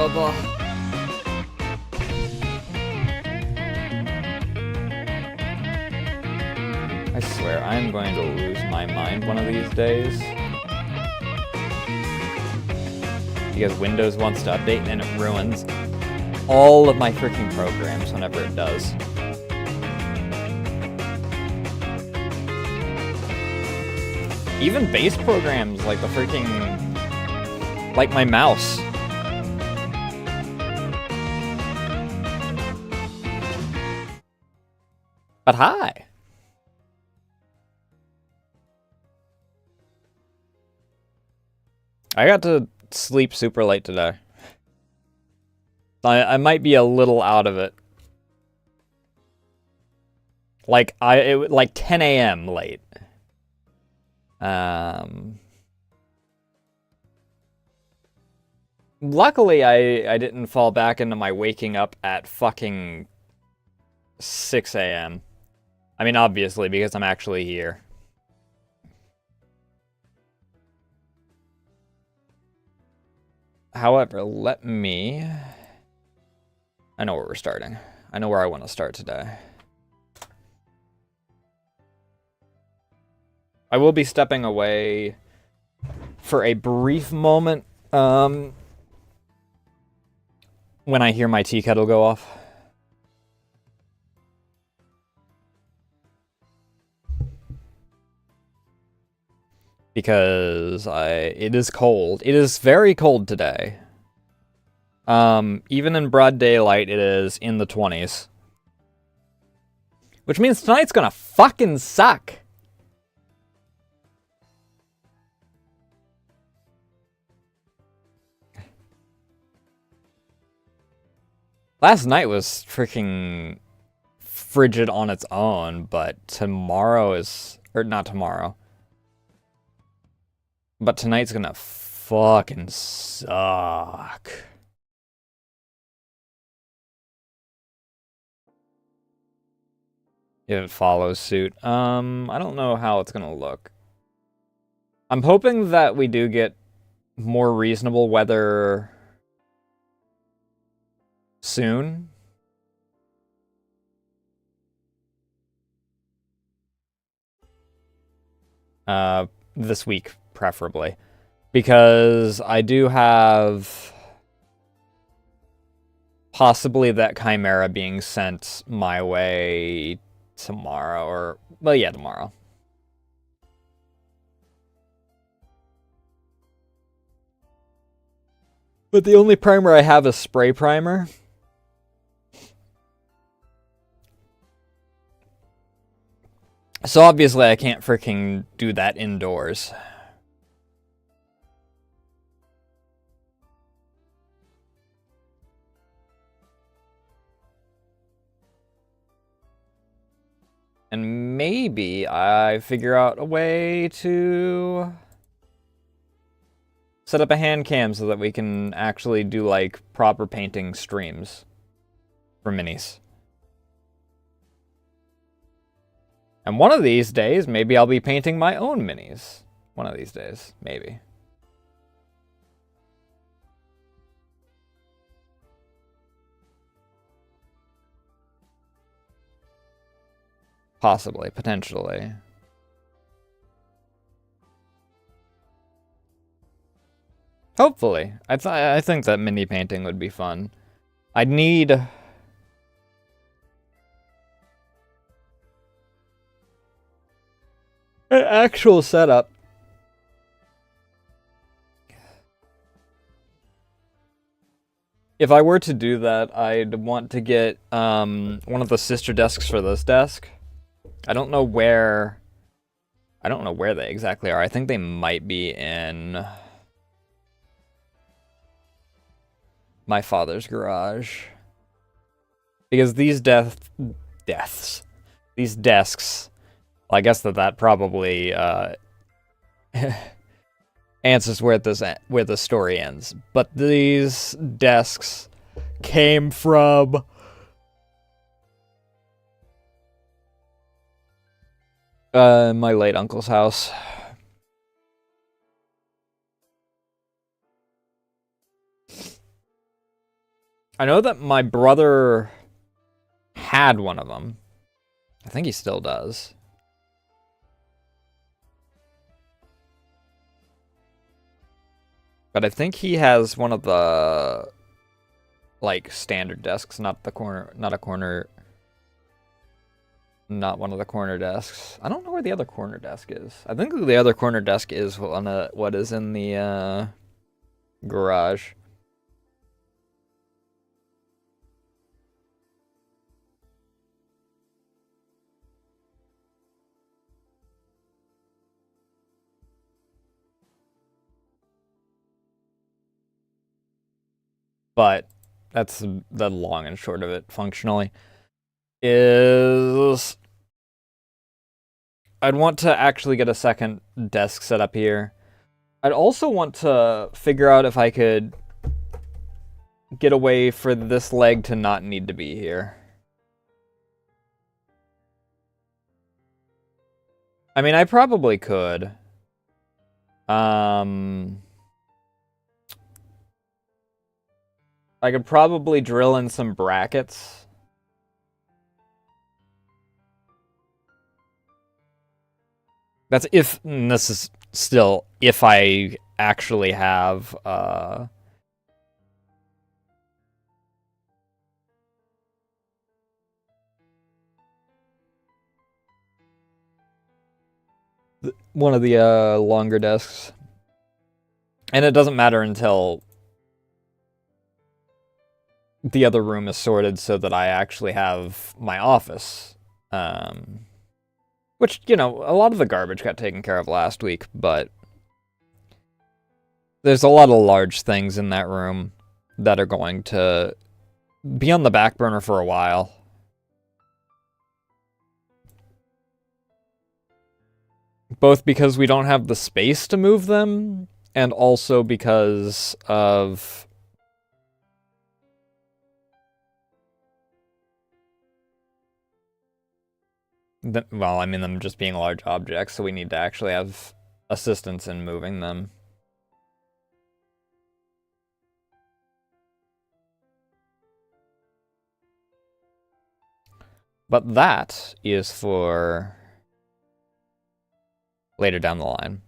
I swear, I am going to lose my mind one of these days. Because Windows wants to update and it ruins all of my freaking programs whenever it does. Even base programs like the freaking... like my mouse. But hi! I got to sleep super late today. I might be a little out of it. Like, like 10 a.m. late. Luckily, I didn't fall back into my waking up at fucking 6 a.m. I mean, obviously, because I'm actually here. However, let me... I know where we're starting. I know where I want to start today. I will be stepping away for a brief moment when I hear my tea kettle go off. Because it is cold. It is very cold today. Even in broad daylight, it is in the 20s. Which means tonight's gonna fucking suck. Last night was freaking frigid on its own, but tomorrow is... or not tomorrow. But tonight's gonna fucking suck. If it follows suit. I don't know how it's gonna look. I'm hoping that we do get more reasonable weather soon. This week, preferably. Because I do have possibly that Chimera being sent my way tomorrow, or, well, yeah, tomorrow. But the only primer I have is spray primer. So obviously I can't freaking do that indoors. And maybe I figure out a way to set up a hand cam so that we can actually do, like, proper painting streams for minis. And one of these days, maybe I'll be painting my own minis. One of these days, maybe. Possibly, potentially. Hopefully. I think that mini painting would be fun. I'd need... an actual setup. If I were to do that, I'd want to get one of the sister desks for this desk. I don't know where they exactly are. I think they might be in my father's garage. Because these desks, well, I guess that probably answers where the story ends. But these desks came from my late uncle's house. I know that my brother had one of them. I think he still does. But I think he has one of the, like, standard desks, not one of the corner desks. I don't know where the other corner desk is. I think the other corner desk is on what is in the garage. But that's the long and short of it, functionally. Is I'd want to actually get a second desk set up here. I'd also want to figure out if I could get a way for this leg to not need to be here. I mean, I probably could. I could probably drill in some brackets. That's if, this is still if I actually have, one of the longer desks. And it doesn't matter until the other room is sorted so that I actually have my office. Which, you know, a lot of the garbage got taken care of last week, but there's a lot of large things in that room that are going to be on the back burner for a while. Both because we don't have the space to move them, and also because of well, I mean them just being large objects, so we need to actually have assistance in moving them. But that is for later down the line.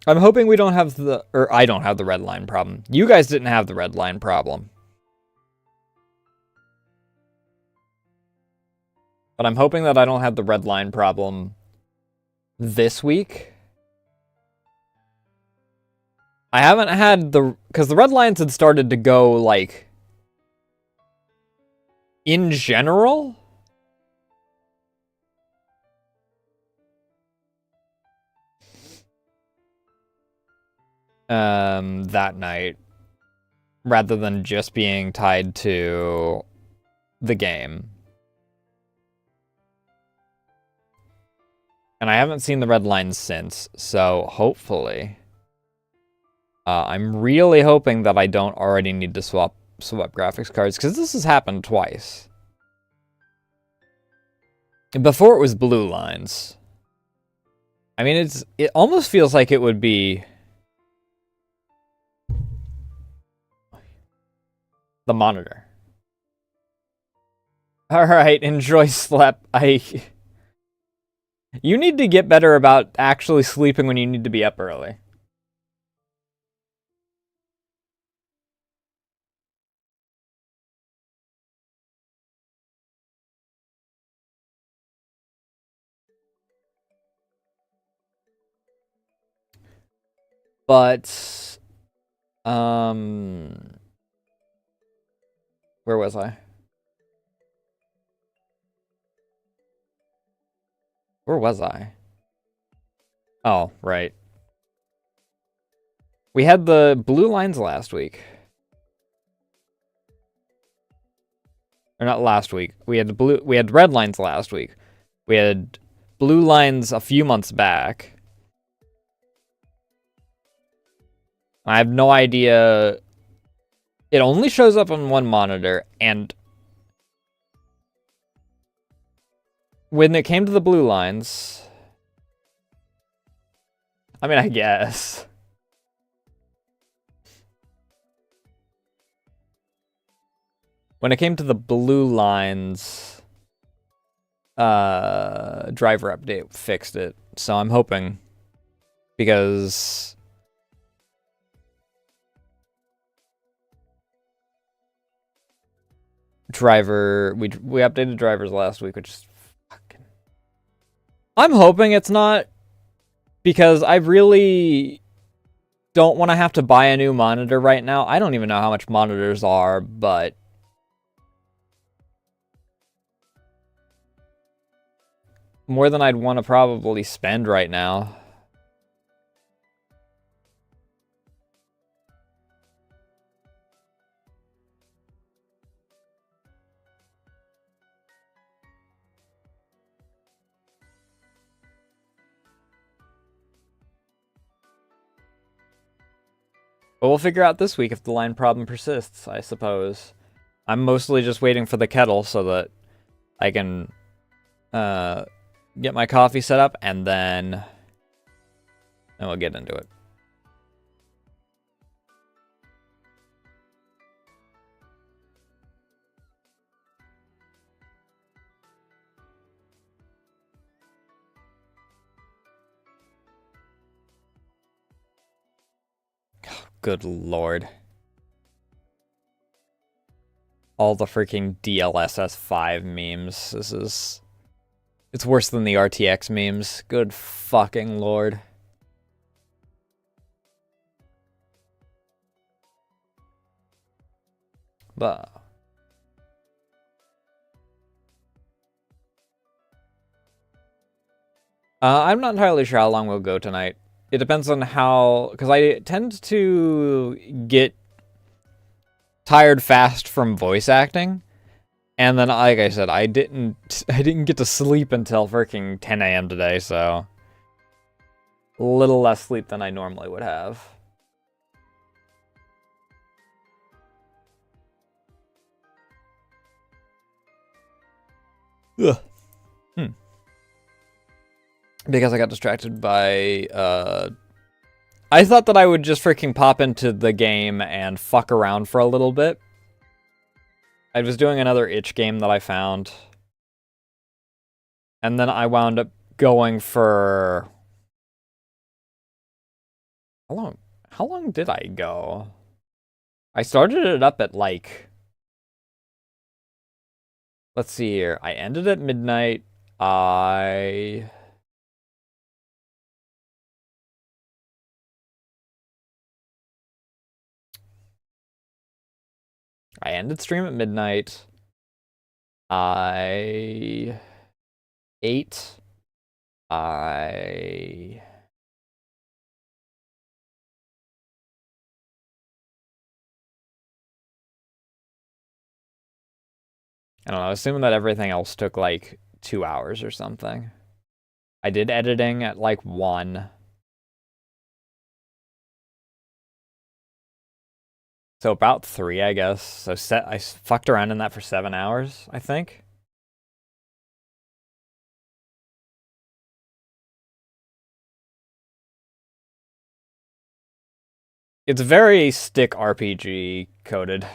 I'm hoping we don't have the, or I don't have the red line problem. You guys didn't have the red line problem. But I'm hoping that I don't have the red line problem this week. I haven't had because the red lines had started to go, like, in general. That night, rather than just being tied to the game. And I haven't seen the red lines since, so hopefully. I'm really hoping that I don't already need to swap graphics cards, because this has happened twice. Before it was blue lines. I mean, it almost feels like it would be the monitor. Alright, enjoy Slep. You need to get better about actually sleeping when you need to be up early. But, where was I? Where was I? Oh, right. We had the blue lines last week. Or not last week. We had red lines last week. We had blue lines a few months back. I have no idea. It only shows up on one monitor, and when it came to the blue lines, I mean, I guess. When it came to the blue lines, driver update fixed it. So I'm hoping, because we updated drivers last week, which is fucking... I'm hoping it's not, because I really don't want to have to buy a new monitor right now. I don't even know how much monitors are, but more than I'd want to probably spend right now. But we'll figure out this week if the line problem persists, I suppose. I'm mostly just waiting for the kettle so that I can get my coffee set up, and then we'll get into it. Good lord. All the freaking DLSS 5 memes. It's worse than the RTX memes. Good fucking lord. But I'm not entirely sure how long we'll go tonight. It depends on how, because I tend to get tired fast from voice acting, and then, like I said, I didn't get to sleep until freaking 10 a.m. today, so a little less sleep than I normally would have. Ugh. Because I got distracted by, I thought that I would just freaking pop into the game and fuck around for a little bit. I was doing another itch game that I found. And then I wound up going for... How long did I go? I started it up at, like... Let's see here. I ended at midnight. I ended stream at midnight. I ate. I don't know, assuming that everything else took like 2 hours or something. I did editing at like 1. So about 3, I guess. So I fucked around in that for 7 hours, I think. It's very stick RPG coded.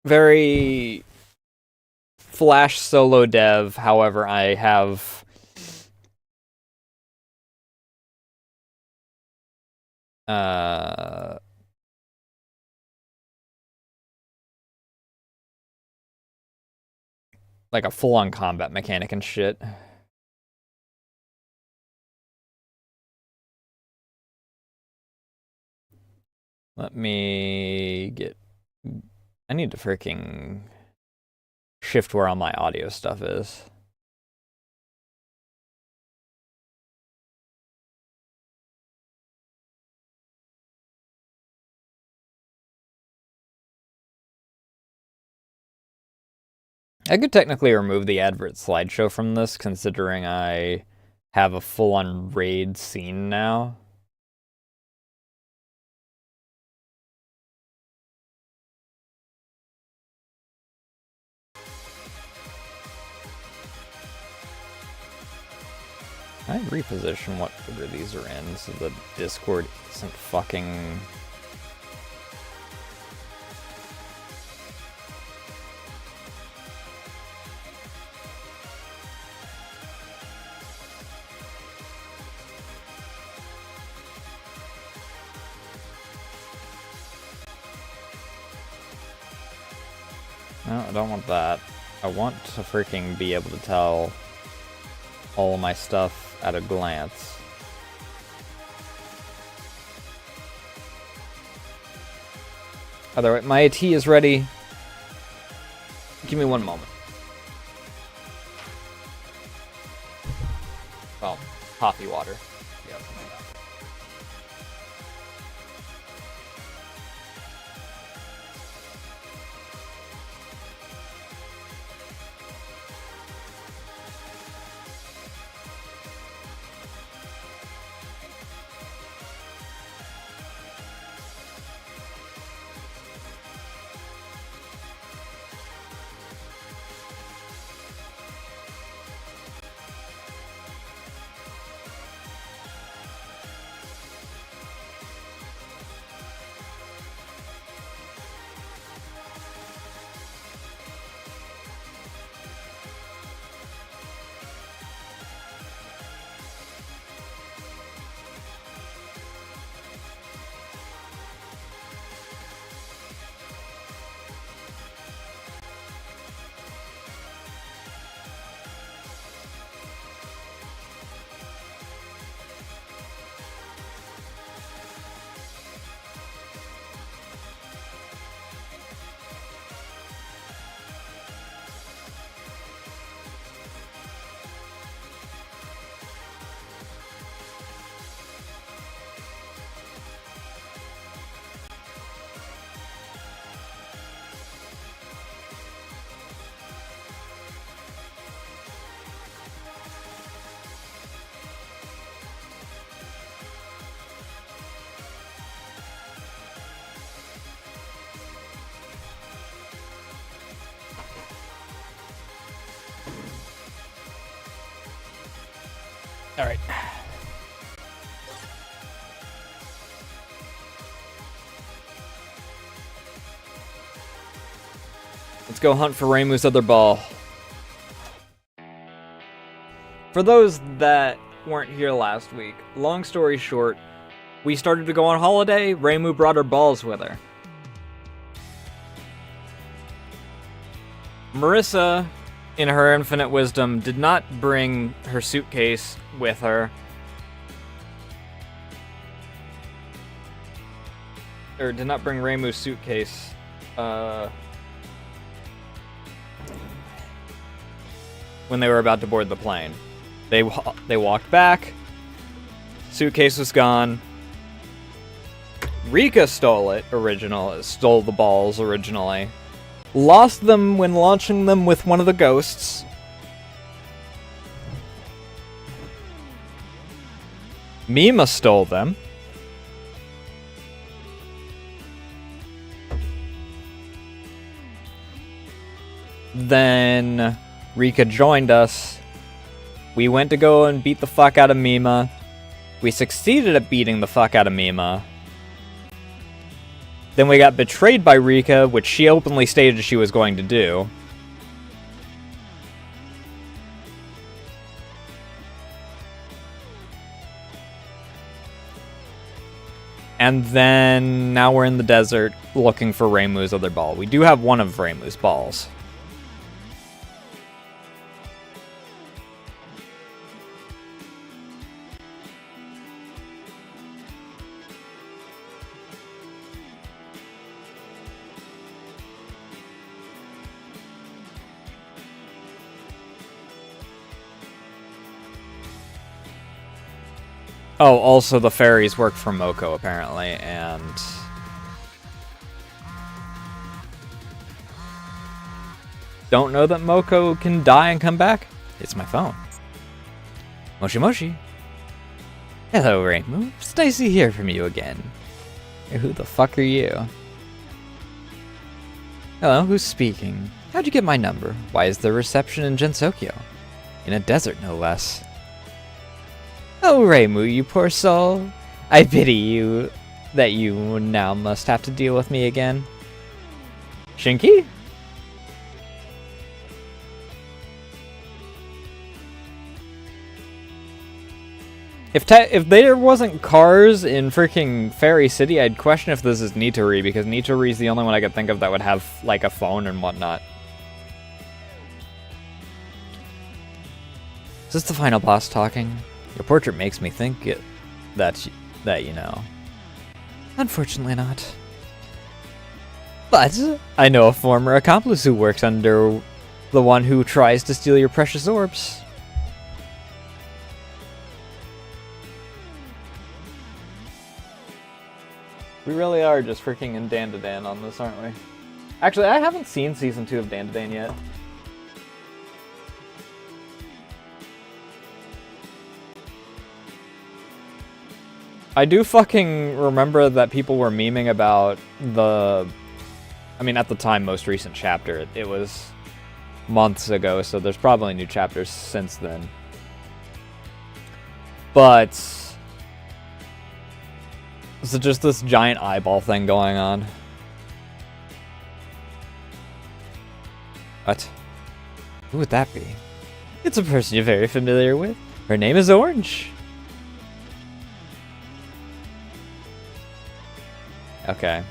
Very Flash solo dev, however, I have like a full-on combat mechanic and shit. Let me get... I need to freaking shift where all my audio stuff is. I could technically remove the advert slideshow from this, considering I have a full-on raid scene now. Can I reposition what order these are in so the Discord isn't fucking... No, I don't want that. I want to freaking be able to tell all of my stuff at a glance. Otherwise, my tea is ready. Give me one moment. Well, coffee water. Yes. All right. Let's go hunt for Reimu's other ball. For those that weren't here last week, long story short, we started to go on holiday. Reimu brought her balls with her. Marissa, in her infinite wisdom, did not bring her suitcase with her. Or did not bring Reimu's suitcase. When they were about to board the plane. They walked back. Suitcase was gone. Rika stole the balls originally. Lost them when launching them with one of the ghosts. Mima stole them. Then Rika joined us. We went to go and beat the fuck out of Mima. We succeeded at beating the fuck out of Mima. Then we got betrayed by Rika, which she openly stated she was going to do. And then now we're in the desert looking for Reimu's other ball. We do have one of Reimu's balls. Oh, also the fairies work for Moko, apparently, and... Don't know that Moko can die and come back? It's my phone. Moshi Moshi. Hello, Reimu. It's nice to hear from you again. Hey, who the fuck are you? Hello, who's speaking? How'd you get my number? Why is there reception in Gensokyo? In a desert, no less. Oh, Reimu, you poor soul. I pity you that you now must have to deal with me again. Shinky? If there wasn't cars in freaking Fairy City, I'd question if this is Nitori, because Nitori is the only one I could think of that would have, like, a phone and whatnot. Is this the final boss talking? Your portrait makes me think that you know. Unfortunately not. But I know a former accomplice who works under the one who tries to steal your precious orbs. We really are just freaking in DanDaDan on this, aren't we? Actually, I haven't seen Season 2 of DanDaDan yet. I do fucking remember that people were memeing about the... I mean, at the time, most recent chapter. It was months ago, so there's probably new chapters since then. But... so just this giant eyeball thing going on. What? Who would that be? It's a person you're very familiar with. Her name is Orange. Okay.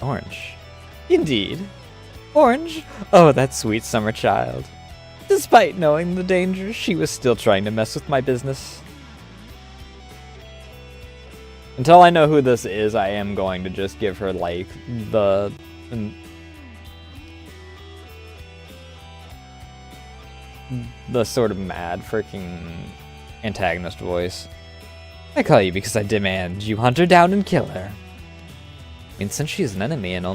Orange. Indeed. Orange? Oh, that sweet summer child. Despite knowing the danger, she was still trying to mess with my business. Until I know who this is, I am going to just give her, like, the sort of mad freaking antagonist voice. I call you because I demand you hunt her down and kill her. I mean, since she's an enemy and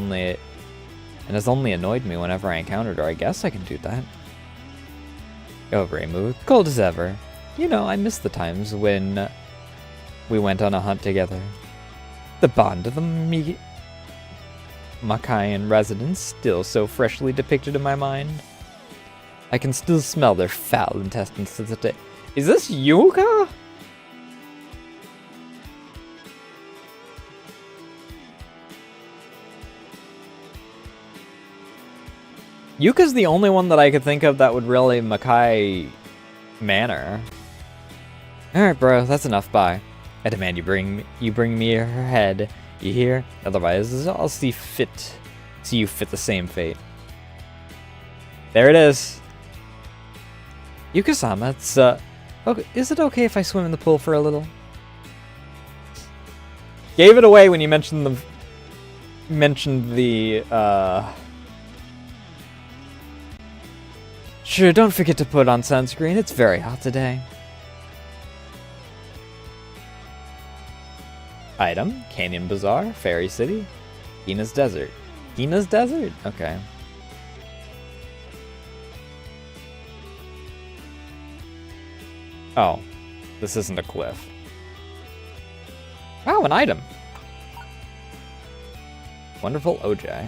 has only annoyed me whenever I encountered her, I guess I can do that. Oh, Reimu, cold as ever. You know, I miss the times when we went on a hunt together. The bond of the Makayan residents still so freshly depicted in my mind. I can still smell their foul intestines to the day. Is this Yuka? Yuka's the only one that I could think of that would really Makai manner. Alright, bro, that's enough, bye. I demand you bring me her head, you hear? Otherwise, I'll see you fit the same fate. There it is. Yuka-sama, it's, okay, is it okay if I swim in the pool for a little? Gave it away when you mentioned the, Sure, don't forget to put on sunscreen, it's very hot today. Item, Canyon Bazaar, Fairy City, Hina's Desert. Hina's Desert? Okay. Oh, this isn't a cliff. Wow, an item. Wonderful OJ.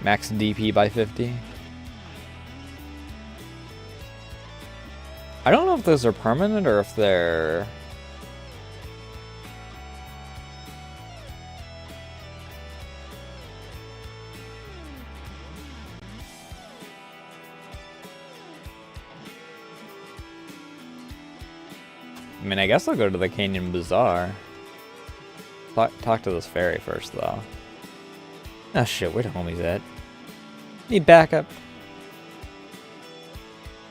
Max DP by 50. I don't know if those are permanent or if they're... I mean, I guess I'll go to the Canyon Bazaar. Talk to this fairy first, though. Oh shit, where the homies at? Need backup.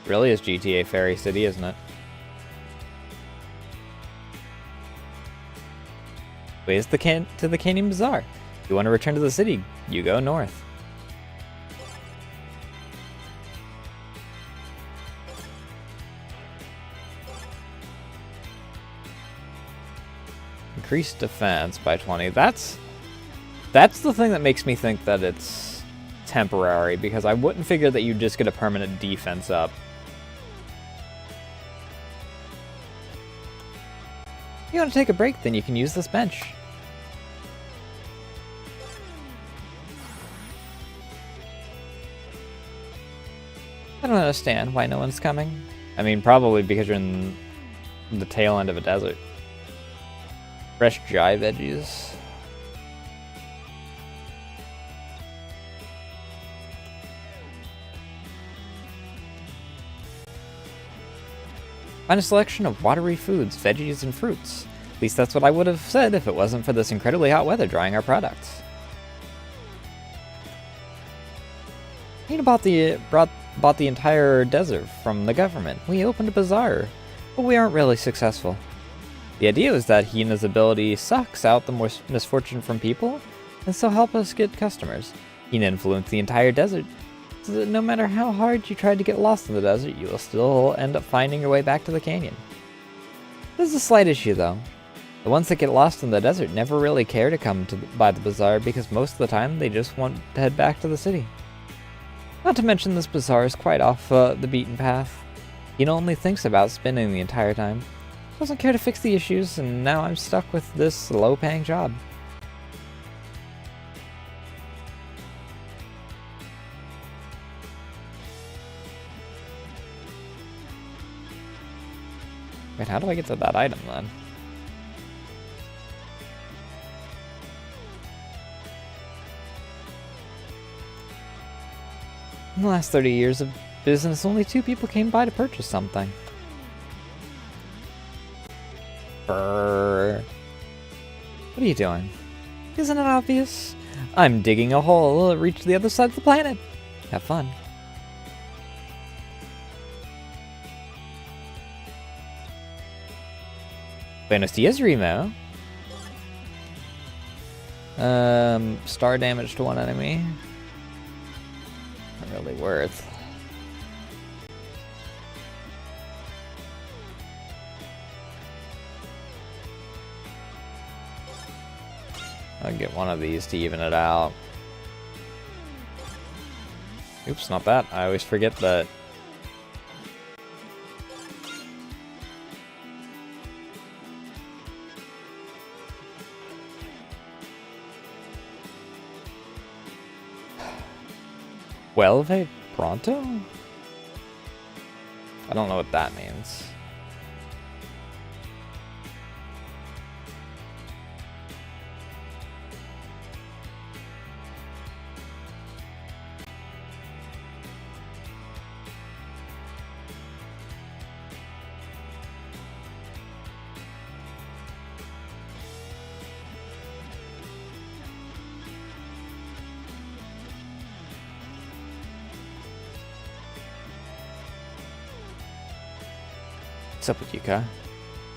Really is GTA Fairy City, isn't it? Ways to the Canyon Bazaar. If you want to return to the city, you go north. Increased defense by 20. That's the thing that makes me think that it's temporary, because I wouldn't figure that you'd just get a permanent defense up. You want to take a break, then you can use this bench. understand why no one's coming. I mean, probably because you're in the tail end of a desert. Fresh dry veggies. Find a selection of watery foods, veggies, and fruits. At least that's what I would have said if it wasn't for this incredibly hot weather drying our products. Hina bought the entire desert from the government. We opened a bazaar, but we aren't really successful. The idea was that Hina's ability sucks out the misfortune from people, and so help us get customers. Hina influenced the entire desert, so that no matter how hard you tried to get lost in the desert, you will still end up finding your way back to the canyon. There's a slight issue though. The ones that get lost in the desert never really care to come by the bazaar because most of the time they just want to head back to the city. Not to mention this bazaar is quite off the beaten path. Hina only thinks about spinning the entire time. Doesn't care to fix the issues, and now I'm stuck with this low-paying job. Wait, how do I get to that item then? In the last 30 years of business, only 2 people came by to purchase something. Brrr. What are you doing? Isn't it obvious? I'm digging a hole to reach the other side of the planet. Have fun. Buenos dias, Remo. Star damage to one enemy. Not really worth. I'll get one of these to even it out. Oops, not that. I always forget that. Vuelve pronto? I don't know what that means. What's up with Yuka?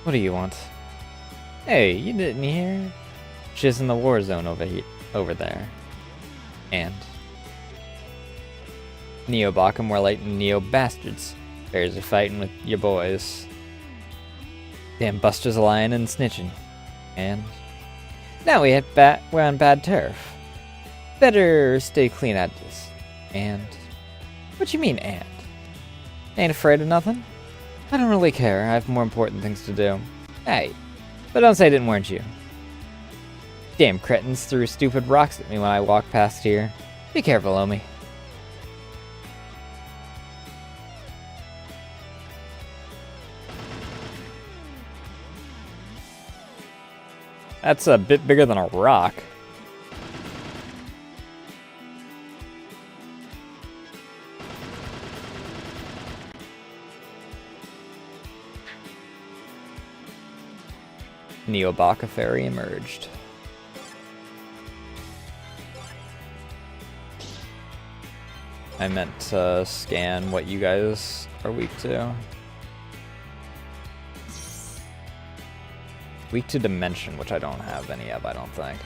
What do you want? Hey, you didn't hear? She's in the war zone over there. And Neo Baka more like Neo bastards. Bears are fighting with your boys. Damn Buster's lying and snitching. And now we're on bad turf. Better stay clean at this. And what you mean and? Ain't afraid of nothing? I don't really care. I have more important things to do. Hey, but don't say I didn't warn you. Damn cretins threw stupid rocks at me when I walked past here. Be careful, Omi. That's a bit bigger than a rock. Neo Baka Fairy emerged. I meant to scan what you guys are weak to. Weak to Dimension, which I don't have any of, I don't think.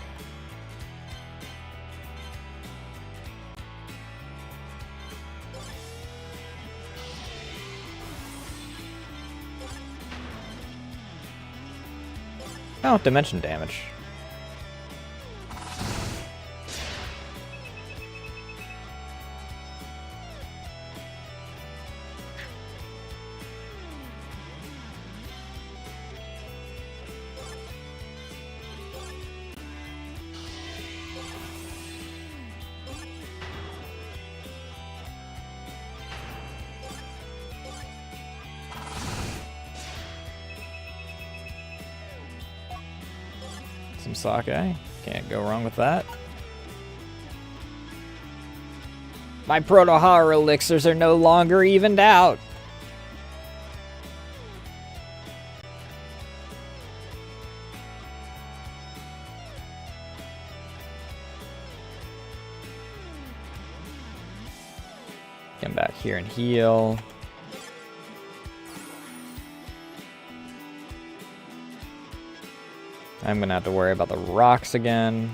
Oh, Dimension damage. some sake. Can't go wrong with that. My proto-horror elixirs are no longer evened out. Come back here and heal. I'm gonna have to worry about the rocks again.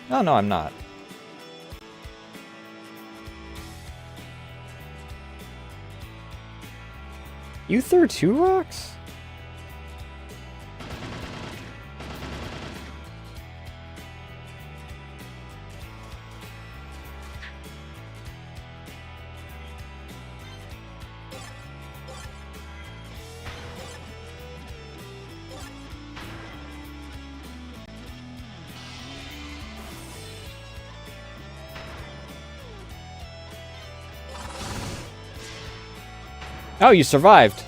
Oh, no, I'm not. You threw 2 rocks? Oh, you survived.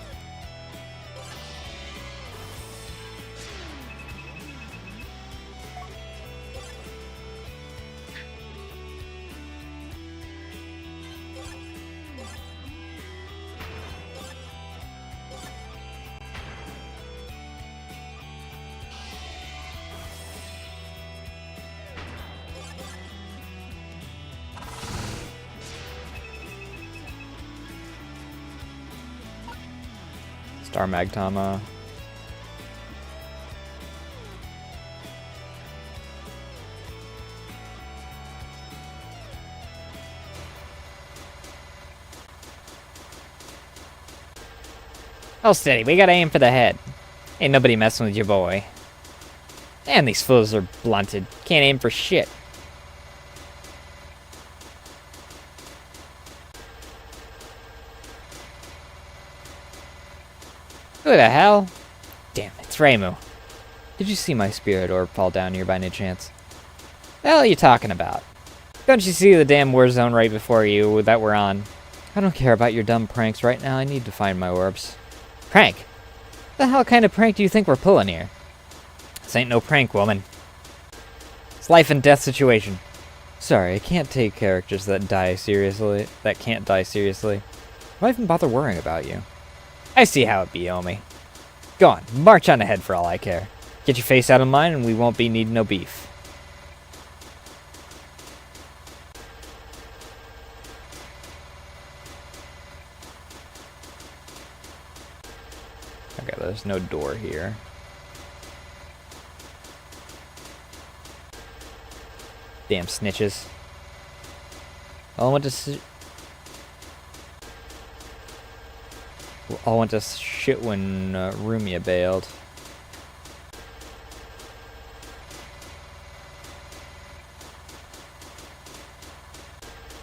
Star Magtama. Oh, steady. We gotta aim for the head. Ain't nobody messing with your boy. And these fools are blunted. Can't aim for shit. Who the hell? Damn, it's Reimu. Did you see my spirit orb fall down here by any chance? The hell are you talking about? Don't you see the damn war zone right before you that we're on? I don't care about your dumb pranks right now. I need to find my orbs. Prank? The hell kind of prank do you think we're pulling here? This ain't no prank, woman. It's life and death situation. Sorry, I can't take characters that die seriously. That can't die seriously. Why even bother worrying about you? I see how it be, Omi. Go on, march on ahead for all I care. Get your face out of mine and we won't be needing no beef. Okay, there's no door here. Damn snitches. All I went to shit when Rumia bailed.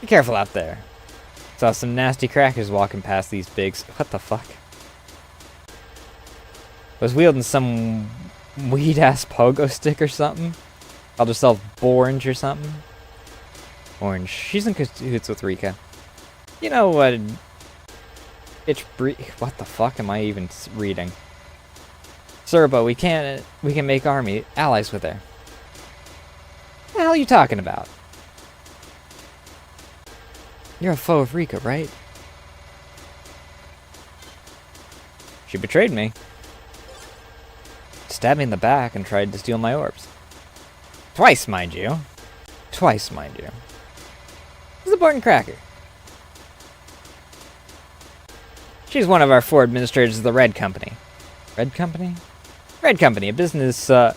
Be careful out there. Saw some nasty crackers walking past these bigs. What the fuck? Was wielding some weed-ass pogo stick or something? Called herself Borange or something? Orange. She's in cahoots with Rika. You know what? What the fuck am I even reading? Serbo, we can make army allies with her. What the hell are you talking about? You're a foe of Rika, right? She betrayed me. Stabbed me in the back and tried to steal my orbs. Twice, mind you. Twice, mind you. Who's the Barton Cracker? She's one of our 4 administrators of the Red Company. Red Company? Red Company, a business of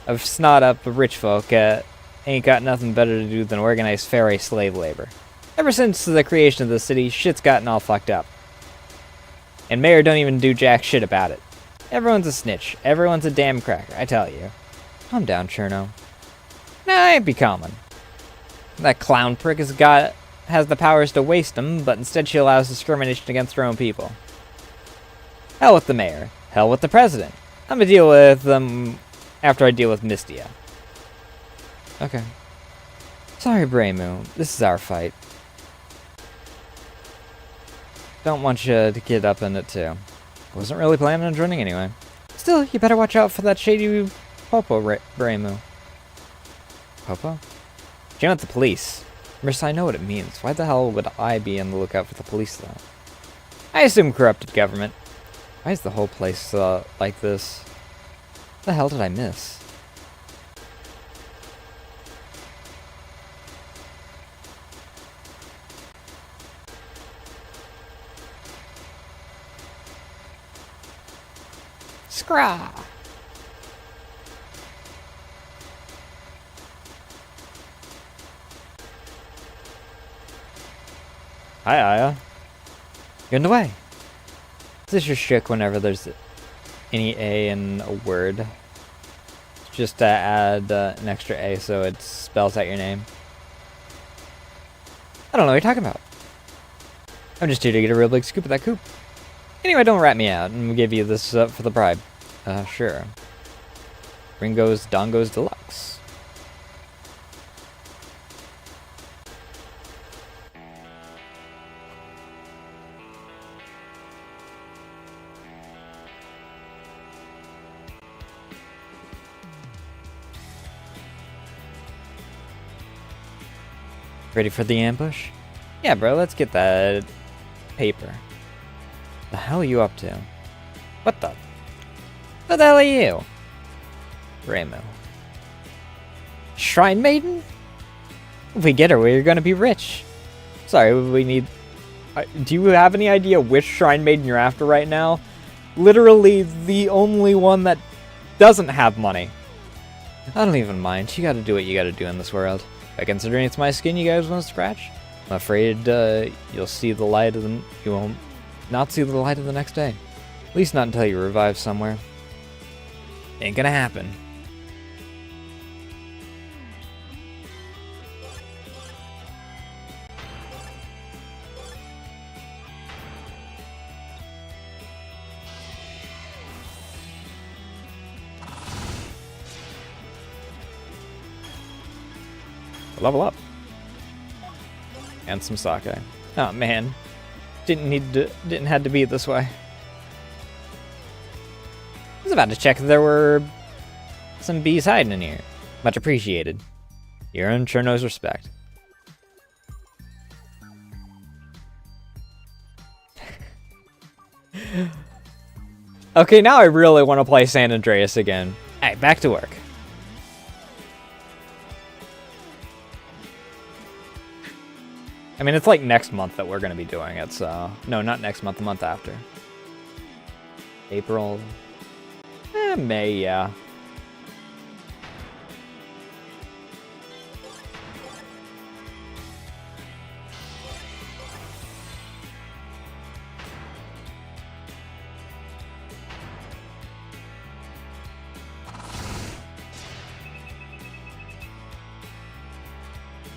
snot-up rich folk ain't got nothing better to do than organize fair slave labor. Ever since the creation of the city, shit's gotten all fucked up. And Mayor don't even do jack shit about it. Everyone's a snitch. Everyone's a damn cracker, I tell you. Calm down, Cherno. Nah, I ain't be calmin'. That clown prick has the powers to waste them, but instead she allows discrimination against her own people. Hell with the mayor. Hell with the president. I'm gonna deal with them after I deal with Mystia. Okay. Sorry, Braymu. This is our fight. Don't want you to get up in it, too. Wasn't really planning on joining anyway. Still, you better watch out for that shady Popo, Reimu. Popo? Jam at the police. Marissa, I know what it means. Why the hell would I be on the lookout for the police, though? I assume corrupted government. Why is the whole place like this? What the hell did I miss? Scraw! Hi, Aya. You're in the way. This is your shtick whenever there's any A in a word. Just to add an extra A so it spells out your name. I don't know what you're talking about. I'm just here to get a real big scoop of that coop. Anyway, don't rat me out, and we'll give you this for the bribe. Sure. Ringo's Dongos Deluxe. Ready for the ambush? Yeah, bro, let's get that paper. The hell are you up to? What the? What the hell are you? Reimu. Shrine Maiden? If we get her, we're gonna be rich. Sorry, we need... do you have any idea which Shrine Maiden you're after right now? Literally the only one that doesn't have money. I don't even mind. You gotta do what you gotta do in this world. But considering it's my skin you guys want to scratch, I'm afraid you'll see the light of the... You won't not see the light of the next day. At least not until you revive somewhere. Ain't gonna happen. Level up. And some sake. Oh man. Didn't have to be this way. I was about to check if there were some bees hiding in here. Much appreciated. You earn Cherno's respect. Okay, now I really want to play San Andreas again. Alright, back to work. I mean, it's like next month that we're going to be doing it, so... No, not next month, the month after. April... May, yeah.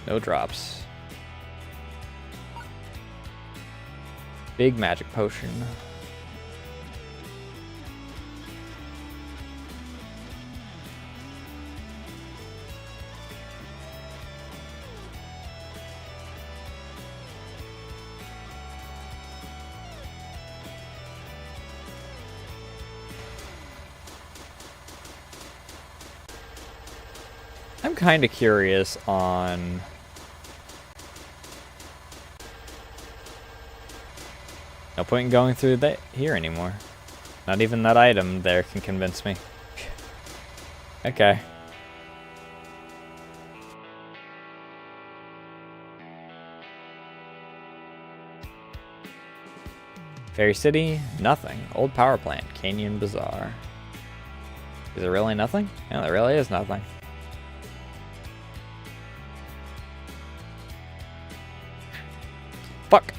No drops. Big magic potion. I'm kind of curious on... No point in going through here anymore. Not even that item there can convince me. Okay. Fairy City, nothing. Old power plant, Canyon Bazaar. Is there really nothing? No, there really is nothing. Fuck.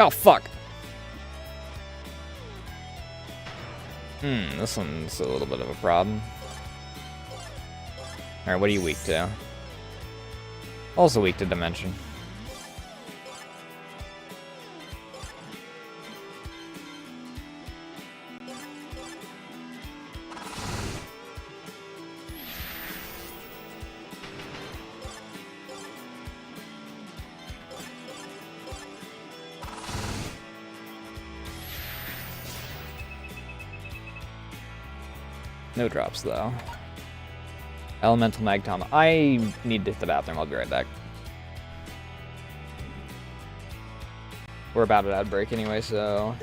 Oh, fuck. This one's a little bit of a problem. Alright, what are you weak to? Also weak to Dimension. No drops, though. Elemental Magtom. I need to hit the bathroom. I'll be right back. We're about at ad break anyway, so...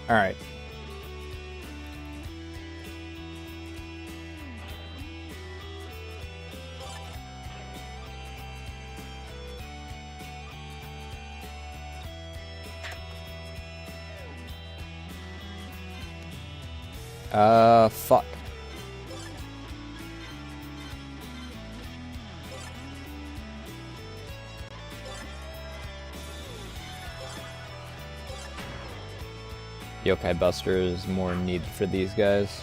Alright. Fuck. Yokai Buster is more needed for these guys.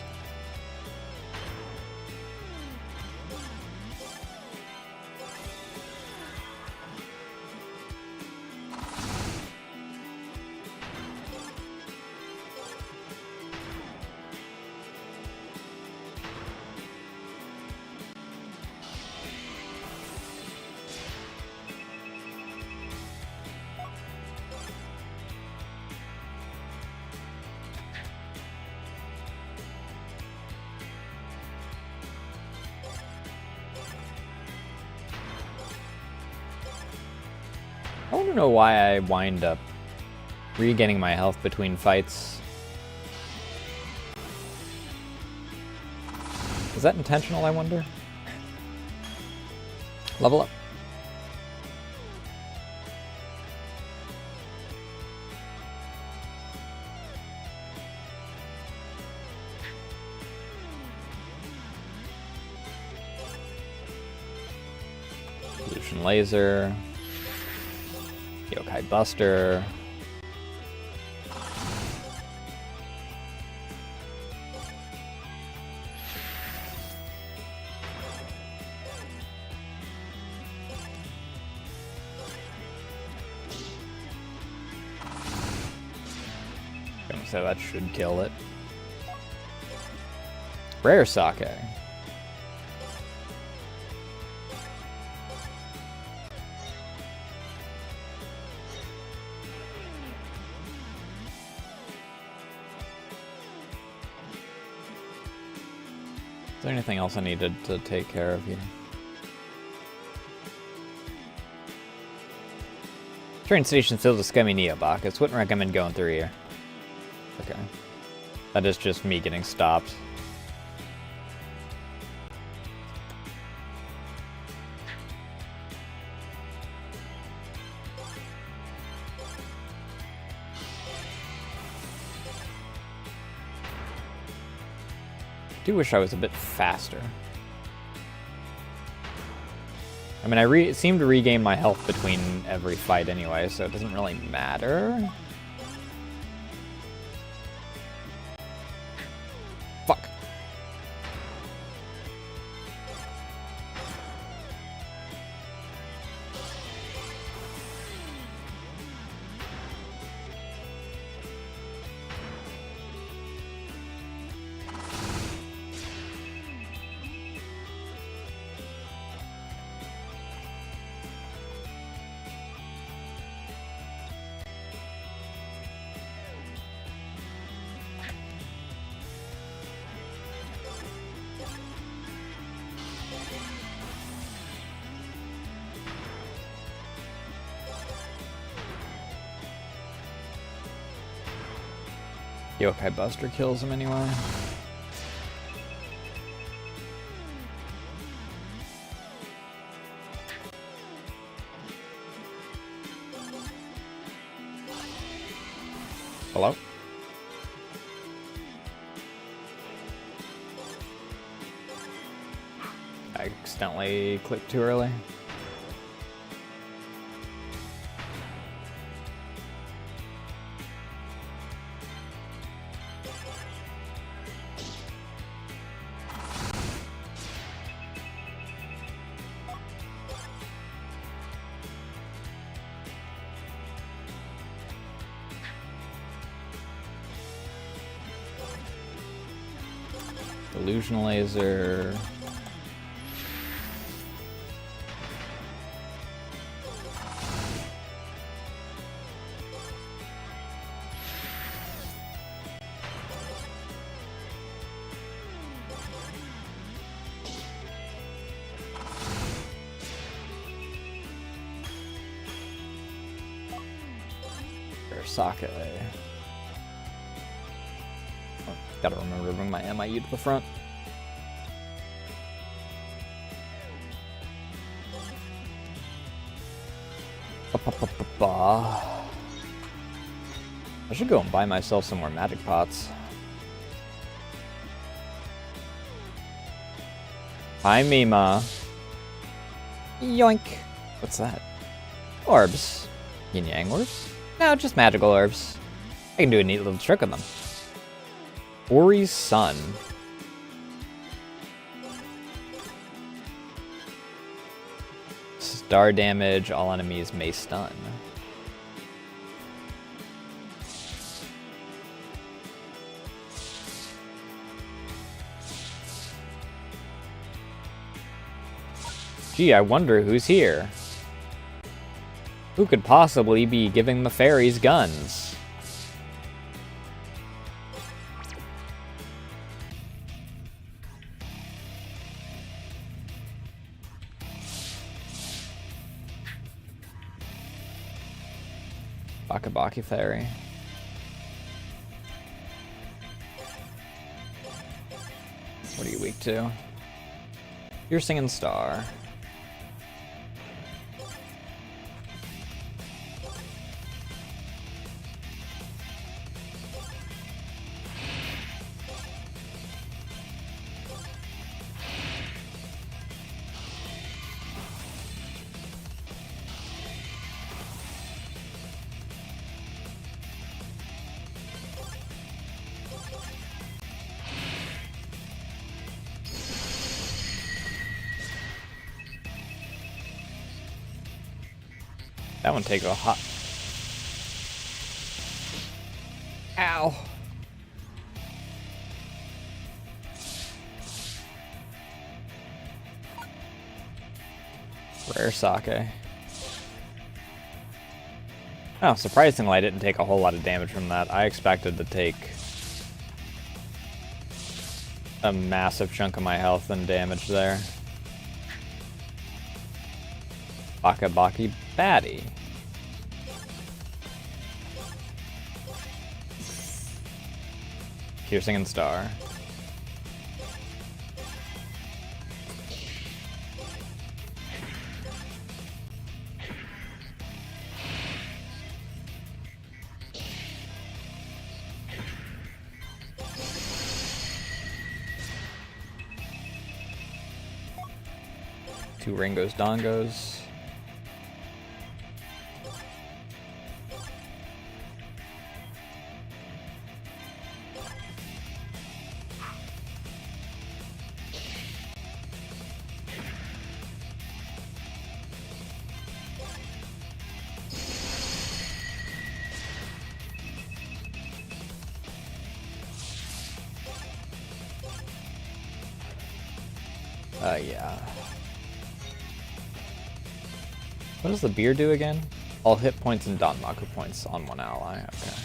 I want to know why I wind up regaining my health between fights. Is that intentional, I wonder? Level up. Illusion Laser. Yokai Buster. So that should kill it. Rare Sake. Is there anything else I needed to take care of here? Train station filled with scummy Neobuckets. Wouldn't recommend going through here. Okay. That is just me getting stopped. I do wish I was a bit faster. I mean, I seem to regain my health between every fight anyway, so it doesn't really matter. Fuck. Yokai Buster kills him anyway. Hello? I accidentally clicked too early. Illusion Laser. Sake. Gotta remember to bring my MIU to the front. I should go and buy myself some more magic pots. Hi, Mima. Yoink. What's that? Orbs. Yin Yang orbs? No, just magical orbs. I can do a neat little trick with them. Ori's Son. Star damage, all enemies may stun. Gee, I wonder who's here. Who could possibly be giving the fairies guns? Bakabaki Fairy. What are you weak to? You're singing Star. That one takes a hot... Ow. Rare sake. Oh, surprisingly, I didn't take a whole lot of damage from that. I expected to take a massive chunk of my health and damage there. Bakabaki Baddie. Piercing and Star. Two Ringo's Dongos. Yeah. What does the beer do again? All hit points and Danmaku points on one ally. Okay.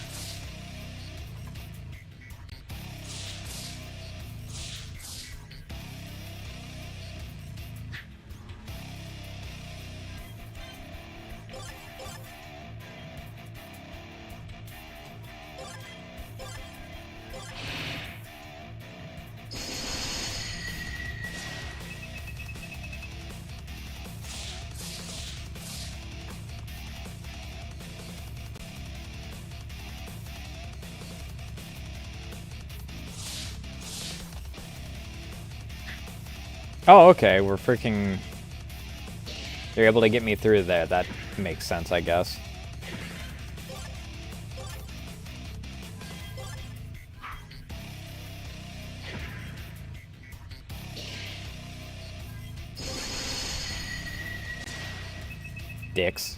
Oh, okay, we're freaking... They're able to get me through there. That makes sense, I guess. Dicks.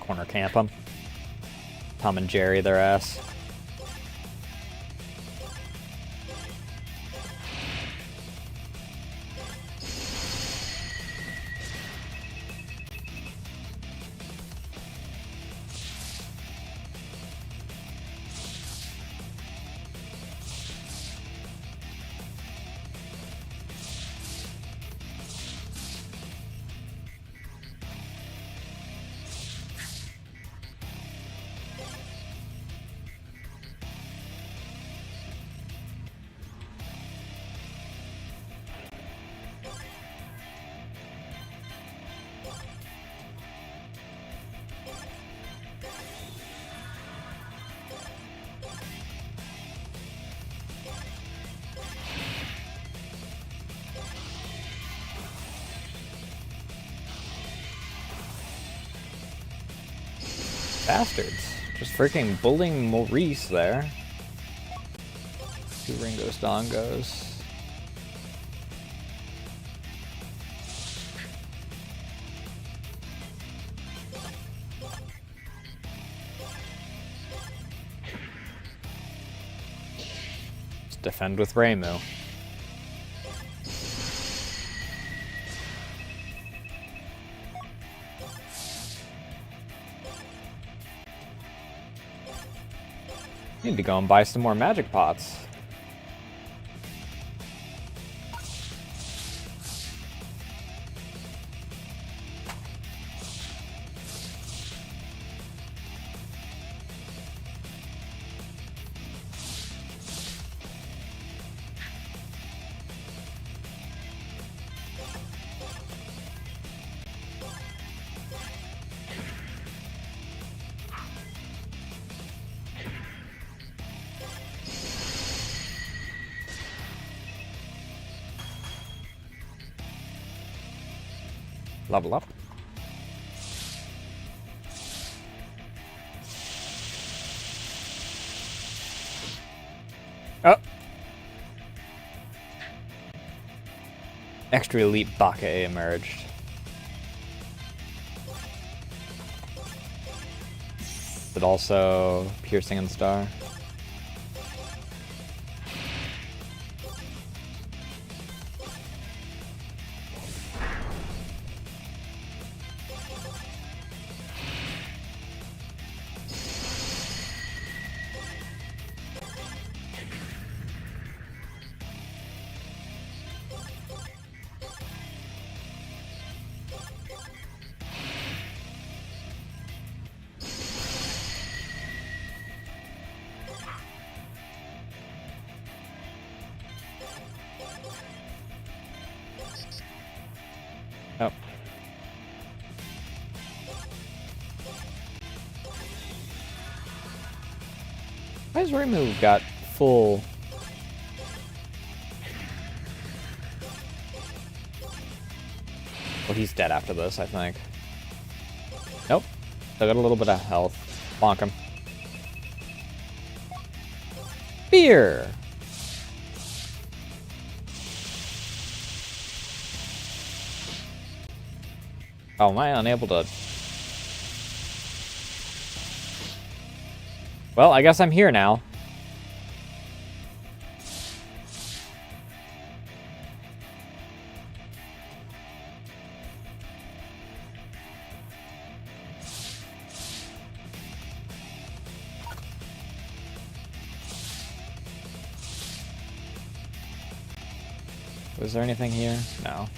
Corner camp them. Tom and Jerry their ass. bastards. Just freaking bullying Maurice there. 2 Ringos Dongos. Just defend with Reimu. Need to go and buy some more magic pots. Level up. Oh! Extra Elite Bake emerged. But also Piercing and Star. Oh. Why has Reimu got full... Well, he's dead after this, I think. Nope. Still got a little bit of health. Bonk him. Beer! Oh, am I unable to... Well, I guess I'm here now. Was there anything here? No.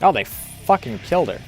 Oh, they fucking killed her.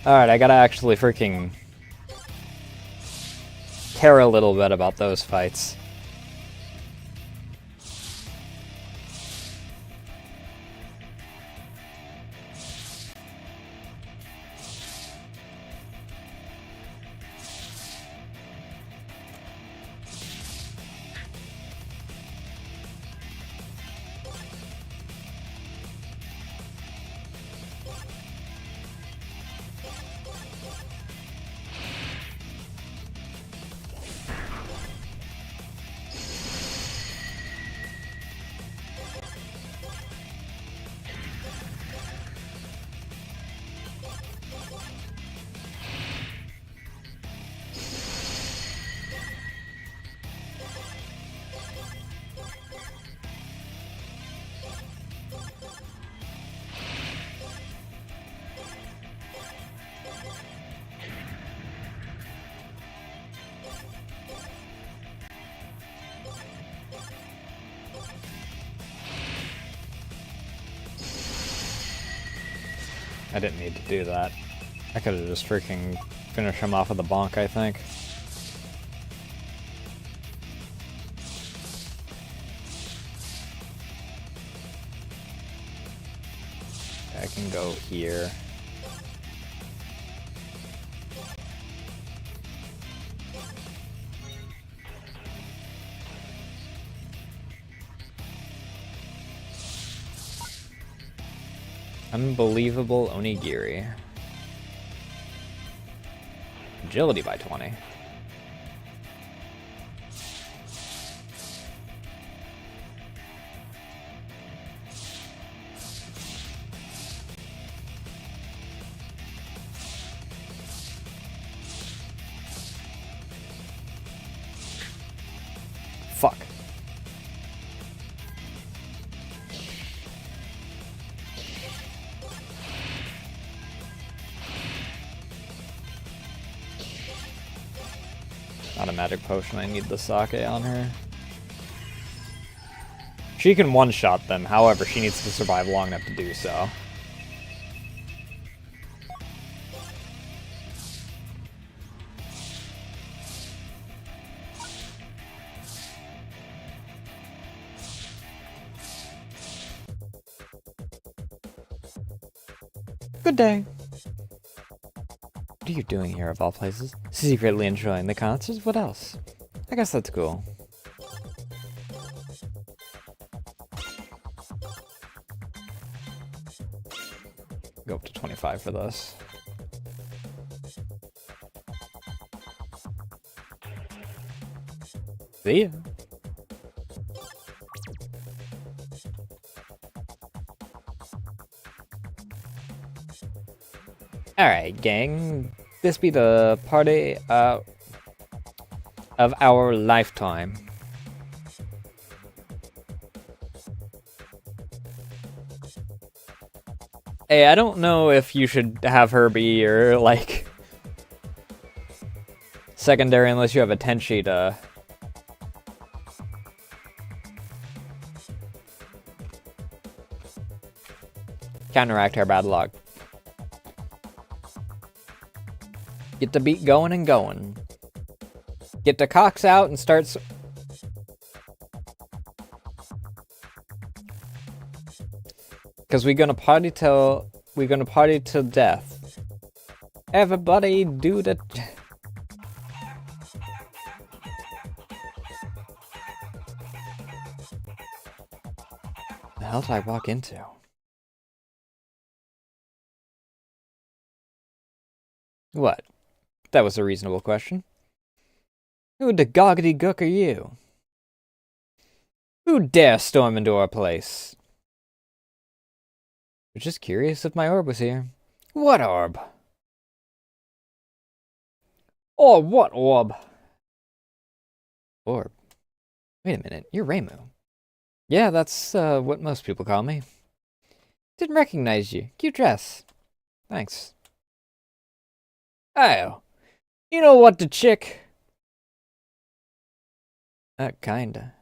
Alright, I gotta actually freaking care a little bit about those fights. I didn't need to do that. I could have just freaking finished him off with a bonk, I think. I can go here. Unbelievable onigiri. Agility by 20. Fuck. Not a magic potion, I need the sake on her. She can one-shot them, however, she needs to survive long enough to do so. Good day. What are you doing here, of all places? Secretly enjoying the concerts? What else? I guess that's cool. Go up to 25 for this. See ya. Alright, gang. This be the party of our lifetime. Hey, I don't know if you should have her be your, like, secondary unless you have a Tenchi to counteract her bad luck. Get the beat going and going. Get the cocks out and start. Cause we're gonna party till death. Everybody do the. The hell did I walk into? What? That was a reasonable question. Who the goggity gook are you? Who dare storm into our place? I'm just curious if my orb was here. What orb? Oh, what orb? Orb? Wait a minute, you're Reimu. Yeah, that's what most people call me. Didn't recognize you. Cute dress. Thanks. Oh. You know what, the chick? Kinda.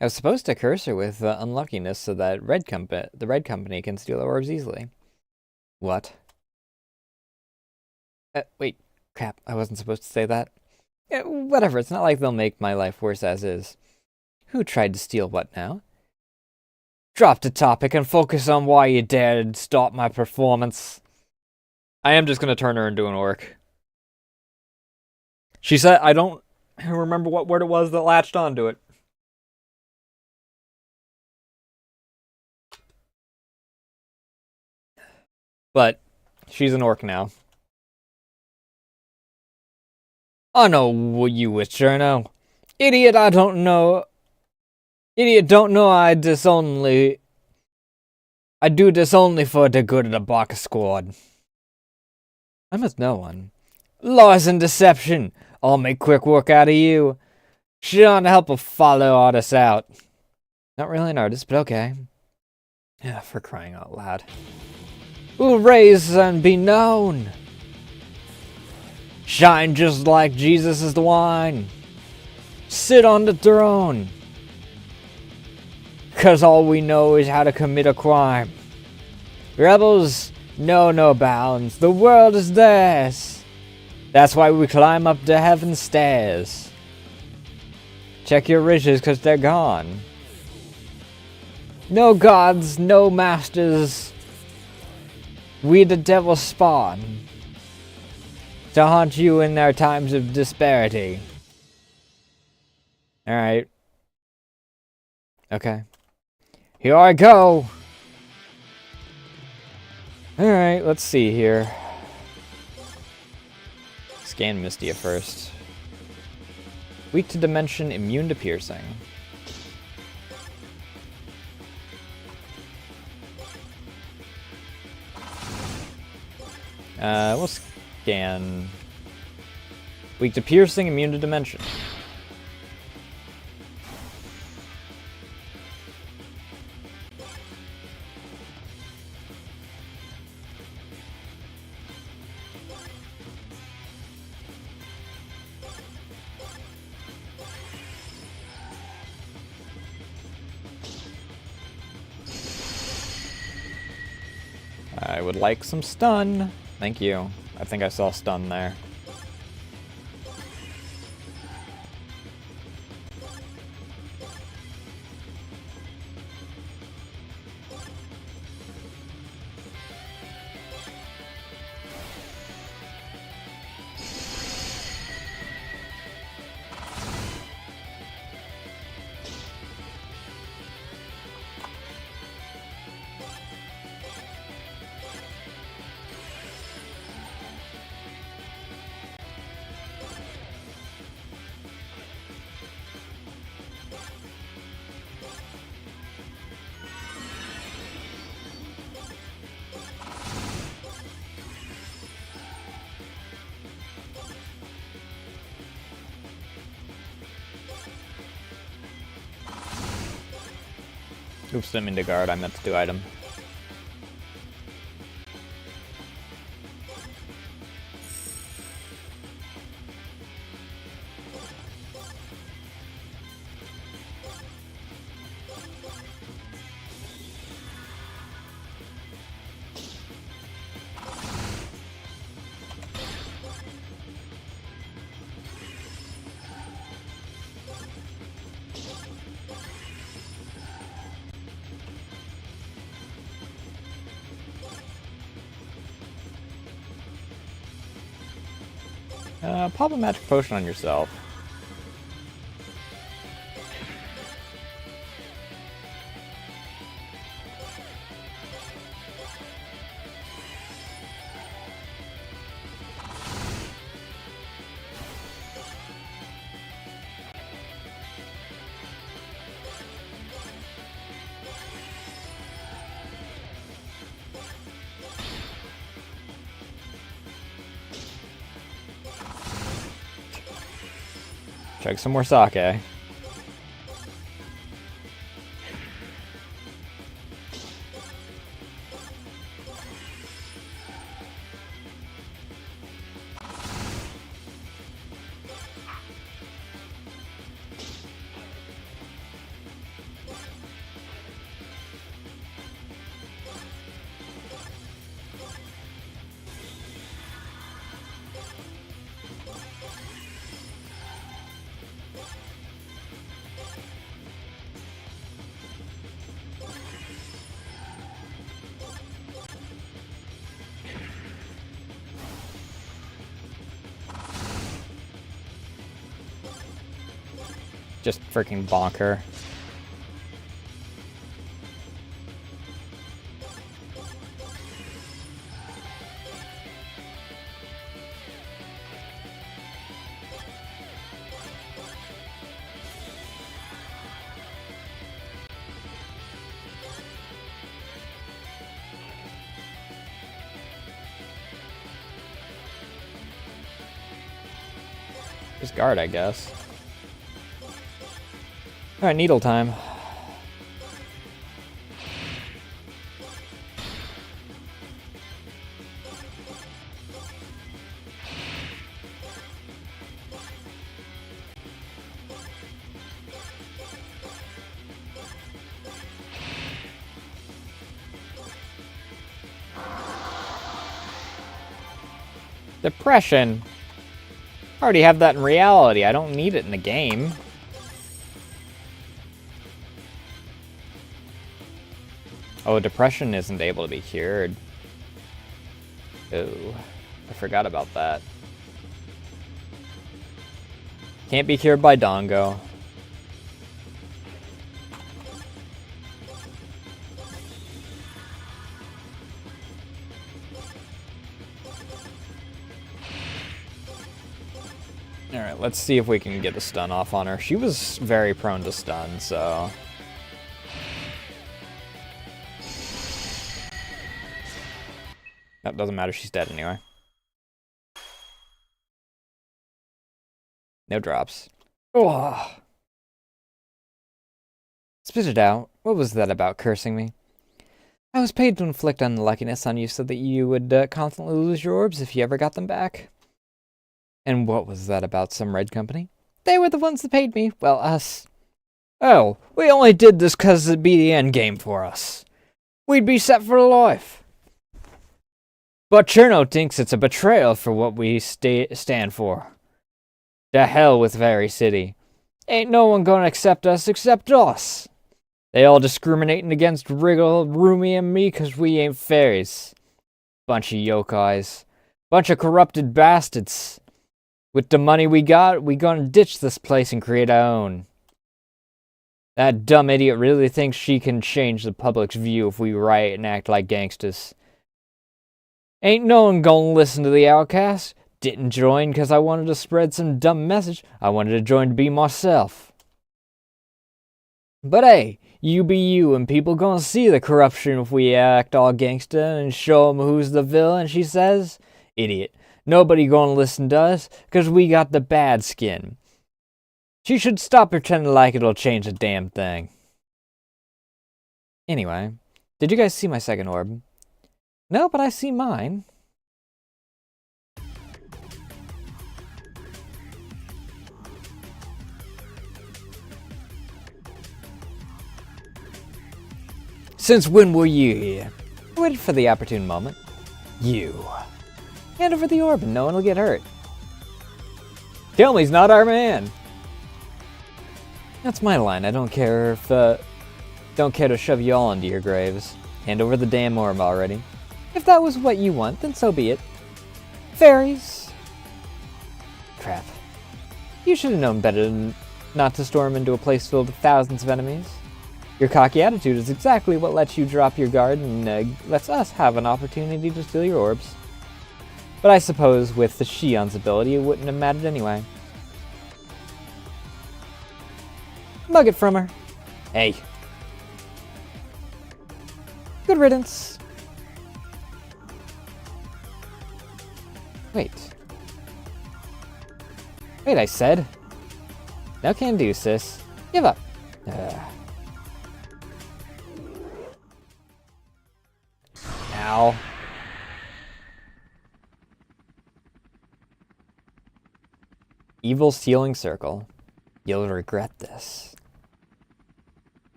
I was supposed to curse her with unluckiness so that the Red Company can steal the orbs easily. What? Wait, crap, I wasn't supposed to say that. Whatever, it's not like they'll make my life worse as is. Who tried to steal what now? Drop the topic and focus on why you dared stop my performance. I am just gonna turn her into an orc. She said, I don't remember what word it was that latched onto it. But she's an orc now. I know what you wish, Cherno. Idiot, I don't know. Idiot, don't know I do this only for the good of the Baka squad. I must know one. Lies and deception. I'll make quick work out of you. She ought to help a fellow artist out. Not really an artist, but okay. Yeah, for crying out loud. Who'll raise and be known. Shine just like Jesus is the wine. Sit on the throne. 'Cause all we know is how to commit a crime. Rebels know no bounds. The world is theirs. That's why we climb up the heaven stairs. Check your riches 'cause they're gone. No gods, no masters. We the devil's spawn. To haunt you in their times of disparity. Alright. Okay. Here I go! Alright, let's see here. Scan Mystia first. Weak to dimension, immune to piercing. We'll scan. Weak to piercing, immune to dimension. I would like some stun. Thank you. I think I saw stun there. Oops, didn't mean to guard, I meant to do item. Pop a magic potion on yourself. Chug some more sake. Just freaking bonk her. Just guard, I guess. Alright, needle time. Depression. I already have that in reality. I don't need it in the game. Oh, depression isn't able to be cured. Oh, I forgot about that. Can't be cured by Dongo. Alright, let's see if we can get a stun off on her. She was very prone to stun, so... That doesn't matter, she's dead anyway. No drops. Oh. Spit it out. What was that about cursing me? I was paid to inflict unluckiness on you so that you would constantly lose your orbs if you ever got them back. And what was that about some red company? They were the ones that paid me. Well, us. Oh, we only did this because it'd be the end game for us. We'd be set for life. But Cherno thinks it's a betrayal for what we stand for. To hell with Fairy City. Ain't no one gonna accept us except us. They all discriminating against Wriggle, Rumi, and me because we ain't fairies. Bunch of yokais. Bunch of corrupted bastards. With the money we got, we gonna ditch this place and create our own. That dumb idiot really thinks she can change the public's view if we riot and act like gangsters. Ain't no one gonna listen to the outcast. Didn't join because I wanted to spread some dumb message. I wanted to join to be myself. But hey, you be you and people gonna see the corruption if we act all gangsta and show 'em who's the villain, she says. Idiot. Nobody gonna listen to us, because we got the bad skin. She should stop pretending like it'll change a damn thing. Anyway, did you guys see my second orb? No, but I see mine. Since when were you here? I waited for the opportune moment. You. Hand over the orb and no one will get hurt. Tell me he's not our man. That's my line. I don't care if, don't care to shove you all into your graves. Hand over the damn orb already. If that was what you want, then so be it. Fairies. Crap. You should have known better than not to storm into a place filled with thousands of enemies. Your cocky attitude is exactly what lets you drop your guard and lets us have an opportunity to steal your orbs. But I suppose with the Shion's ability, it wouldn't have mattered anyway. Mug it from her. Hey. Good riddance. Wait, I said. No can do, sis. Give up. Ow. Evil Sealing Circle. You'll regret this.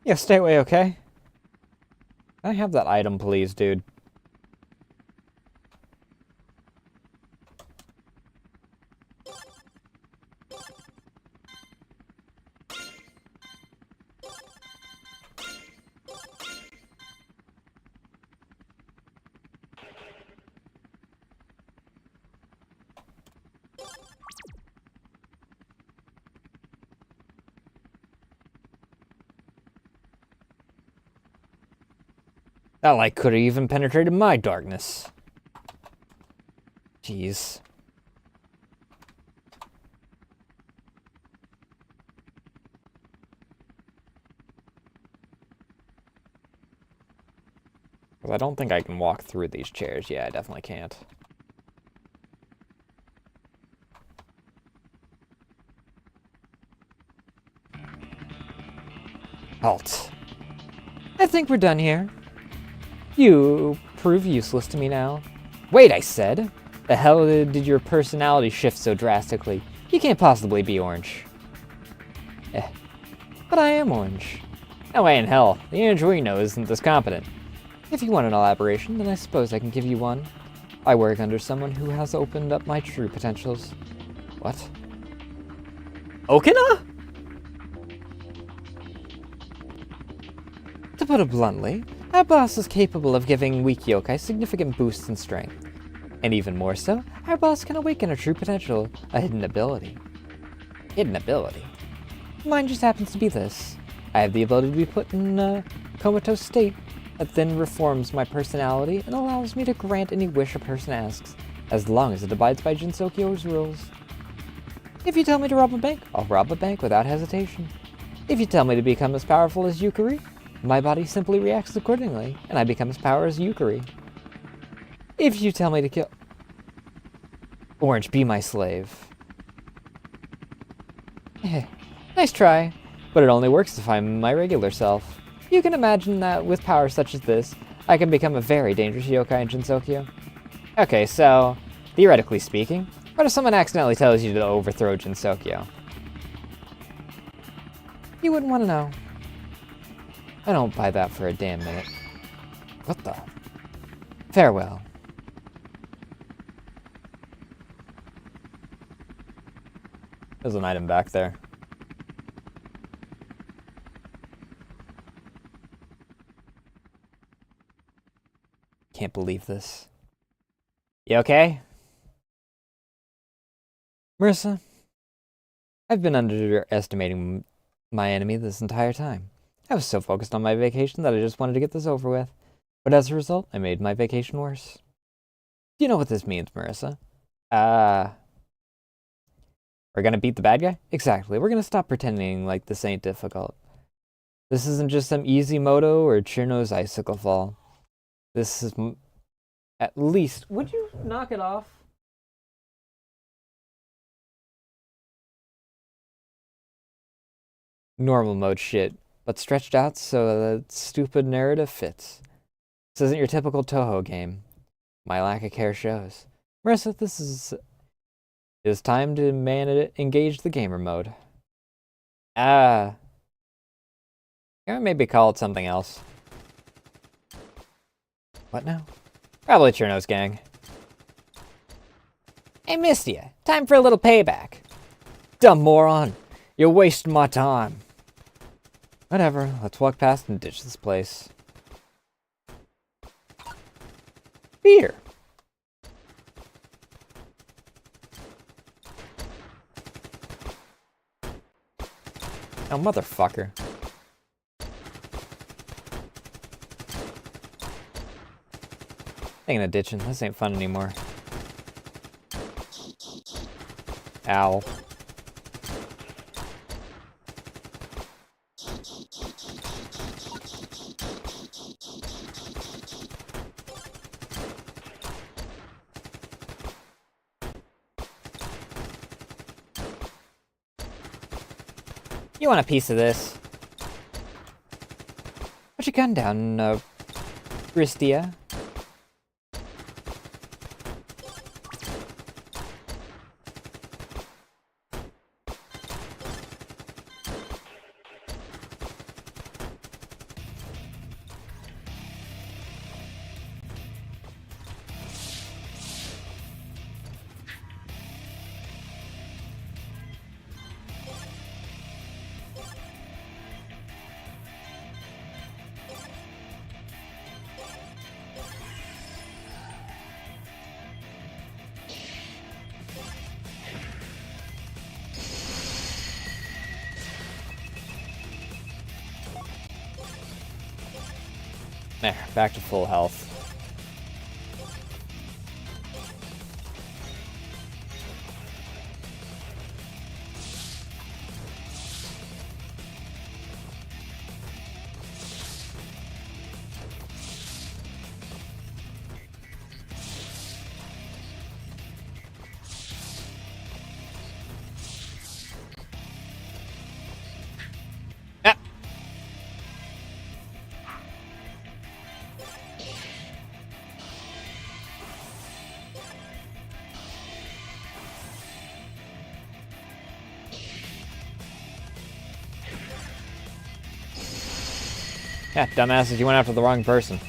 Yeah, stay away, okay? Can I have that item, please, dude? That light could have even penetrated my darkness. Jeez. I don't think I can walk through these chairs. Yeah, I definitely can't. Halt. I think we're done here. You prove useless to me now. Wait, I said. The hell did your personality shift so drastically? You can't possibly be orange. But I am orange. No way in hell. The Angelino isn't this competent. If you want an elaboration, then I suppose I can give you one. I work under someone who has opened up my true potentials. What? Okina? To put it bluntly, our boss is capable of giving weak yokai significant boosts in strength. And even more so, our boss can awaken a true potential, a hidden ability. Hidden ability? Mine just happens to be this. I have the ability to be put in a comatose state that then reforms my personality and allows me to grant any wish a person asks, as long as it abides by Gensokyo's rules. If you tell me to rob a bank, I'll rob a bank without hesitation. If you tell me to become as powerful as Yukari, my body simply reacts accordingly, and I become as powerful as Yukari. If you tell me to kill... Orange, be my slave. Nice try, but it only works if I'm my regular self. You can imagine that with powers such as this, I can become a very dangerous yokai in Gensokyo. Okay, so, theoretically speaking, what if someone accidentally tells you to overthrow Gensokyo? You wouldn't want to know. I don't buy that for a damn minute. What the? Farewell. There's an item back there. Can't believe this. You okay? Marissa, I've been underestimating my enemy this entire time. I was so focused on my vacation that I just wanted to get this over with. But as a result, I made my vacation worse. Do you know what this means, Marissa? We're gonna beat the bad guy? Exactly. We're gonna stop pretending like this ain't difficult. This isn't just some easy moto or Chirno's icicle fall. This is at least... Would you knock it off? Normal mode shit, but stretched out so that stupid narrative fits. This isn't your typical Toho game. My lack of care shows. Marissa, this is... It is time to engage the gamer mode. Maybe call it something else. What now? Probably Chirno's gang. I missed you. Time for a little payback. Dumb moron. You're wasting my time. Whatever. Let's walk past and ditch this place. Beer. Oh, motherfucker. Taking a ditching. This ain't fun anymore. Ow. You want a piece of this? Put your gun down, Bristia. There, back to full health. Yeah, dumbasses, you went after the wrong person.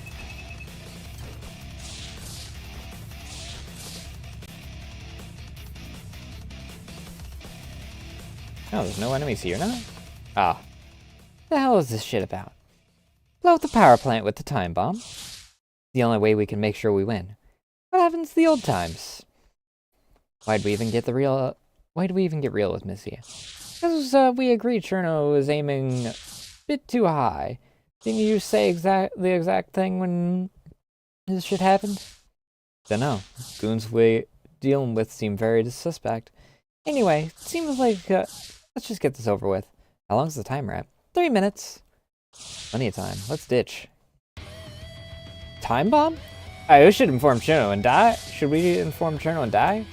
Oh, there's no enemies here now? Ah. The hell is this shit about? Blow up the power plant with the time bomb. The only way we can make sure we win. What happens to the old times? Why'd we even get real with Missy? Because we agreed Cherno was aiming a bit too high. Didn't you say the exact thing when this shit happened? Dunno. Goons we dealing with seem very suspect. Anyway, seems like, let's just get this over with. How long's the timer at? 3 minutes. Plenty of time. Let's ditch. Time bomb? I should inform Cherno and die? Should we inform Cherno and die?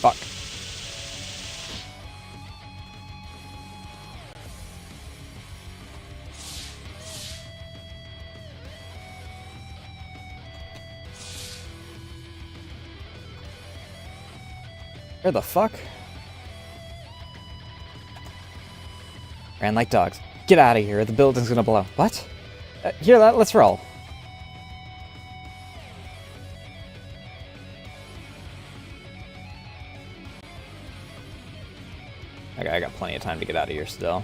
Fuck. Where the fuck? Ran like dogs. Get out of here, the building's gonna blow. What? Here, let's roll. Okay, I got plenty of time to get out of here still.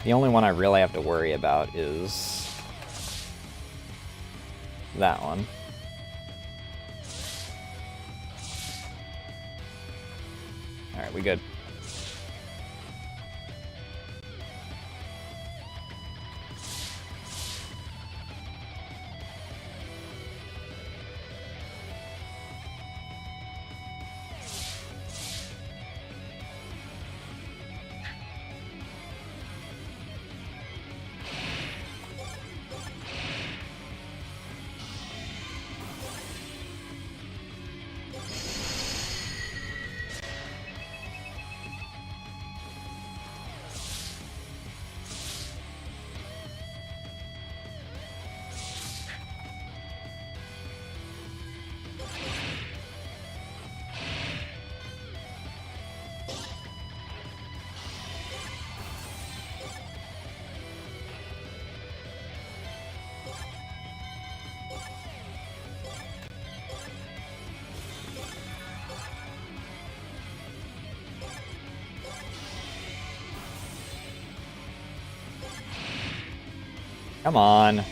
The only one I really have to worry about is that one. Alright, we good. Come on.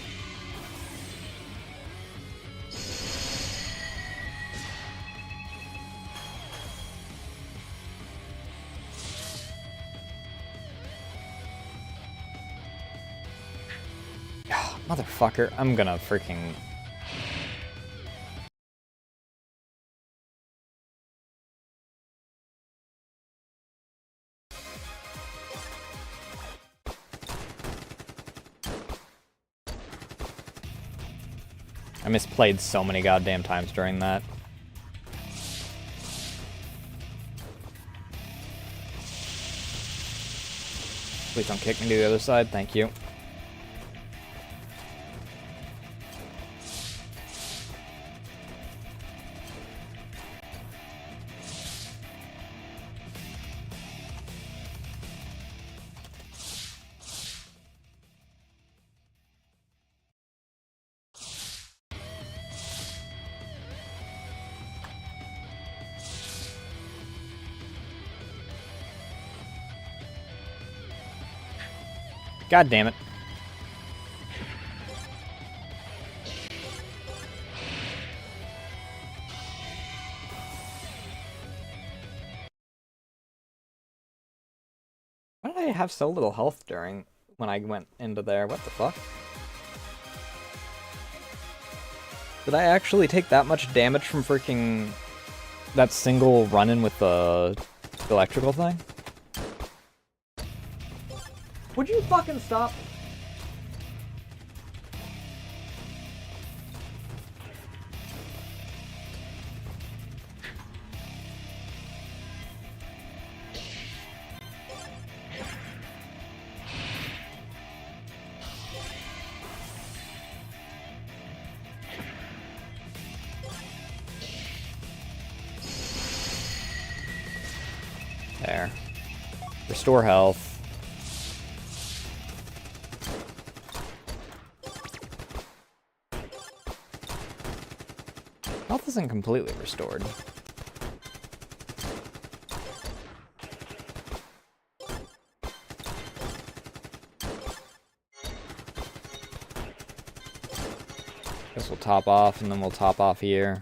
Motherfucker, I'm gonna freaking... I misplayed so many goddamn times during that. Please don't kick me to the other side, thank you. God damn it. Why did I have so little health when I went into there? What the fuck? Did I actually take that much damage from freaking that single run-in with the electrical thing? Would you fucking stop? There. Restore health. Health isn't completely restored. Guess we'll top off and then we'll top off here.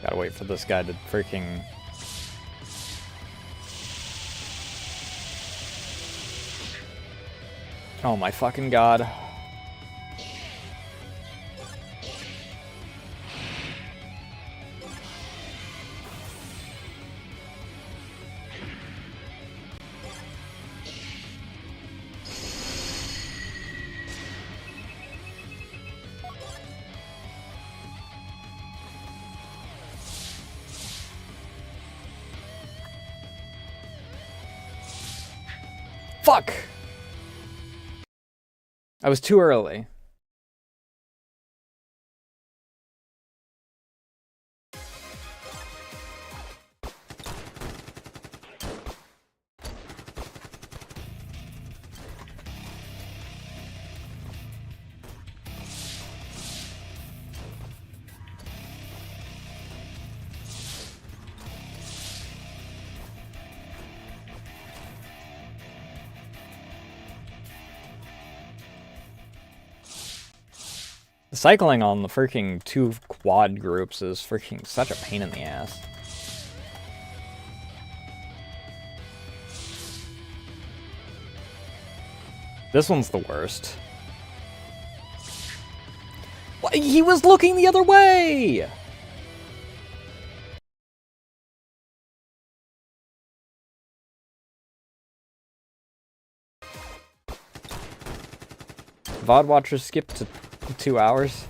Gotta wait for this guy to freaking... Oh my fucking god. Fuck! I was too early. Cycling on the freaking two quad groups is freaking such a pain in the ass. This one's the worst. What? He was looking the other way! VOD watchers skipped to 2 hours.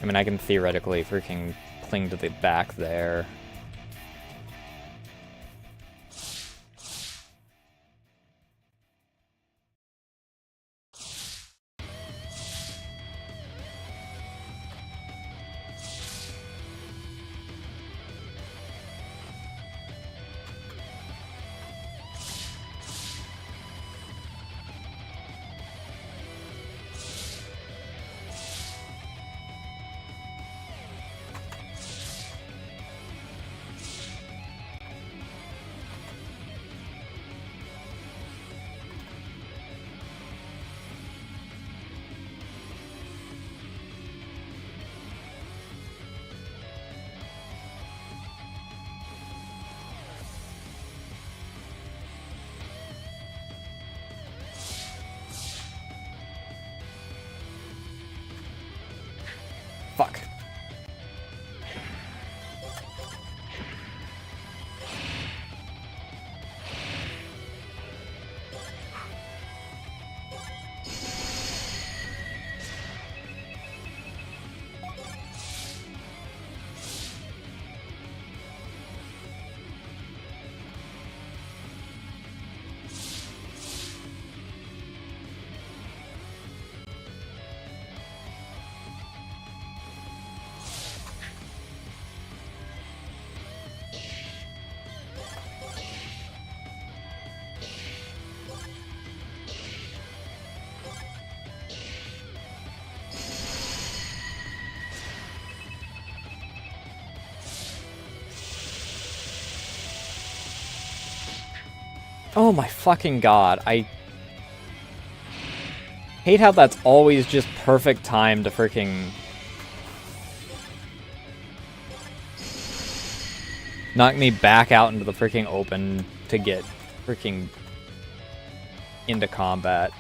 I mean, I can theoretically freaking cling to the back there. Oh my fucking god, I hate how that's always just perfect time to freaking knock me back out into the freaking open to get freaking into combat.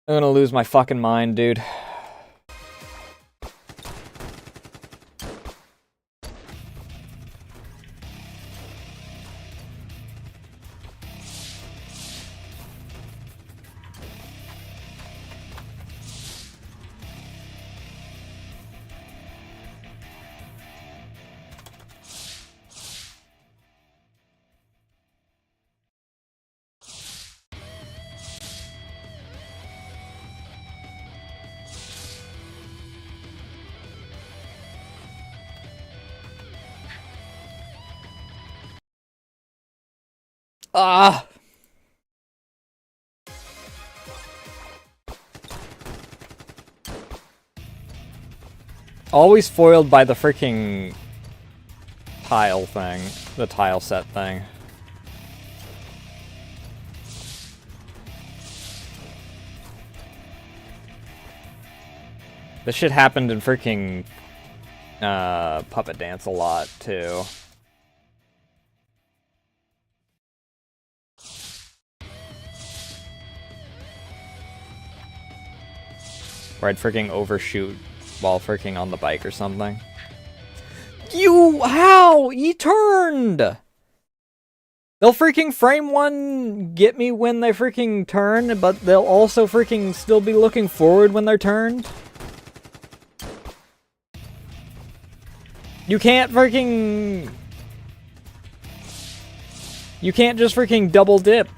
I'm gonna lose my fucking mind, dude. Ah! Always foiled by the freaking tile thing. The tile set thing. This shit happened in freaking Puppet Dance a lot, too. Where I'd freaking overshoot while freaking on the bike or something. How? He turned! They'll freaking frame one get me when they freaking turn, but they'll also freaking still be looking forward when they're turned. You can't freaking... You can't just freaking double dip.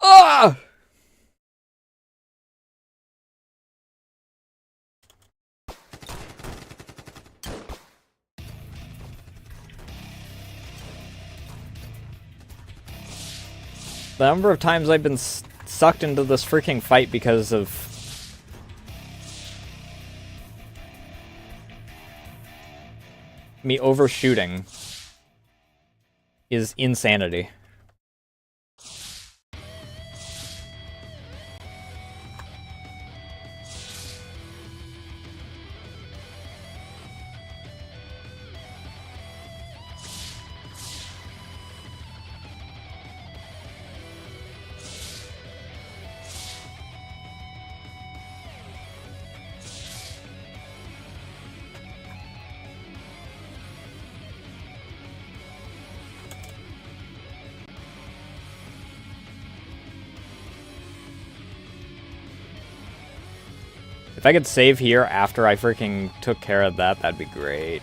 Ah! The number of times I've been sucked into this freaking fight because of me overshooting is insanity. If I could save here after I freaking took care of that, that'd be great.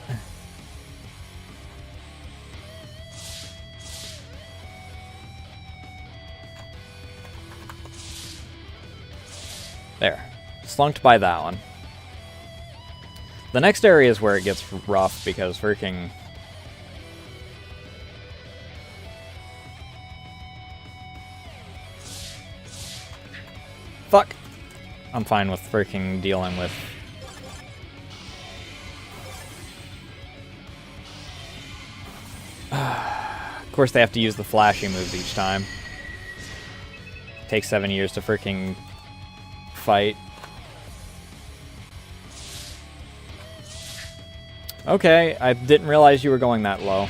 There. Slunked by that one. The next area is where it gets rough because freaking... Fuck! I'm fine with freaking dealing with... Of course they have to use the flashy moves each time. Takes 7 years to freaking fight. Okay, I didn't realize you were going that low.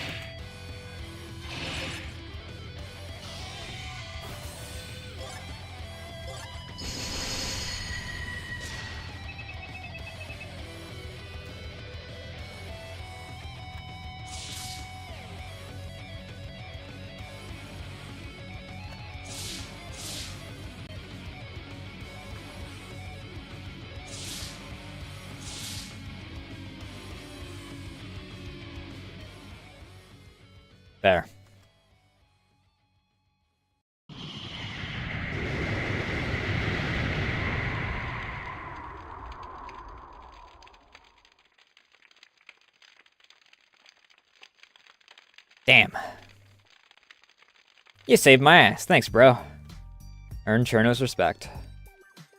There. Damn. You saved my ass. Thanks, bro. Earn Cherno's respect.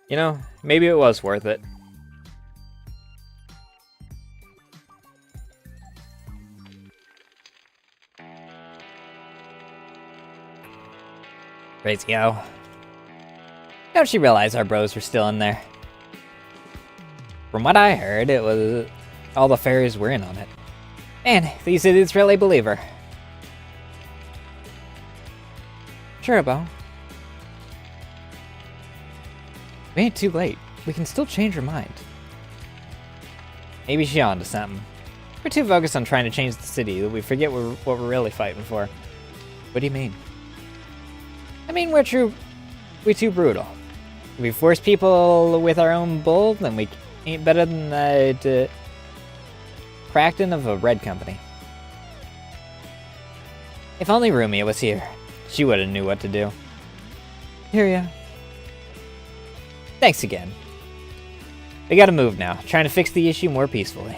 You know, maybe it was worth it. Ready to go. Don't you realize our bros were still in there? From what I heard, it was all the fairies were in on it. Man, these idiots really believe her. Sure, Bo. We ain't too late. We can still change her mind. Maybe she's onto something. We're too focused on trying to change the city that we forget what we're really fighting for. What do you mean? I mean, we're too brutal. If we force people with our own bull, then we ain't better than the Kraken of a red company. If only Rumia was here. She would have knew what to do. Hear ya. Thanks again. We gotta move now, trying to fix the issue more peacefully.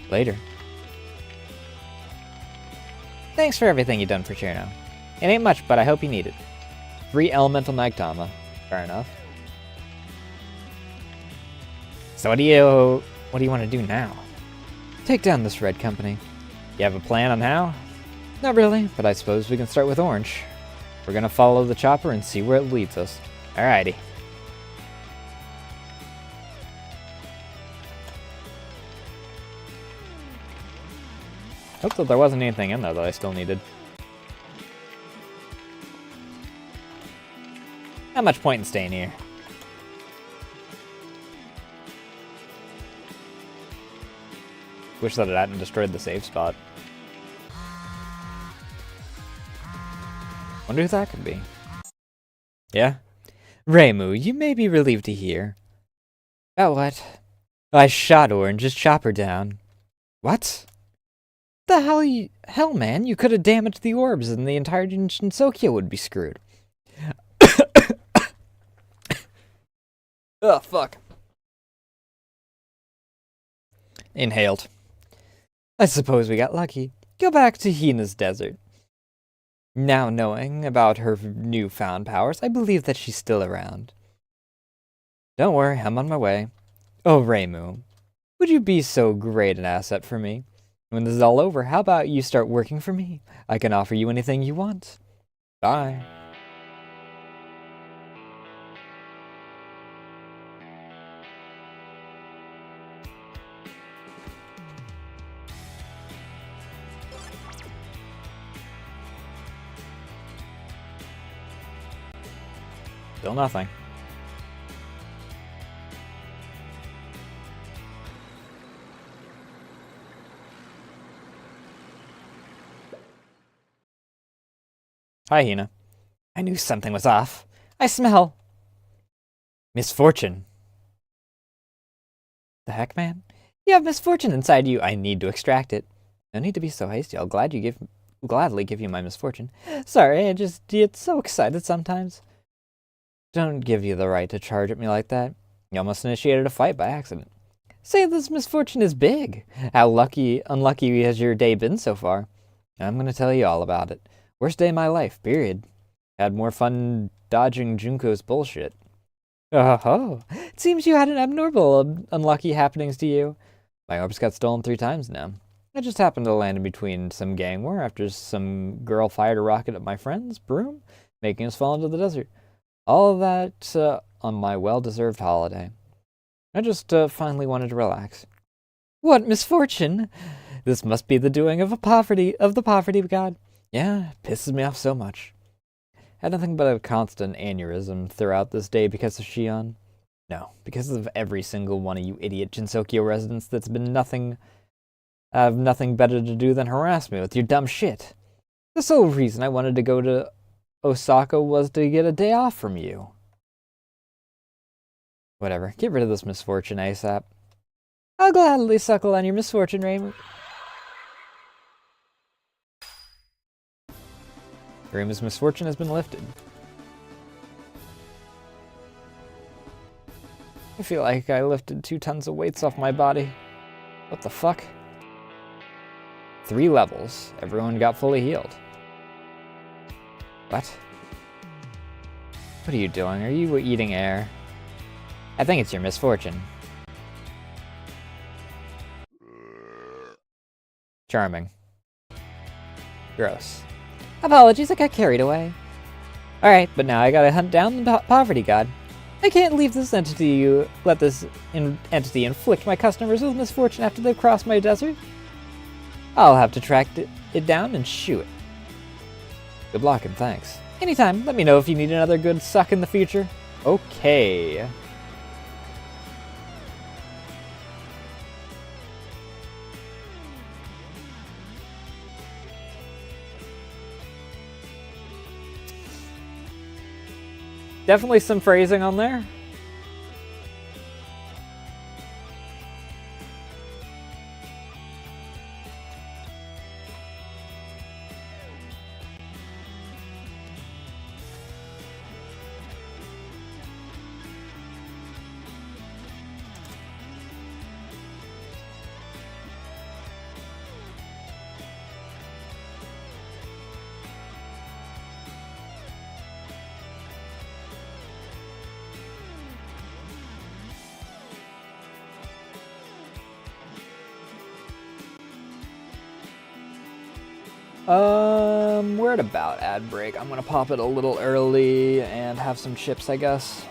Later. Thanks for everything you've done for Cherno. It ain't much, but I hope you need it. 3 elemental Magdama. Fair enough. So what do you want to do now? Take down this red company. You have a plan on how? Not really, but I suppose we can start with orange. We're gonna follow the chopper and see where it leads us. Alrighty. Hope that there wasn't anything in there that I still needed. Not much point in staying here. Wish that it hadn't destroyed the save spot. Wonder who that could be. Yeah? Reimu, you may be relieved to hear. About what? I shot Orange's chopper down. What? The hell, man? You could have damaged the orbs and the entire Gensokyo would be screwed. Oh, fuck. Inhaled. I suppose we got lucky. Go back to Hina's desert. Now knowing about her newfound powers, I believe that she's still around. Don't worry, I'm on my way. Oh, Reimu, would you be so great an asset for me? When this is all over, how about you start working for me? I can offer you anything you want. Bye. Still nothing. Hi, Hina. I knew something was off. I smell misfortune. The heck, man? You have misfortune inside you. I need to extract it. No need to be so hasty. I'll gladly give you my misfortune. Sorry, I just get so excited sometimes. Don't give you the right to charge at me like that. You almost initiated a fight by accident. Say this misfortune is big. How unlucky has your day been so far? I'm going to tell you all about it. Worst day of my life, period. Had more fun dodging Junko's bullshit. Oh, it seems you had an abnormal unlucky happenings to you. My orbs got stolen 3 times now. I just happened to land in between some gang war after some girl fired a rocket at my friend's broom, making us fall into the desert. All of that on my well-deserved holiday. I just finally wanted to relax. What misfortune! This must be the doing of the poverty god. Yeah, it pisses me off so much. Had nothing but a constant aneurysm throughout this day because of Shion. No, because of every single one of you idiot Gensokyo residents that's been have nothing better to do than harass me with your dumb shit. The sole reason I wanted to go to Osaka was to get a day off from you. Whatever, get rid of this misfortune ASAP. I'll gladly suckle on your misfortune, Reimu. Grim's misfortune has been lifted. I feel like I lifted 2 tons of weights off my body. What the fuck? 3 levels. Everyone got fully healed. What? What are you doing? Are you eating air? I think it's your misfortune. Charming. Gross. Apologies, I got carried away. Alright, but now I gotta hunt down the poverty god. I can't leave this entity. Let this entity inflict my customers with misfortune after they've crossed my desert. I'll have to track it down and shoot it. Good luck and thanks. Anytime, let me know if you need another good suck in the future. Okay. Definitely some phrasing on there. We're at about ad break. I'm gonna pop it a little early and have some chips, I guess.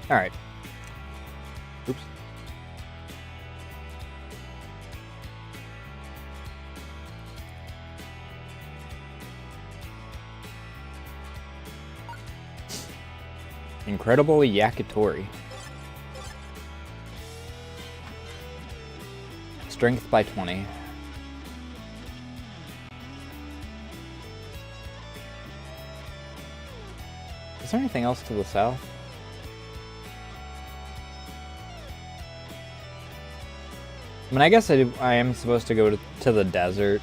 Alright. Oops. Incredible Yakitori. Strength by 20. Is there anything else to the south? I mean, I guess I am supposed to go to the desert.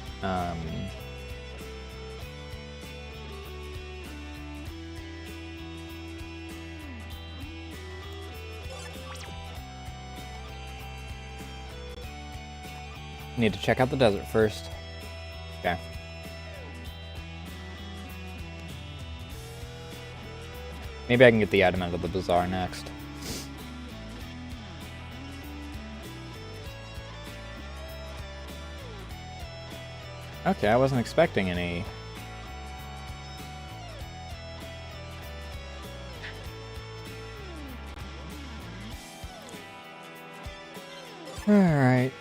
Need to check out the desert first. Okay. Maybe I can get the item out of the bazaar next. Okay, I wasn't expecting any. Alright.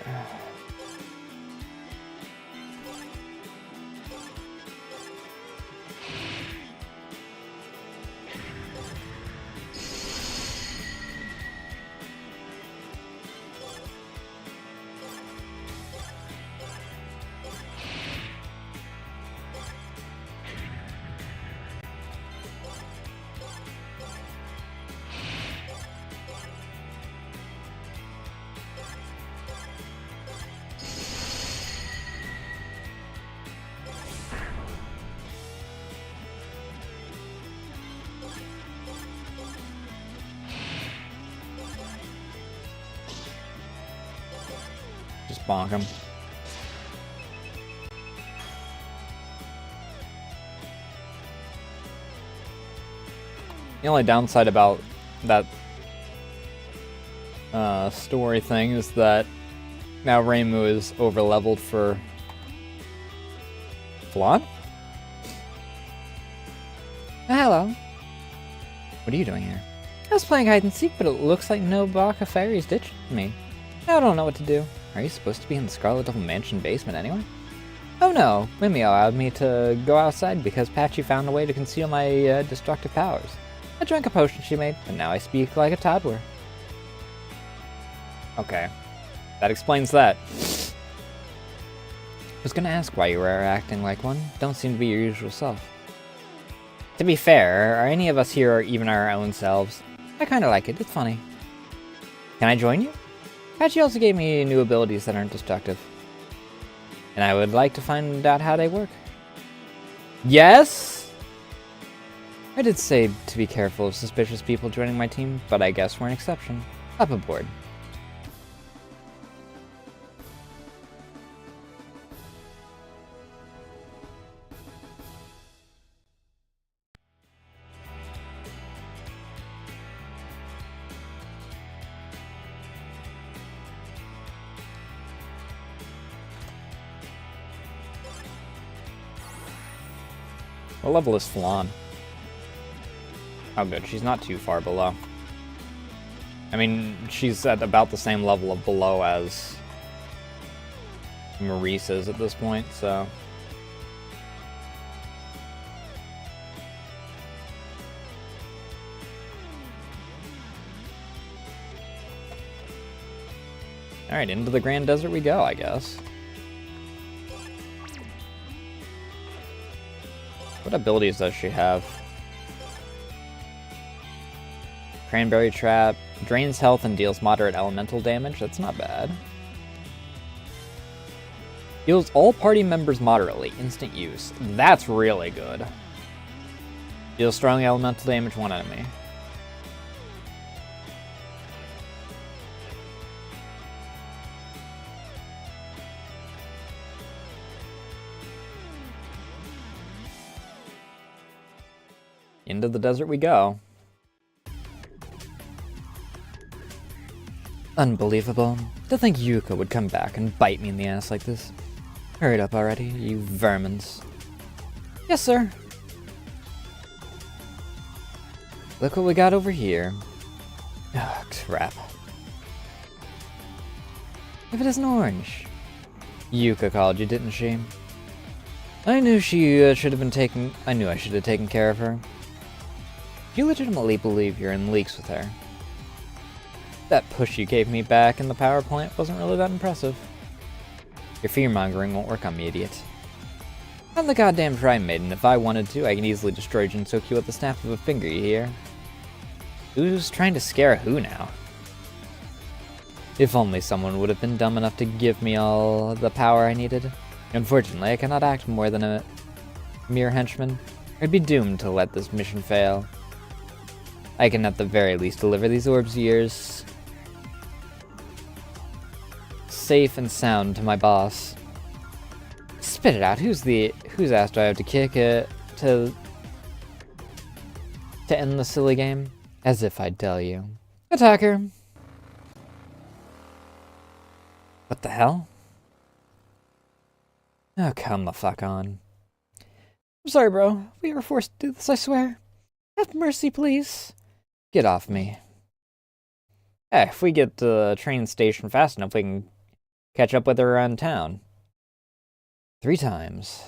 Just bonk him. The only downside about that story thing is that now Reimu is over-leveled for Flan? Hello. What are you doing here? I was playing hide and seek, but it looks like no Baka Fairies ditched me. Now I don't know what to do. Are you supposed to be in the Scarlet Devil Mansion basement anyway? Oh no, Mimi allowed me to go outside because Patchy found a way to conceal my destructive powers. I drank a potion she made, and now I speak like a toddler. Okay. That explains that. I was gonna ask why you were acting like one. Don't seem to be your usual self. To be fair, are any of us here even our own selves? I kinda like it, it's funny. Can I join you? Patchy also gave me new abilities that aren't destructive. And I would like to find out how they work. Yes? I did say to be careful of suspicious people joining my team, but I guess we're an exception. Up aboard. What level is Flan? Oh good, she's not too far below. I mean, she's at about the same level of below as Maurice is at this point, so... Alright, into the Grand Desert we go, I guess. What abilities does she have? Cranberry Trap, drains health and deals moderate elemental damage. That's not bad. Heals all party members moderately, instant use. That's really good. Deals strong elemental damage, one enemy. Into the desert we go. Unbelievable. To think Yuka would come back and bite me in the ass like this. Hurry it up already, you vermins. Yes, sir. Look what we got over here. Oh, crap. If it isn't orange. Yuka called you, didn't she? I knew she should have been taken. I knew I should have taken care of her. You legitimately believe you're in leagues with her? That push you gave me back in the power plant wasn't really that impressive. Your fear-mongering won't work on me, idiot. I'm the goddamn Prime Maiden. If I wanted to, I can easily destroy Gensokyo with the snap of a finger, you hear? Who's trying to scare who now? If only someone would have been dumb enough to give me all the power I needed. Unfortunately, I cannot act more than a mere henchman. I'd be doomed to let this mission fail. I can at the very least deliver these orbs of yours safe and sound to my boss. Spit it out. Whose ass do I have to kick to end the silly game? As if I'd tell you. Attacker. What the hell? Oh, come the fuck on. I'm sorry, bro. We were forced to do this, I swear. Have mercy, please. Get off me. Hey, if we get to the train station fast enough, we can catch up with her around town. 3 times.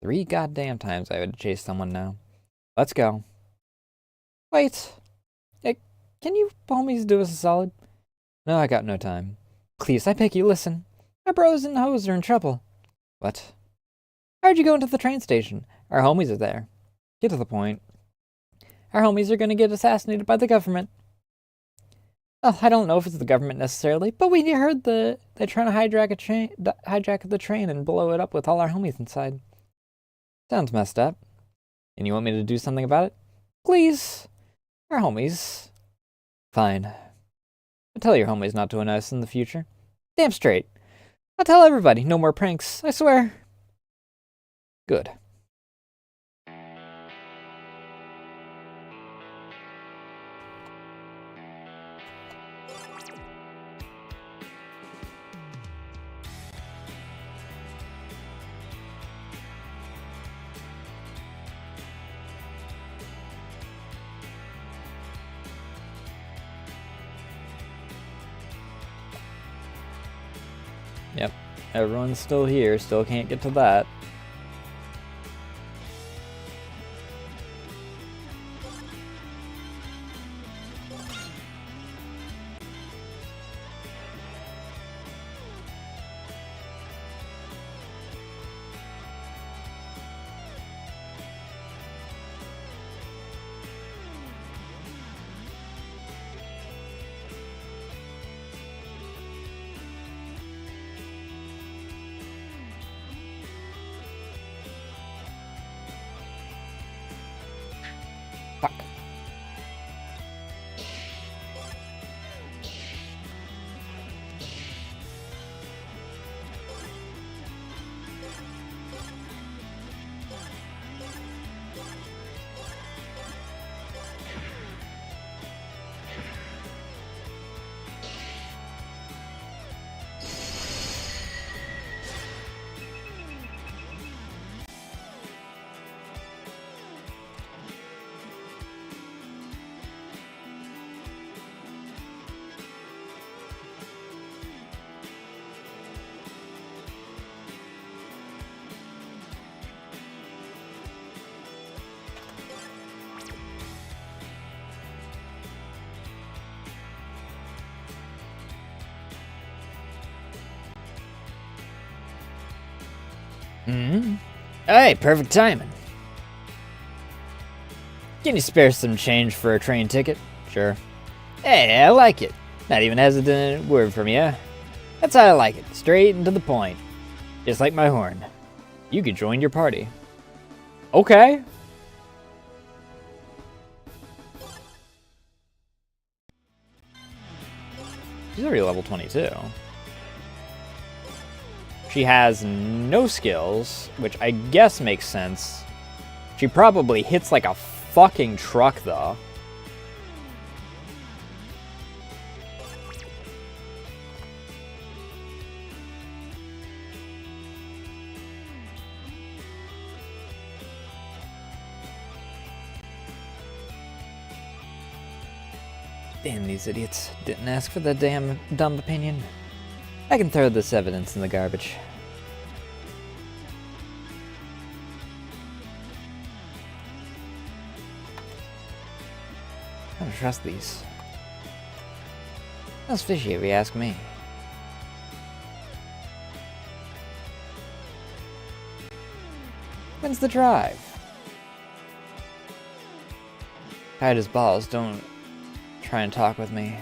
3 goddamn times I would chase someone now. Let's go. Wait. Hey, can you homies do us a solid? No, I got no time. Please, I beg you, listen. My bros and hoes are in trouble. What? How'd you go into the train station? Our homies are there. Get to the point. Our homies are gonna get assassinated by the government. Well, I don't know if it's the government necessarily, but we heard they're trying to hijack the train and blow it up with all our homies inside. Sounds messed up. And you want me to do something about it? Please. Our homies. Fine. But tell your homies not to annoy us in the future. Damn straight. I'll tell everybody, no more pranks, I swear. Good. Yep, everyone's still here, still can't get to that. Fuck. Hey, perfect timing. Can you spare some change for a train ticket? Sure. Hey, I like it. Not even hesitant word from you. That's how I like it. Straight and to the point. Just like my horn. You could join your party. Okay. She's already level 22. She has no skills, which I guess makes sense. She probably hits like a fucking truck, though. Damn these idiots. Didn't ask for the damn dumb opinion. I can throw this evidence in the garbage. I don't trust these. That's fishy if you ask me. When's the drive? Tight as balls, don't try and talk with me.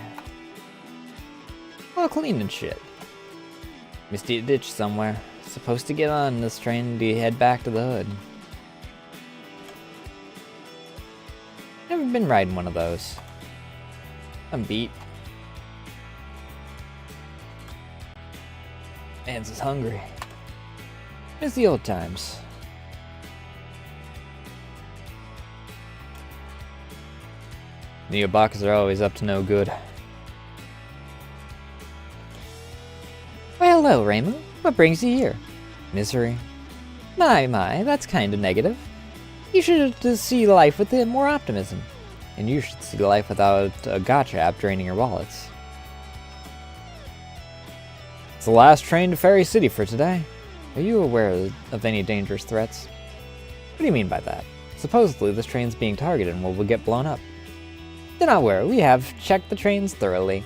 All clean and shit. Misty ditch somewhere. Supposed to get on this train to head back to the hood. Never been riding one of those. I'm beat. Man's is hungry. It's the old times. Neobakas are always up to no good. Well, hello, Reimu. What brings you here? Misery. My, that's kinda negative. You should see life with more optimism. And you should see life without a gotcha app draining your wallets. It's the last train to Fairy City for today. Are you aware of any dangerous threats? What do you mean by that? Supposedly this train's being targeted and will get blown up. Do not worry, we have checked the trains thoroughly.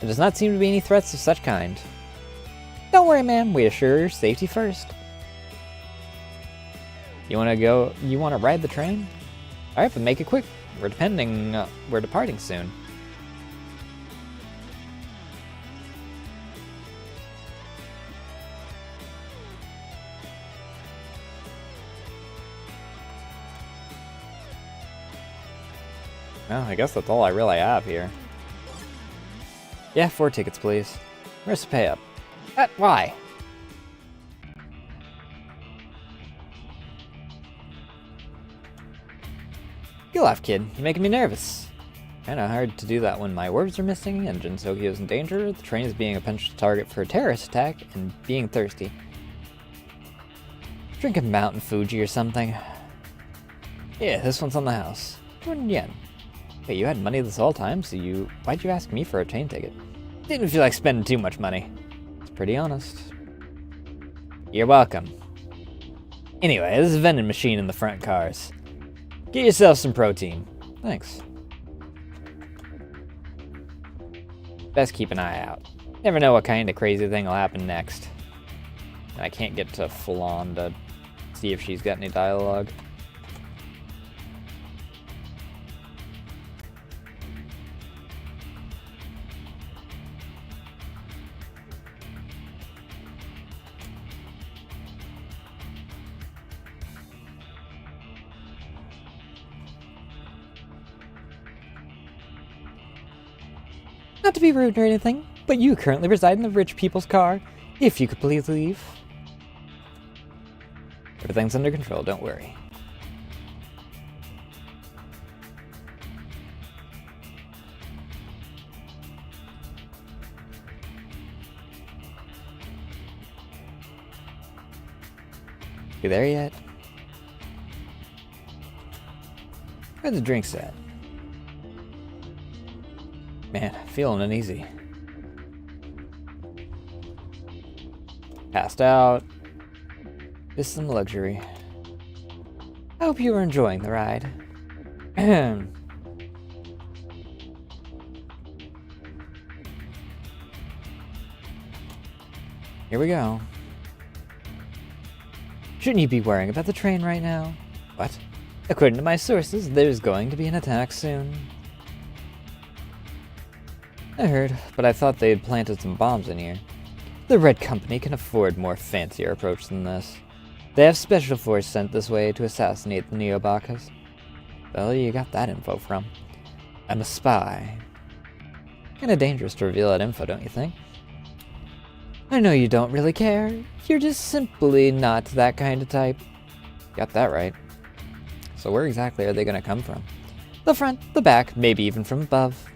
There does not seem to be any threats of such kind. Don't worry, ma'am, we assure your safety first. You wanna ride the train? Alright, but make it quick. We're departing soon. Well, I guess that's all I really have here. Yeah, 4 tickets, please. Where's the pay up? Why? Get off, kid. You're making me nervous. Kinda hard to do that when my orbs are missing and Gensokyo's in danger, the train is being a potential target for a terrorist attack, and being thirsty. Drink a Mountain Fuji or something. Yeah, this one's on the house. 200 yen. Wait, you had money this whole time, so why'd you ask me for a train ticket? Didn't feel like spending too much money. It's pretty honest. You're welcome. Anyway, there's a vending machine in the front cars. Get yourself some protein. Thanks. Best keep an eye out. Never know what kind of crazy thing will happen next. And I can't get to Fulan to see if she's got any dialogue. Not to be rude or anything, but you currently reside in the rich people's car. If you could please leave. Everything's under control, don't worry. You there yet? Where's the drinks at? Man, feeling uneasy. Passed out. Just some luxury. I hope you were enjoying the ride. Here we go. Shouldn't you be worrying about the train right now? What? According to my sources, there's going to be an attack soon. I heard, but I thought they had planted some bombs in here. The Red Company can afford more fancier approach than this. They have special force sent this way to assassinate the Neobakas. Well, you got that info from? I'm a spy. Kinda dangerous to reveal that info, don't you think? I know you don't really care. You're just simply not that kind of type. Got that right. So where exactly are they gonna come from? The front, the back, maybe even from above.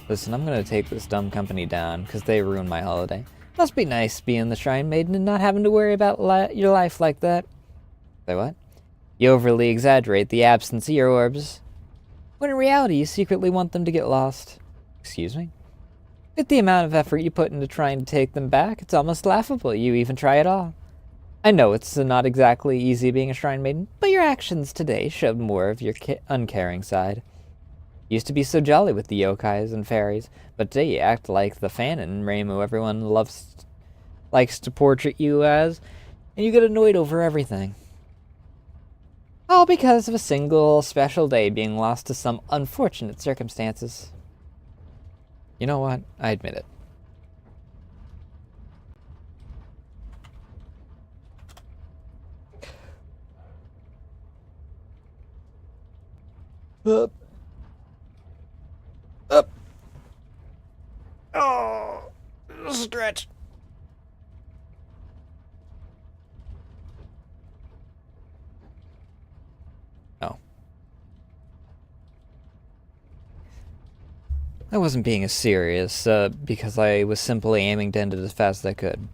Listen, I'm gonna take this dumb company down, because they ruined my holiday. Must be nice being the Shrine Maiden and not having to worry about your life like that. Say what? You overly exaggerate the absence of your orbs. when in reality you secretly want them to get lost. Excuse me? With the amount of effort you put into trying to take them back, it's almost laughable you even try at all. I know it's not exactly easy being a shrine maiden, but your actions today showed more of your uncaring side. You used to be so jolly with the yokais and fairies, but today you act like the Fanon Reimu everyone likes to portrait you as, and you get annoyed over everything. All because of a single special day being lost to some unfortunate circumstances. You know what? I admit it. Up. Up. Oh, stretch. Oh. I wasn't being as serious, because I was simply aiming to end it as fast as I could.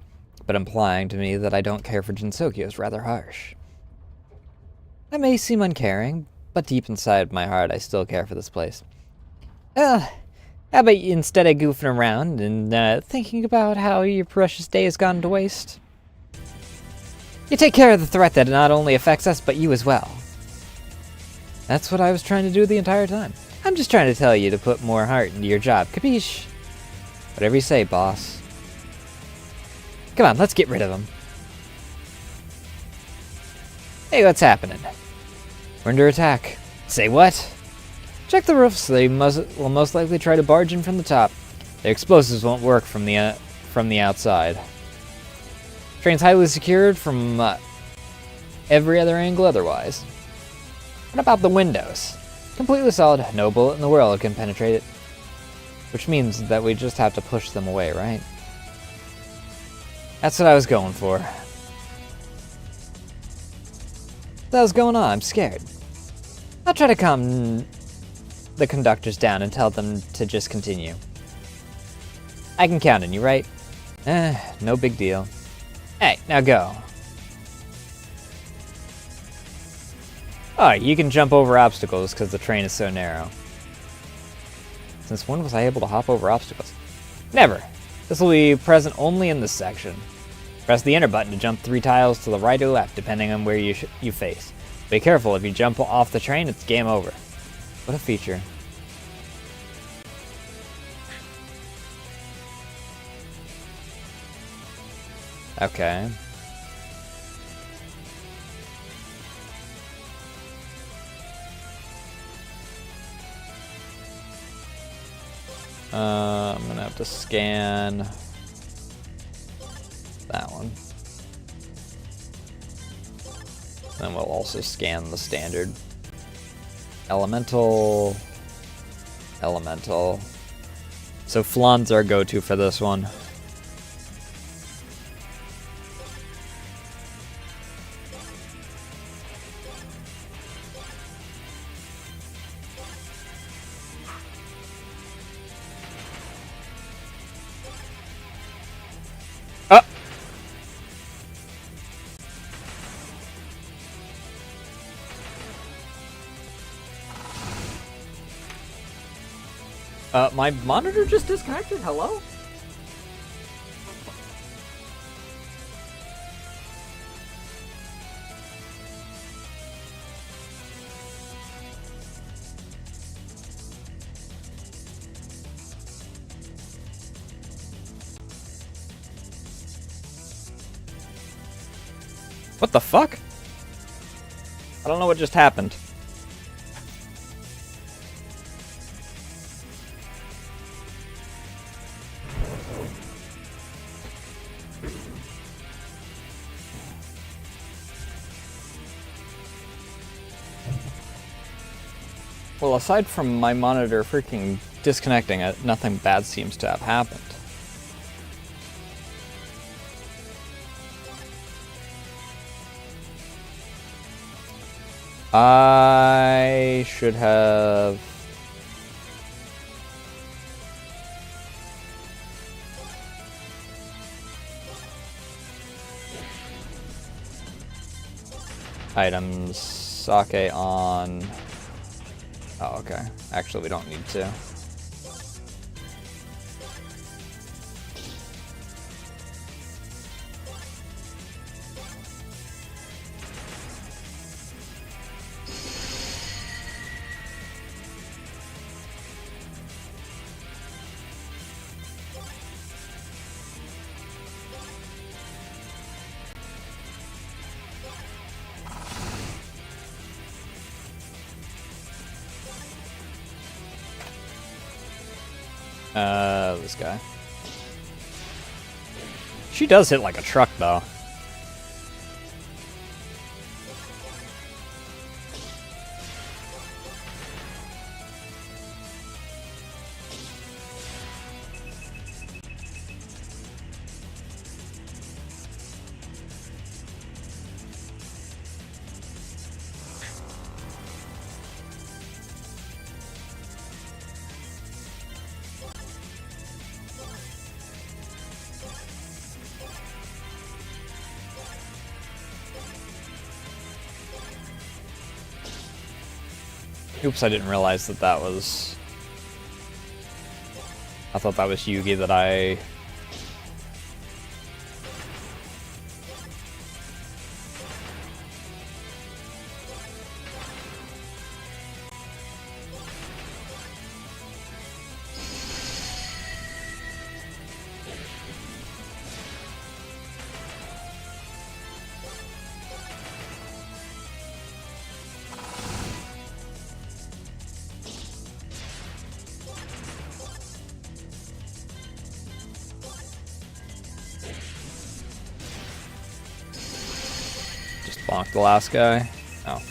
But implying to me that I don't care for Gensokyo is rather harsh. I may seem uncaring, but deep inside my heart I still care for this place. How about you, instead of goofing around and thinking about how your precious day has gone to waste, you take care of the threat that not only affects us, but you as well. That's what I was trying to do the entire time. I'm just trying to tell you to put more heart into your job, capiche? Whatever you say, boss. Come on, let's get rid of him. Hey, what's happening? We're under attack. Say what? Check the roofs. They will most likely try to barge in from the top. Their explosives won't work from the outside. Train's highly secured from every other angle otherwise. What about the windows? Completely solid. No bullet in the world can penetrate it. Which means that we just have to push them away, right? That's what I was going for. What's going on? I'm scared. I'll try to calm the conductors down and tell them to just continue. I can count on you, right? No big deal. Hey, now go. Oh, you can jump over obstacles because the train is so narrow. Since when was I able to hop over obstacles? Never. This will be present only in this section. Press the enter button to jump 3 tiles to the right or left, depending on where you face. Be careful, if you jump off the train, it's game over. What a feature. Okay. I'm gonna have to scan that one. Then we'll also scan the standard. Elemental. Elemental. So Flan's our go-to for this one. My monitor just disconnected? Hello? What the fuck? I don't know what just happened. Well, aside from my monitor freaking disconnecting, nothing bad seems to have happened. I should have... items, sake on... Oh, okay. Actually, we don't need to. This guy. She does hit like a truck, though. Oops, I didn't realize that that was... I thought that was Yugi that I... Bonk the last guy. Oh.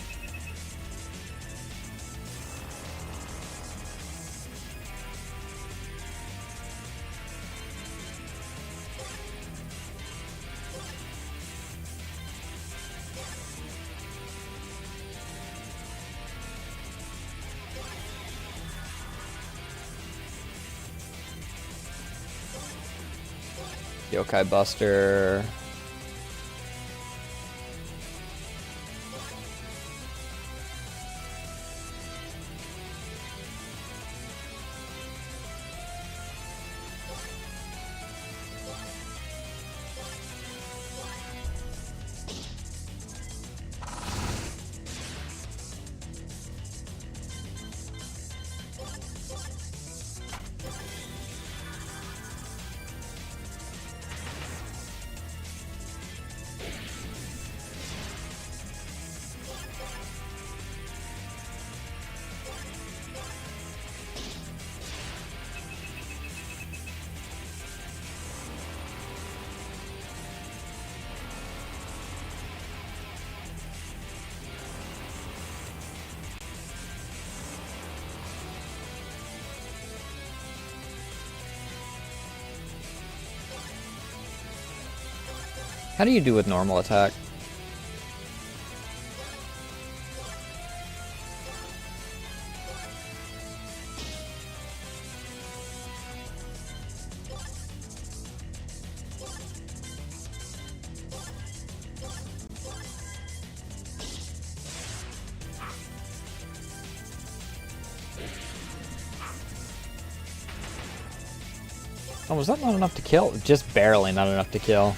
Yokai Buster. How do you do with normal attack? Oh, was that not enough to kill? Just barely not enough to kill.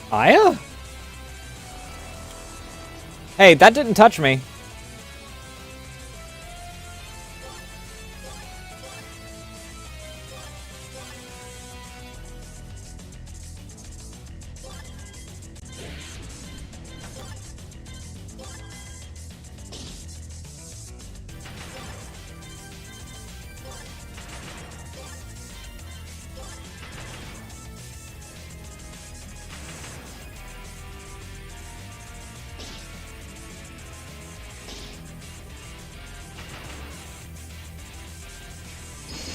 Aya? Hey, that didn't touch me.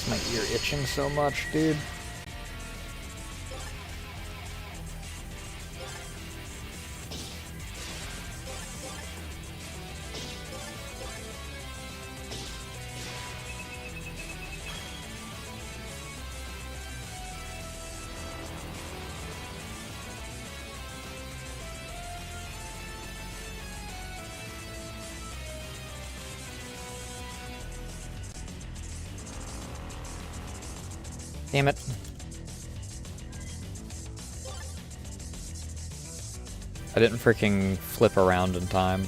My ear itching so much, dude. Damn it. I didn't freaking flip around in time.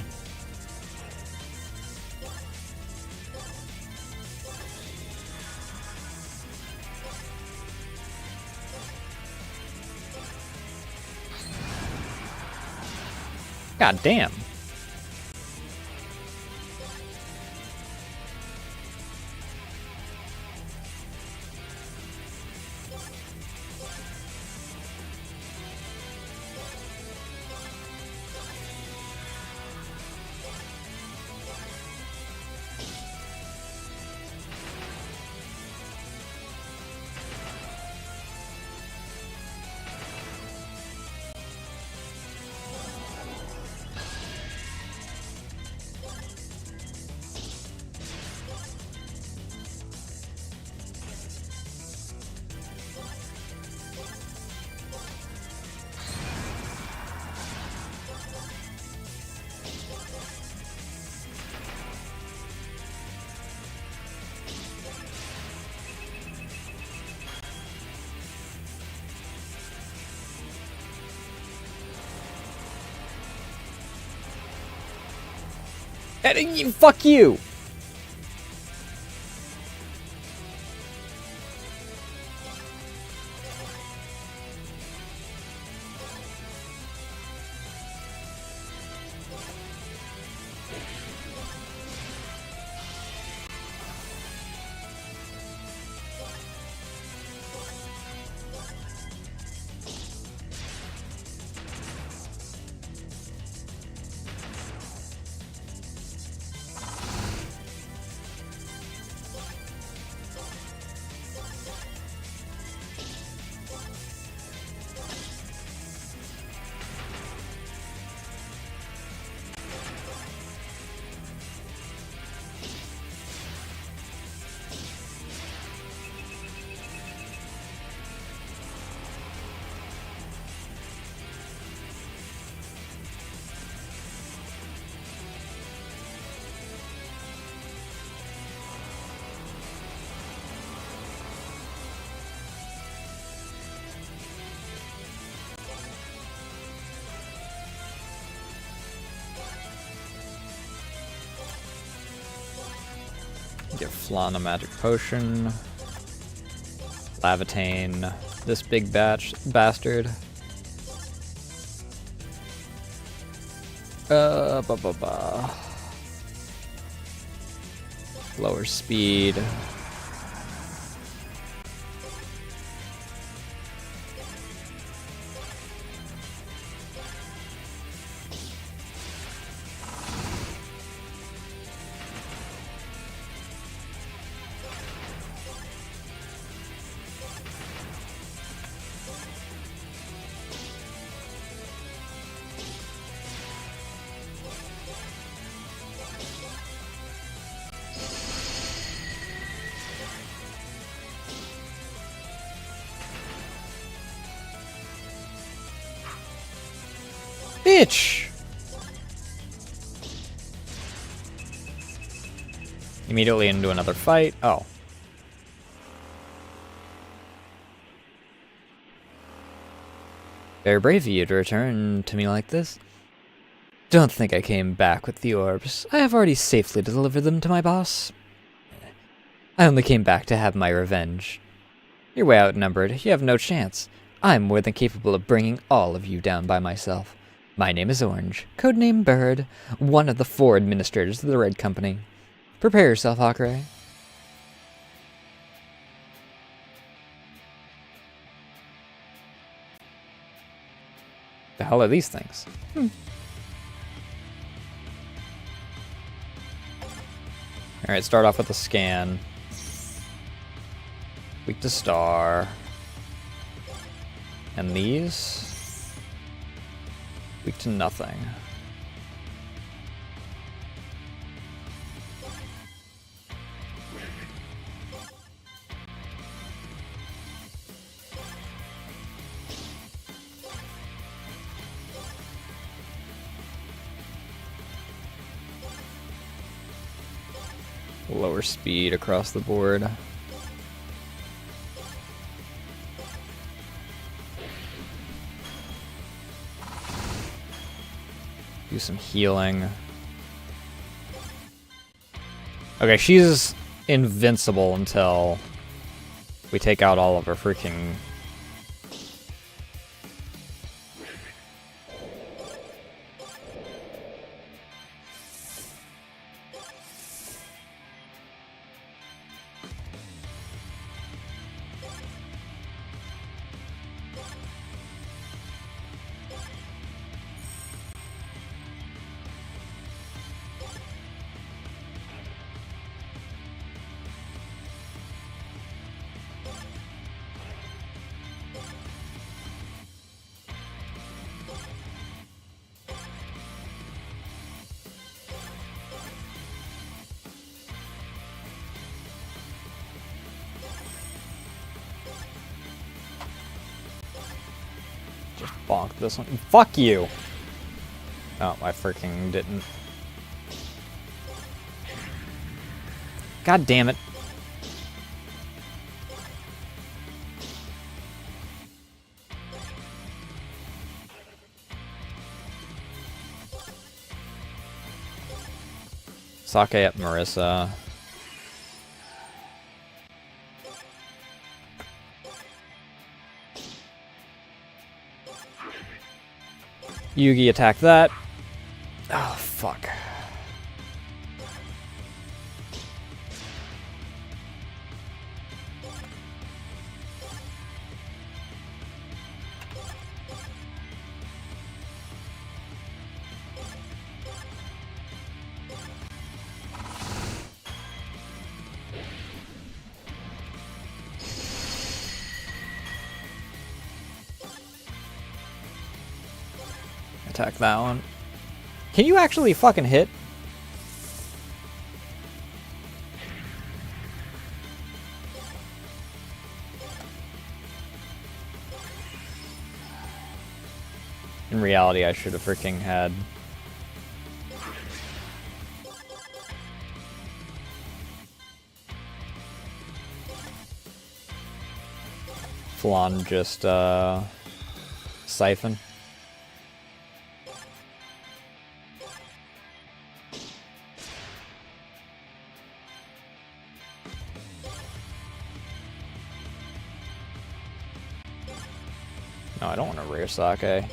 God damn. Fuck you! Get Flan a magic potion. Lavatane this big bastard. Lower speed. Bitch! Immediately into another fight. Oh. Very brave of you to return to me like this. Don't think I came back with the orbs. I have already safely delivered them to my boss. I only came back to have my revenge. You're way outnumbered. You have no chance. I'm more than capable of bringing all of you down by myself. My name is Orange, codename Bird, one of the 4 administrators of the Red Company. Prepare yourself, Hawkeye. The hell are these things? Alright, start off with a scan. Weak to star. And these? Weak to nothing. Lower speed across the board. Do some healing. Okay, she's invincible until we take out all of her freaking... Just bonk this one. Fuck you! Oh, I freaking didn't. God damn it. Sake up Marissa. Yugi attack that. Oh, fuck. Attack that one. Can you actually fucking hit? In reality, I should have freaking had... Flan just, siphon. No, I don't want to rear Sake. That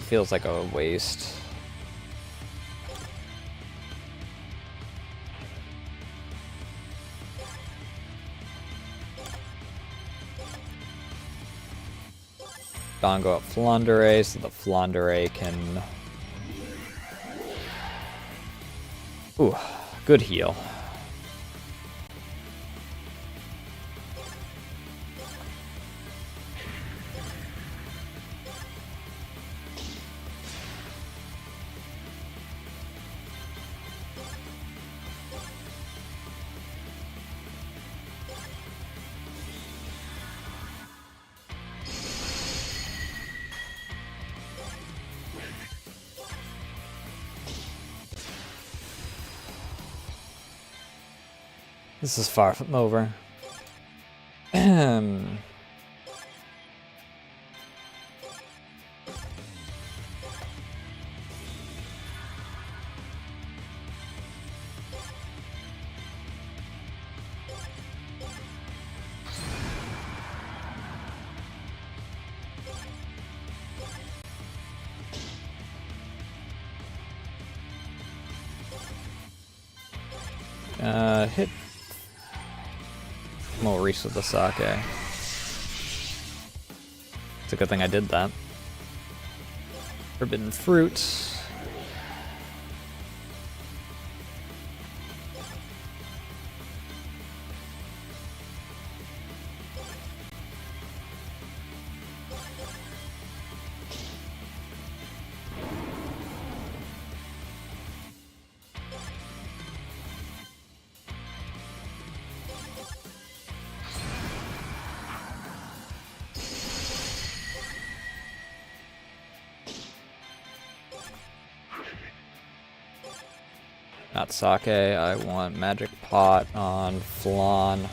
feels like a waste. Dongo up Flandere so the Flandere can... Ooh, good heal. This is far from over. Hit Maurice with the Sake. It's a good thing I did that. Forbidden fruit. Not Sake, I want Magic Pot on Flan.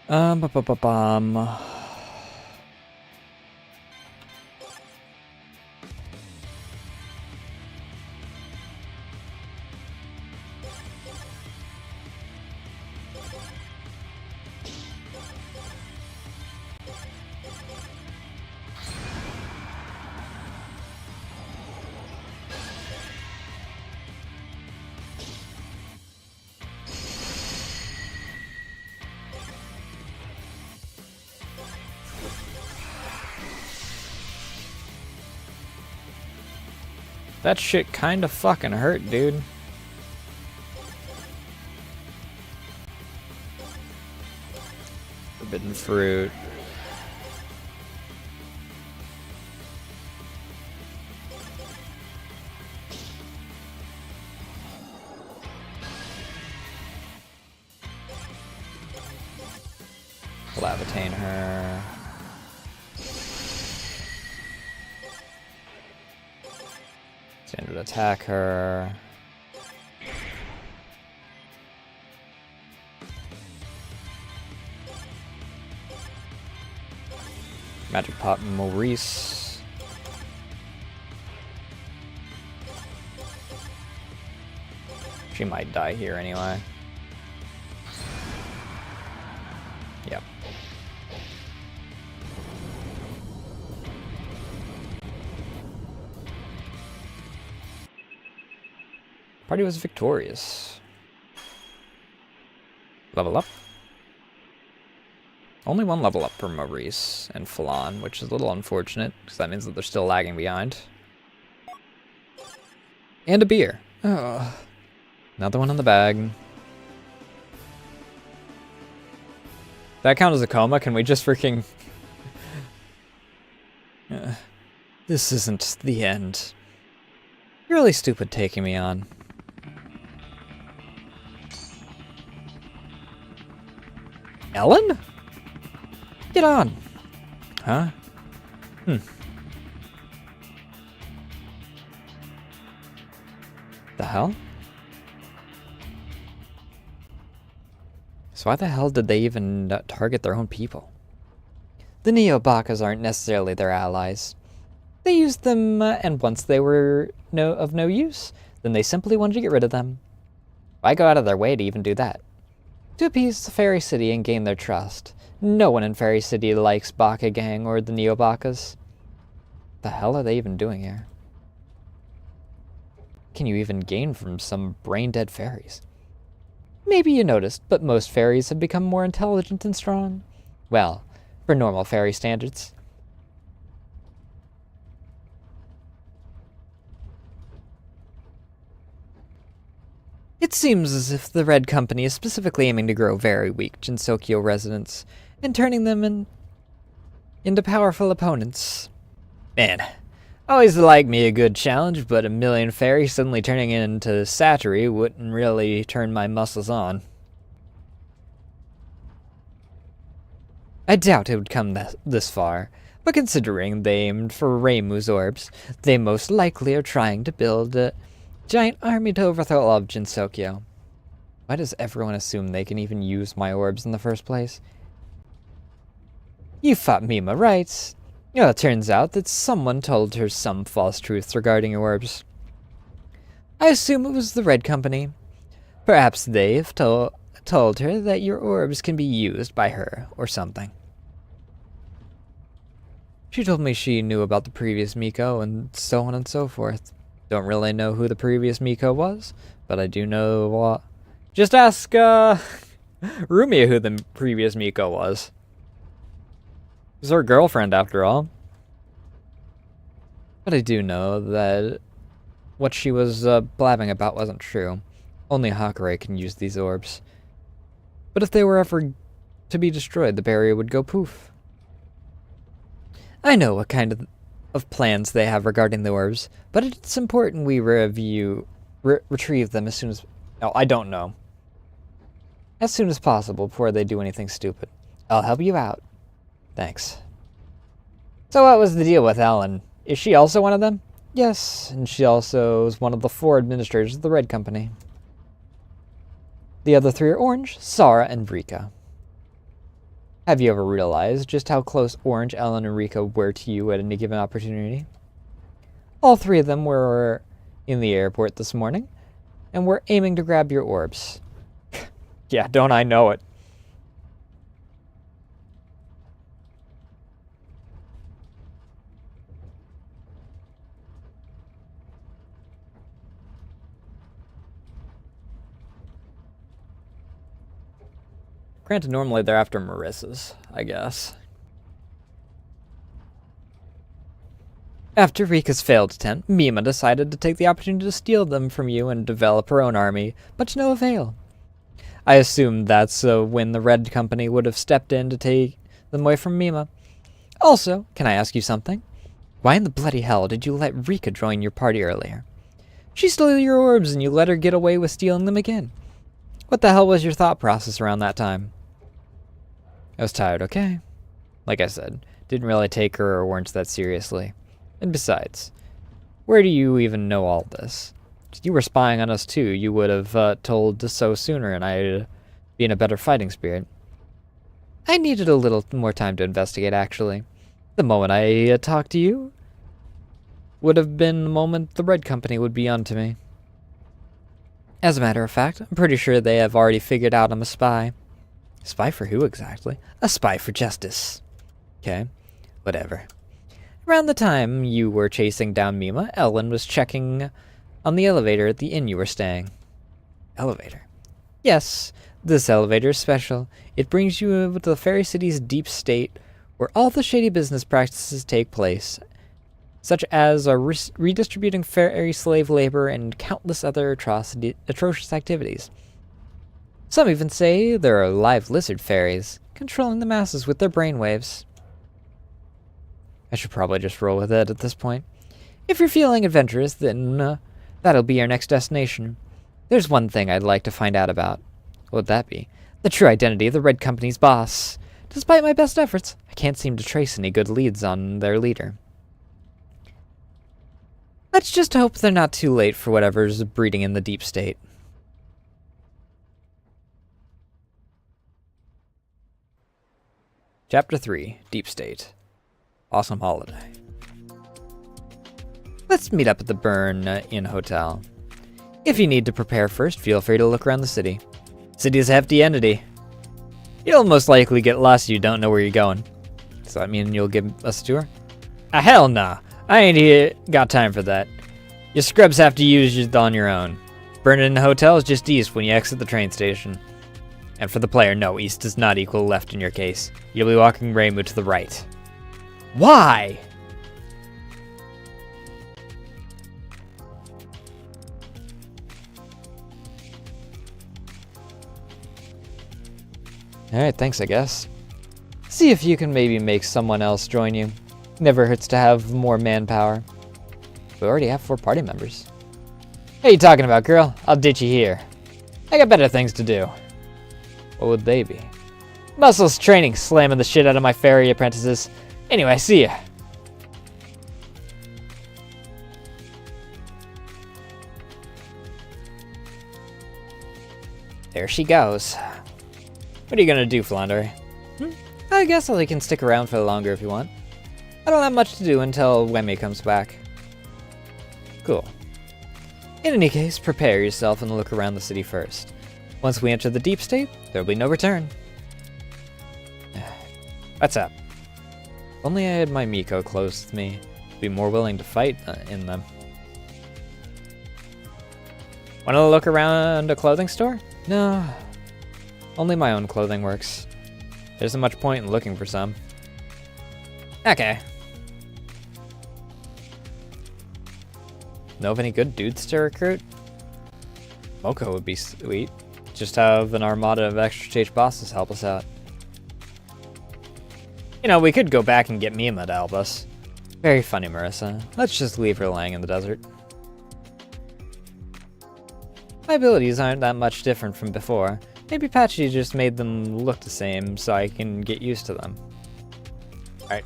Ba-ba-ba-bum. That shit kinda fucking hurt, dude. Forbidden fruit. Levitate her. Standard attack her. Magic Pop Maurice. She might die here anyway. Yep. Party was victorious. Level up. Only one level up for Maurice and Flan, which is a little unfortunate, because that means that they're still lagging behind. And a beer. Oh. Another one in the bag. That count as a coma? Can we just freaking... This isn't the end. You're really stupid taking me on. Ellen? Get on. Huh? The hell? So why the hell did they even target their own people? The Neo-Bakas aren't necessarily their allies. They used them, and once they were of no use, then they simply wanted to get rid of them. Why go out of their way to even do that? To appease the Fairy City and gain their trust. No one in Fairy City likes Baka Gang or the Neo-Bakas. The hell are they even doing here? Can you even gain from some brain-dead fairies? Maybe you noticed, but most fairies have become more intelligent and strong. Well, for normal fairy standards. It seems as if the Red Company is specifically aiming to grow very weak Gensokyo residents and turning them into powerful opponents. Man, always like me a good challenge, but a million fairies suddenly turning into Satori wouldn't really turn my muscles on. I doubt it would come this far, but considering they aimed for Reimu's orbs, they most likely are trying to build a giant army to overthrow all of Gensokyo. Why does everyone assume they can even use my orbs in the first place? You fought Mima, right? Well, it turns out that someone told her some false truths regarding your orbs. I assume it was the Red Company. Perhaps they've told her that your orbs can be used by her or something. She told me she knew about the previous Miko and so on and so forth. Don't really know who the previous Miko was, but I do know what. Just ask Rumia who the previous Miko was. She's her girlfriend, after all. But I do know that what she was blabbing about wasn't true. Only Hakurei can use these orbs. But if they were ever to be destroyed, the barrier would go poof. I know what kind of plans they have regarding the orbs, but it's important we retrieve them as soon as... No, I don't know. As soon as possible before they do anything stupid. I'll help you out. Thanks. So what was the deal with Ellen? Is she also one of them? Yes, and she also is one of the 4 administrators of the Red Company. The other 3 are Orange, Sara, and Rika. Have you ever realized just how close Orange, Ellen, and Rika were to you at any given opportunity? All 3 of them were in the airport this morning, and were aiming to grab your orbs. Yeah, don't I know it. Granted, normally they're after Marissa's, I guess. After Rika's failed attempt, Mima decided to take the opportunity to steal them from you and develop her own army, but to no avail. I assume that's when the Red Company would have stepped in to take them away from Mima. Also, can I ask you something? Why in the bloody hell did you let Rika join your party earlier? She stole your orbs and you let her get away with stealing them again. What the hell was your thought process around that time? I was tired, okay? Like I said, didn't really take her or Orange that seriously. And besides, where do you even know all this? If you were spying on us too, you would have told us so sooner and I'd be in a better fighting spirit. I needed a little more time to investigate, actually. The moment I talked to you would have been the moment the Red Company would be onto me. As a matter of fact, I'm pretty sure they have already figured out I'm a spy. Spy for who exactly? A spy for justice. Okay, whatever. Around the time you were chasing down Mima, Ellen was checking on the elevator at the inn you were staying. Elevator? Yes, this elevator is special. It brings you to the Fairy City's deep state, where all the shady business practices take place, such as redistributing fairy slave labor and countless other atrocious activities. Some even say there are live lizard fairies, controlling the masses with their brainwaves. I should probably just roll with it at this point. If you're feeling adventurous, then that'll be our next destination. There's one thing I'd like to find out about. What would that be? The true identity of the Red Company's boss. Despite my best efforts, I can't seem to trace any good leads on their leader. Let's just hope they're not too late for whatever's breeding in the deep state. Chapter 3, Deep State. Awesome holiday. Let's meet up at the Burn Inn Hotel. If you need to prepare first, feel free to look around the city. City is a hefty entity. You'll most likely get lost if you don't know where you're going. Does that mean you'll give us a tour? Hell nah. I ain't got time for that. You scrubs have to use it on your own. Burn Inn Hotel is just east when you exit the train station. And for the player, no, east does not equal left in your case. You'll be walking Reimu to the right. Why? Alright, thanks, I guess. See if you can maybe make someone else join you. Never hurts to have more manpower. We already have 4 party members. What are you talking about, girl? I'll ditch you here. I got better things to do. What would they be? Muscles training, slamming the shit out of my fairy apprentices. Anyway, see ya. There she goes. What are you gonna do, Flounder? I guess I can stick around for longer if you want. I don't have much to do until Wemme comes back. Cool. In any case, prepare yourself and look around the city first. Once we enter the deep state, there will be no return. What's up? If only I had my Miko close with me. I'd be more willing to fight in them. Want to look around a clothing store? No. Only my own clothing works. There isn't much point in looking for some. Okay. Know of any good dudes to recruit? Moko would be sweet. Just have an armada of extra stage bosses help us out. You know, we could go back and get Mima to help us. Very funny, Marissa. Let's just leave her lying in the desert. My abilities aren't that much different from before. Maybe Patchy just made them look the same so I can get used to them. Alright.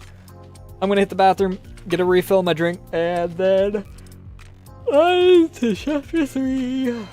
I'm gonna hit the bathroom, get a refill of my drink, and then on to chapter 3.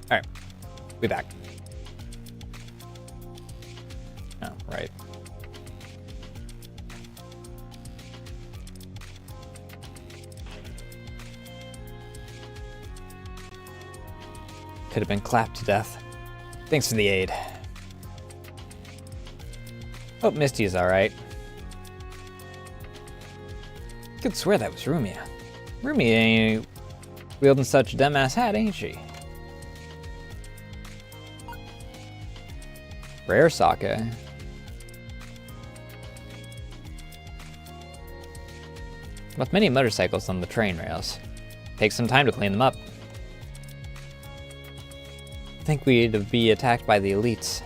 Alright. We back. Oh, right. Could have been clapped to death. Thanks for the aid. Hope Misty's alright. Could swear that was Rumia. Rumia ain't wielding such a dumbass hat, ain't she? Rare sake. Left many motorcycles on the train rails. Takes some time to clean them up. I think we'd be attacked by the elites.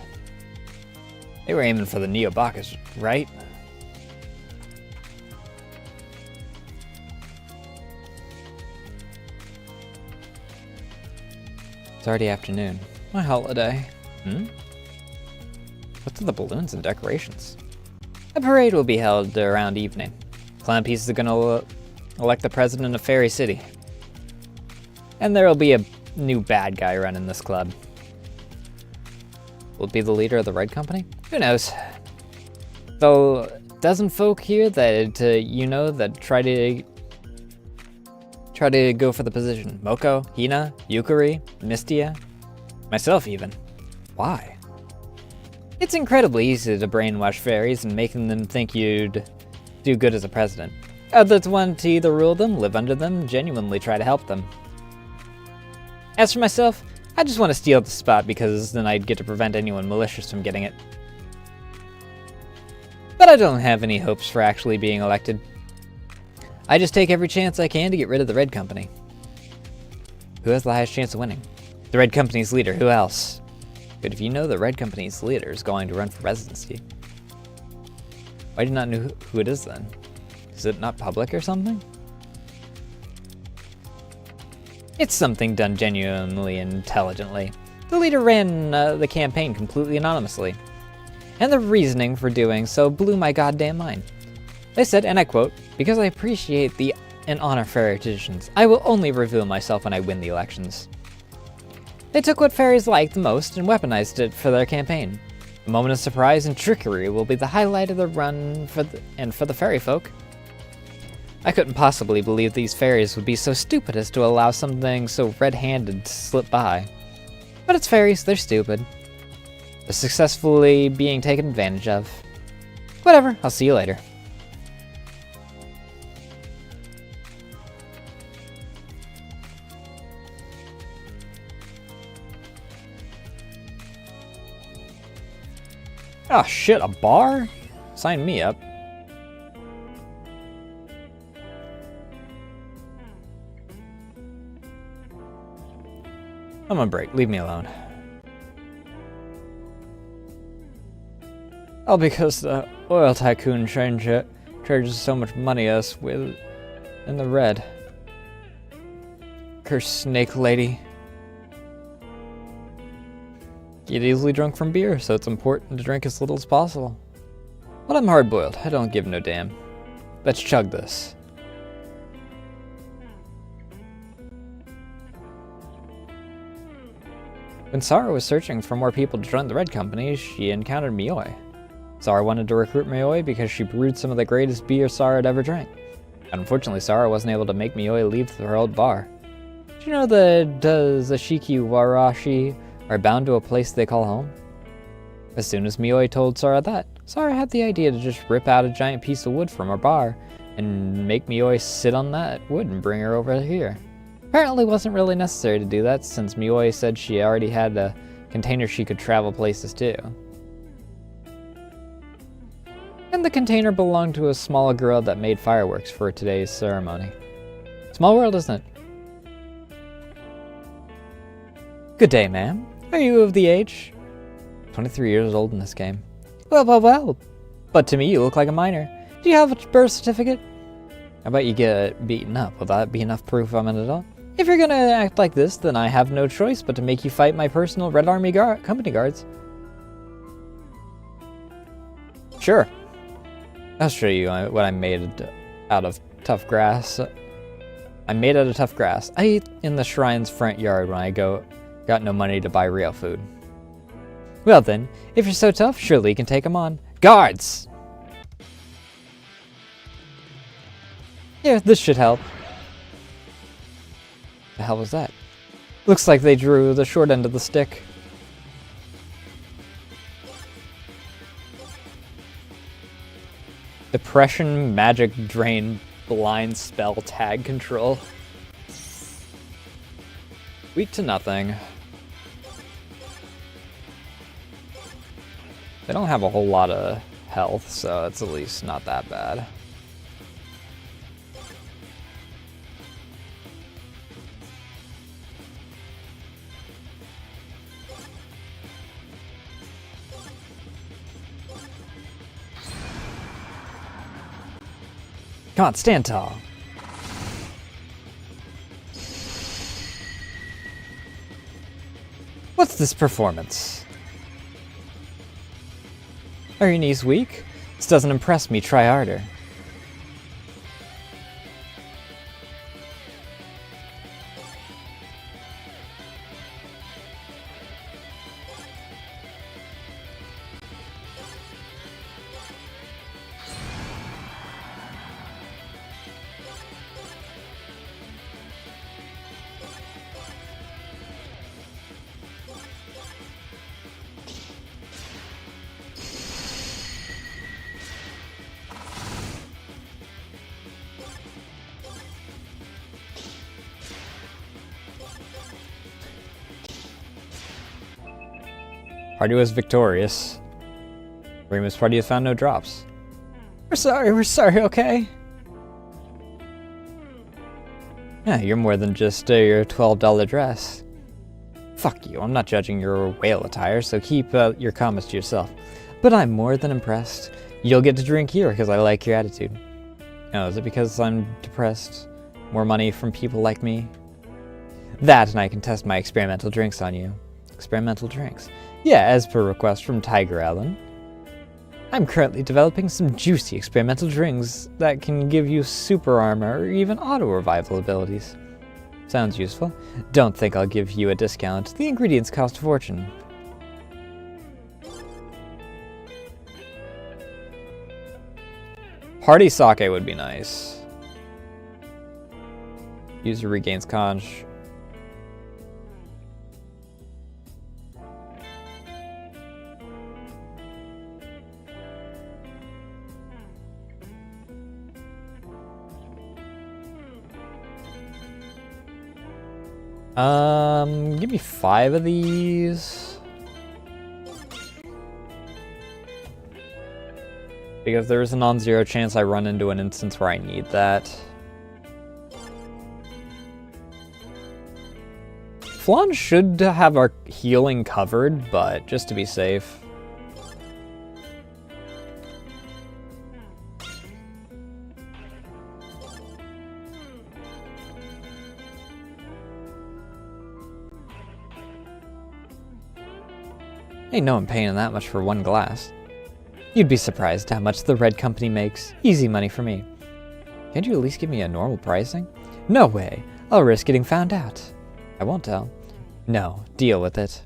They were aiming for the Neobakas, right? It's already afternoon. My holiday. What's with the balloons and decorations? A parade will be held around evening. Clan Pieces are gonna elect the president of Fairy City. And there'll be a new bad guy running this club. Will it be the leader of the Red Company? Who knows? Though, dozen folk here that that try to go for the position. Moko, Hina, Yukari, Mystia, myself even. Why? It's incredibly easy to brainwash fairies and making them think you'd do good as a president. Others want to either rule them, live under them, genuinely try to help them. As for myself, I just want to steal the spot because then I'd get to prevent anyone malicious from getting it. But I don't have any hopes for actually being elected. I just take every chance I can to get rid of the Red Company. Who has the highest chance of winning? The Red Company's leader, who else? But if you know the Red Company's leader is going to run for presidency, why do you not know who it is then? Is it not public or something? It's something done genuinely intelligently. The leader ran the campaign completely anonymously. And the reasoning for doing so blew my goddamn mind. They said, and I quote, "Because I appreciate and honor fairy traditions, I will only reveal myself when I win the elections." They took what fairies liked the most and weaponized it for their campaign. A moment of surprise and trickery will be the highlight of the run for the fairy folk. I couldn't possibly believe these fairies would be so stupid as to allow something so red-handed to slip by. But it's fairies, they're stupid. They're successfully being taken advantage of. Whatever, I'll see you later. Oh shit, a bar? Sign me up. I'm on break, leave me alone. All because the oil tycoon charges so much money us with in the red. Cursed snake lady. Get easily drunk from beer, so it's important to drink as little as possible. Well, I'm hard-boiled. I don't give no damn. Let's chug this. When Sara was searching for more people to join the Red Company, she encountered Mioi. Sara wanted to recruit Mioi because she brewed some of the greatest beer Sara had ever drank. Unfortunately, Sara wasn't able to make Mioi leave her old bar. Do you know that Zashiki Warashi are bound to a place they call home? As soon as Mioi told Sara that, Sara had the idea to just rip out a giant piece of wood from her bar and make Mioi sit on that wood and bring her over here. Apparently it wasn't really necessary to do that since Mioi said she already had a container she could travel places to. And the container belonged to a small girl that made fireworks for today's ceremony. Small world, isn't it? Good day, ma'am. Are you of the age? 23 years old in this game. Well. But to me, you look like a minor. Do you have a birth certificate? How about you get beaten up? Will that be enough proof I'm an adult? If you're gonna act like this, then I have no choice but to make you fight my personal Red Army company guards. Sure. I'll show you what I made out of tough grass. I'm made out of tough grass. I eat in the shrine's front yard when I go Got no money to buy real food. Well then, if you're so tough, surely you can take them on. Guards! Here, this should help. The hell was that? Looks like they drew the short end of the stick. Depression, magic, drain, blind spell, tag control. Weak to nothing. They don't have a whole lot of health, so it's at least not that bad. Come on, stand tall. What's this performance? Are your knees weak? This doesn't impress me, try harder. Party was victorious. Remus party has found no drops. We're sorry, okay? Yeah, you're more than just your $12 dress. Fuck you, I'm not judging your whale attire, so keep your comments to yourself. But I'm more than impressed. You'll get to drink here because I like your attitude. Oh, is it because I'm depressed? More money from people like me? That, and I can test my experimental drinks on you. Experimental drinks? Yeah, as per request from Tiger Allen. I'm currently developing some juicy experimental drinks that can give you super armor or even auto-revival abilities. Sounds useful. Don't think I'll give you a discount. The ingredients cost a fortune. Party sake would be nice. User regains conch. Give me 5 of these. Because there's a non-zero chance I run into an instance where I need that. Flan should have our healing covered, but just to be safe. Ain't no one paying that much for one glass. You'd be surprised how much the Red Company makes. Easy money for me. Can't you at least give me a normal pricing? No way. I'll risk getting found out. I won't tell. No, deal with it.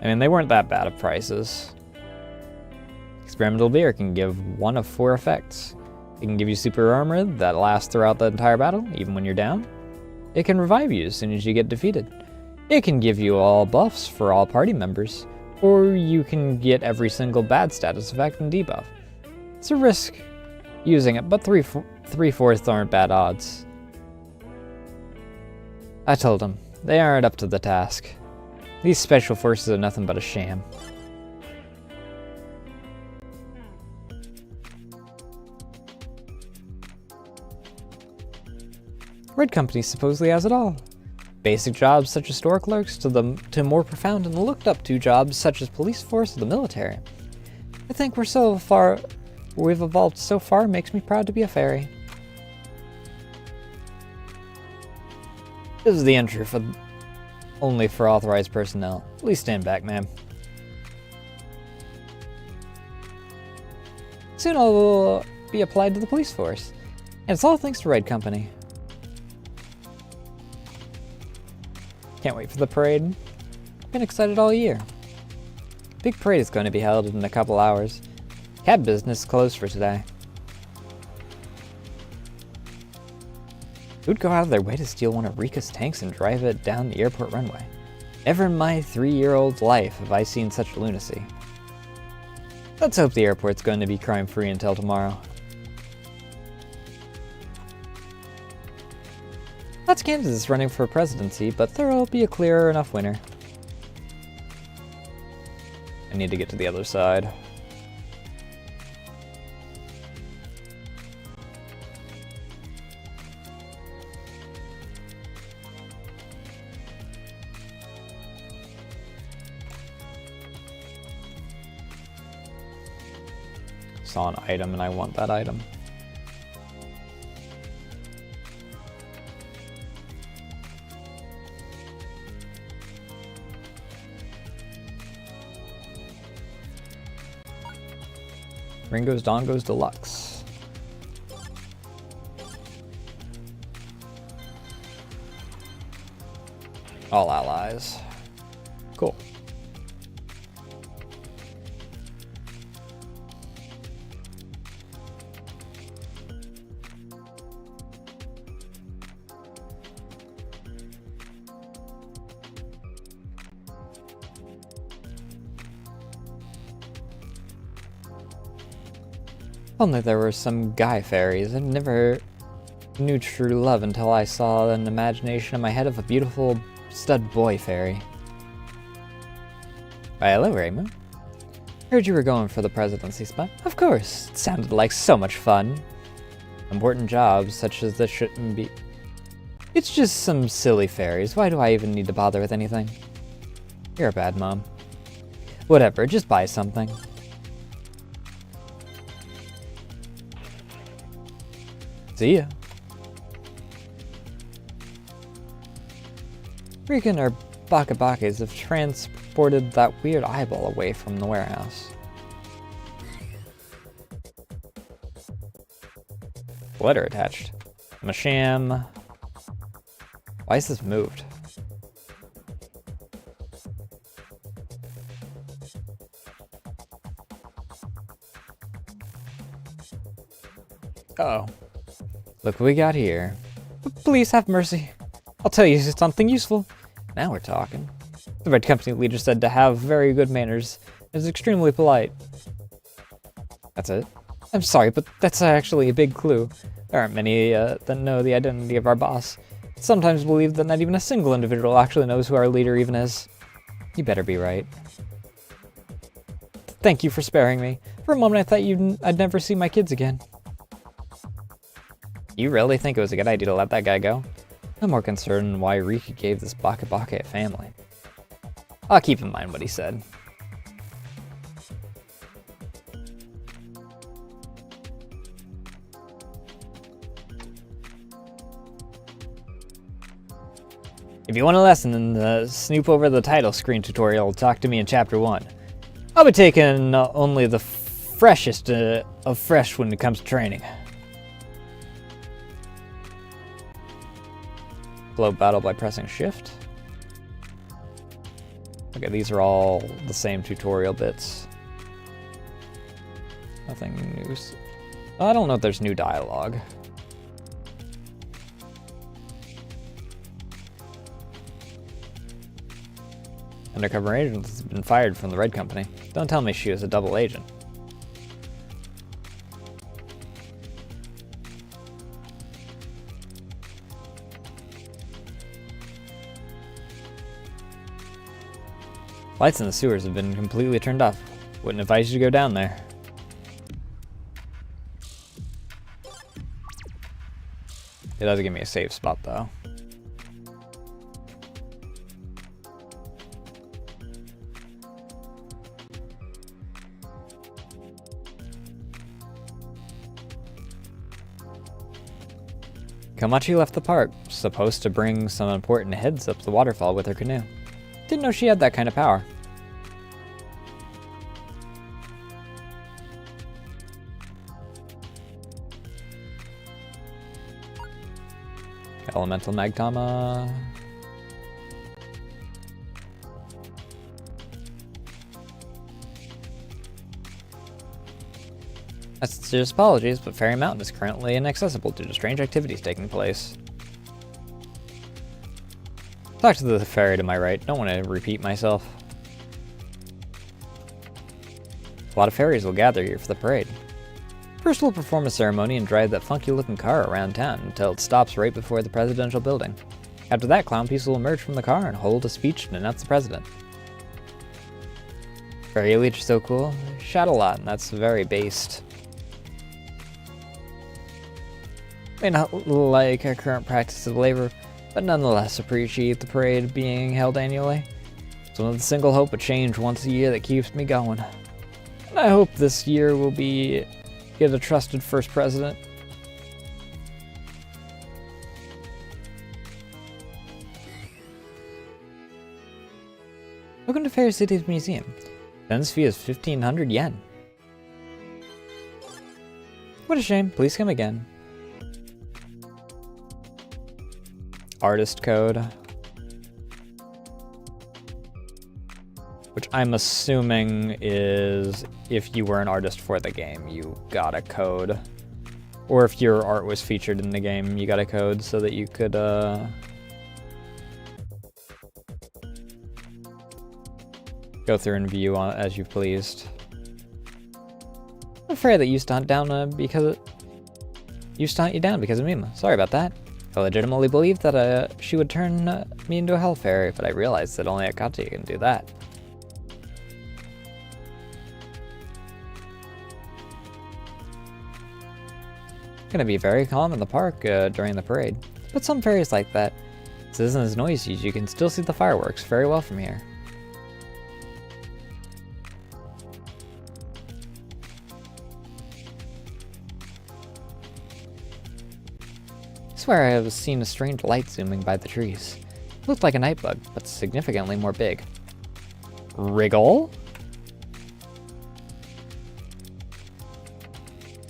I mean, they weren't that bad of prices. Experimental beer can give 1 of 4 effects. It can give you super armor that lasts throughout the entire battle, even when you're down. It can revive you as soon as you get defeated. It can give you all buffs for all party members, or you can get every single bad status effect and debuff. It's a risk using it, but 3/4 aren't bad odds. I told him, they aren't up to the task. These special forces are nothing but a sham. Red Company supposedly has it all. Basic jobs such as store clerks to more profound and looked up to jobs such as police force or the military. I think we've evolved so far makes me proud to be a fairy. This is the entry only for authorized personnel. Please stand back, ma'am. Soon I'll be applied to the police force. And it's all thanks to Red Company. Can't wait for the parade. Been excited all year. Big parade is going to be held in a couple hours. Cab business is closed for today. Who'd go out of their way to steal one of Rika's tanks and drive it down the airport runway? Never in my 3-year-old life have I seen such lunacy. Let's hope the airport's going to be crime-free until tomorrow. Lots of candidates running for presidency, but there'll be a clear enough winner. I need to get to the other side. Saw an item and I want that item. Ringo's Dongos Deluxe. All allies. Cool. Only there were some guy fairies. I never knew true love until I saw an imagination in my head of a beautiful stud boy fairy. Why, hello, Raymond. Heard you were going for the presidency spot. Of course, it sounded like so much fun. Important jobs such as this shouldn't be... It's just some silly fairies. Why do I even need to bother with anything? You're a bad mom. Whatever, just buy something. See ya. Freaking our Bakabakes have transported that weird eyeball away from the warehouse. Letter attached. Masham. Why is this moved? Uh-oh. Look what we got here. Please have mercy. I'll tell you something useful. Now we're talking. The Red Company leader said to have very good manners and is extremely polite. That's it? I'm sorry, but that's actually a big clue. There aren't many that know the identity of our boss. Sometimes believe that not even a single individual actually knows who our leader even is. You better be right. Thank you for sparing me. For a moment I thought I'd never see my kids again. You really think it was a good idea to let that guy go? I'm more concerned why Rika gave this Bakabake a family. I'll keep in mind what he said. If you want a lesson in the snoop over the title screen tutorial, talk to me in Chapter 1. I'll be taking only the freshest of fresh when it comes to training. Globe battle by pressing shift. Okay, these are all the same tutorial bits. Nothing new. I don't know if there's new dialogue. Undercover agent has been fired from the Red Company. Don't tell me she was a double agent. Lights in the sewers have been completely turned off. Wouldn't advise you to go down there. It does give me a safe spot though. Komachi left the park, supposed to bring some important heads up the waterfall with her canoe. Didn't know she had that kind of power. Elemental Magtama. My sincerest apologies, but Fairy Mountain is currently inaccessible due to strange activities taking place. Talk to the fairy to my right. Don't want to repeat myself. A lot of fairies will gather here for the parade. First, we'll perform a ceremony and drive that funky-looking car around town until it stops right before the presidential building. After that, clown people will emerge from the car and hold a speech and announce the president. Fairy elites are so cool. Shout a lot, and that's very based. May not like our current practice of labor, but nonetheless appreciate the parade being held annually. It's one of the single hope of change once a year that keeps me going. And I hope this year will get a trusted first president. Welcome to Fairy City's museum. Attendance fee is 1,500 yen. What a shame. Please come again. Artist code. Which I'm assuming is if you were an artist for the game, you got a code. Or if your art was featured in the game, you got a code so that you could go through and view as you pleased. I'm afraid that used to hunt you down because of Mima. Sorry about that. I legitimately believed that she would turn me into a hell fairy, but I realized that only Akatsuki can do that. It's gonna be very calm in the park during the parade, but some fairies like that. This isn't as noisy, you can still see the fireworks very well from here. I swear I have seen a strange light zooming by the trees. It looked like a night bug, but significantly more big. Wriggle?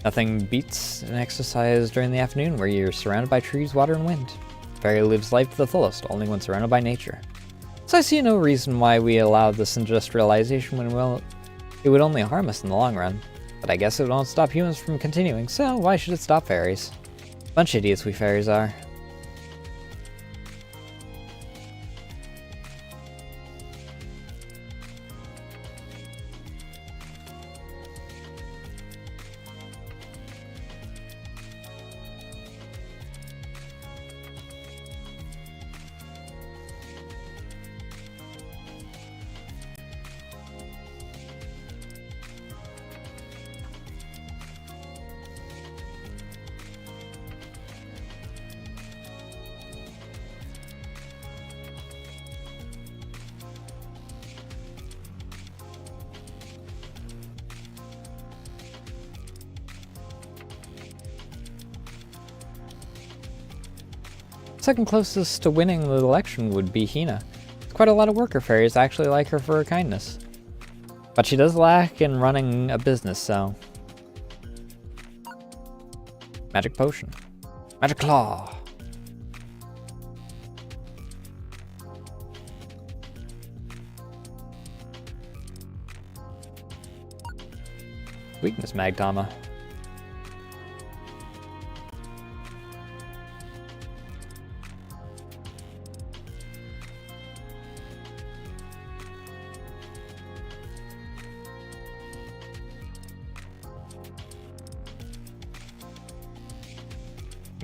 Nothing beats an exercise during the afternoon where you're surrounded by trees, water, and wind. Fairy lives life to the fullest, only when surrounded by nature. So I see no reason why we allow this industrialization when it would only harm us in the long run. But I guess it won't stop humans from continuing, so why should it stop fairies? Bunch of idiots we fairies are. Second closest to winning the election would be Hina. It's quite a lot of worker fairies actually like her for her kindness. But she does lack in running a business, so... Magic potion. Magic claw! Weakness Magdama.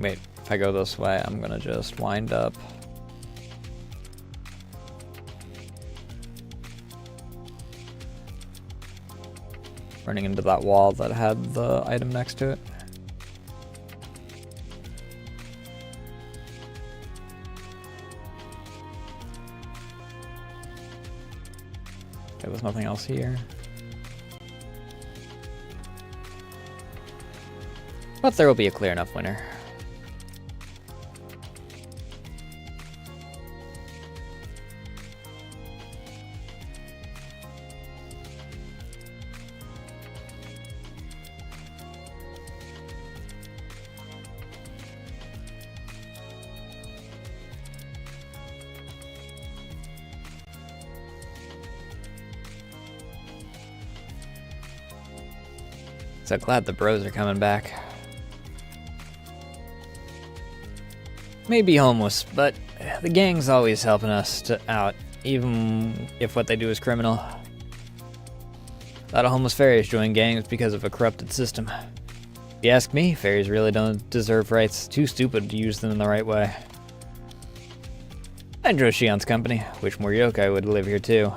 Wait, if I go this way, I'm gonna just wind up. Running into that wall that had the item next to it. Okay, there's nothing else here. But there will be a clear enough winner. So glad the bros are coming back. Maybe homeless, but the gang's always helping us out, even if what they do is criminal. A lot of homeless fairies join gangs because of a corrupted system. If you ask me, fairies really don't deserve rights. Too stupid to use them in the right way. I enjoy Shion's company. Wish more yokai would live here too.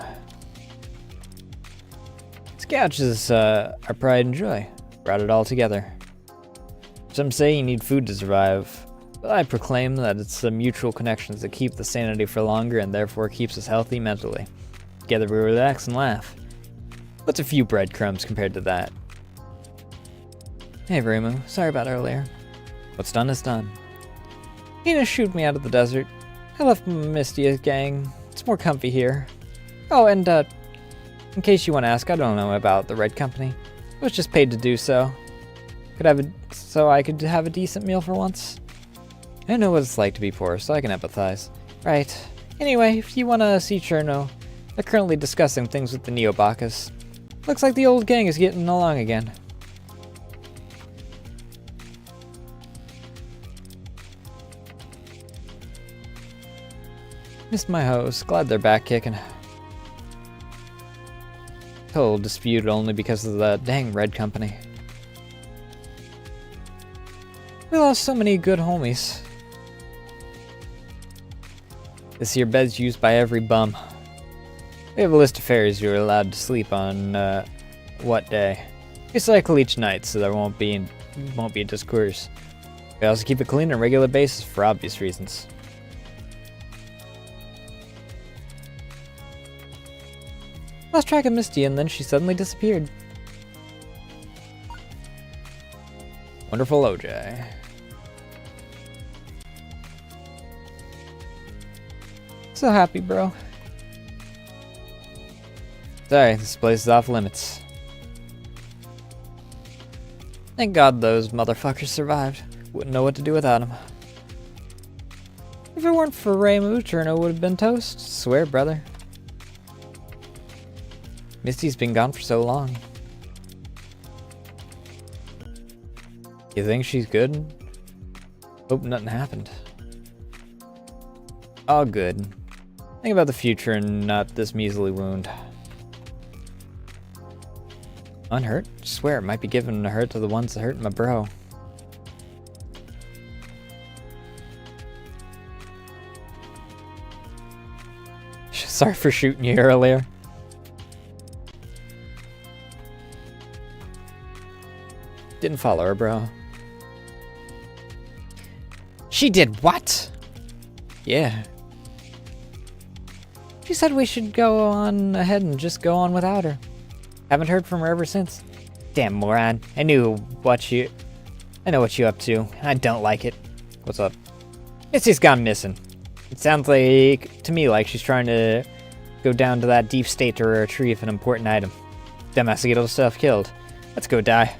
Scouch is our pride and joy. Brought it all together. Some say you need food to survive, but I proclaim that it's the mutual connections that keep the sanity for longer and therefore keeps us healthy mentally. Together we relax and laugh. What's a few breadcrumbs compared to that? Hey Verimu, sorry about earlier. What's done is done. Hina shoot me out of the desert. I left Misty's gang. It's more comfy here. Oh, and in case you want to ask, I don't know about the Red Company. I was just paid to do so. So I could have a decent meal for once. I know what it's like to be poor, so I can empathize. Right. Anyway, if you want to see Cherno, they're currently discussing things with the Neobakas. Looks like the old gang is getting along again. Missed my host. Glad they're back kicking. Total disputed only because of the dang Red Company. We lost so many good homies. This here bed's used by every bum. We have a list of fairies who are allowed to sleep on what day. We cycle each night so there won't be a discourse. We also keep it clean on a regular basis for obvious reasons. Lost track of Misty and then she suddenly disappeared. Wonderful OJ. So happy, bro. Sorry, this place is off limits. Thank God those motherfuckers survived. Wouldn't know what to do without them. If it weren't for Reimu, Cherno would have been toast. Swear, brother. Misty's been gone for so long. You think she's good? Hope nothing happened. All good. Think about the future and not this measly wound. Unhurt? Swear it might be giving a hurt to the ones that hurt my bro. Sorry for shooting you earlier. Didn't follow her, bro. She did what? Yeah. She said we should go on ahead and just go on without her. Haven't heard from her ever since. Damn moron. I know what you up to. I don't like it. What's up? Missy's gone missing. It sounds like to me like she's trying to go down to that deep state to retrieve an important item. Dumbass has to get herself killed. Let's go die.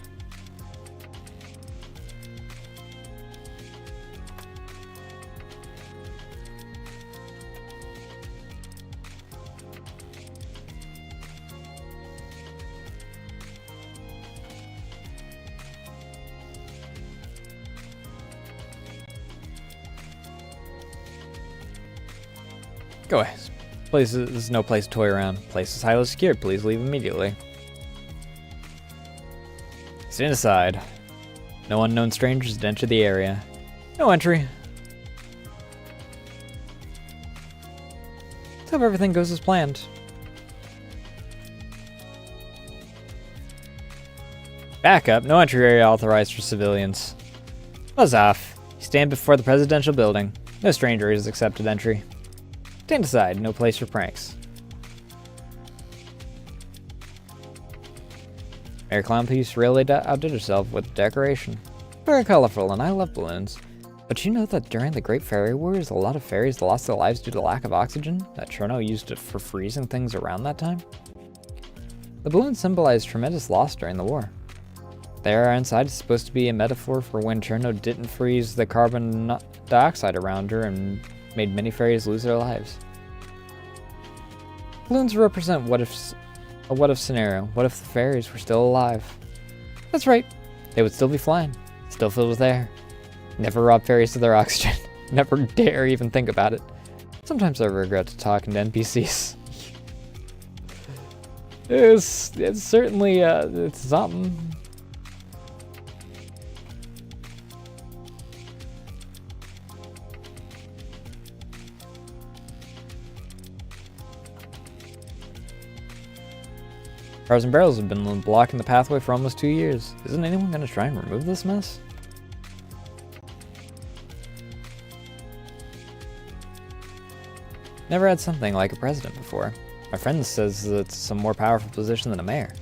Go away. This is no place to toy around. Place is highly secured. Please leave immediately. Stand aside. No unknown strangers to enter the area. No entry. Let's hope everything goes as planned. Backup. No entry area authorized for civilians. Buzz off. Stand before the presidential building. No strangers accepted entry. Stand aside, no place for pranks. Mayor Clownpiece really outdid herself with decoration. Very colorful, and I love balloons. But you know that during the Great Fairy Wars, a lot of fairies lost their lives due to lack of oxygen? That Cherno used it for freezing things around that time? The balloons symbolize tremendous loss during the war. The air inside is supposed to be a metaphor for when Cherno didn't freeze the carbon dioxide around her and made many fairies lose their lives. Balloons represent a what if scenario. What if the fairies were still alive? That's right. They would still be flying, still filled with air. Never rob fairies of their oxygen. Never dare even think about it. Sometimes I regret talking to NPCs. It's certainly, it's something. Cars and barrels have been blocking the pathway for almost 2 years. Isn't anyone going to try and remove this mess? Never had something like a president before. My friend says it's a more powerful position than a mayor.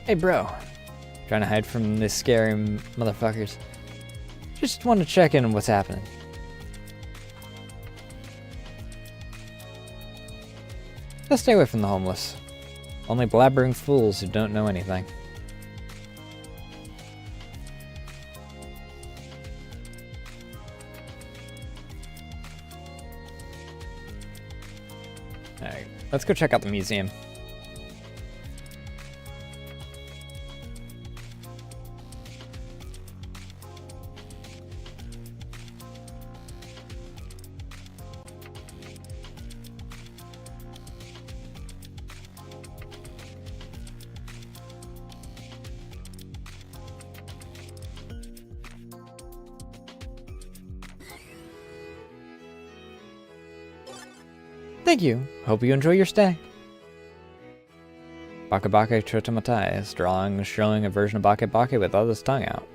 Hey bro. Trying to hide from these scary motherfuckers. Just want to check in on what's happening. Just stay away from the homeless. Only blabbering fools who don't know anything. Alright, let's go check out the museum. Thank you. Hope you enjoy your stay. Bakabake Chotomatai is showing a version of Bakabake without his tongue out.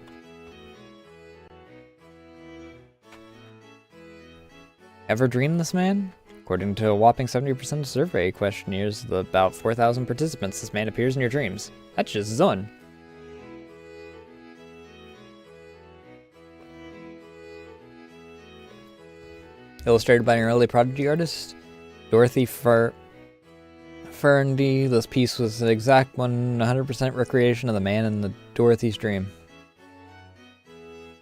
Ever dreamed this man? According to a whopping 70% of survey questionnaires of about 4,000 participants, this man appears in your dreams. That's just Zun. Illustrated by an early prodigy artist, Dorothy Ferndy. This piece was the exact 100% recreation of the man in the Dorothy's dream.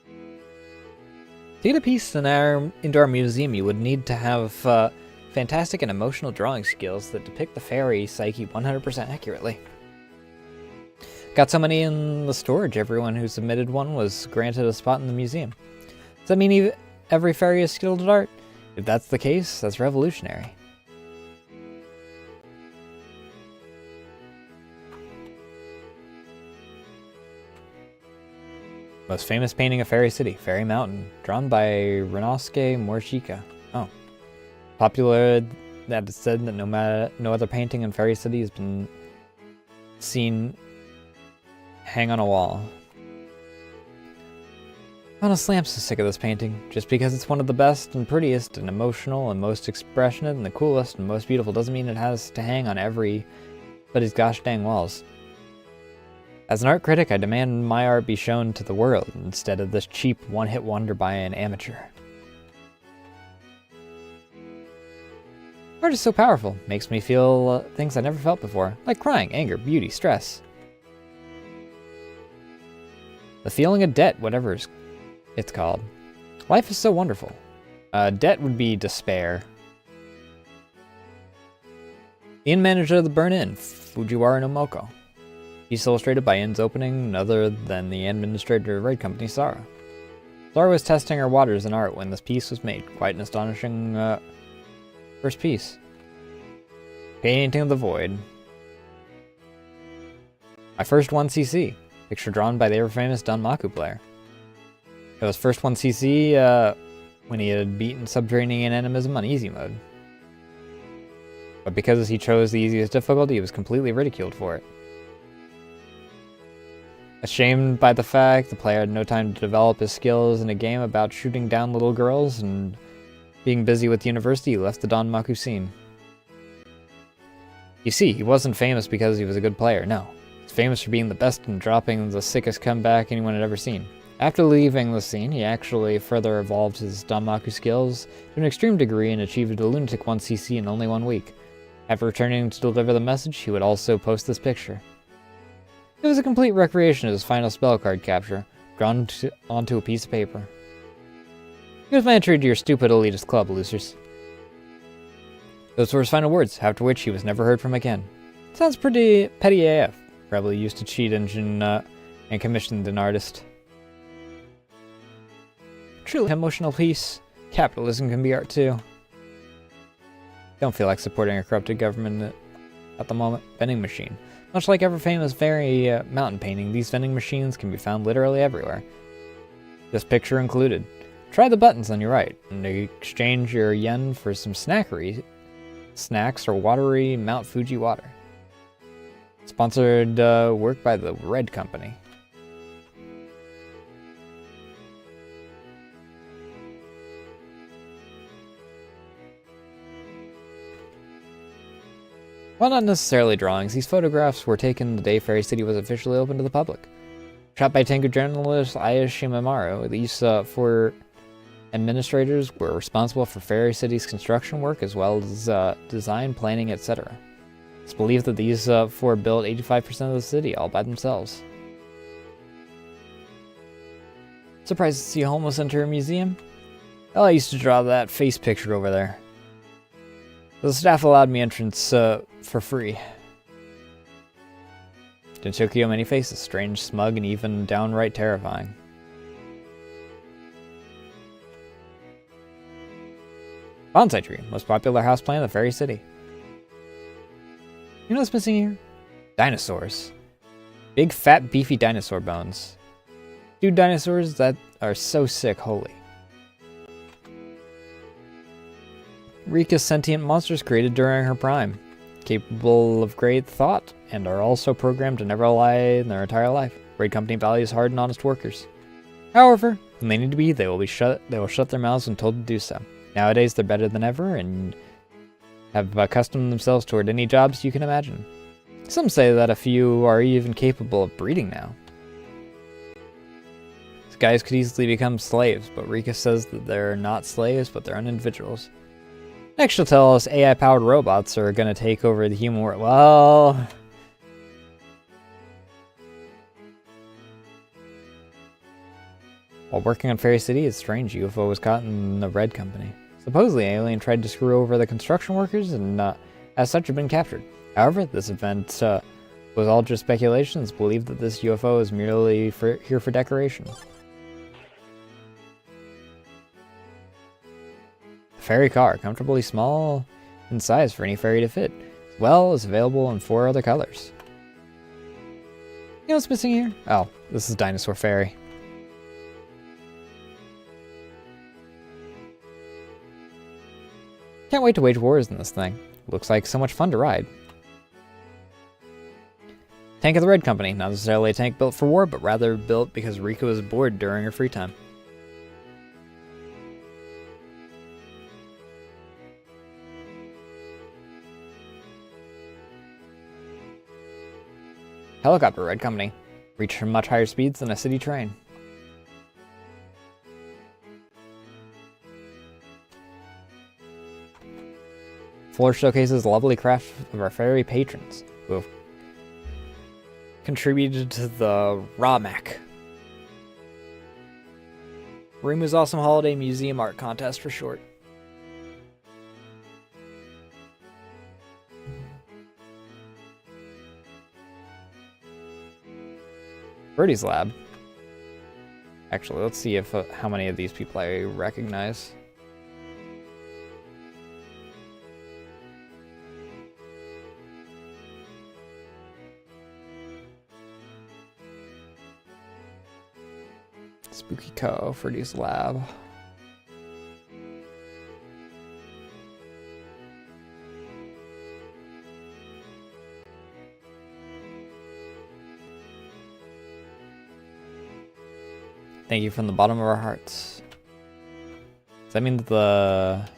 To get a piece into our museum, you would need to have fantastic and emotional drawing skills that depict the fairy psyche 100% accurately. Got so many in the storage, everyone who submitted one was granted a spot in the museum. Does that mean every fairy is skilled at art? If that's the case, that's revolutionary. Most famous painting of Fairy City, Fairy Mountain, drawn by Renosuke Morishika. Oh. Popular that it's said that no other painting in Fairy City has been seen hang on a wall. Honestly, I'm so sick of this painting. Just because it's one of the best and prettiest and emotional and most expressionate and the coolest and most beautiful doesn't mean it has to hang on everybody's gosh dang walls. As an art critic, I demand my art be shown to the world instead of this cheap one-hit wonder by an amateur. Art is so powerful, makes me feel things I never felt before, like crying, anger, beauty, stress. The feeling of debt, whatever it's called. Life is so wonderful. Debt would be despair. Inn manager of the Burn-In, Fujiwara no Moko. Piece illustrated by Inn's opening, none other than the administrator of Raid Company, Sara. Sara was testing her waters in art when this piece was made. Quite an astonishing first piece. Painting of the Void. My first 1cc. Picture drawn by the ever-famous Danmaku player. It was first 1cc when he had beaten Subterranean Animism on easy mode. But because he chose the easiest difficulty, he was completely ridiculed for it. Ashamed by the fact the player had no time to develop his skills in a game about shooting down little girls and being busy with university, he left the Danmaku scene. You see, he wasn't famous because he was a good player, no. He's famous for being the best and dropping the sickest comeback anyone had ever seen. After leaving the scene, he actually further evolved his Danmaku skills to an extreme degree and achieved a lunatic 1cc in only 1 week. After returning to deliver the message, he would also post this picture. It was a complete recreation of his final spell card capture, drawn onto a piece of paper. Here's my entry to your stupid elitist club, losers. Those were his final words, after which he was never heard from again. Sounds pretty petty AF. Probably used a cheat engine and commissioned an artist. Truly emotional piece. Capitalism can be art too. Don't feel like supporting a corrupted government at the moment. Vending machine. Much like ever-famous fairy mountain painting, these vending machines can be found literally everywhere. This picture included. Try the buttons on your right and exchange your yen for some snacks or watery Mount Fuji water. Sponsored work by the Red Company. While not necessarily drawings, these photographs were taken the day Fairy City was officially open to the public. Shot by Tengu journalist Aya Shimamaru, these four administrators were responsible for Fairy City's construction work as well as design, planning, etc. It's believed that these four built 85% of the city all by themselves. Surprised to see a homeless enter a museum? Oh, I used to draw that face picture over there. The staff allowed me entrance for free. Gensokyo, many faces, strange, smug, and even downright terrifying. Bonsai tree, most popular houseplant in the Fairy City. You know what's missing here? Dinosaurs. Big, fat, beefy dinosaur bones. Dude, dinosaurs that are so sick, holy. Rika's sentient monsters created during her prime, capable of great thought, and are also programmed to never lie in their entire life. Great company values hard and honest workers. However, when they need to be, they will shut their mouths when told to do so. Nowadays, they're better than ever and have accustomed themselves toward any jobs you can imagine. Some say that a few are even capable of breeding now. These guys could easily become slaves, but Rika says that they're not slaves, but they're individuals. Next she'll tell us AI-powered robots are going to take over the human world. Well... While working on Fairy City, a strange UFO was caught in the Red Company. Supposedly, an alien tried to screw over the construction workers and, as such, had been captured. However, this event was all just speculations. Believed that this UFO is merely here for decoration. Fairy car, comfortably small in size for any fairy to fit, as well as available in 4 other colors. You know what's missing here? Oh, this is Dinosaur Fairy. Can't wait to wage wars in this thing. Looks like so much fun to ride. Tank of the Red Company, not necessarily a tank built for war, but rather built because Rika was bored during her free time. Helicopter Red Company. Reach much higher speeds than a city train. Floor showcases the lovely craft of our fairy patrons who have contributed to the RAMAC. Rimu's Awesome Holiday Museum Art Contest for short. Birdie's Lab. Actually, let's see if how many of these people I recognize. Spooky Co. Birdie's Lab. Thank you from the bottom of our hearts. Does that mean that the...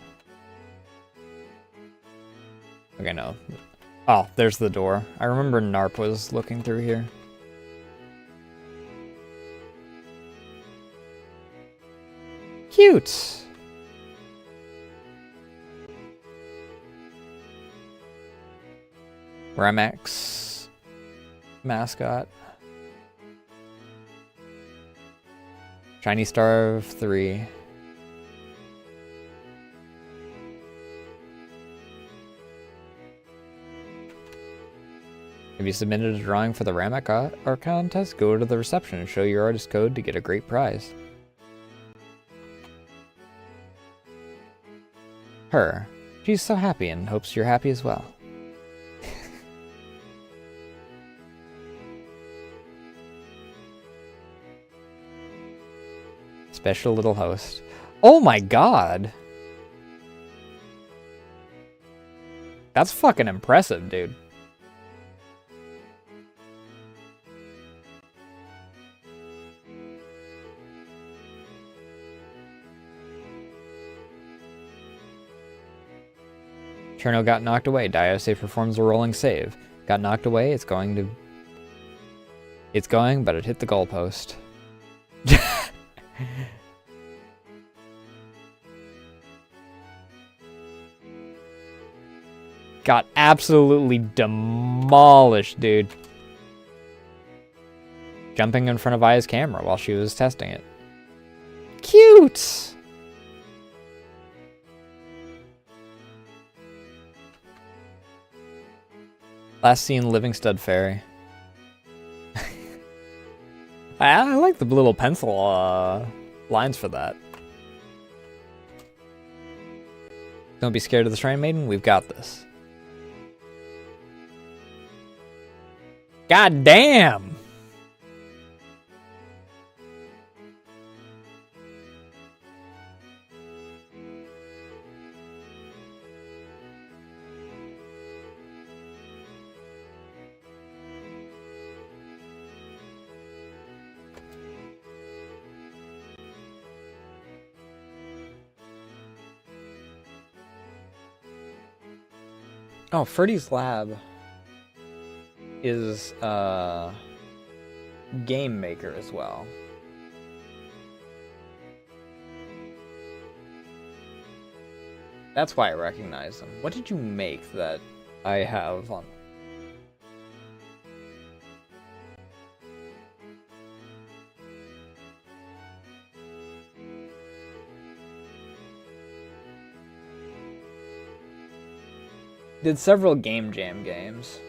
Okay, no. Oh, there's the door. I remember Narp was looking through here. Cute! Remax mascot. Shiny Star of 3. Have you submitted a drawing for the Ramek art contest? Go to the reception and show your artist code to get a great prize. Her. She's so happy and hopes you're happy as well. Special little host. Oh my god! That's fucking impressive, dude. Cherno got knocked away. Diose performs a rolling save. Got knocked away. It's going, but it hit the goalpost. Got absolutely demolished, dude. Jumping in front of Aya's camera while she was testing it. Cute! Last seen Living Stud Fairy. I like the little pencil lines for that. Don't be scared of the Shrine Maiden, we've got this. God damn! Oh, Ferdy's Lab is game maker as well. That's why I recognize them. What did you make that I have on? Did several Game Jam games.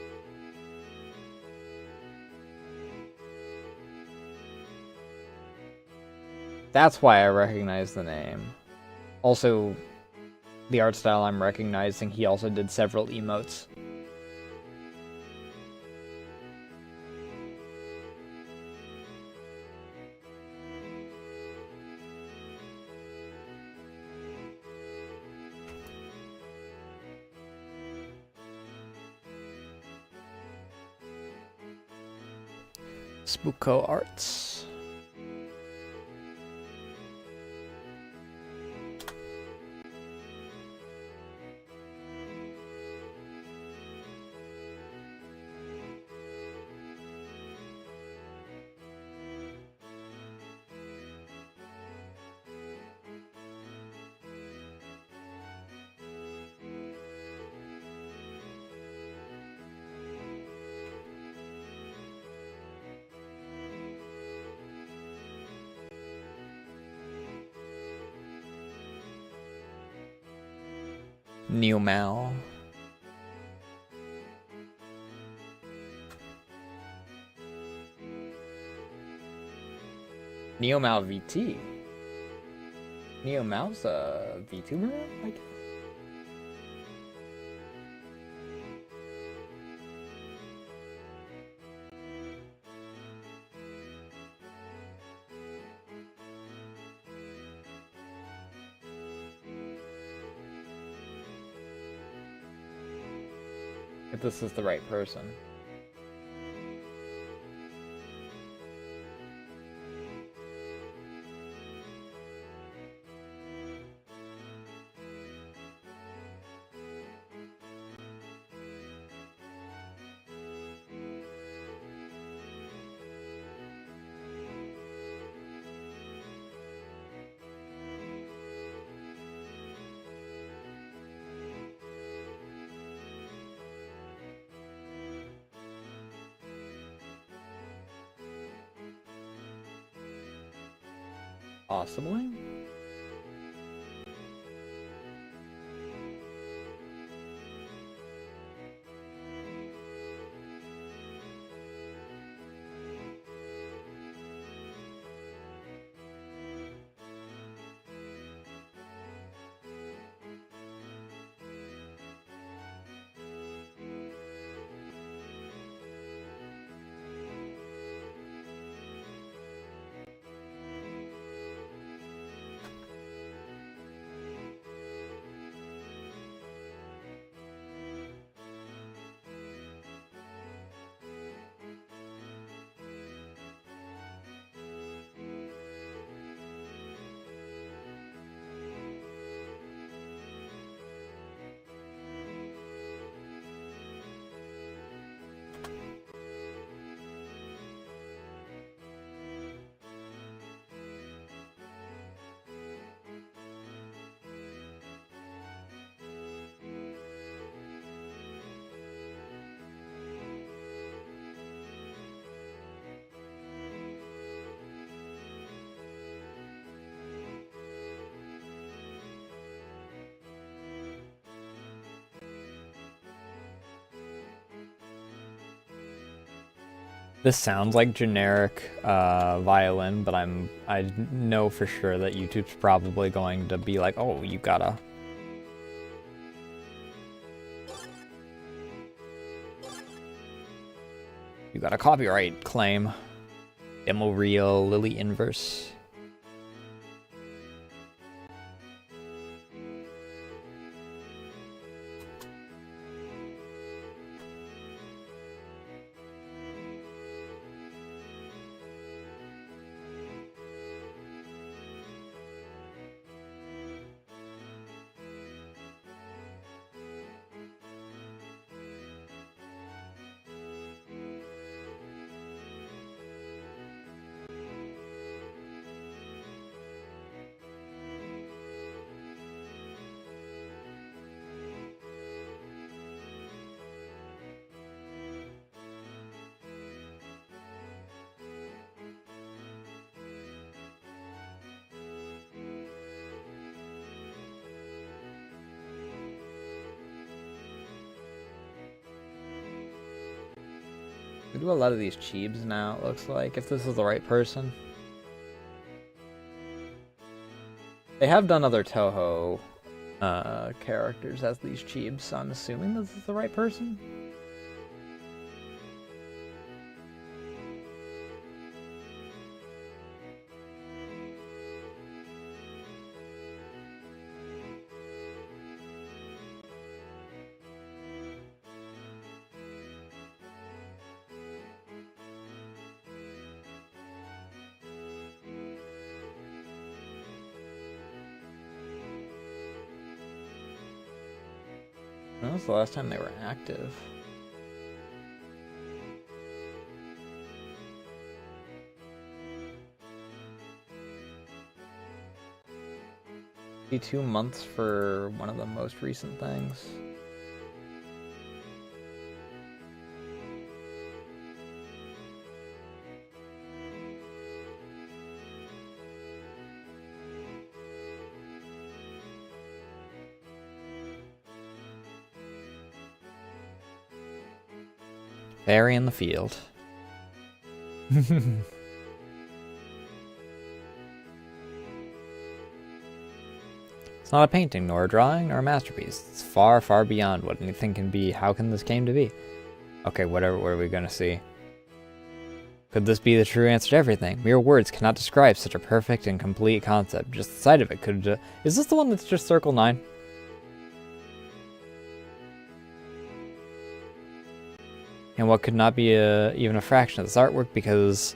That's why I recognize the name. Also, the art style I'm recognizing, he also did several emotes. Spooko Arts. Neo Mal. Neo Mal VT. Neo Mal's a VTuber, I guess. If this is the right person. Possibly? This sounds like generic violin, but I know for sure that YouTube's probably going to be like, oh, you gotta copyright claim. Demo reel, Lily Inverse. We do a lot of these cheebs now, it looks like, if this is the right person. They have done other Toho characters as these cheebs, so I'm assuming this is the right person. When was the last time they were active? Be 2 months for one of the most recent things. Fairy in the field. It's not a painting, nor a drawing, nor a masterpiece. It's far, far beyond what anything can be. How can this came to be? Okay, whatever, what are we gonna see? Could this be the true answer to everything? Mere words cannot describe such a perfect and complete concept. Just the sight of it could... is this the one that's just Circle 9? And what could not be even a fraction of this artwork because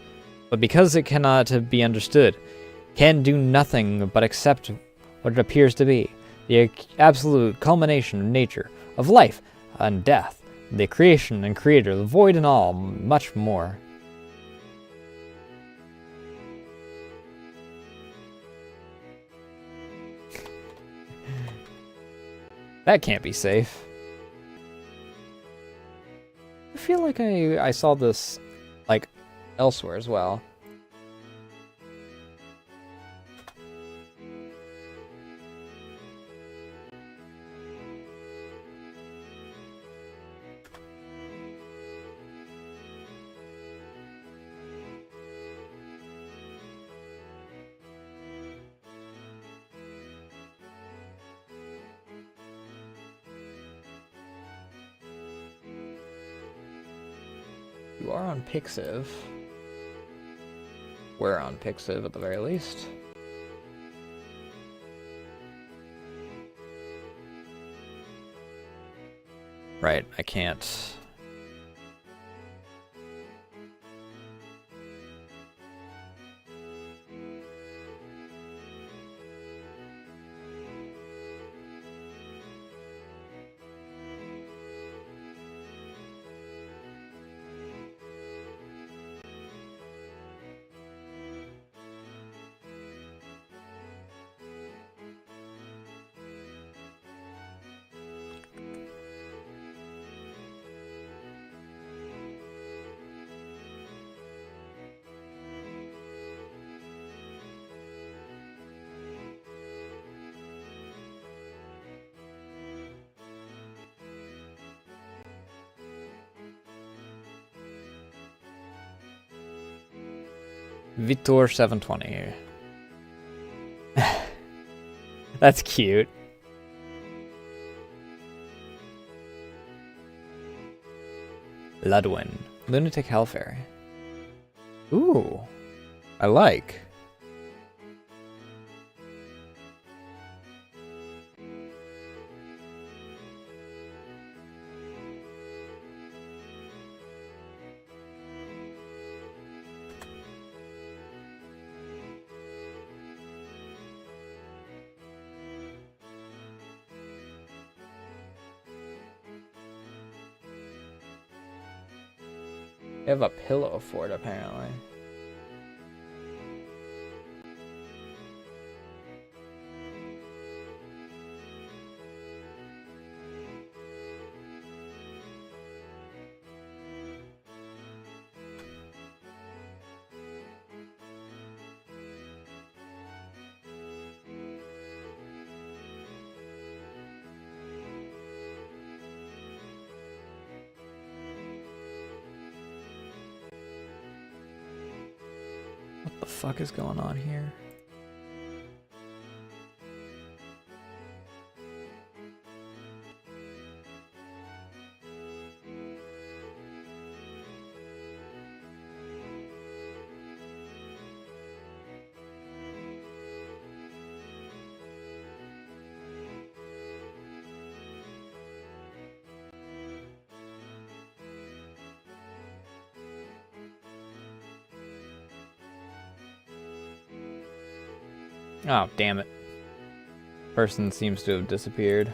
it cannot be understood, can do nothing but accept what it appears to be, the absolute culmination of nature, of life and death, the creation and creator, the void and all, much more. That can't be safe. I feel like I saw this, like, elsewhere as well. You are on Pixiv. We're on Pixiv at the very least. Right, I can't. Vitor 720. That's cute. Ludwin. Lunatic Hellfairy. Ooh. I like. They have a pillow for it, apparently. What the fuck is going on here? Oh, damn it. Person seems to have disappeared.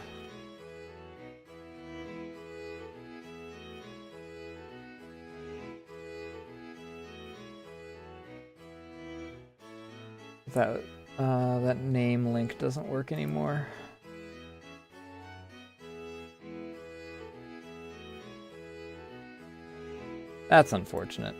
That name link doesn't work anymore. That's unfortunate.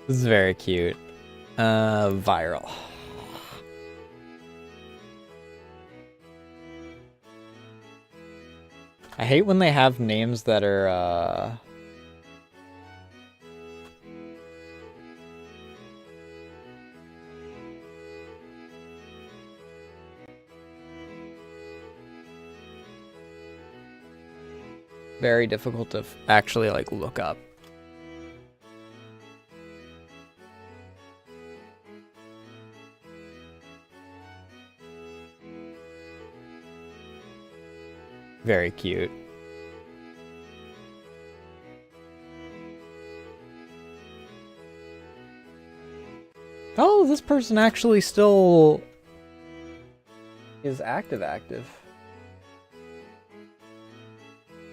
This is very cute. Viral. I hate when they have names that are, very difficult to actually, like, look up. Very cute. Oh, this person actually still is active.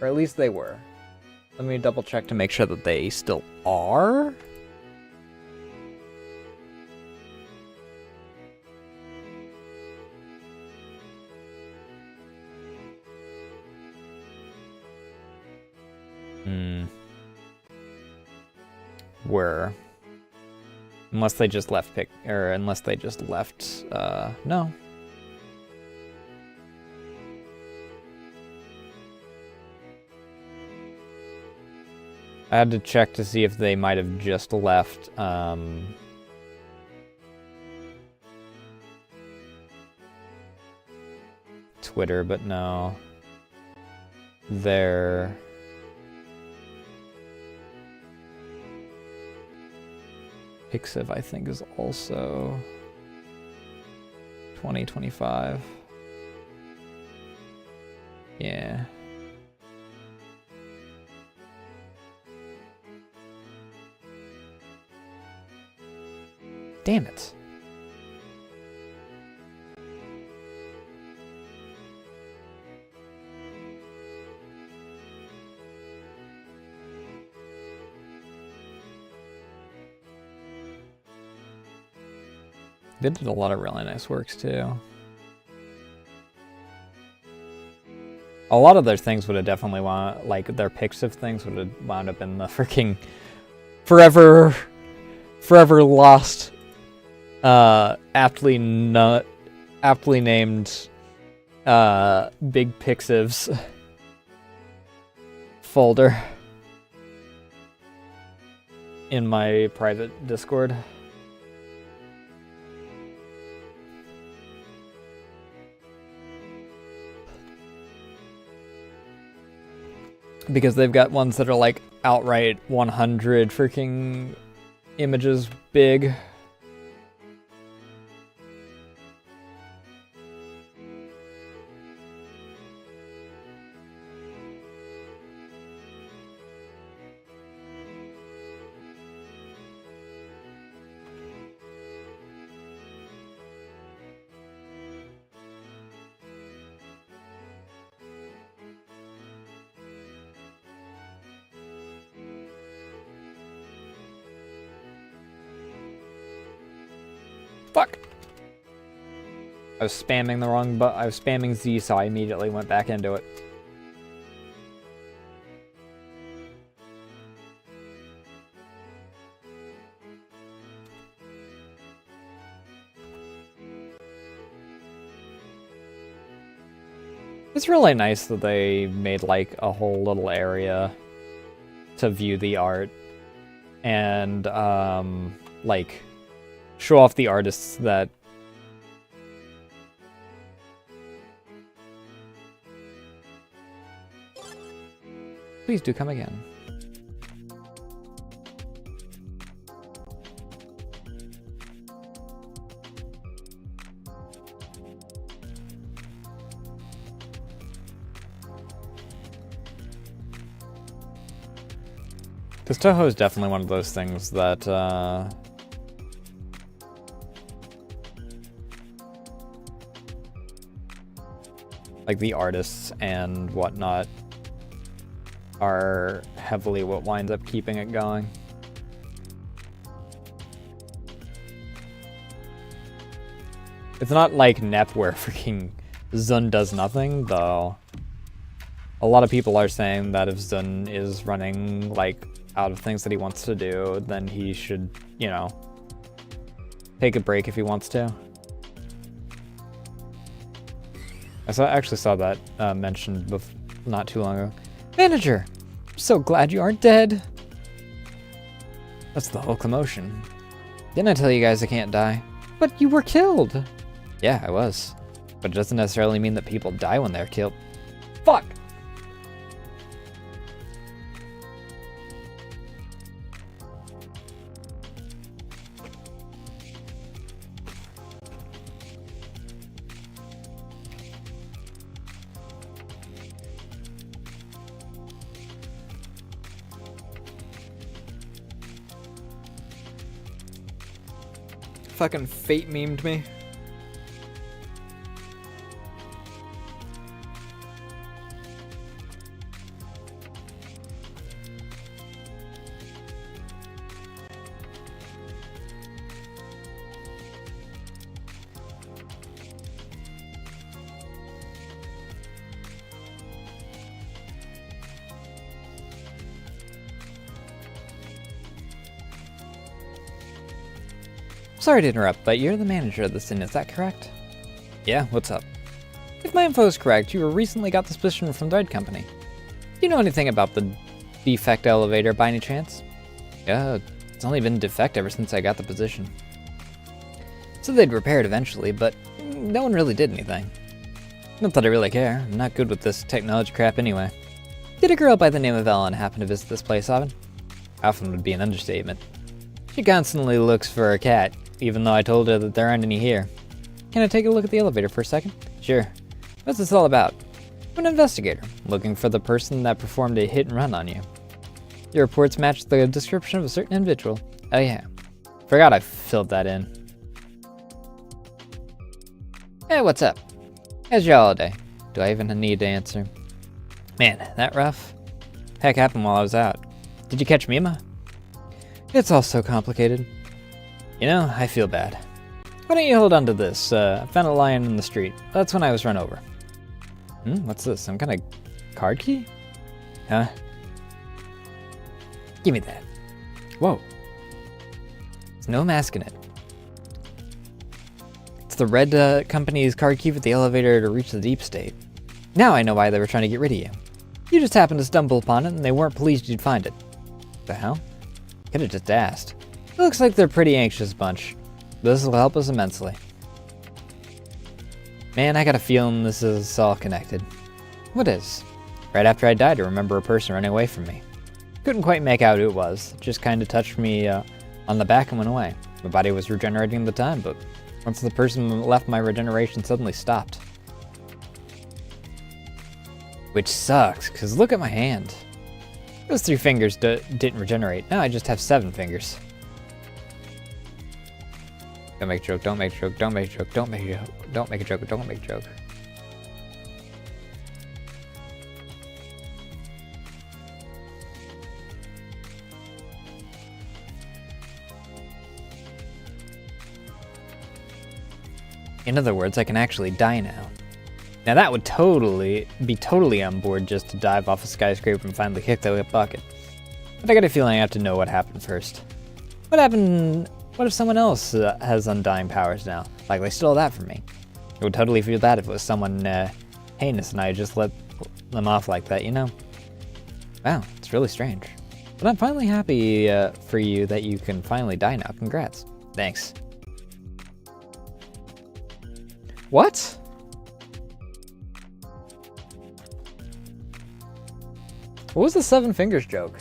Or at least they were. Let me double check to make sure that they still are. Were. Unless they just left unless they just left, no. I had to check to see if they might have just left, Twitter, but no. They're... Pixiv, I think, is also 2025. Yeah. Damn it. They did a lot of really nice works too. A lot of their things would have definitely like their picks of things would have wound up in the freaking forever lost, aptly named big pixives folder in my private Discord. Because they've got ones that are like outright 100 freaking images big. Fuck! I was spamming the wrong button. I was spamming Z, so I immediately went back into it. It's really nice that they made like a whole little area to view the art and like show off the artists that please do come again. Because Toho is definitely one of those things that like the artists and whatnot are heavily what winds up keeping it going. It's not like NEP where freaking Zun does nothing, though. A lot of people are saying that if Zun is running like out of things that he wants to do, then he should, you know, take a break if he wants to. I actually saw that mentioned not too long ago. Manager, I'm so glad you aren't dead. That's the whole commotion. Didn't I tell you guys I can't die? But you were killed. Yeah, I was. But it doesn't necessarily mean that people die when they're killed. Fuck! Fucking fate memed me. Sorry to interrupt, but you're the manager of this inn, is that correct? Yeah, what's up? If my info is correct, you recently got this position from the Red Company. Do you know anything about the defect elevator by any chance? Yeah, it's only been defect ever since I got the position. So they'd repair it eventually, but no one really did anything. Not that I really care, I'm not good with this technology crap anyway. Did a girl by the name of Ellen happen to visit this place often? Often would be an understatement. She constantly looks for a cat, even though I told her that there aren't any here. Can I take a look at the elevator for a second? Sure. What's this all about? I'm an investigator, looking for the person that performed a hit and run on you. Your reports match the description of a certain individual. Oh yeah. Forgot I filled that in. Hey, what's up? How's your holiday? Do I even need to answer? Man, that rough? Heck happened while I was out. Did you catch Mima? It's all so complicated. You know, I feel bad. Why don't you hold on to this? I found a lion in the street. That's when I was run over. What's this? Some kind of card key? Huh? Give me that. Whoa. There's no mask in it. It's the red company's card key for the elevator to reach the deep state. Now I know why they were trying to get rid of you. You just happened to stumble upon it and they weren't pleased you'd find it. The hell? Could have just asked. It looks like they're a pretty anxious bunch. This will help us immensely. Man, I got a feeling this is all connected. What is? Right after I died, I remember a person running away from me. Couldn't quite make out who it was. It just kind of touched me on the back and went away. My body was regenerating at the time, but once the person left, my regeneration suddenly stopped. Which sucks, because look at my hand. Those 3 fingers didn't regenerate. Now I just have 7 fingers. Don't make a joke, don't make a joke, don't make a joke, don't make a joke, don't make a joke, don't make a joke. In other words, I can actually die now. Now that would be totally on board just to dive off a skyscraper and finally kick the bucket. But I got a feeling I have to know what happened first. What happened? What if someone else has undying powers now? Like they stole that from me. I would totally feel bad if it was someone heinous and I just let them off like that, you know? Wow, it's really strange. But I'm finally happy for you that you can finally die now. Congrats. Thanks. What? What was the 7 fingers joke?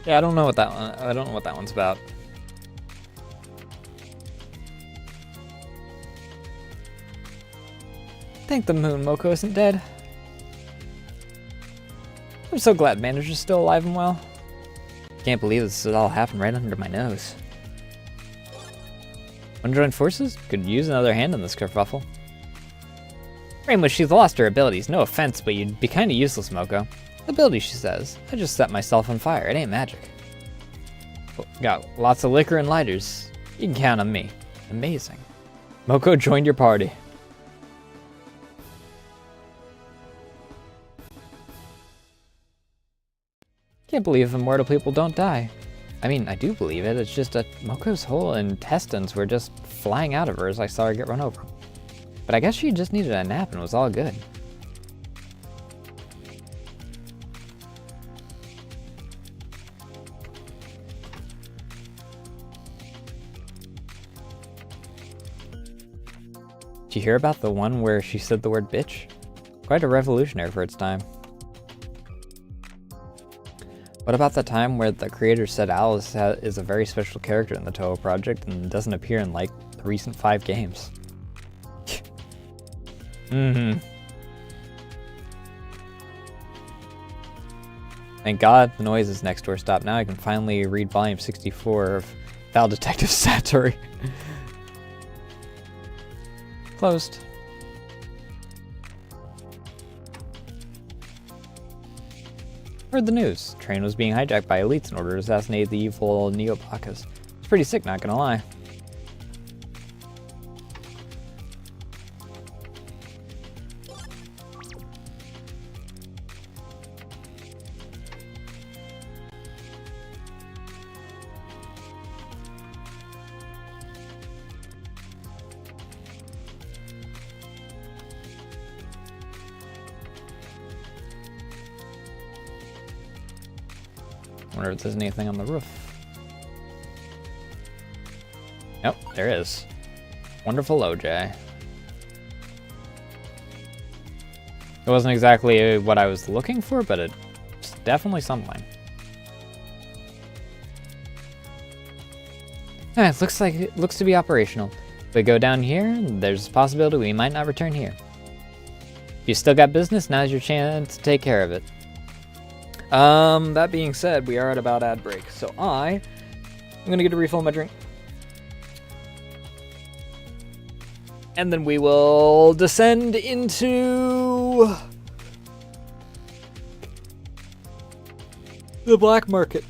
Yeah, I don't know what that one's about. Thank the moon, Moko isn't dead. I'm so glad Manager's still alive and well. Can't believe this all happened right under my nose. Want to join forces? Could use another hand in this kerfuffle. Rainbow, she's lost her abilities. No offense, but you'd be kinda useless, Moko. Ability, she says. I just set myself on fire. It ain't magic. Got lots of liquor and lighters. You can count on me. Amazing. Moko joined your party. Can't believe immortal people don't die. I mean, I do believe it. It's just that Moko's whole intestines were just flying out of her as I saw her get run over. But I guess she just needed a nap and was all good. Did you hear about the one where she said the word bitch? Quite a revolutionary for its time. What about the time where the creator said Alice is a very special character in the Toho project and doesn't appear in like the recent 5 games? Thank God the noises next door stopped. Now I can finally read volume 64 of Val Detective Satori. Closed. Heard the news. Train was being hijacked by elites in order to assassinate the evil Neobakas. It's pretty sick, not gonna lie. Wonder if there's anything on the roof. Nope, there is. Wonderful OJ. It wasn't exactly what I was looking for, but it's definitely something. Alright, looks to be operational. If we go down here, there's a possibility we might not return here. If you still got business, now's your chance to take care of it. That being said, we are at about ad break, so I'm gonna get a refill of my drink. And then we will descend into the black market.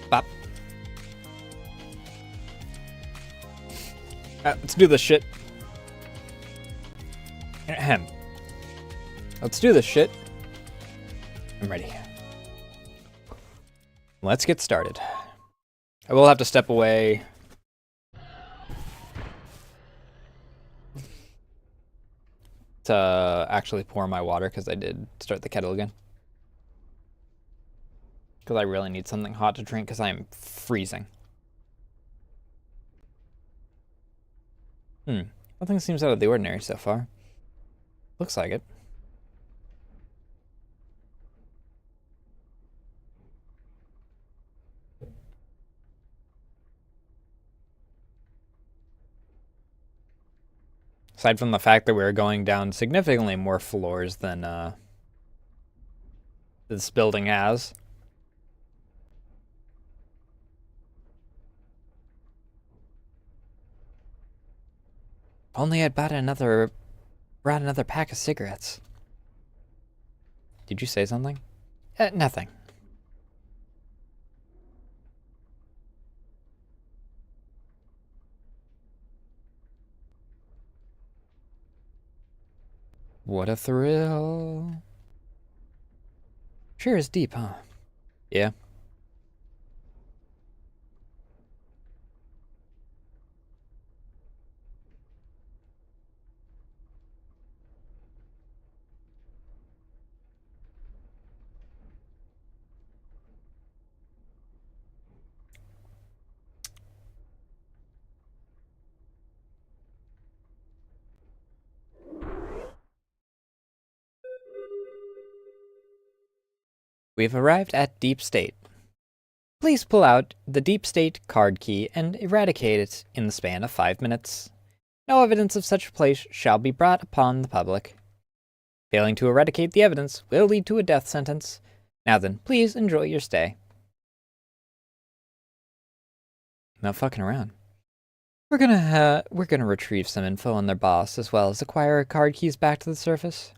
Bop. Let's do this shit. Ahem. Let's do this shit. I'm ready. Let's get started. I will have to step away. To actually pour my water, because I did start the kettle again. Because I really need something hot to drink, because I am freezing. Nothing seems out of the ordinary so far. Looks like it. Aside from the fact that we were going down significantly more floors than this building has. Only I'd brought another pack of cigarettes. Did you say something? Nothing. What a thrill. Sure is deep, huh? Yeah. We've arrived at Deep State. Please pull out the Deep State card key and eradicate it in the span of 5 minutes. No evidence of such a place shall be brought upon the public. Failing to eradicate the evidence will lead to a death sentence. Now then, please enjoy your stay. Not fucking around. We're gonna retrieve some info on their boss, as well as acquire card keys back to the surface.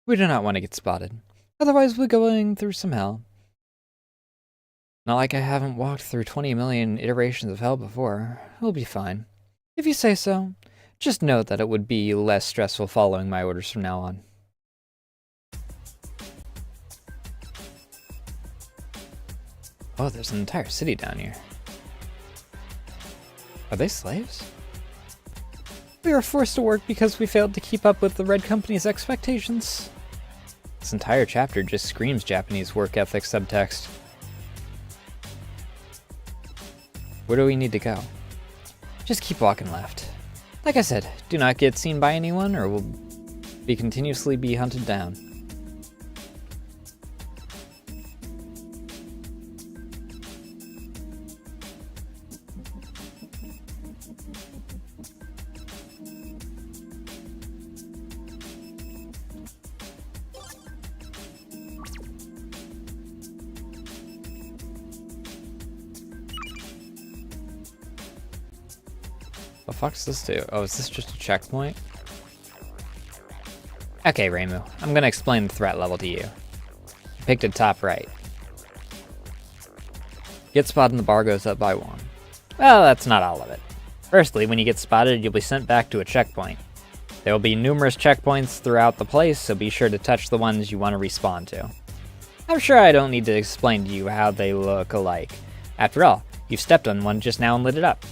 We do not want to get spotted. Otherwise, we're going through some hell. Not like I haven't walked through 20 million iterations of hell before. We'll be fine. If you say so, just note that it would be less stressful following my orders from now on. Oh, there's an entire city down here. Are they slaves? We were forced to work because we failed to keep up with the Red Company's expectations. This entire chapter just screams Japanese work ethic subtext. Where do we need to go? Just keep walking left. Like I said, do not get seen by anyone or we'll continuously be hunted down. The fuck does this do? Oh, is this just a checkpoint? Okay, Reimu, I'm gonna explain the threat level to you. You picked it top right. Get spotted and the bar goes up by 1. Well, that's not all of it. Firstly, when you get spotted, you'll be sent back to a checkpoint. There will be numerous checkpoints throughout the place, so be sure to touch the ones you want to respawn to. I'm sure I don't need to explain to you how they look alike. After all, you've stepped on one just now and lit it up.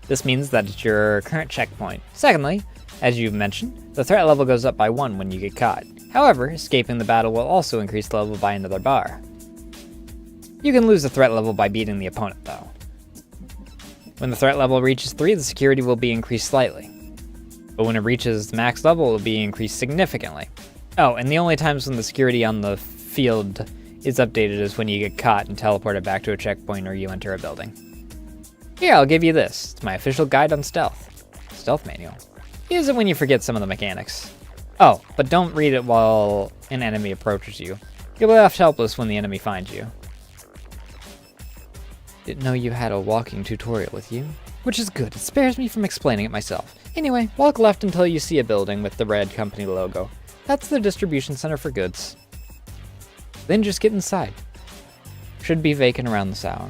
This means that it's your current checkpoint. Secondly, as you've mentioned, the threat level goes up by 1 when you get caught. However, escaping the battle will also increase the level by another bar. You can lose the threat level by beating the opponent, though. When the threat level reaches 3, the security will be increased slightly. But when it reaches the max level, it will be increased significantly. Oh, and the only times when the security on the field is updated is when you get caught and teleported back to a checkpoint or you enter a building. Here, I'll give you this. It's my official guide on stealth. Stealth manual. Use it when you forget some of the mechanics. Oh, but don't read it while an enemy approaches you. You'll be left helpless when the enemy finds you. Didn't know you had a walking tutorial with you. Which is good, it spares me from explaining it myself. Anyway, walk left until you see a building with the Red Company logo. That's the distribution center for goods. Then just get inside. Should be vacant around this hour.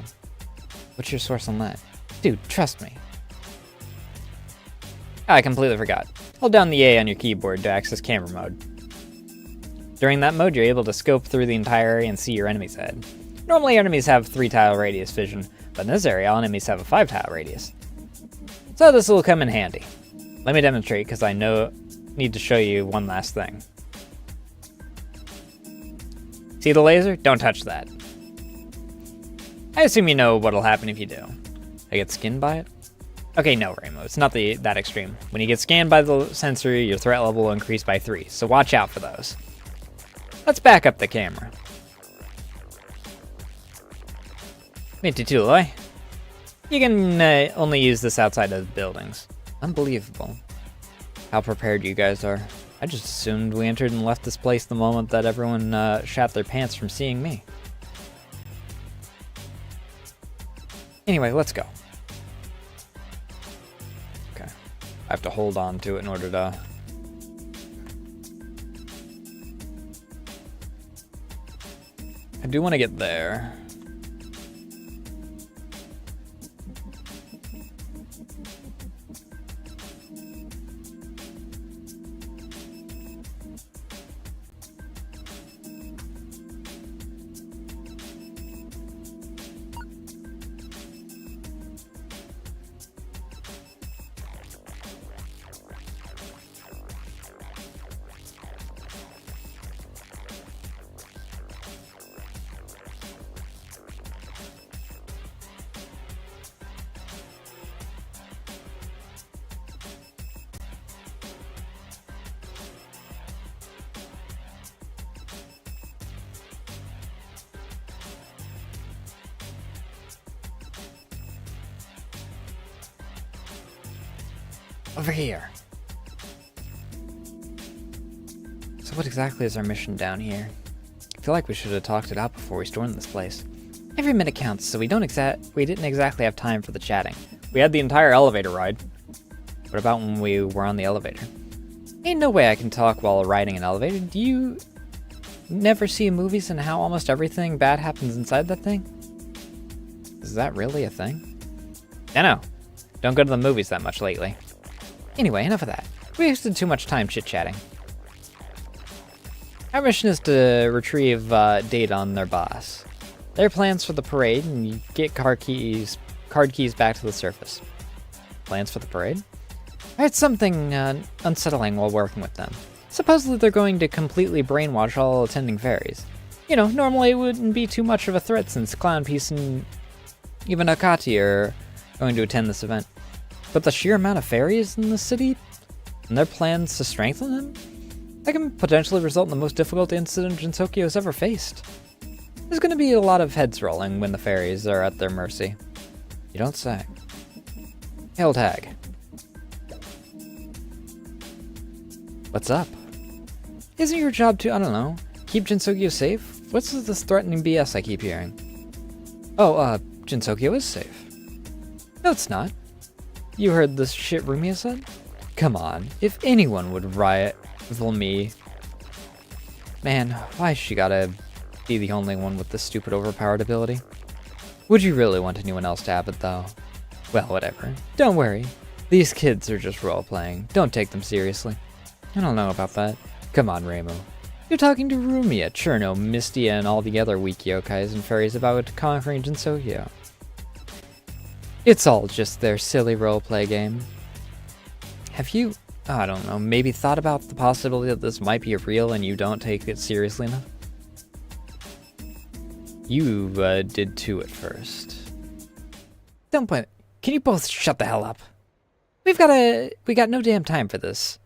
What's your source on that? Dude, trust me. I completely forgot. Hold down the A on your keyboard to access camera mode. During that mode, you're able to scope through the entire area and see your enemy's head. Normally, enemies have 3-tile radius vision, but in this area, all enemies have a 5-tile radius. So this will come in handy. Let me demonstrate, because I need to show you one last thing. See the laser? Don't touch that. I assume you know what'll happen if you do. I get skinned by it? Okay, no, Reimu, it's not that extreme. When you get scanned by the sensor, your threat level will increase by 3, so watch out for those. Let's back up the camera. 22, You can only use this outside of buildings. Unbelievable. How prepared you guys are. I just assumed we entered and left this place the moment that everyone shat their pants from seeing me. Anyway, let's go. Okay. I have to hold on to it in order to... I do want to get there. Over here. So what exactly is our mission down here? I feel like we should have talked it out before we stormed this place. Every minute counts, so we didn't exactly have time for the chatting. We had the entire elevator ride. What about when we were on the elevator? Ain't no way I can talk while riding an elevator. Do you never see movies and how almost everything bad happens inside that thing? Is that really a thing? I know. Don't go to the movies that much lately. Anyway, enough of that. We wasted too much time chit-chatting. Our mission is to retrieve data on their boss. Their plans for the parade, and you get card keys back to the surface. Plans for the parade? I had something unsettling while working with them. Supposedly they're going to completely brainwash all attending fairies. You know, normally it wouldn't be too much of a threat since Clown Piece and even Akati are going to attend this event. But the sheer amount of fairies in the city, and their plans to strengthen them, that can potentially result in the most difficult incident Gensokyo has ever faced. There's going to be a lot of heads rolling when the fairies are at their mercy. You don't say. Hail tag. What's up? Isn't your job to, I don't know, keep Gensokyo safe? What's this threatening BS I keep hearing? Oh, Gensokyo is safe. No, it's not. You heard this shit Rumia said? Come on, if anyone would rival me... Man, why she gotta be the only one with this stupid overpowered ability? Would you really want anyone else to have it, though? Well, whatever. Don't worry. These kids are just role-playing. Don't take them seriously. I don't know about that. Come on, Reimu. You're talking to Rumia, Cherno, Misty, and all the other weak yokais and fairies about conquering Gensokyo. It's all just their silly roleplay game. Have you, I don't know, maybe thought about the possibility that this might be real and you don't take it seriously enough? You did too at first. Don't point. Can you both shut the hell up? We got no damn time for this.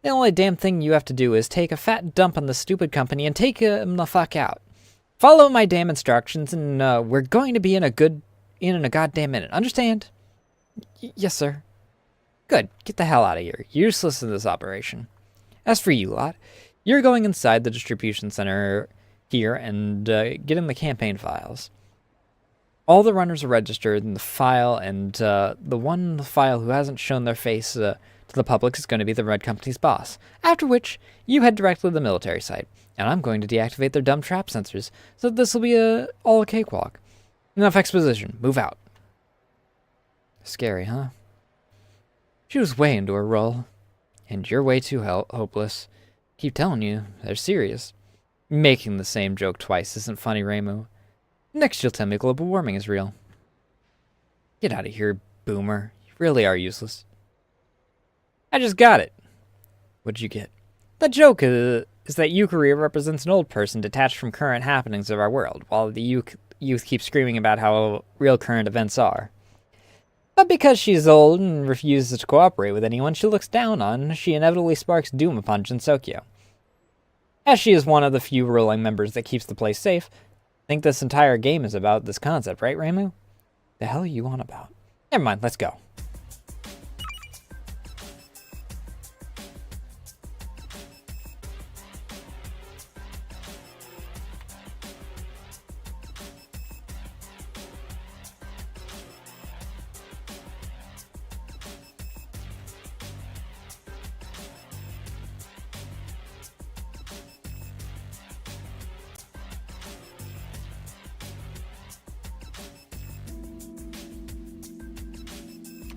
The only damn thing you have to do is take a fat dump on the stupid company and take him the fuck out. Follow my damn instructions and we're going to be in a goddamn minute. Understand? Yes, sir. Good. Get the hell out of here. You're useless in this operation. As for you lot, you're going inside the distribution center here and getting the campaign files. All the runners are registered in the file, and the one in the file who hasn't shown their face to the public is going to be the Red Company's boss. After which, you head directly to the military site, and I'm going to deactivate their dumb trap sensors, so this will be all a cakewalk. Enough exposition. Move out. Scary, huh? She was way into her role. And you're way too hopeless. Keep telling you, they're serious. Making the same joke twice isn't funny, Reimu. Next you'll tell me global warming is real. Get out of here, boomer. You really are useless. I just got it. What'd you get? The joke is that Yukari represents an old person detached from current happenings of our world, while the youth keep screaming about how real current events are. But because she's old and refuses to cooperate with anyone she looks down on, she inevitably sparks doom upon Gensokyo. As she is one of the few ruling members that keeps the place safe, I think this entire game is about this concept, right, Reimu? The hell are you on about? Never mind, let's go.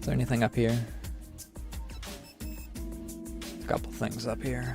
Is there anything up here? A couple things up here.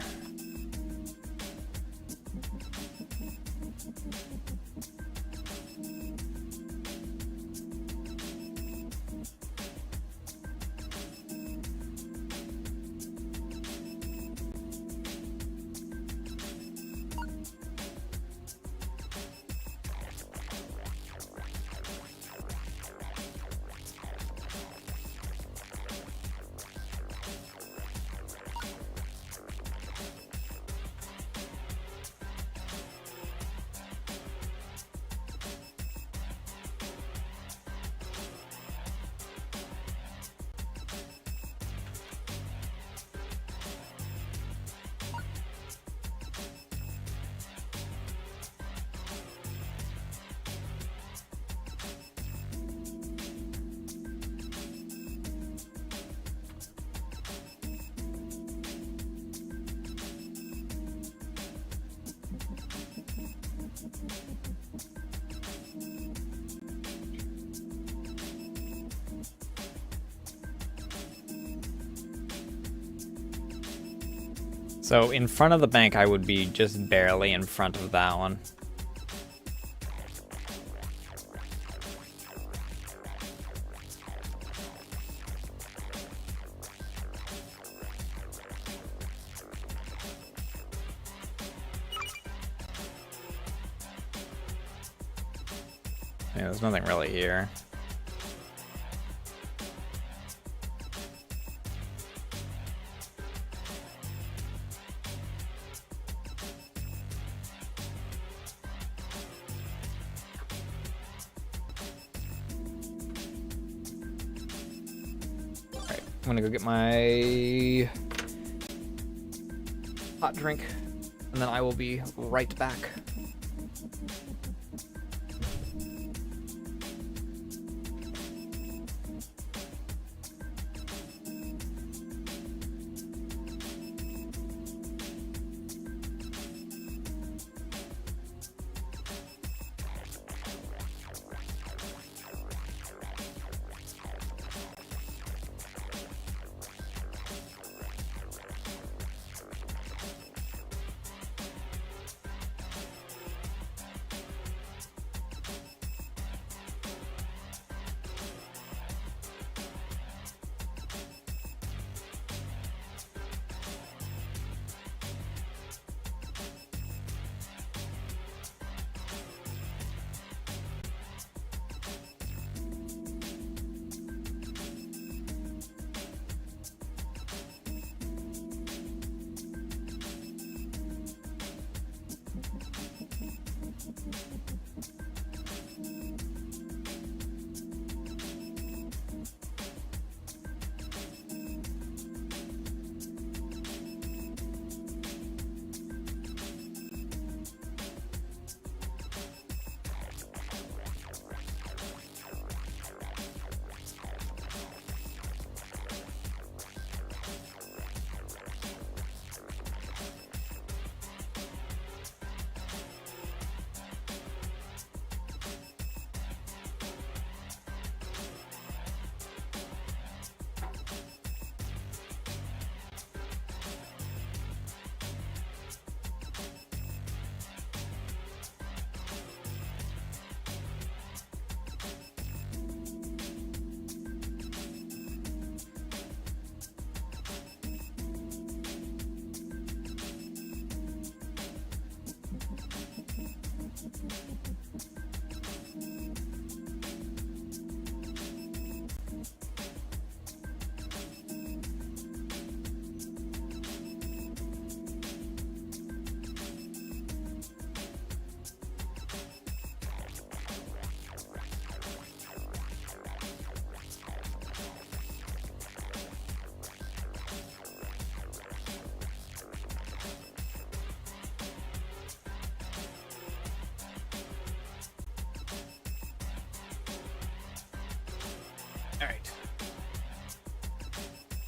So in front of the bank, I would be just barely in front of that one. Yeah, there's nothing really here. I'm gonna go get my hot drink, and then I will be right back. Alright.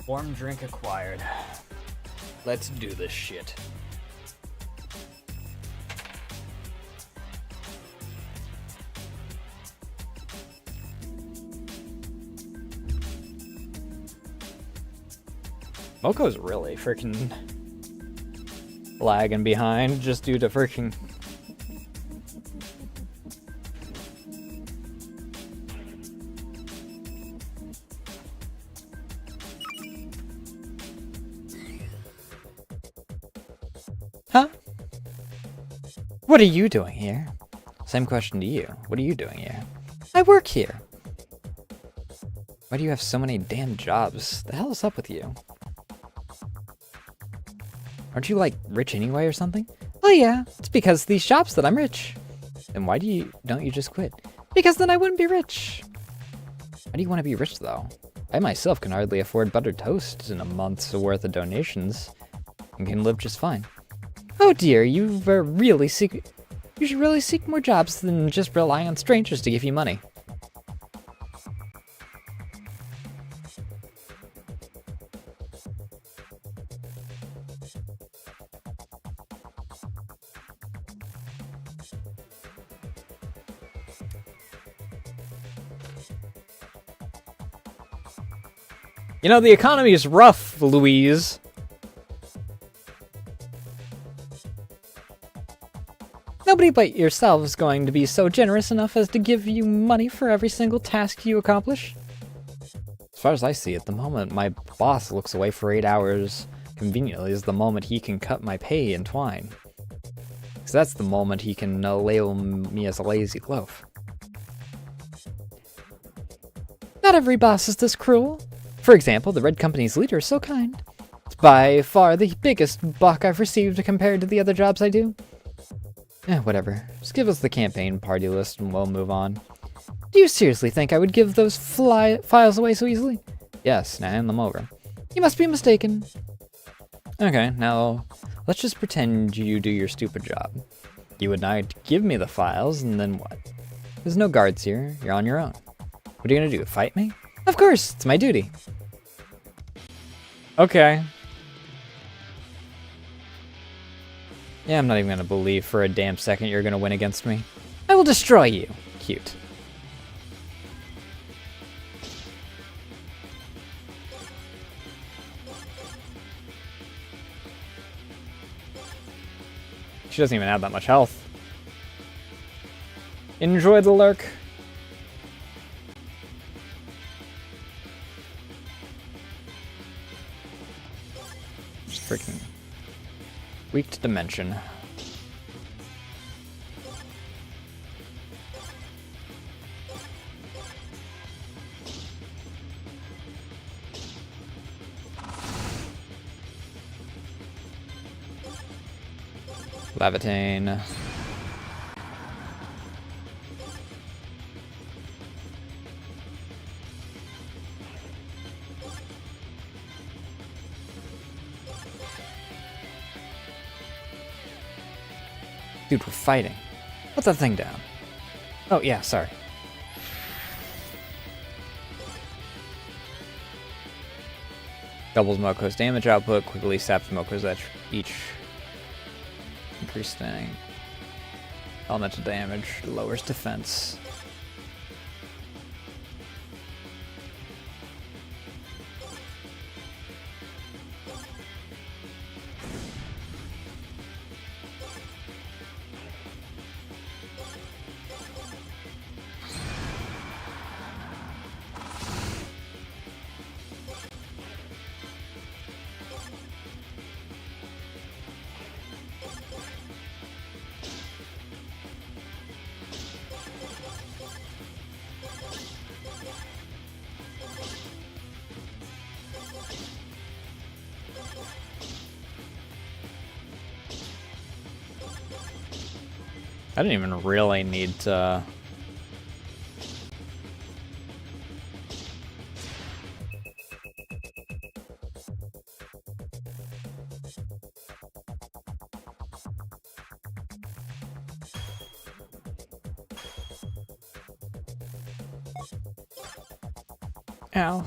Warm drink acquired. Let's do this shit. Moko's really freaking lagging behind just due to freaking... Huh? What are you doing here? Same question to you. What are you doing here? I work here. Why do you have so many damn jobs? The hell is up with you? Aren't you, like, rich anyway or something? Oh yeah, it's because of these jobs that I'm rich. Then why don't you just quit? Because then I wouldn't be rich. Why do you want to be rich, though? I myself can hardly afford buttered toast and a month's worth of donations, and can live just fine. Oh dear, you should really seek more jobs than just relying on strangers to give you money. You know, the economy is rough, Louise. Nobody but yourself is going to be so generous enough as to give you money for every single task you accomplish. As far as I see it, the moment my boss looks away for 8 hours conveniently is the moment he can cut my pay in twine. Because that's the moment he can label me as a lazy loaf. Not every boss is this cruel. For example, the Red Company's leader is so kind. It's by far the biggest buck I've received compared to the other jobs I do. Whatever. Just give us the campaign party list and we'll move on. Do you seriously think I would give those files away so easily? Yes, now hand them over. You must be mistaken. Okay, now let's just pretend you do your stupid job. You would not give me the files, and then what? There's no guards here. You're on your own. What are you gonna do, fight me? Of course, it's my duty. Okay. Yeah, I'm not even gonna believe for a damn second you're gonna win against me. I will destroy you. Cute. She doesn't even have that much health. Enjoy the lurk. Freaking weak to dimension. Levitain. Dude, we're fighting. Put that thing down. Oh, yeah, sorry. Doubles Moko's damage output, quickly saps Moko's each increasing elemental damage, lowers defense. I didn't even really need to... Ow.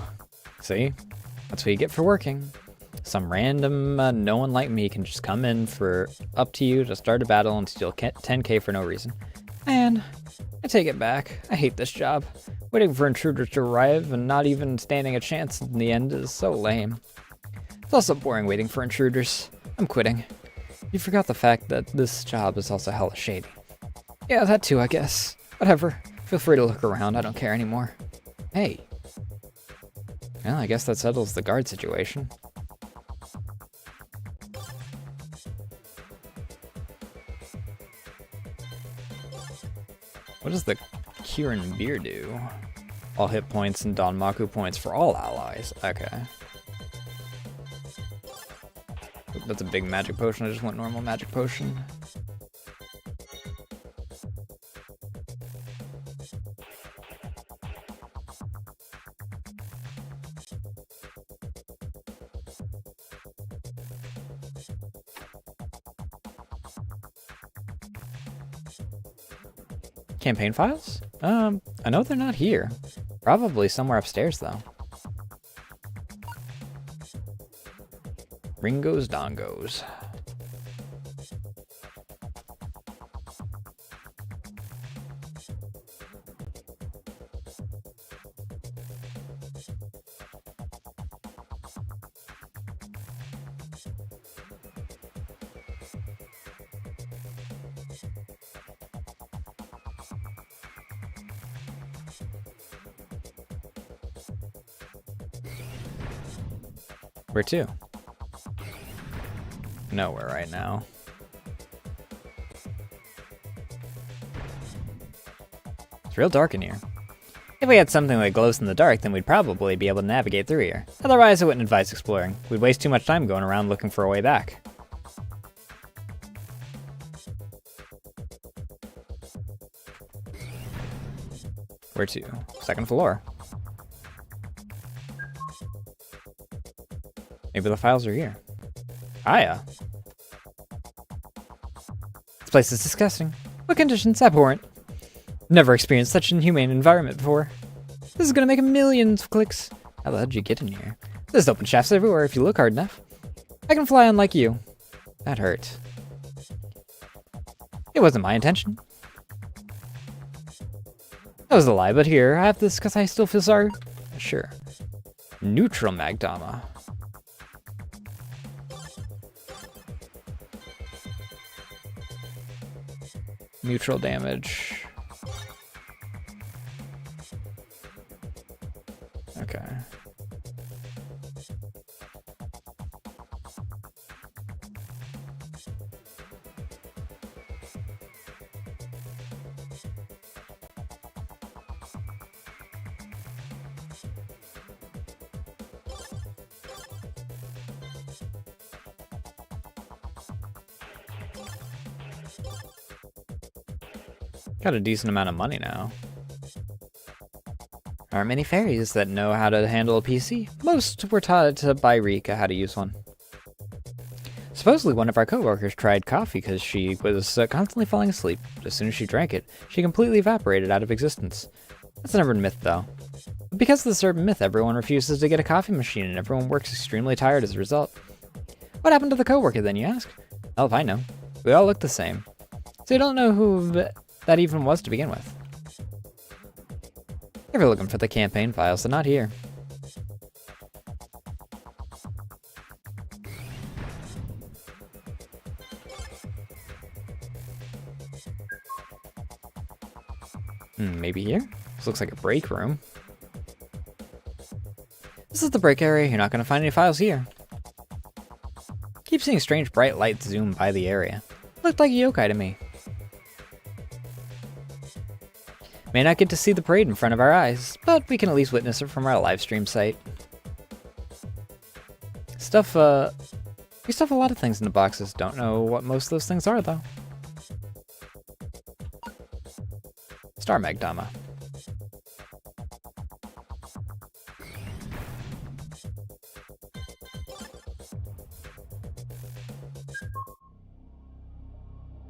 See? That's what you get for working. Some random no one like me can just come in for up to you to start a battle and steal 10k for no reason. Man, I take it back. I hate this job. Waiting for intruders to arrive and not even standing a chance in the end is so lame. It's also boring waiting for intruders. I'm quitting. You forgot the fact that this job is also hella shady. Yeah, that too, I guess. Whatever. Feel free to look around. I don't care anymore. Hey. Well, I guess that settles the guard situation. What does the Kirin beer do? All hit points and Danmaku points for all allies. Okay. That's a big magic potion. I just want normal magic potion. Campaign files? I know they're not here. Probably somewhere upstairs, though. Ringo's Dongos. Where to? Nowhere right now. It's real dark in here. If we had something that glows in the dark, then we'd probably be able to navigate through here. Otherwise, I wouldn't advise exploring. We'd waste too much time going around looking for a way back. Where to? Second floor. Maybe the files are here. Amaya. This place is disgusting. What conditions? Abhorrent. Never experienced such an inhumane environment before. This is gonna make millions of clicks. How the hell did you get in here? There's open shafts everywhere if you look hard enough. I can fly unlike you. That hurt. It wasn't my intention. That was a lie, but here, I have this because I still feel sorry. Sure. Neutral Magdama. Neutral damage. Okay. Got a decent amount of money now. Aren't many fairies that know how to handle a PC. Most were taught by Rika how to use one. Supposedly one of our coworkers tried coffee because she was constantly falling asleep. As soon as she drank it, she completely evaporated out of existence. That's an urban myth though. Because of this urban myth, everyone refuses to get a coffee machine and everyone works extremely tired as a result. What happened to the coworker then, you ask? Hell if I know. We all look the same. So you don't know who that even was to begin with. If you're looking for the campaign files, they're not here. Maybe here? This looks like a break room. This is the break area. You're not going to find any files here. Keep seeing strange bright lights zoom by the area. Looked like a yokai to me. May not get to see the parade in front of our eyes, but we can at least witness it from our live stream site. We stuff a lot of things in the boxes. Don't know what most of those things are, though. Star Magdama.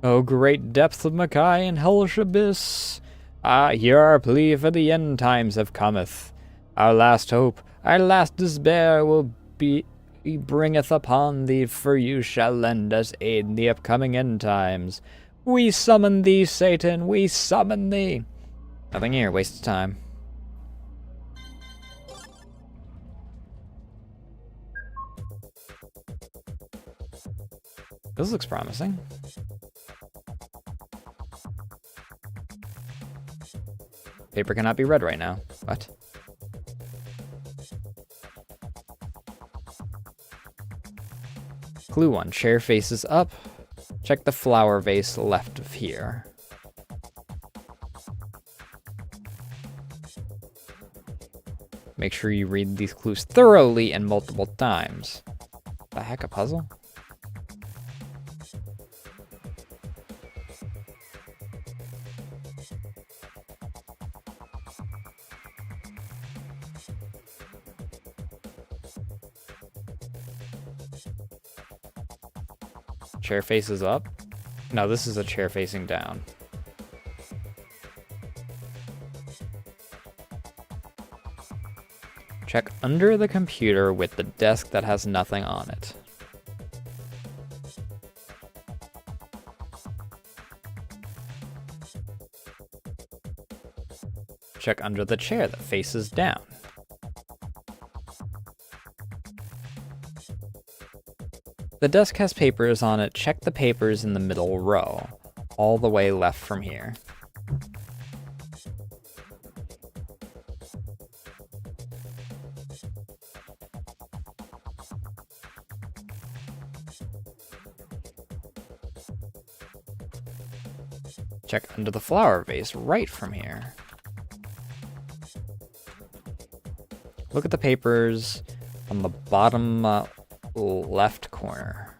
Oh, great depth of Makai and hellish abyss! Ah, hear our plea, for the end times have cometh. Our last hope, our last despair will be he bringeth upon thee, for you shall lend us aid in the upcoming end times. We summon thee, Satan, we summon thee. Nothing here, waste of time. This looks promising. Paper cannot be read right now. What? Clue 1. Chair faces up. Check the flower vase left of here. Make sure you read these clues thoroughly and multiple times. The heck, a puzzle? Chair faces up? No, this is a chair facing down. Check under the computer with the desk that has nothing on it. Check under the chair that faces down. The desk has papers on it. Check the papers in the middle row, all the way left from here. Check under the flower vase right from here. Look at the papers on the bottom left corner.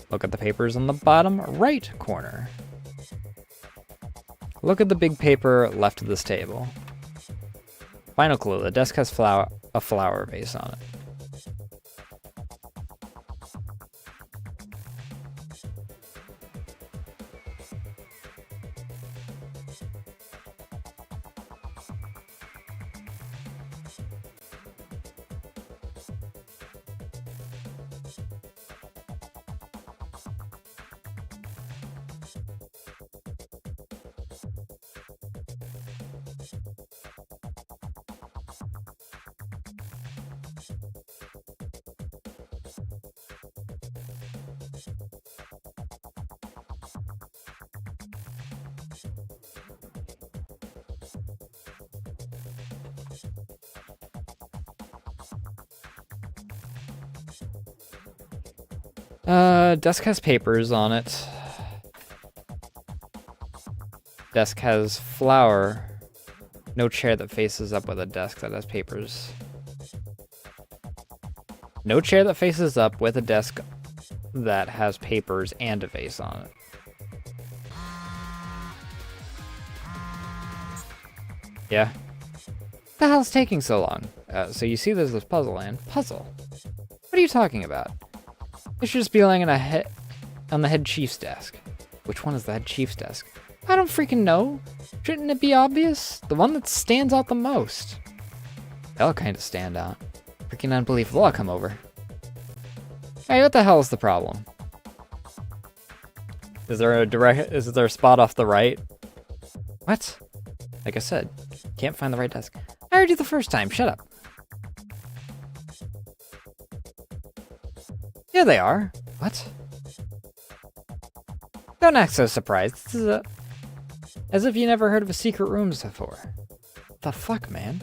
Look at the papers on the bottom right corner. Look at the big paper left of this table. Final clue, the desk has a flower vase on it. Desk has papers on it. Desk has flower. No chair that faces up with a desk that has papers. No chair that faces up with a desk that has papers and a vase on it. Yeah. The hell's taking so long? So you see there's this puzzle land. Puzzle? What are you talking about? It should just be lying on the head chief's desk. Which one is the head chief's desk? I don't freaking know. Shouldn't it be obvious? The one that stands out the most. They all kind of stand out. Freaking unbelievable. I'll come over. Hey, what the hell is the problem? Is there a spot off the right? What? Like I said, can't find the right desk. I heard you the first time. Shut up. Here they are. What? Don't act so surprised. This is as if you never heard of a secret rooms before. What the fuck, man?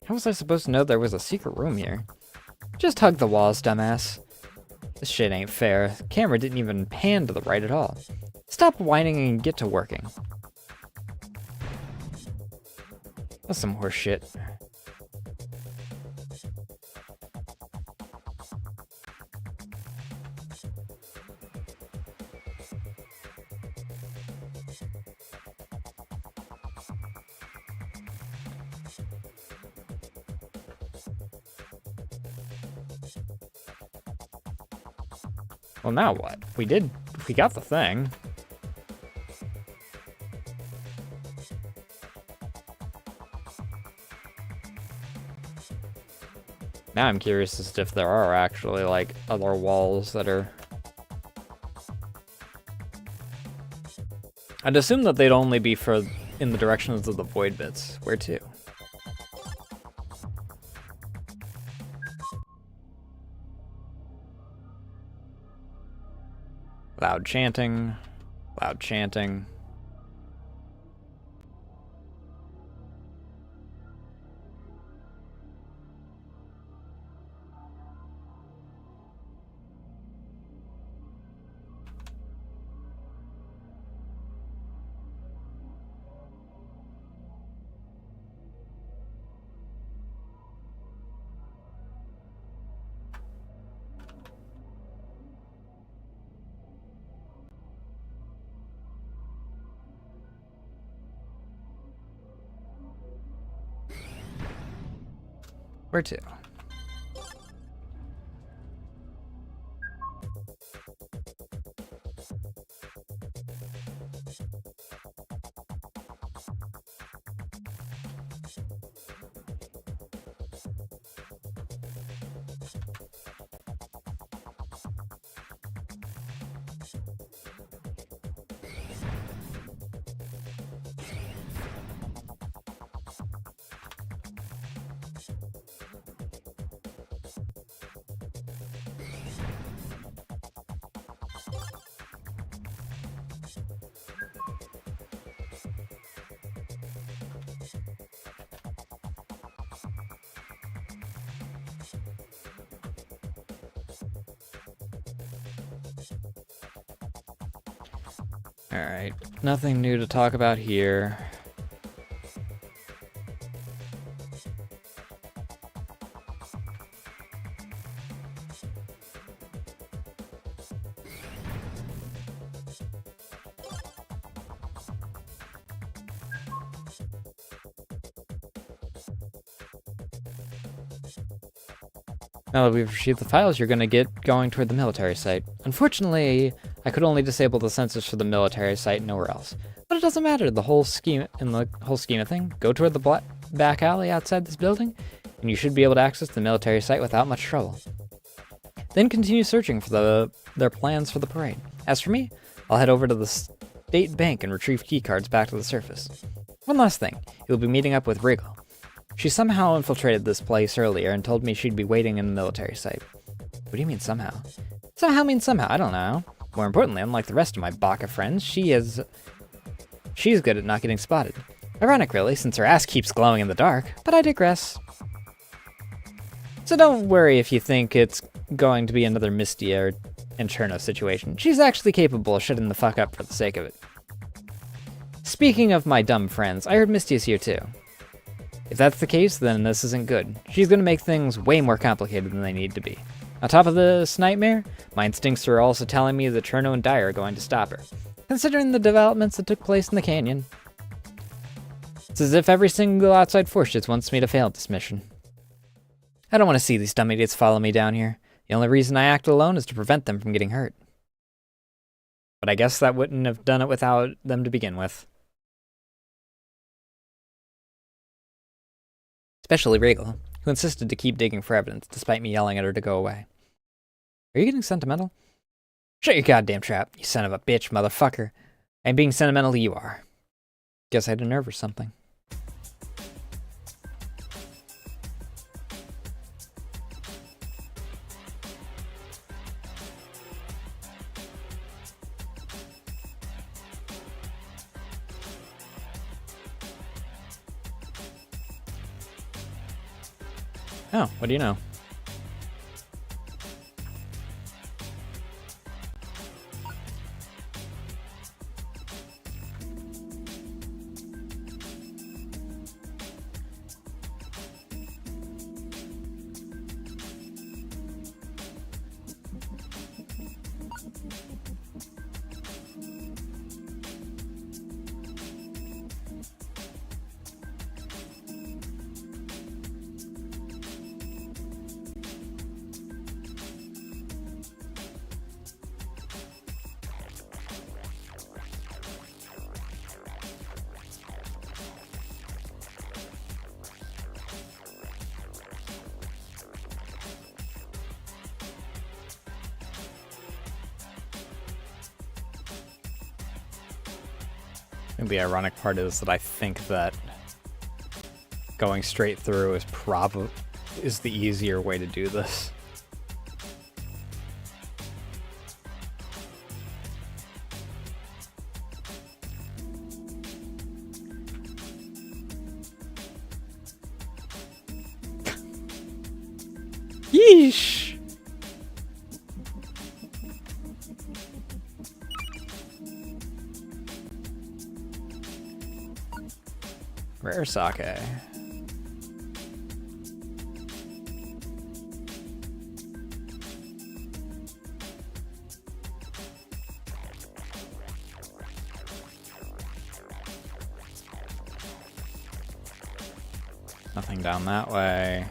How was I supposed to know there was a secret room here? Just hug the walls, dumbass. This shit ain't fair. The camera didn't even pan to the right at all. Stop whining and get to working. That's some horse shit. Well, now what? We got the thing. Now I'm curious as to if there are actually, like, other walls that are... I'd assume that they'd only be for in the directions of the void bits. Where to? Loud chanting. Loud chanting. Where to? Alright, nothing new to talk about here. Now that we've retrieved the files, you're gonna get going toward the military site. Unfortunately, I could only disable the sensors for the military site, nowhere else. But it doesn't matter. In the whole scheme of thing, go toward the back alley outside this building, and you should be able to access the military site without much trouble. Then continue searching for their plans for the parade. As for me, I'll head over to the state bank and retrieve keycards back to the surface. One last thing, you'll be meeting up with Wriggle. She somehow infiltrated this place earlier and told me she'd be waiting in the military site. What do you mean somehow? Somehow means somehow, I don't know. More importantly, unlike the rest of my Baka friends, she's good at not getting spotted. Ironic, really, since her ass keeps glowing in the dark, but I digress. So don't worry if you think it's going to be another Mistia or Inferno situation. She's actually capable of shutting the fuck up for the sake of it. Speaking of my dumb friends, I heard Mistia's here too. If that's the case, then this isn't good. She's gonna make things way more complicated than they need to be. On top of this nightmare, my instincts are also telling me that Cherno and Dai are going to stop her, considering the developments that took place in the canyon. It's as if every single outside force just wants me to fail at this mission. I don't want to see these dumb idiots follow me down here. The only reason I act alone is to prevent them from getting hurt. But I guess that wouldn't have done it without them to begin with. Especially Wriggle, who insisted to keep digging for evidence despite me yelling at her to go away. Are you getting sentimental? Shut your goddamn trap, you son of a bitch, motherfucker. I'm being sentimental, you are. Guess I had a nerve or something. Oh, what do you know? think the ironic part is that I think that going straight through is the easier way to do this. Yeesh! Rare sake. Nothing down that way.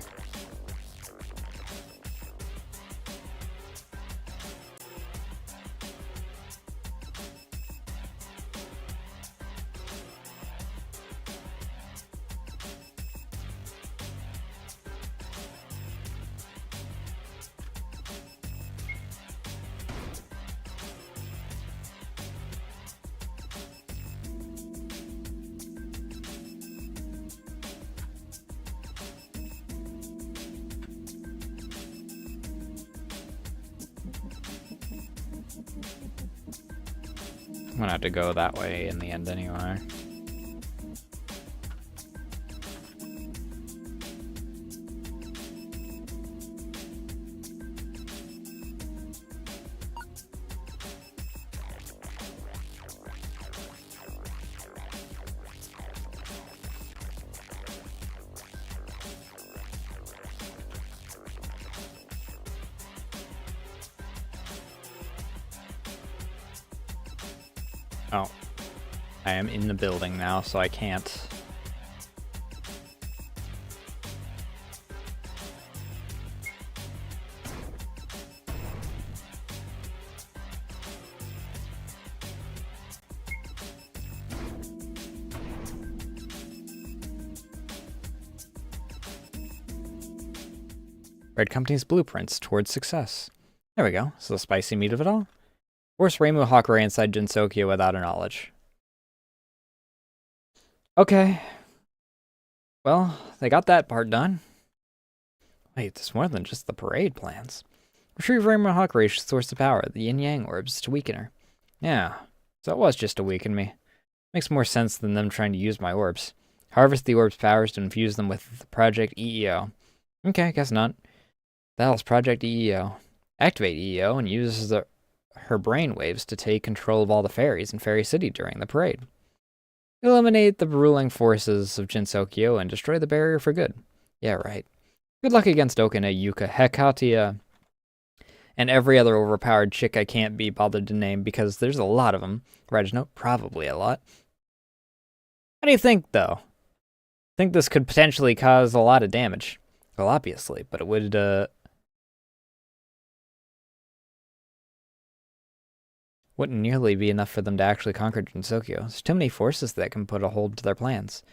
I'm gonna have to go that way in the end anyway. Oh, I am in the building now, so I can't. Red Company's blueprints towards success. There we go. So the spicy meat of it all. Force Reimu Hakurai inside Gensokyo without her knowledge. Okay. Well, they got that part done. Wait, there's more than just the parade plans. Retrieve Reimu Hakurai's source of power, the yin-yang orbs, to weaken her. Yeah, so it was just to weaken me. Makes more sense than them trying to use my orbs. Harvest the orb's powers to infuse them with Project EEO. Okay, guess not. The hell's Project EEO? Activate EEO and use her brainwaves to take control of all the fairies in Fairy City during the parade. Eliminate the ruling forces of Gensokyo and destroy the barrier for good. Yeah, right. Good luck against Okina, Yuka, Hekatia, and every other overpowered chick I can't be bothered to name because there's a lot of them. Reginald, probably a lot. How do you think, though? Think this could potentially cause a lot of damage? Well, obviously, but it would, wouldn't nearly be enough for them to actually conquer Gensokyo. There's too many forces that can put a hold to their plans.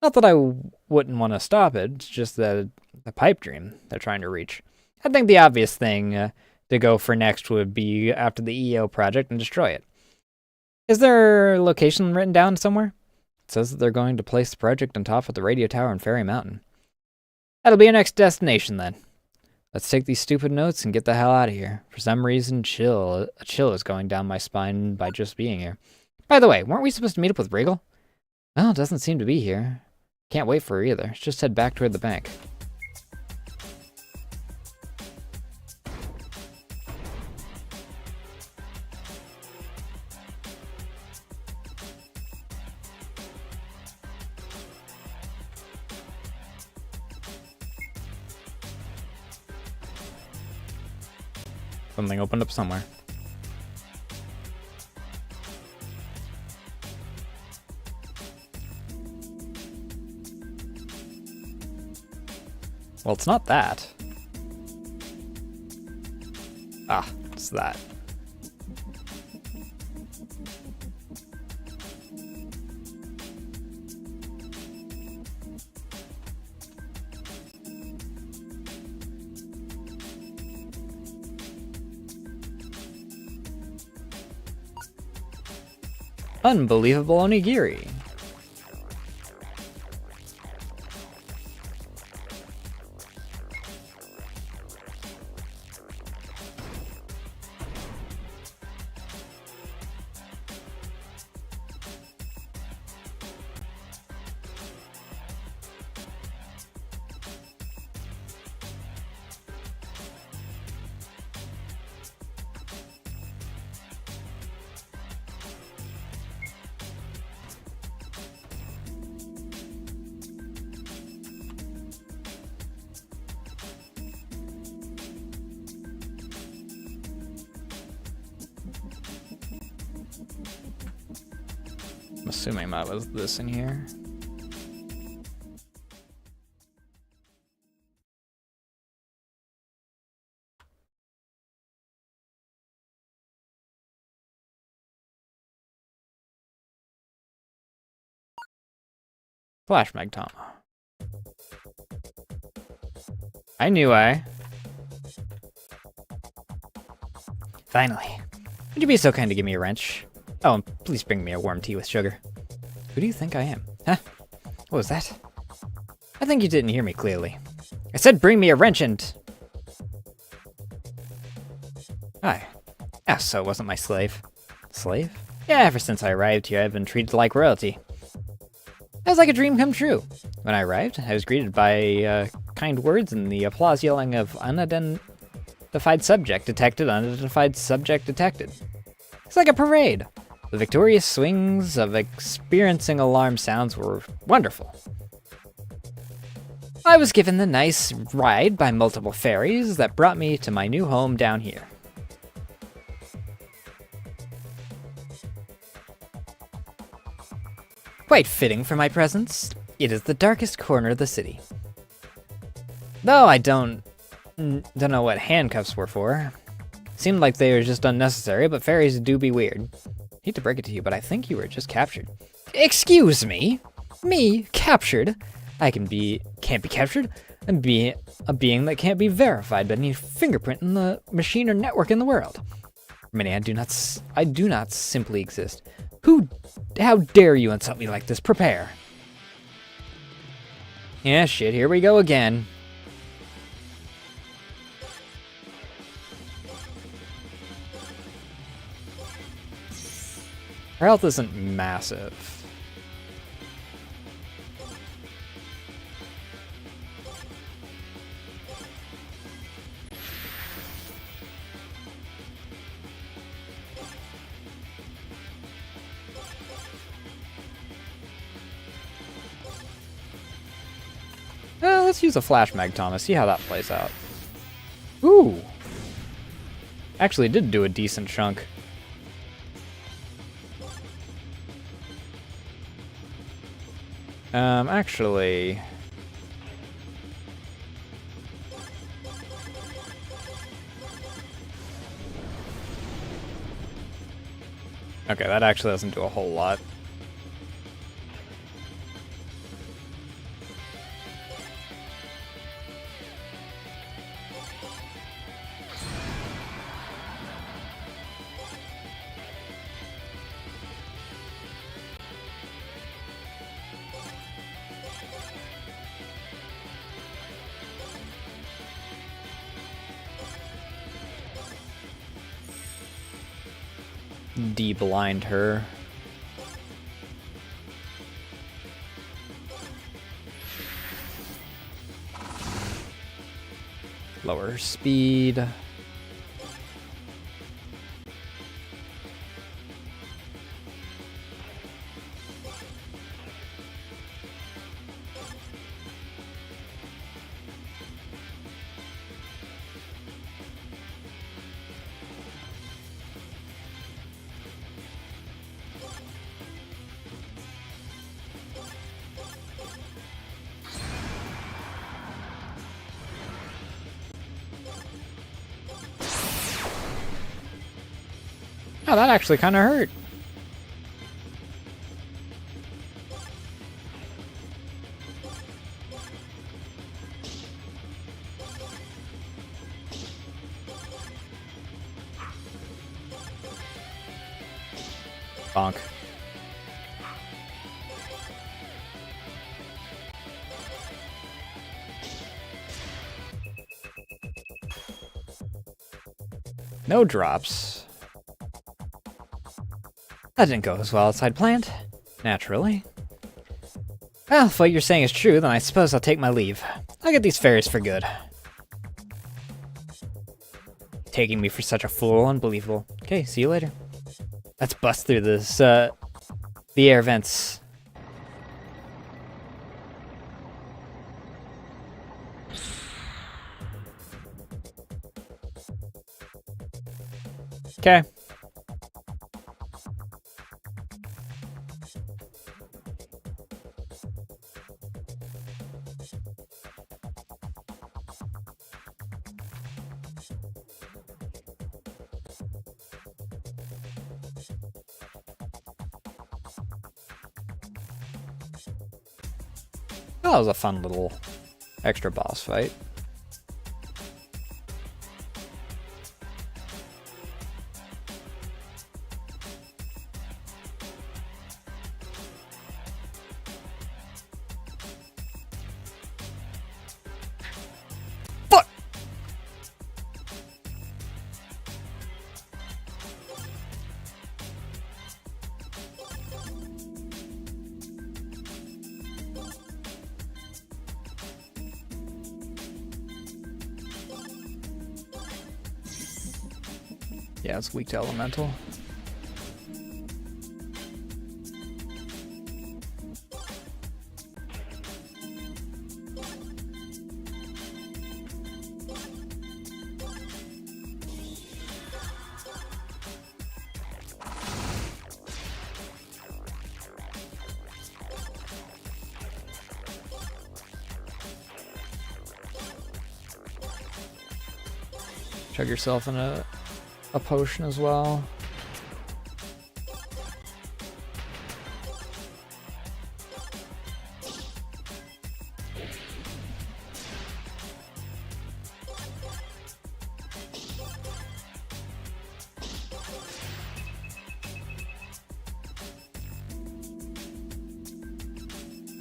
Not that I wouldn't want to stop it, it's just the pipe dream they're trying to reach. I think the obvious thing to go for next would be after the EO project and destroy it. Is their location written down somewhere? It says that they're going to place the project on top of the radio tower in Fairy Mountain. That'll be our next destination then. Let's take these stupid notes and get the hell out of here. For some reason, a chill is going down my spine by just being here. By the way, weren't we supposed to meet up with Regal? Well, it doesn't seem to be here. Can't wait for her either. Let's just head back toward the bank. Something opened up somewhere. Well, it's not that. Ah, it's that. Unbelievable onigiri. I'm assuming that was this in here. Flash Magtama. I knew I. Finally. Would you be so kind to give me a wrench? Oh, and please bring me a warm tea with sugar. Who do you think I am? Huh? What was that? I think you didn't hear me clearly. I said bring me a wrench and... Hi. Ah, so it wasn't my slave. Slave? Yeah, ever since I arrived here, I've been treated like royalty. That was like a dream come true. When I arrived, I was greeted by kind words and the applause yelling of unidentified subject detected, unidentified subject detected. It's like a parade. The victorious swings of experiencing alarm sounds were wonderful. I was given the nice ride by multiple ferries that brought me to my new home down here. Quite fitting for my presence. It is the darkest corner of the city. Though I don't know what handcuffs were for. Seemed like they were just unnecessary, but ferries do be weird. Hate to break it to you, but I think you were just captured. Excuse me? Me? Captured? Can't be captured? I'm a being that can't be verified by any fingerprint in the machine or network in the world. I do not simply exist. How dare you insult me like this? Prepare. Yeah, shit, here we go again. Her health isn't massive. Let's use a Flash Magtama, see how that plays out. Ooh! Actually did do a decent chunk. Actually... Okay, that actually doesn't do a whole lot. De-blind her. Lower her speed. Oh, that actually kind of hurt. Bonk. No drops. That didn't go as well as I'd planned. Naturally. Well, if what you're saying is true, then I suppose I'll take my leave. I'll get these fairies for good. Taking me for such a fool, unbelievable. Okay, see you later. Let's bust through this, the air vents. Okay. Oh, that was a fun little extra boss fight. Fuck! Yeah, it's weak to elemental. Chug yourself in a potion as well.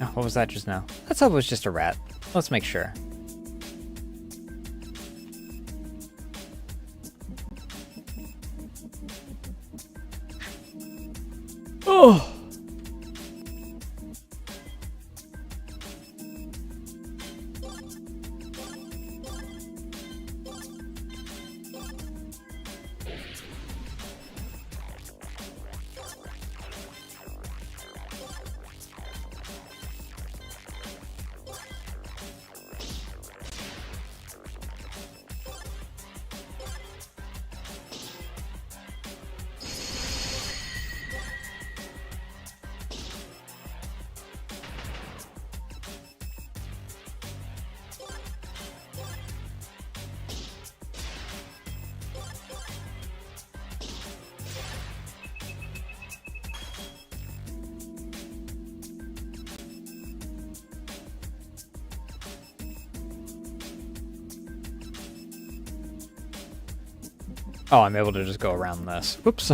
Oh, what was that just now? Let's hope it was just a rat. Let's make sure. Oh! Oh, I'm able to just go around this. Whoops.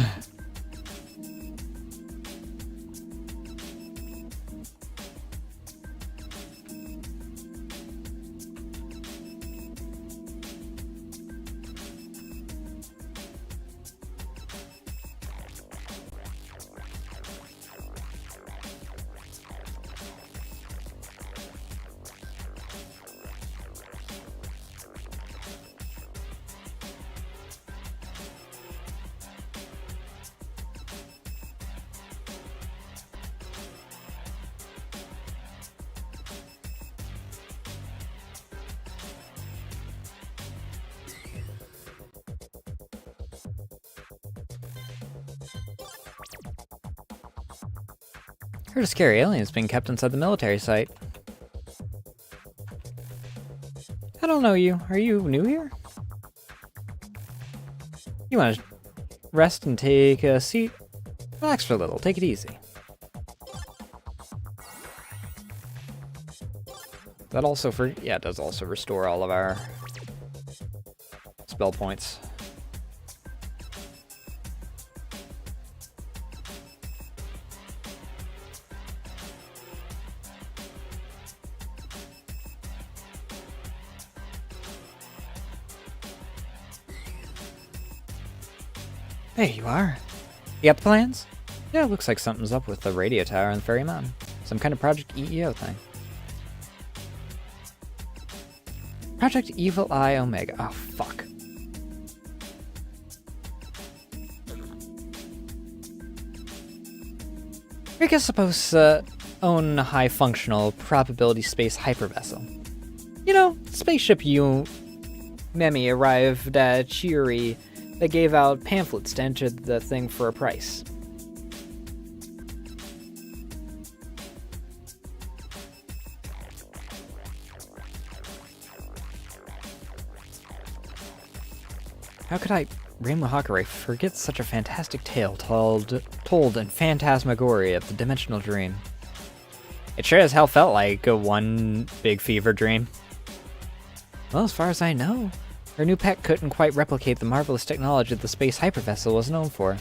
Heard a scary alien is being kept inside the military site. I don't know you. Are you new here? You want to rest and take a seat? Relax for a little. Take it easy. That also yeah, it does also restore all of our spell points. There you are. You got the plans? Yeah, it looks like something's up with the radio tower on Fairy Mountain. Some kind of Project EEO thing. Project Evil Eye Omega. Oh, fuck. Rika's supposed to own a high-functional probability space hypervessel. You know, spaceship Memi arrived at Chiuri that gave out pamphlets to enter the thing for a price. How could Reimu Hakare, forget such a fantastic tale told in phantasmagoria of the dimensional dream? It sure as hell felt like one big fever dream. Well, as far as I know, her new pet couldn't quite replicate the marvelous technology the space hypervessel was known for.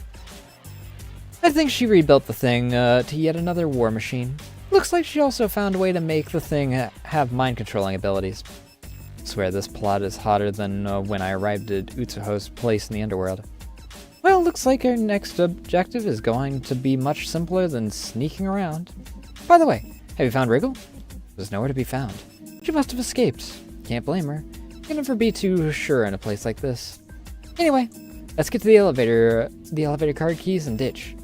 I think she rebuilt the thing to yet another war machine. Looks like she also found a way to make the thing have mind-controlling abilities. I swear this plot is hotter than when I arrived at Utsuho's place in the underworld. Well, looks like our next objective is going to be much simpler than sneaking around. By the way, have you found Wriggle? There's nowhere to be found. She must have escaped. Can't blame her. You can never be too sure in a place like this. Anyway, let's get to the elevator card keys and ditch.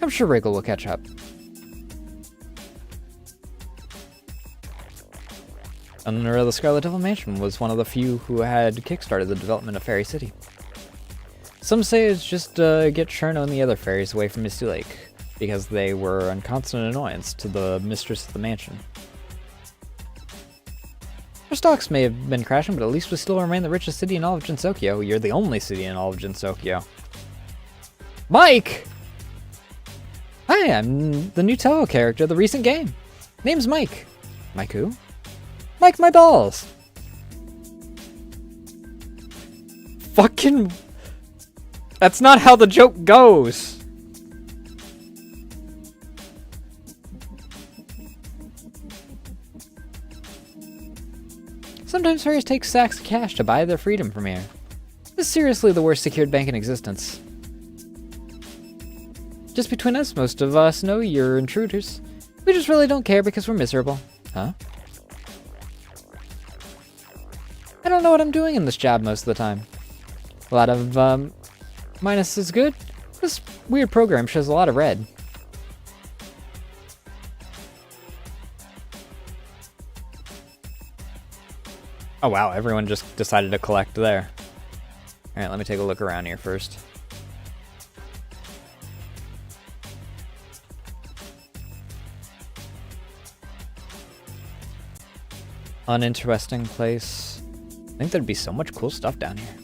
I'm sure Wriggle will catch up. Owner of the Scarlet Devil Mansion was one of the few who had kickstarted the development of Fairy City. Some say it's just to get Cherno and the other fairies away from Misty Lake, because they were a constant annoyance to the mistress of the mansion. Our stocks may have been crashing, but at least we still remain the richest city in all of Gensokyo. You're the only city in all of Gensokyo. Mike! Hi, I'm the new Toho character of the recent game. Name's Mike. Mike who? Mike my balls! Fucking... That's not how the joke goes! Sometimes fairies take sacks of cash to buy their freedom from here. This is seriously the worst secured bank in existence. Just between us, most of us know you're intruders. We just really don't care because we're miserable. Huh? I don't know what I'm doing in this job most of the time. A lot of, minus is good. This weird program shows a lot of red. Oh wow, everyone just decided to collect there. Alright, let me take a look around here first. Uninteresting place. I think there'd be so much cool stuff down here.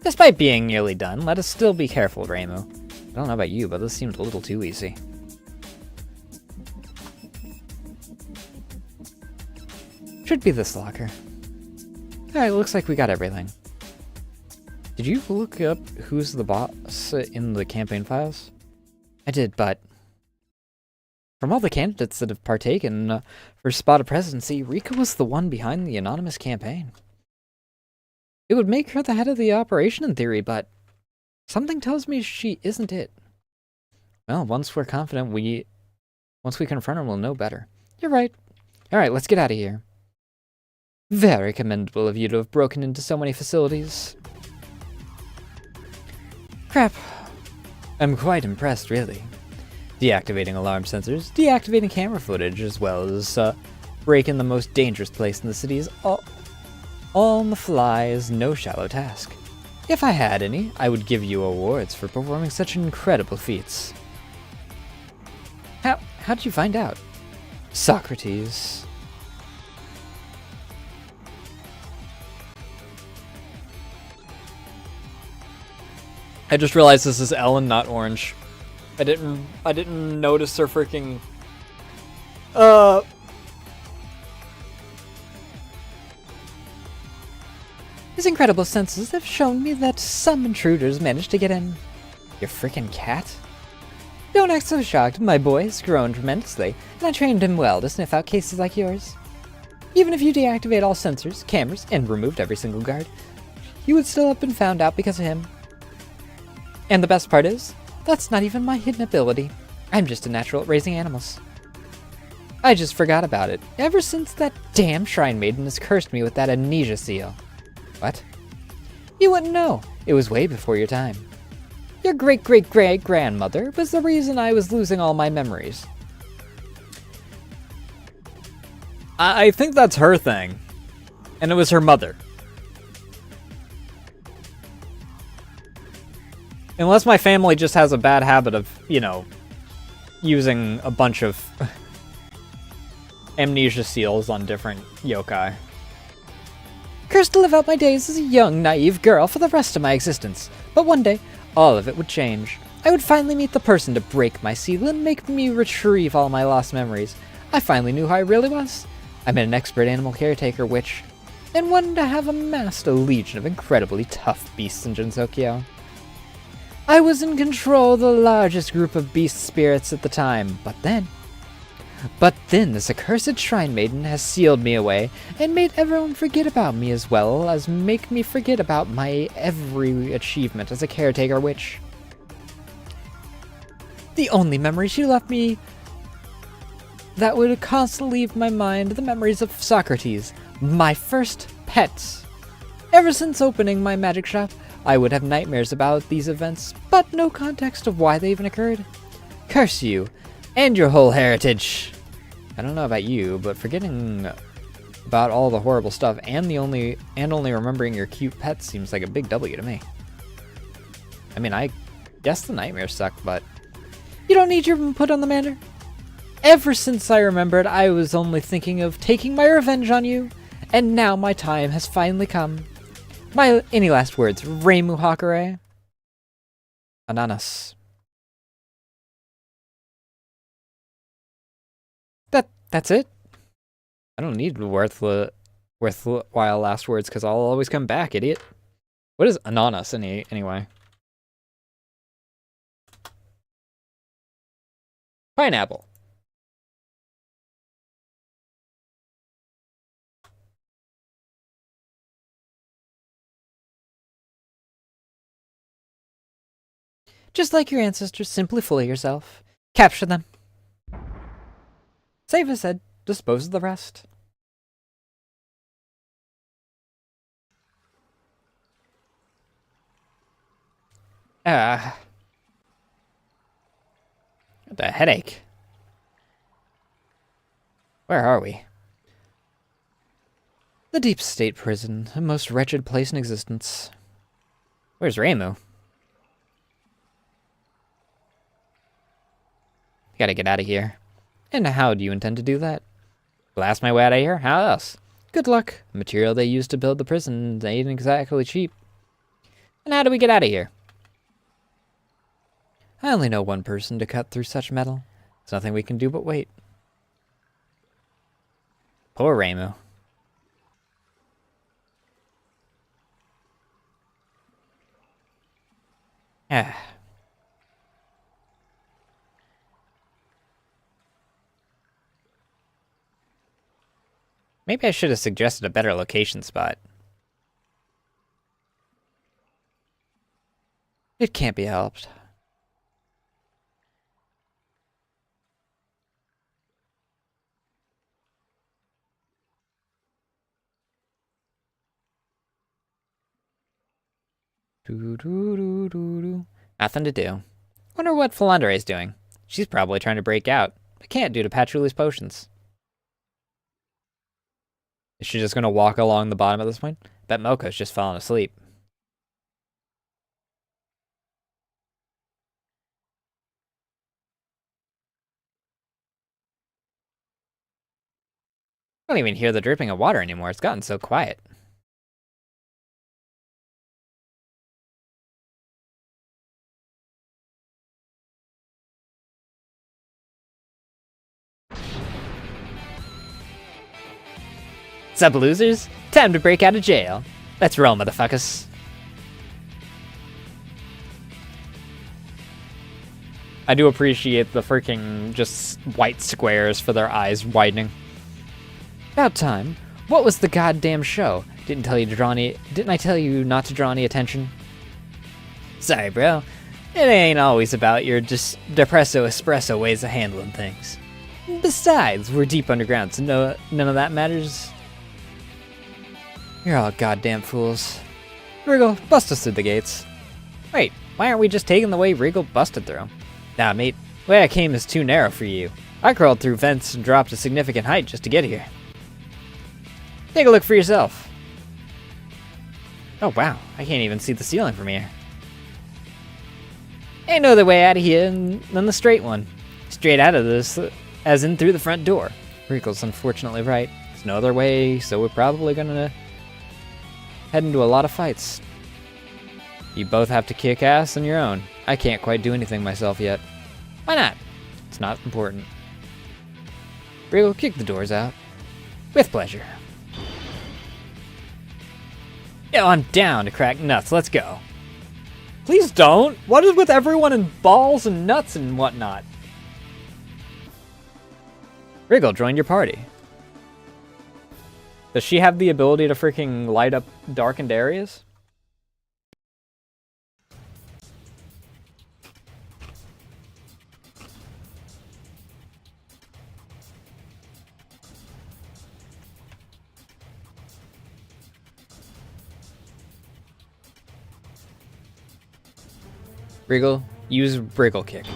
Despite being nearly done, let us still be careful, Reimu. I don't know about you, but this seemed a little too easy. Should be this locker. Alright, looks like we got everything. Did you look up who's the boss in the campaign files? I did, but... from all the candidates that have partaken for spot of presidency, Rika was the one behind the anonymous campaign. It would make her the head of the operation in theory, but something tells me she isn't it. Well, once we confront her, we'll know better. You're right. Alright, let's get out of here. Very commendable of you to have broken into so many facilities. Crap. I'm quite impressed, really. Deactivating alarm sensors, deactivating camera footage, as well as breaking the most dangerous place in the city is all on the fly is no shallow task. If I had any, I would give you awards for performing such incredible feats. How'd you find out? Socrates. I just realized this is Ellen, not Orange. I didn't notice her freaking His incredible senses have shown me that some intruders managed to get in. Your frickin' cat? Don't act so shocked, my boy has grown tremendously, and I trained him well to sniff out cases like yours. Even if you deactivate all sensors, cameras, and removed every single guard, you would still have been found out because of him. And the best part is, that's not even my hidden ability. I'm just a natural at raising animals. I just forgot about it. Ever since that damn Shrine Maiden has cursed me with that amnesia seal. What? You wouldn't know. It was way before your time. Your great-great-great-grandmother was the reason I was losing all my memories. I think that's her thing. And it was her mother. Unless my family just has a bad habit of, you know, using a bunch of amnesia seals on different yokai. Cursed to live out my days as a young, naive girl for the rest of my existence. But one day, all of it would change. I would finally meet the person to break my seal and make me retrieve all my lost memories. I finally knew who I really was. I met an expert animal caretaker witch, and one to have amassed a legion of incredibly tough beasts in Gensokyo. I was in control of the largest group of beast spirits at the time, but then this accursed Shrine Maiden has sealed me away and made everyone forget about me as well as make me forget about my every achievement as a caretaker witch. The only memory she left me that would constantly leave my mind are the memories of Socrates, my first pet. Ever since opening my magic shop, I would have nightmares about these events, but no context of why they even occurred. Curse you, and your whole heritage. I don't know about you, but forgetting about all the horrible stuff and only remembering your cute pet seems like a big W to me. I mean, I guess the nightmares suck, but you don't need your input on the matter. Ever since I remembered, I was only thinking of taking my revenge on you, and now my time has finally come. Any last words, Reimu Hakare? Ananas. That's it? I don't need worthwhile last words, because I'll always come back, idiot. What is ananas anyway? Pineapple. Just like your ancestors, simply fool yourself. Capture them. Save as said, dispose of the rest. What the headache? Where are we? The Deep State Prison, the most wretched place in existence. Where's Reimu? Gotta get out of here. And how do you intend to do that? Blast my way out of here? How else? Good luck. The material they used to build the prison ain't exactly cheap. And how do we get out of here? I only know one person to cut through such metal. There's nothing we can do but wait. Poor Reimu. Maybe I should have suggested a better location spot. It can't be helped. Nothing to do. Wonder what Philandere's doing. She's probably trying to break out, but can't due to Patchouli's potions. Is she just gonna walk along the bottom at this point? Bet Moko's just fallen asleep. I don't even hear the dripping of water anymore. It's gotten so quiet. Sup, losers? Time to break out of jail. Let's roll, motherfuckers. I do appreciate the freaking just white squares for their eyes widening. About time. What was the goddamn show? Didn't I tell you not to draw any attention? Sorry, bro. It ain't always about your just depresso espresso ways of handling things. Besides, we're deep underground, so none of that matters. You're all goddamn fools. Wriggle, bust us through the gates. Wait, why aren't we just taking the way Wriggle busted through? Nah, mate, the way I came is too narrow for you. I crawled through vents and dropped a significant height just to get here. Take a look for yourself. Oh wow, I can't even see the ceiling from here. Ain't no other way out of here than the straight one. Straight out of this, as in through the front door. Wriggle's unfortunately right. There's no other way, so we're probably gonna head into a lot of fights. You both have to kick ass on your own. I can't quite do anything myself yet. Why not? It's not important. Wriggle, kick the doors out. With pleasure. Yo, I'm down to crack nuts. Let's go. Please don't. What is with everyone in balls and nuts and whatnot? Wriggle, join your party. Does she have the ability to freaking light up darkened areas? Wriggle, use Wriggle Kick.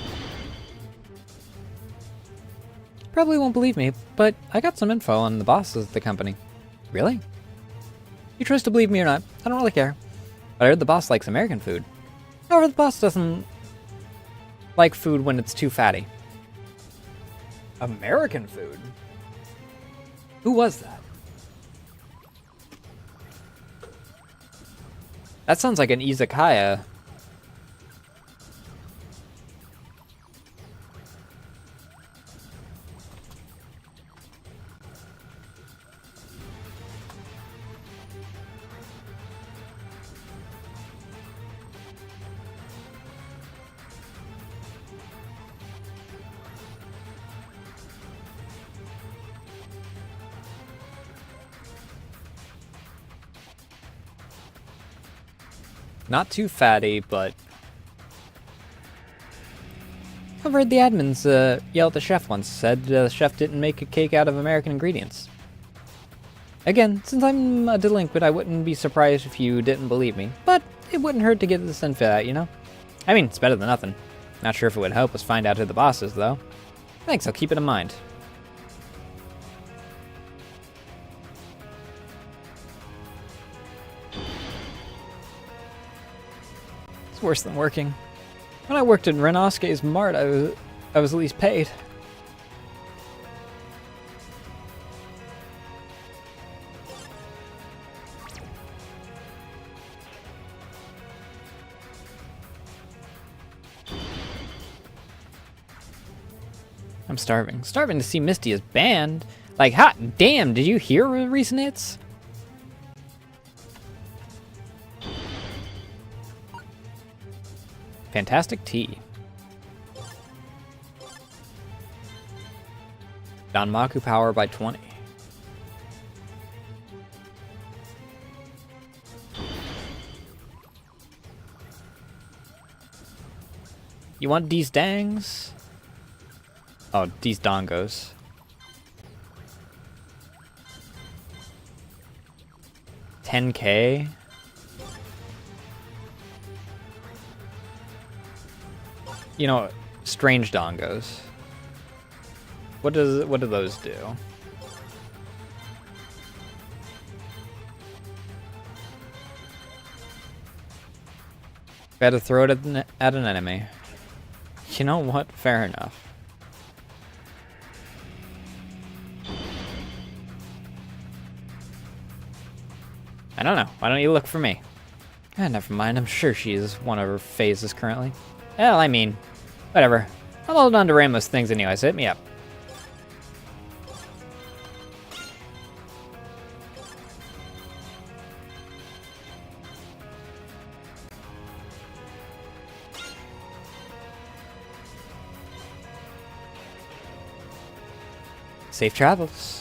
Probably won't believe me, but I got some info on the bosses of the company. Really? You choose to believe me or not, I don't really care. But I heard the boss likes American food. However, the boss doesn't like food when it's too fatty. American food? Who was that? That sounds like an izakaya. Not too fatty, but... I've heard the admins yell at the chef once, said the chef didn't make a cake out of American ingredients. Again, since I'm a delinquent, I wouldn't be surprised if you didn't believe me, but it wouldn't hurt to get this info out, you know? I mean, it's better than nothing. Not sure if it would help us find out who the boss is, though. Thanks, I'll keep it in mind. Worse than working. When I worked in Renosuke's mart, I was at least paid. I'm starving. Starving to see Misty as banned. Like, hot damn, did you hear the recent hits? Fantastic tea. Danmaku power by 20. You want these dangs? Oh, these dongos. $10K? You know, strange dongos. What do those do? Better throw it at an enemy. You know what? Fair enough. I don't know. Why don't you look for me? Ah, never mind. I'm sure she is one of her phases currently. Well, I mean, whatever. I'm holding on to Ramos things anyways. Hit me up. Safe travels.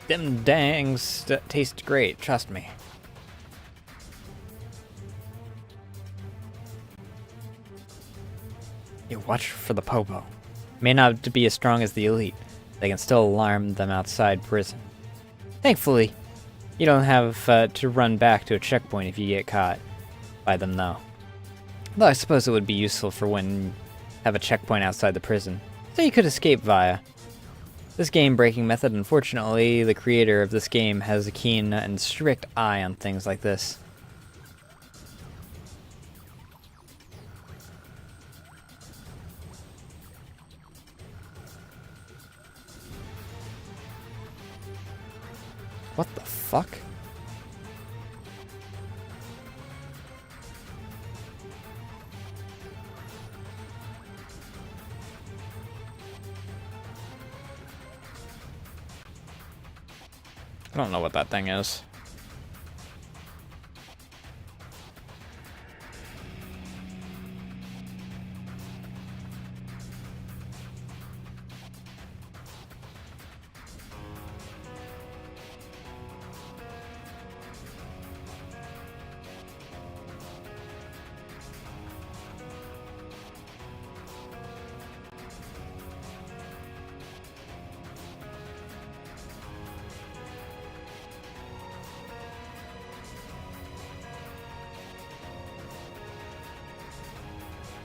Them dangs taste great, trust me. You watch for the popo. May not be as strong as the elite. They can still alarm them outside prison. Thankfully, you don't have to run back to a checkpoint if you get caught by them, though. Though I suppose it would be useful for when you have a checkpoint outside the prison, so you could escape via. This game-breaking method, unfortunately, the creator of this game has a keen and strict eye on things like this. What the fuck? I don't know what that thing is.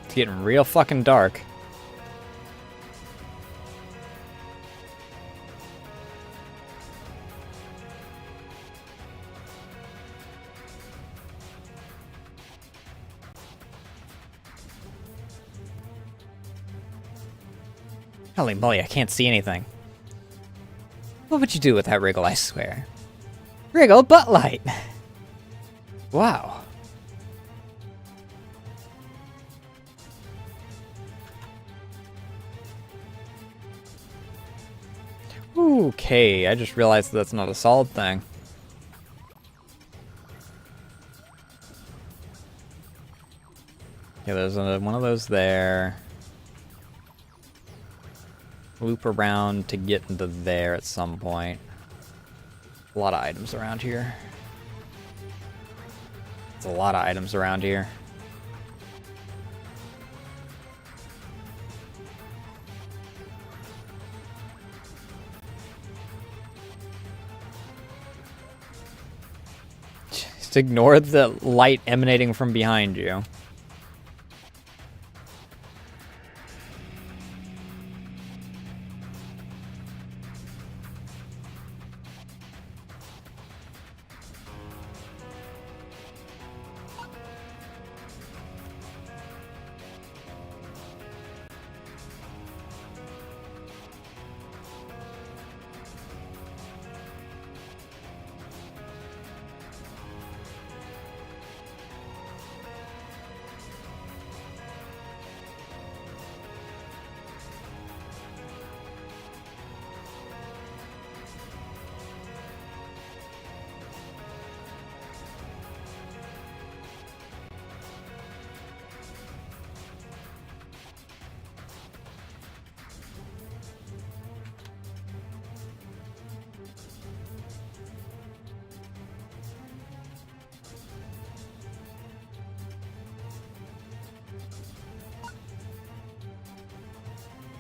It's getting real fucking dark. Holy moly, I can't see anything. What would you do with that wriggle, I swear? Wriggle butt light! Wow. Okay, I just realized that's not a solid thing. Yeah, there's one of those there. Loop around to get into there at some point. A lot of items around here. There's a lot of items around here. Just ignore the light emanating from behind you.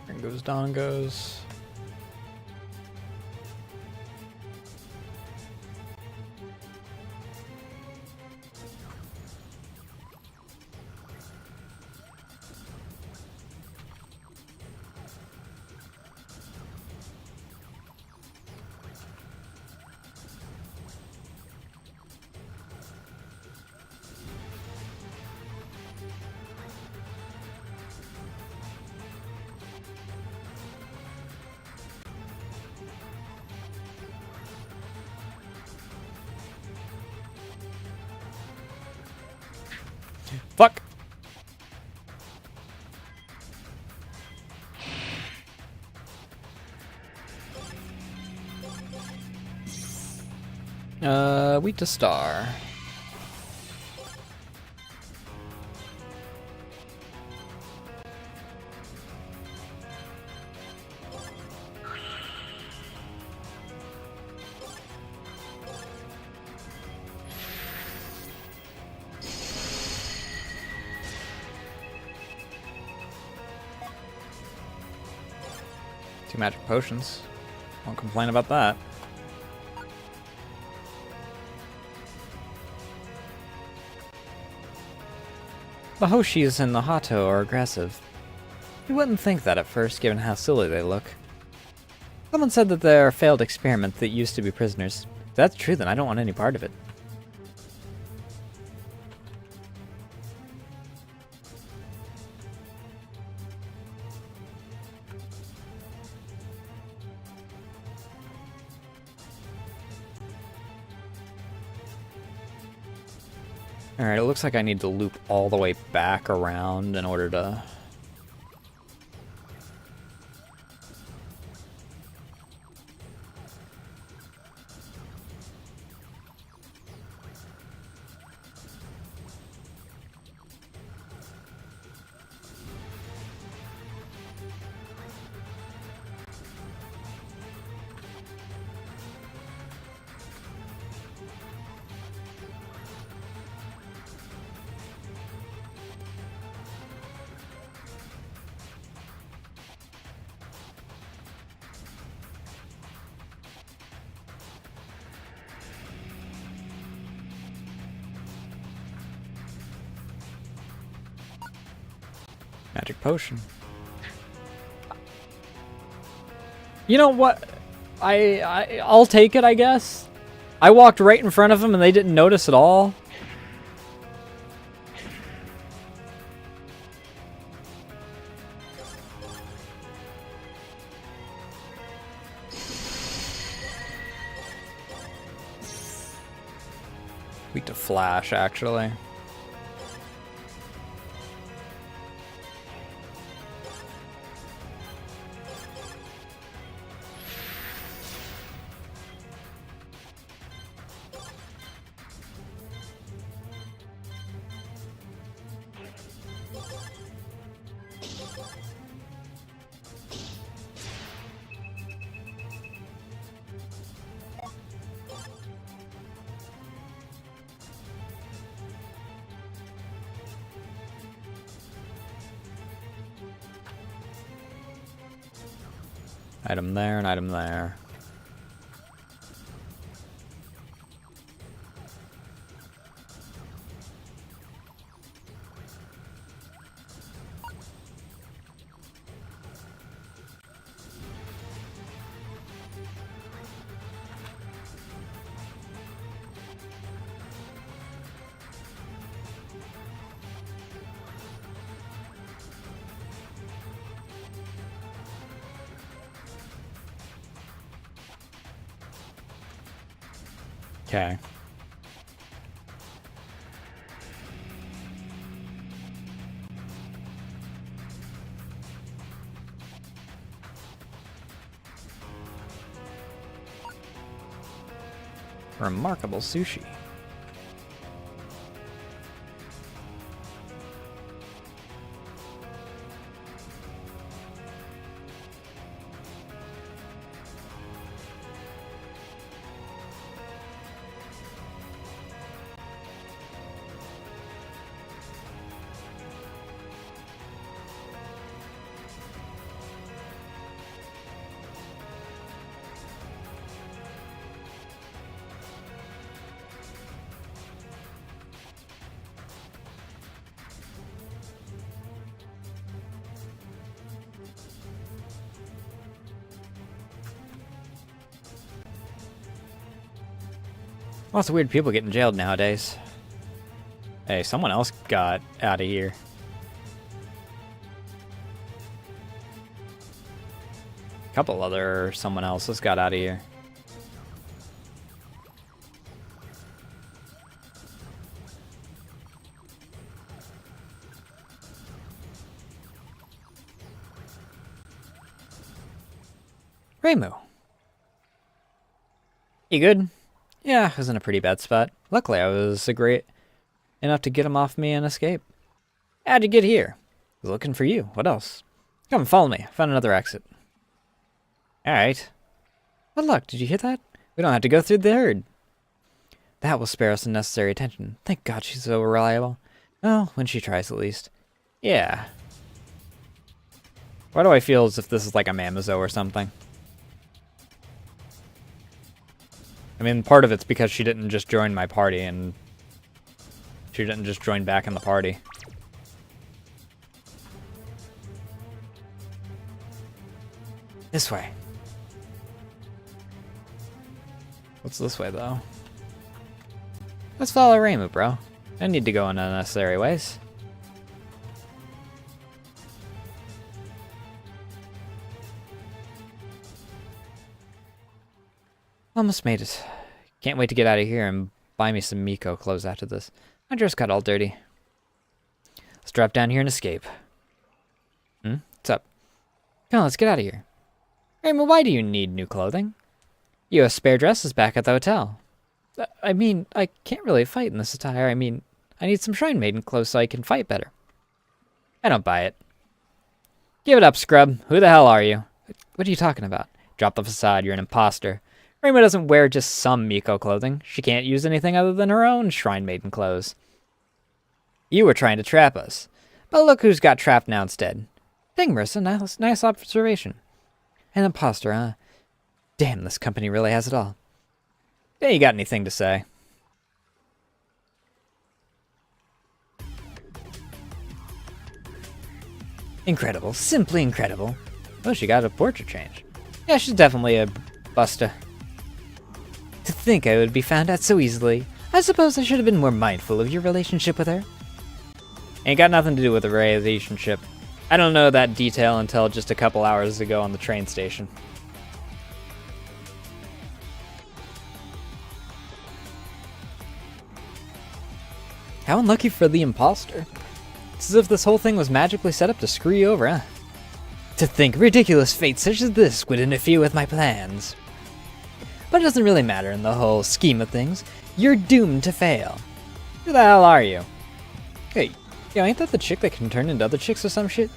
There goes Dongos. Fuck! Wheat to star. 2 magic potions. Won't complain about that. The Hoshis and the Hato are aggressive. You wouldn't think that at first, given how silly they look. Someone said that they're a failed experiment that used to be prisoners. If that's true, then I don't want any part of it. Alright, it looks like I need to loop all the way back around in order to... Magic potion. You know what? I'll take it, I guess. I walked right in front of them and they didn't notice at all. Weak to flash, actually. Item there and item there. Okay. Remarkable sushi. Lots of weird people getting jailed nowadays. Hey, someone else got out of here. A couple other someone else's got out of here. Reimu. You good? Yeah, I was in a pretty bad spot. Luckily, I was great enough to get him off me and escape. How'd you get here? I was looking for you. What else? Come and follow me. I found another exit. Alright. Good luck. Did you hear that? We don't have to go through the herd. That will spare us unnecessary attention. Thank God she's so reliable. Oh, when she tries at least. Yeah. Why do I feel as if this is like a Mamazo or something? I mean, part of it's because she didn't just join my party, and she didn't just join back in the party. This way. What's this way, though? Let's follow Reimu, bro. I need to go in unnecessary ways. Almost made it. Can't wait to get out of here and buy me some Miko clothes after this. My dress got all dirty. Let's drop down here and escape. What's up? Come on, let's get out of here. Reimu, why do you need new clothing? You have spare dresses back at the hotel. I mean, I can't really fight in this attire. I mean, I need some Shrine Maiden clothes so I can fight better. I don't buy it. Give it up, scrub. Who the hell are you? What are you talking about? Drop the facade, you're an imposter. Reimu doesn't wear just some Miko clothing. She can't use anything other than her own Shrine Maiden clothes. You were trying to trap us. But look who's got trapped now instead. Dang, Marissa, nice observation. An imposter, huh? Damn, this company really has it all. Yeah, you got anything to say? Incredible. Simply incredible. Oh, she got a portrait change. Yeah, she's definitely a buster. To think I would be found out so easily. I suppose I should have been more mindful of your relationship with her. Ain't got nothing to do with the relationship. I don't know that detail until just a couple hours ago on the train station. How unlucky for the imposter. It's as if this whole thing was magically set up to screw you over, huh? To think ridiculous fate such as this would interfere with my plans. But it doesn't really matter in the whole scheme of things. You're doomed to fail. Who the hell are you? Hey, yo, ain't that the chick that can turn into other chicks or some shit?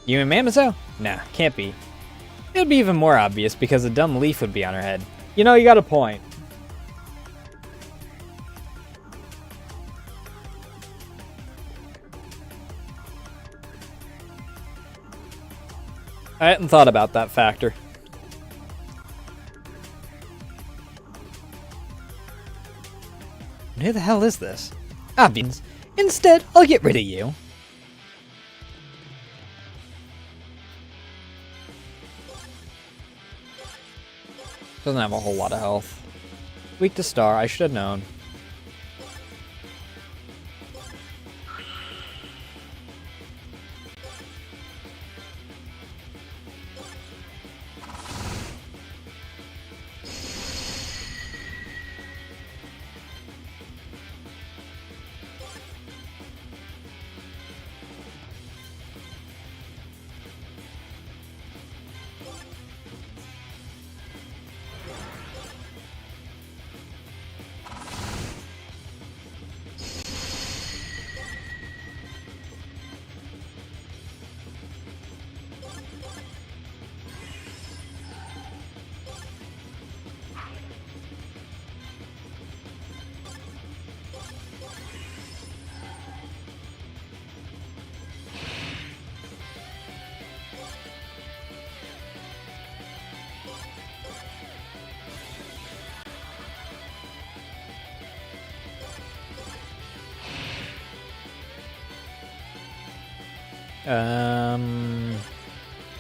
You and Mamazo? Nah, can't be. It would be even more obvious because a dumb leaf would be on her head. You know, you got a point. I hadn't thought about that factor. And who the hell is this? Obvious. Instead, I'll get rid of you. Doesn't have a whole lot of health. Weak to star, I should have known.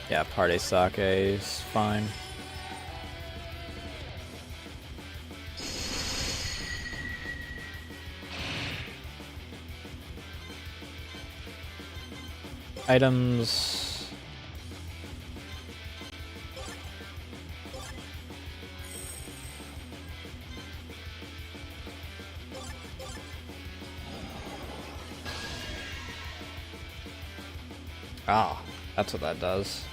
Yeah, party sake is fine. Items. Ah, that's what that does.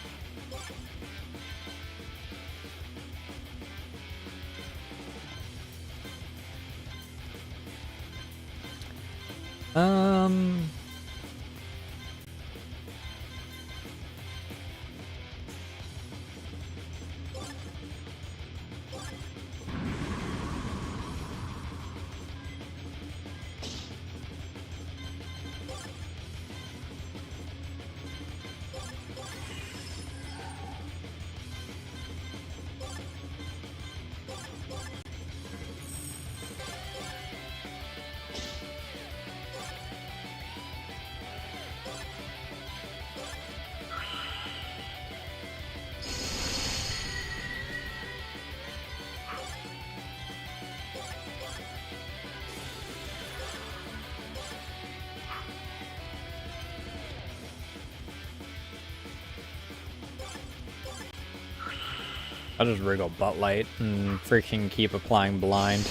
I'll just wriggle butt light and freaking keep applying blind.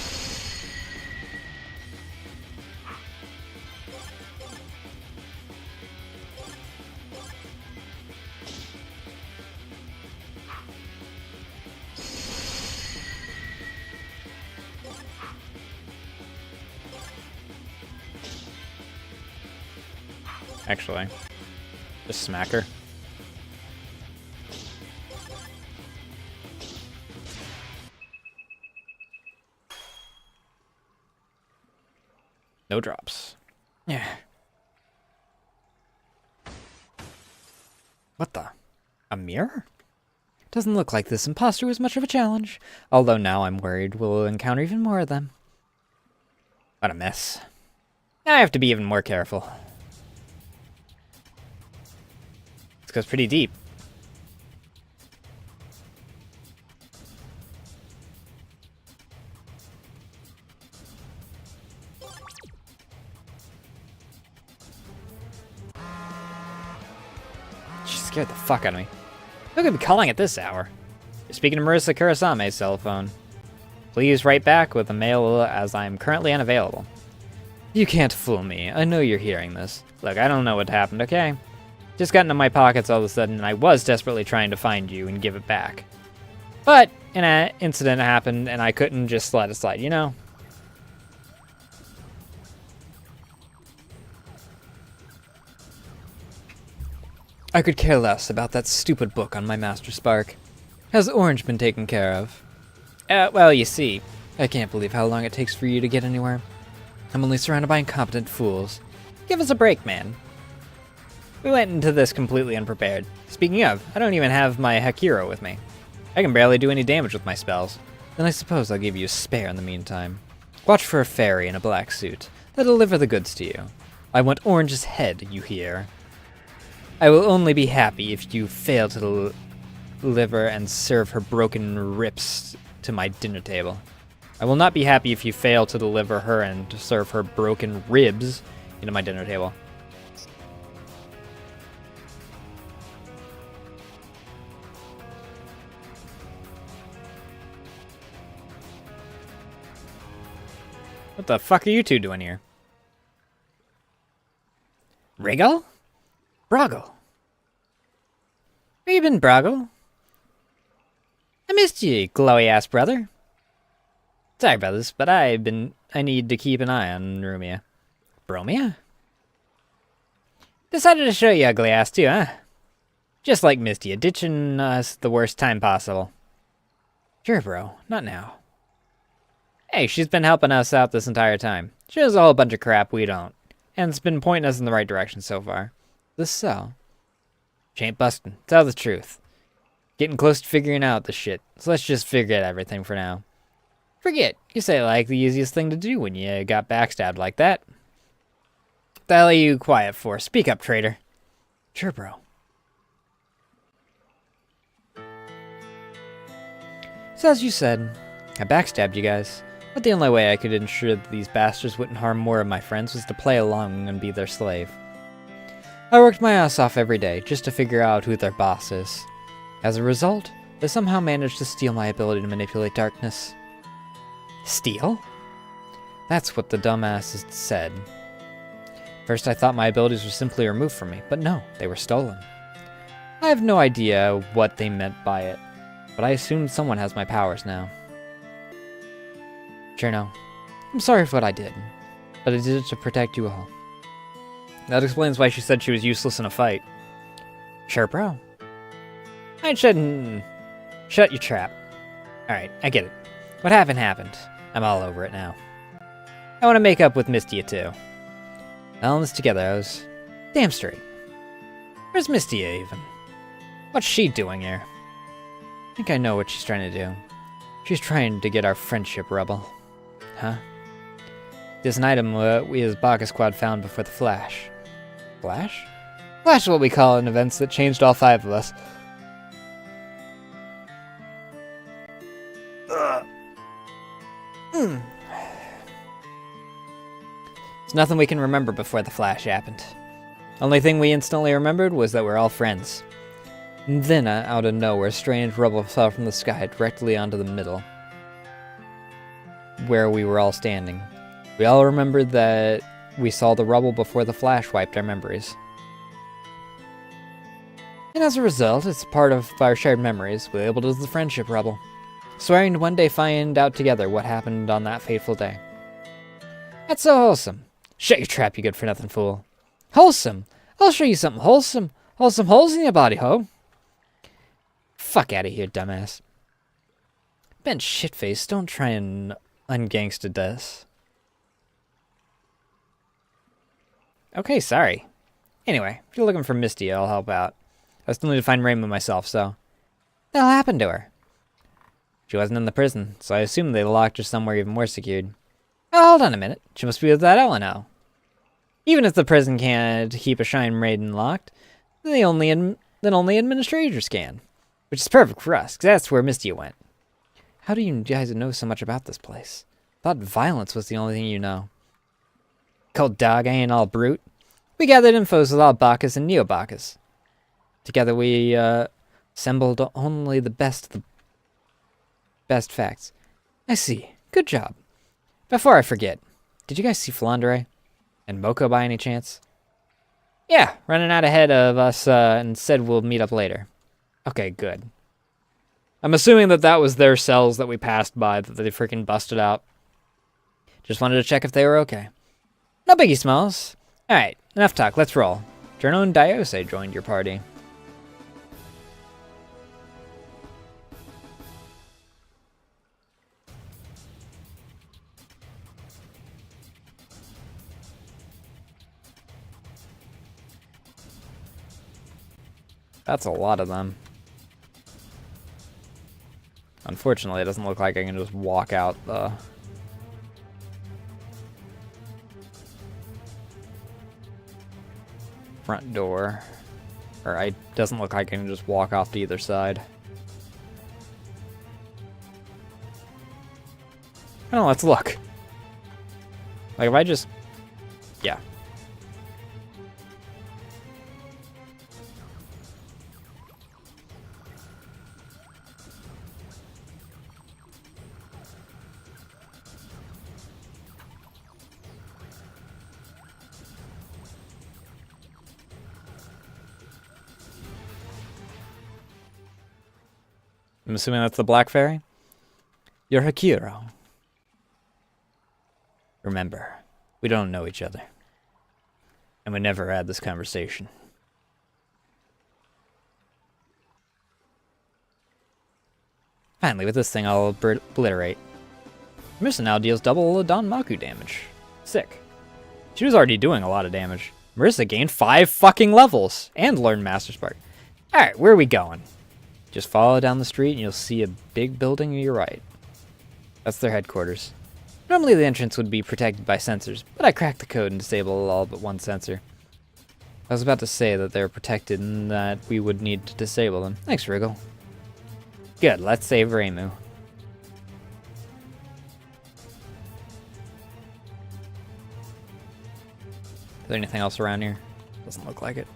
Actually, just smack her. No drops. Yeah. What the? A mirror? Doesn't look like this imposter was much of a challenge, although now I'm worried we'll encounter even more of them. What a mess. Now I have to be even more careful. This goes pretty deep. She scared the fuck out of me. Who could be calling at this hour? You're speaking to Marissa Kurasame's cell phone. Please write back with a mail as I am currently unavailable. You can't fool me. I know you're hearing this. Look, I don't know what happened, okay? Just got into my pockets all of a sudden, and I was desperately trying to find you and give it back. But an incident happened, and I couldn't just let it slide, you know? I could care less about that stupid book on my Master Spark. Has Orange been taken care of? Well, you see. I can't believe how long it takes for you to get anywhere. I'm only surrounded by incompetent fools. Give us a break, man. We went into this completely unprepared. Speaking of, I don't even have my Hakiro with me. I can barely do any damage with my spells. Then I suppose I'll give you a spare in the meantime. Watch for a fairy in a black suit. They'll deliver the goods to you. I want Orange's head, you hear? I will only be happy if you fail to deliver and serve her broken ribs to my dinner table. I will not be happy if you fail to deliver her and to serve her broken ribs into my dinner table. What the fuck are you two doing here? Wriggle? Broggle. Where you been, Broggle? I missed you, glowy-ass brother. Sorry, brothers, but I need to keep an eye on Rumia. Bromia? Decided to show you ugly ass too, huh? Just like Misty, ditching us the worst time possible. Sure, bro. Not now. Hey, she's been helping us out this entire time. She knows a whole bunch of crap we don't. And it's been pointing us in the right direction so far. This so? She ain't bustin'. Tell the truth. Getting close to figuring out this shit. So let's just forget everything for now. Forget. You say it like the easiest thing to do when you got backstabbed like that. What the hell are you quiet for? Speak up, traitor. Sure, bro. So as you said, I backstabbed you guys. But the only way I could ensure that these bastards wouldn't harm more of my friends was to play along and be their slave. I worked my ass off every day just to figure out who their boss is. As a result, they somehow managed to steal my ability to manipulate darkness. Steal? That's what the dumbasses said. First I thought my abilities were simply removed from me, but no, they were stolen. I have no idea what they meant by it, but I assumed someone has my powers now. Sure no. I'm sorry for what I did, but I did it to protect you all. That explains why she said she was useless in a fight. Sure, bro. I shouldn't... Shut your trap. Alright, I get it. What happened happened. I'm all over it now. I want to make up with Mistia too. All in this together, I was damn straight. Where's Mistia even? What's she doing here? I think I know what she's trying to do. She's trying to get our friendship rubble. Huh? There's an item we as Baka Squad found before the Flash. Flash? Flash is what we call in events that changed all 5 of us. There's nothing we can remember before the Flash happened. Only thing we instantly remembered was that we're all friends. Then, out of nowhere, strange rubble fell from the sky directly onto the middle, where we were all standing. We all remembered that we saw the rubble before the flash wiped our memories. And as a result, it's part of our shared memories, we labeled it as the friendship rubble, swearing to one day find out together what happened on that fateful day. That's so wholesome. Shut your trap, you good-for-nothing fool. Wholesome? I'll show you something wholesome. Wholesome holes in your body, ho. Fuck out of here, dumbass. Ben shitface, don't try and ungangsta this. Okay, sorry. Anyway, if you're looking for Misty, I'll help out. I still need to find Rainbow myself, so... What happened to her? She wasn't in the prison, so I assume they locked her somewhere even more secured. Oh, hold on a minute. She must be with that Ellen now. Even if the prison can't keep a Shine Maiden locked, then only administrators can. Which is perfect for us, because that's where Misty went. How do you guys know so much about this place? Thought violence was the only thing you know. Cold dog, I ain't all brute. We gathered infos with all Bacchus and Neo-Bacchus. Together we assembled only the best facts. I see. Good job. Before I forget, did you guys see Flandre? And Moko by any chance? Yeah, running out ahead of us and said we'll meet up later. Okay, good. I'm assuming that was their cells that we passed by that they freaking busted out. Just wanted to check if they were okay. No biggie, Smalls. Alright, enough talk, let's roll. Journo and Diose joined your party. That's a lot of them. Unfortunately, it doesn't look like I can just walk out the... front door. Or it doesn't look like I can just walk off to either side. Oh, let's look. Like, if I just... yeah. I'm assuming that's the Black Fairy? You're Hakiro. Remember, we don't know each other. And we never had this conversation. Finally, with this thing, I'll obliterate. Marissa now deals double the Danmaku damage. Sick. She was already doing a lot of damage. Marissa gained 5 fucking levels and learned Master Spark. Alright, where are we going? Just follow down the street and you'll see a big building to your right. That's their headquarters. Normally the entrance would be protected by sensors, but I cracked the code and disabled all but one sensor. I was about to say that they're protected and that we would need to disable them. Thanks, Wriggle. Good, let's save Reimu. Is there anything else around here? Doesn't look like it.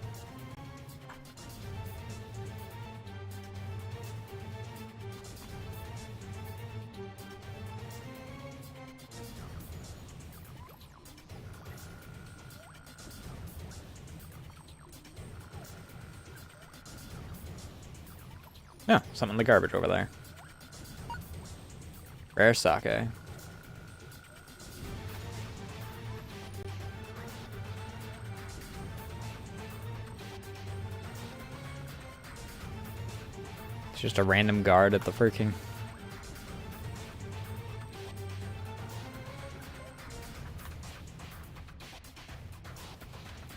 Yeah, something in the garbage over there. Rare sake. It's just a random guard at the freaking...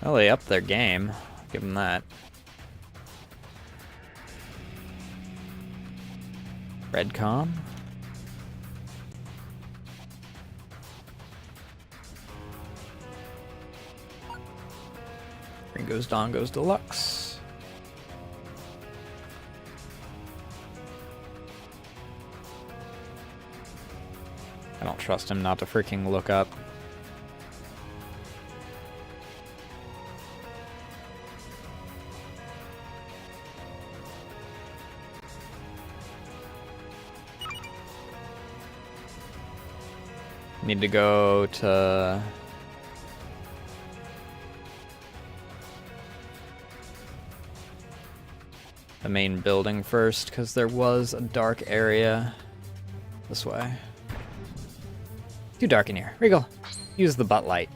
Well, they upped their game. Give them that. Redcom. Ringo's Dongos Deluxe. I don't trust him not to freaking look up. Need to go to... the main building first, because there was a dark area this way. Too dark in here. Regal, use the butt light.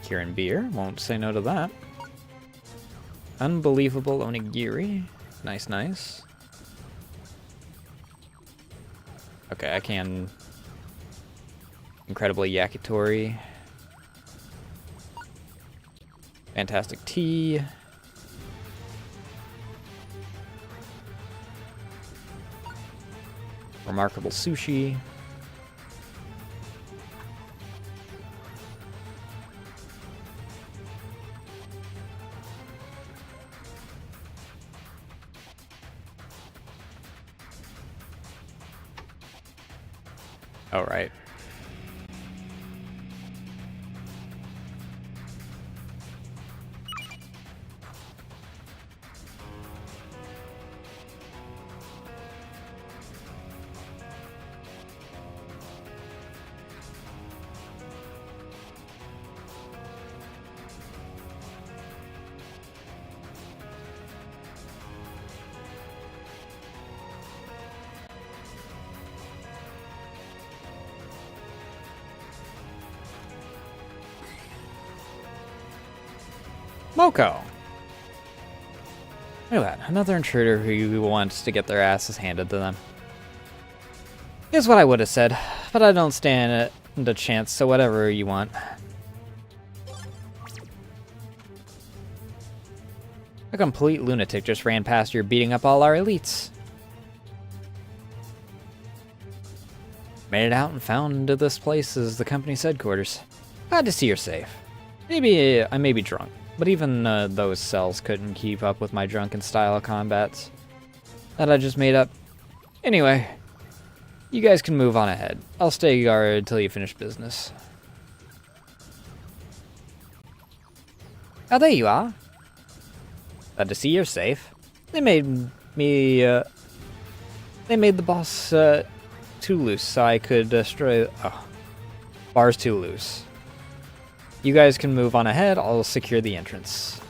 Kirin beer, won't say no to that. Unbelievable onigiri. Nice, nice. Okay, I can... incredibly yakitori. Fantastic tea. Remarkable sushi. Oh, right. Moko! Look at that, another intruder who wants to get their asses handed to them. Here's what I would have said, but I don't stand a chance, so whatever you want. A complete lunatic just ran past here beating up all our elites. Made it out and found this place is the company's headquarters. Glad to see you're safe. Maybe I may be drunk, but even those cells couldn't keep up with my drunken style of combats that I just made up. Anyway, you guys can move on ahead. I'll stay guard till you finish business. Oh, there you are. Glad to see you're safe. They made me, they made the boss, too loose so I could destroy... Oh. Bar's too loose. You guys can move on ahead. I'll secure the entrance.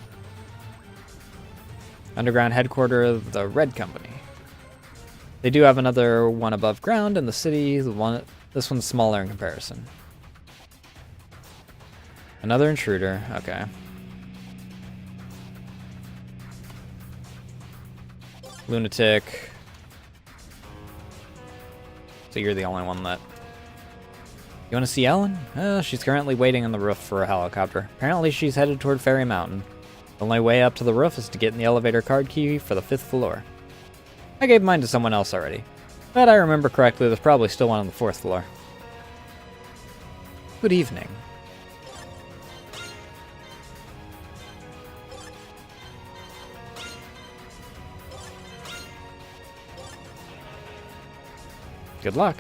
Underground headquarters of the Red Company. They do have another one above ground in the city. This one's smaller in comparison. Another intruder. Okay. Lunatic. So you're the only one that... You want to see Ellen? She's currently waiting on the roof for a helicopter. Apparently she's headed toward Fairy Mountain. The only way up to the roof is to get in the elevator card key for the 5th floor. I gave mine to someone else already. But I remember correctly, there's probably still one on the 4th floor. Good evening. Good luck.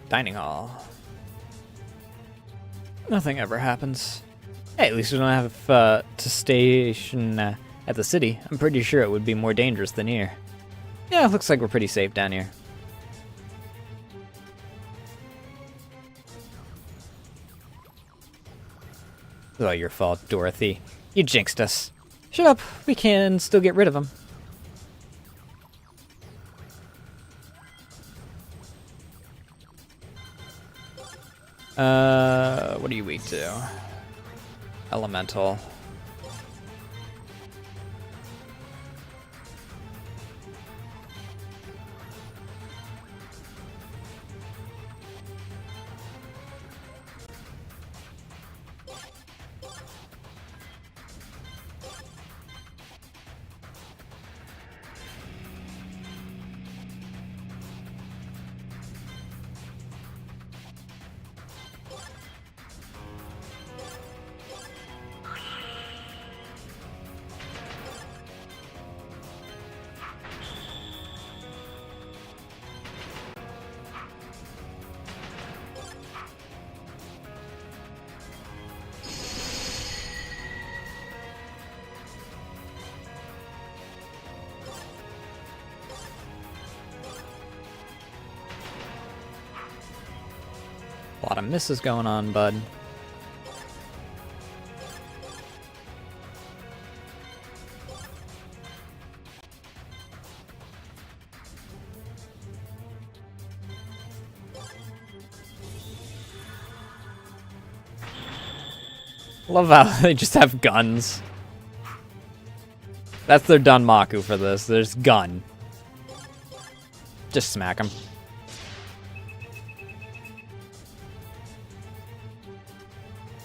Dining hall. Nothing ever happens. Hey, at least we don't have to station at the city. I'm pretty sure it would be more dangerous than here. Yeah, looks like we're pretty safe down here. Oh, your fault, Dorothy. You jinxed us. Shut up. We can still get rid of him. What are you weak to? Elemental. lot of misses going on, bud. Love how they just have guns. That's their Danmaku for this. There's gun. Just smack him.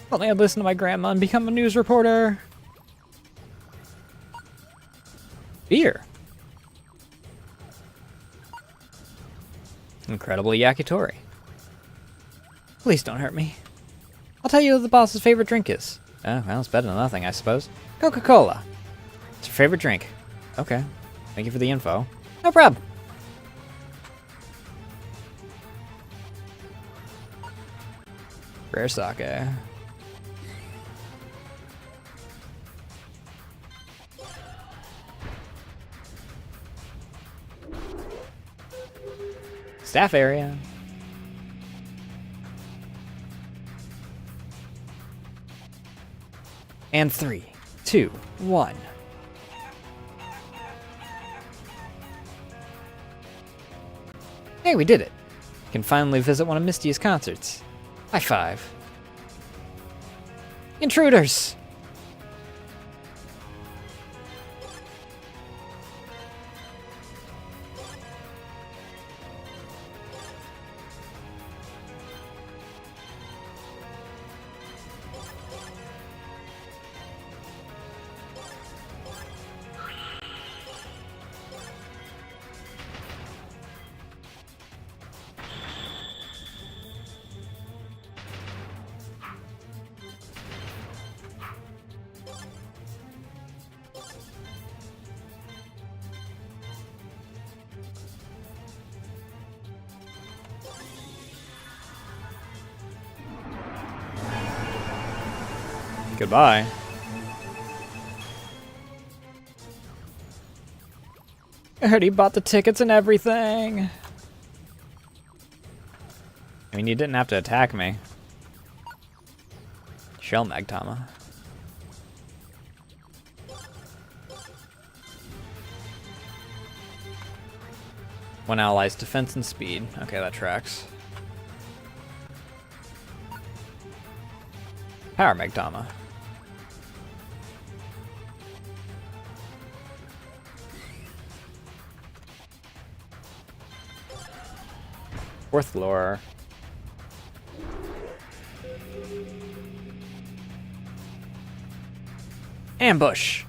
If only I'd listen to my grandma and become a news reporter. Beer. Incredible yakitori. Please don't hurt me. I'll tell you what the boss's favorite drink is. Oh, well, it's better than nothing, I suppose. Coca-Cola. It's your favorite drink. Okay. Thank you for the info. No problem. Rare sake. Staff area. And 3, 2, 1. Hey, we did it. Can finally visit one of Misty's concerts. High five. Intruders! Goodbye. I heard he bought the tickets and everything. I mean, you didn't have to attack me. Shell Magtama. One ally's defense and speed. Okay, that tracks. Power Magtama. Fourth lore. Ambush.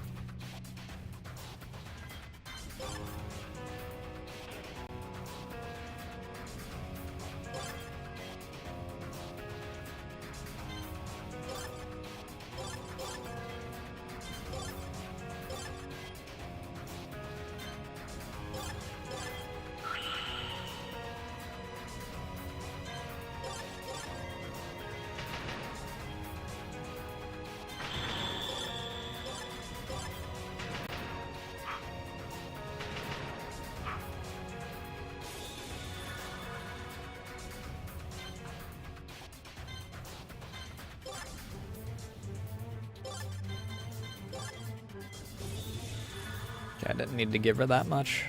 I didn't need to give her that much.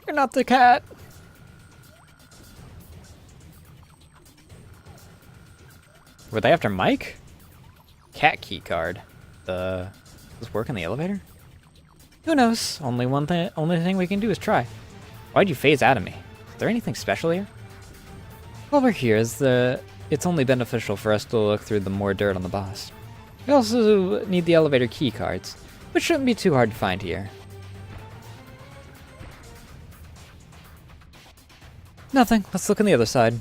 You're not the cat. Were they after Mike? Cat key card. Does this work in the elevator? Who knows? Only thing we can do is try. Why'd you phase out of me? Is there anything special here? While we're here, it's only beneficial for us to look through the more dirt on the boss. We also need the elevator key cards, which shouldn't be too hard to find here. Nothing. Let's look on the other side.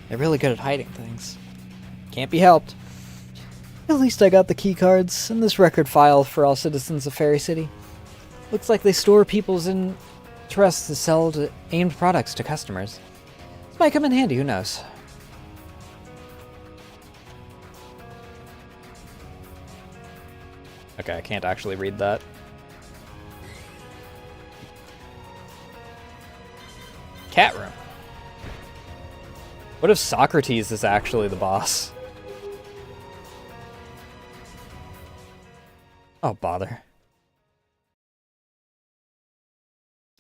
They're really good at hiding things. Can't be helped. At least I got the key cards and this record file for all citizens of Fairy City. Looks like they store people's trusts to sell aimed products to customers. This might come in handy, who knows? Okay, I can't actually read that. Cat room. What if Socrates is actually the boss? Oh, bother.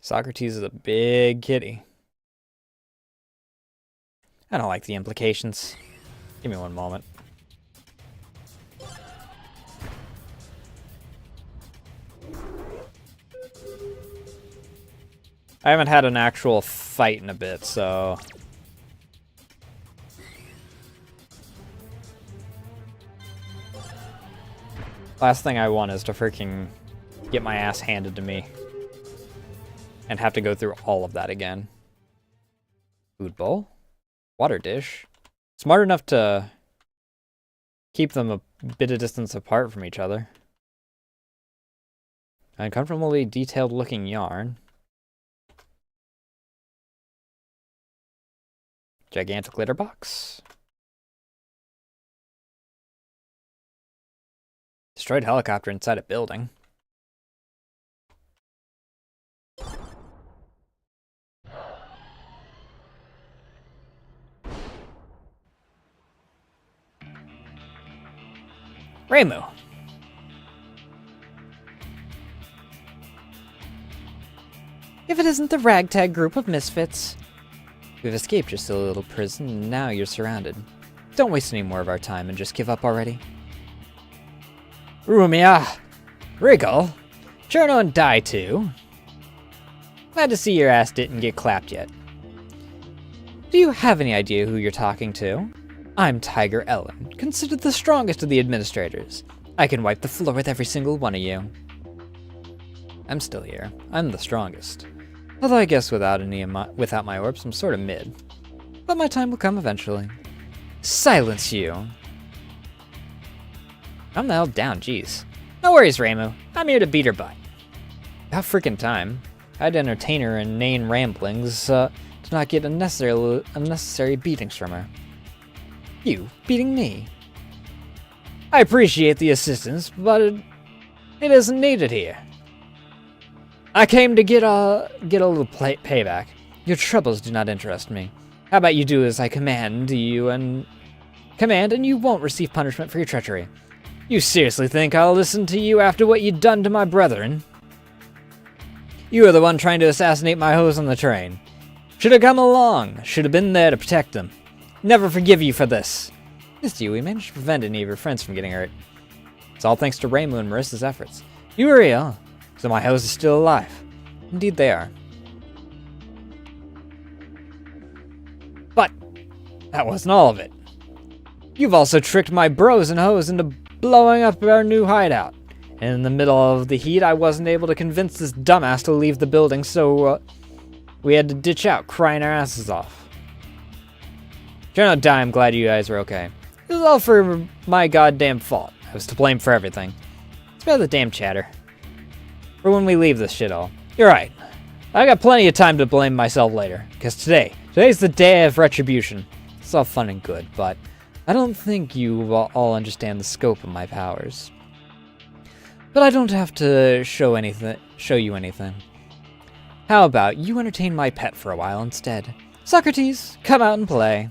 Socrates is a big kitty. I don't like the implications. Give me one moment. I haven't had an actual fight in a bit, so... Last thing I want is to freaking get my ass handed to me. And have to go through all of that again. Food bowl? Water dish? Smart enough to keep them a bit of distance apart from each other. Uncomfortably detailed looking yarn. Gigantic litter box. Destroyed helicopter inside a building. Reimu. If it isn't the ragtag group of misfits. We've escaped your silly little prison, and now you're surrounded. Don't waste any more of our time and just give up already. Rumia! Wriggle! Cherno and Die too. Glad to see your ass didn't get clapped yet. Do you have any idea who you're talking to? I'm Tiger Ellen, considered the strongest of the administrators. I can wipe the floor with every single one of you. I'm still here. I'm the strongest. Although I guess without my orbs, I'm sort of mid. But my time will come eventually. Silence you! I'm the hell down, jeez. No worries, Reimu. I'm here to beat her butt. About freaking time. I'd entertain her in inane ramblings to not get unnecessary beatings from her. You beating me? I appreciate the assistance, but it isn't needed here. I came to get a little payback. Your troubles do not interest me. How about you do as I command and you won't receive punishment for your treachery. You seriously think I'll listen to you after what you've done to my brethren? You were the one trying to assassinate my host on the train. Should have come along. Should have been there to protect them. Never forgive you for this. Missed you. We managed to prevent any of your friends from getting hurt. It's all thanks to Reimu and Marissa's efforts. You were real. So my host is still alive. Indeed they are. But that wasn't all of it. You've also tricked my bros and hoes into blowing up our new hideout. And in the middle of the heat, I wasn't able to convince this dumbass to leave the building, so we had to ditch out crying our asses off. DanDaDan, I'm glad you guys are okay. It was all for my goddamn fault. I was to blame for everything. It's about the damn chatter. For when we leave this shithole. You're right. I got plenty of time to blame myself later. Because today's the day of retribution. It's all fun and good, but I don't think you all understand the scope of my powers. But I don't have to show you anything. How about you entertain my pet for a while instead? Socrates, come out and play.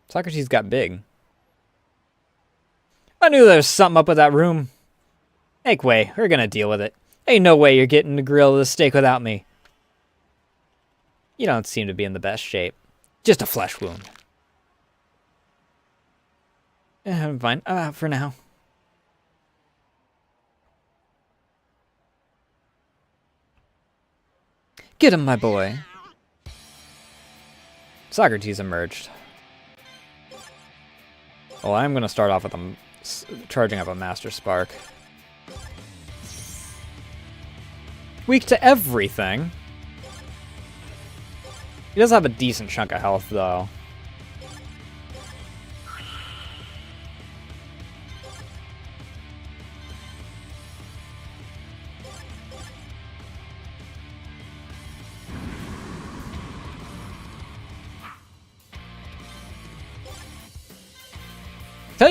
Socrates got big. I knew there was something up with that room. Make way, we're gonna deal with it. Ain't no way you're getting to grill the steak without me. You don't seem to be in the best shape. Just a flesh wound. I'm fine. I'm out for now. Get him, my boy. Socrates emerged. Well, I'm going to start off with charging up a Master Spark. Weak to everything. He does have a decent chunk of health, though.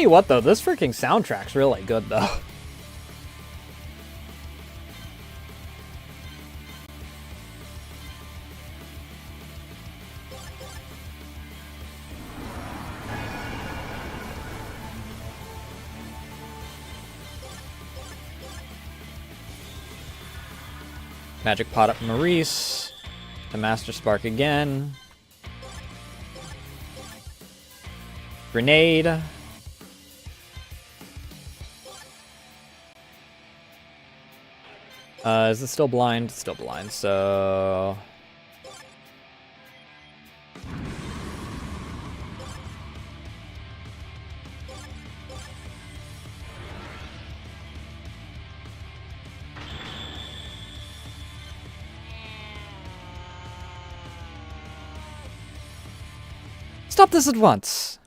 you what, though, this freaking soundtrack's really good, though. Magic Pot up Maurice. The Master Spark again. Grenade. Is it still blind? It's still blind, so... Stop this at once!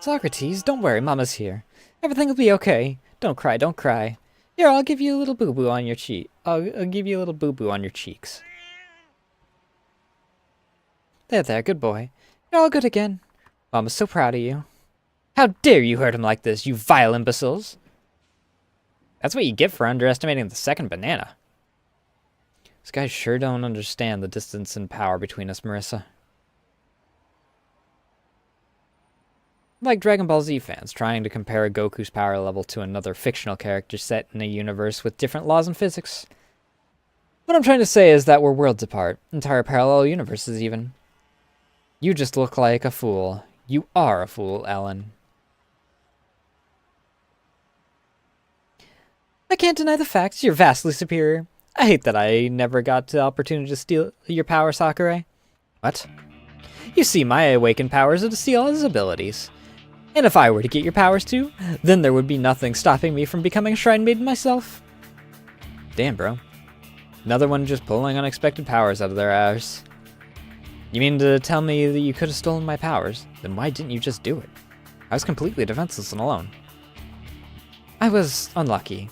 Socrates, don't worry, Mama's here. Everything will be okay. Don't cry, don't cry. Here, I'll give you a little boo-boo on your cheek. I'll give you a little boo-boo on your cheeks. There, good boy. You're all good again. Mama's so proud of you. How dare you hurt him like this, you vile imbeciles! That's what you get for underestimating the second banana. These guys sure don't understand the distance and power between us, Marissa. Like Dragon Ball Z fans trying to compare Goku's power level to another fictional character set in a universe with different laws and physics. What I'm trying to say is that we're worlds apart, entire parallel universes even. You just look like a fool. You are a fool, Ellen. I can't deny the facts. You're vastly superior. I hate that I never got the opportunity to steal your power, Sakurai. What? You see, my awakened powers are to steal his abilities. And if I were to get your powers too, then there would be nothing stopping me from becoming a Shrine Maiden myself. Damn, bro. Another one just pulling unexpected powers out of their ass. You mean to tell me that you could have stolen my powers? Then why didn't you just do it? I was completely defenseless and alone. I was unlucky.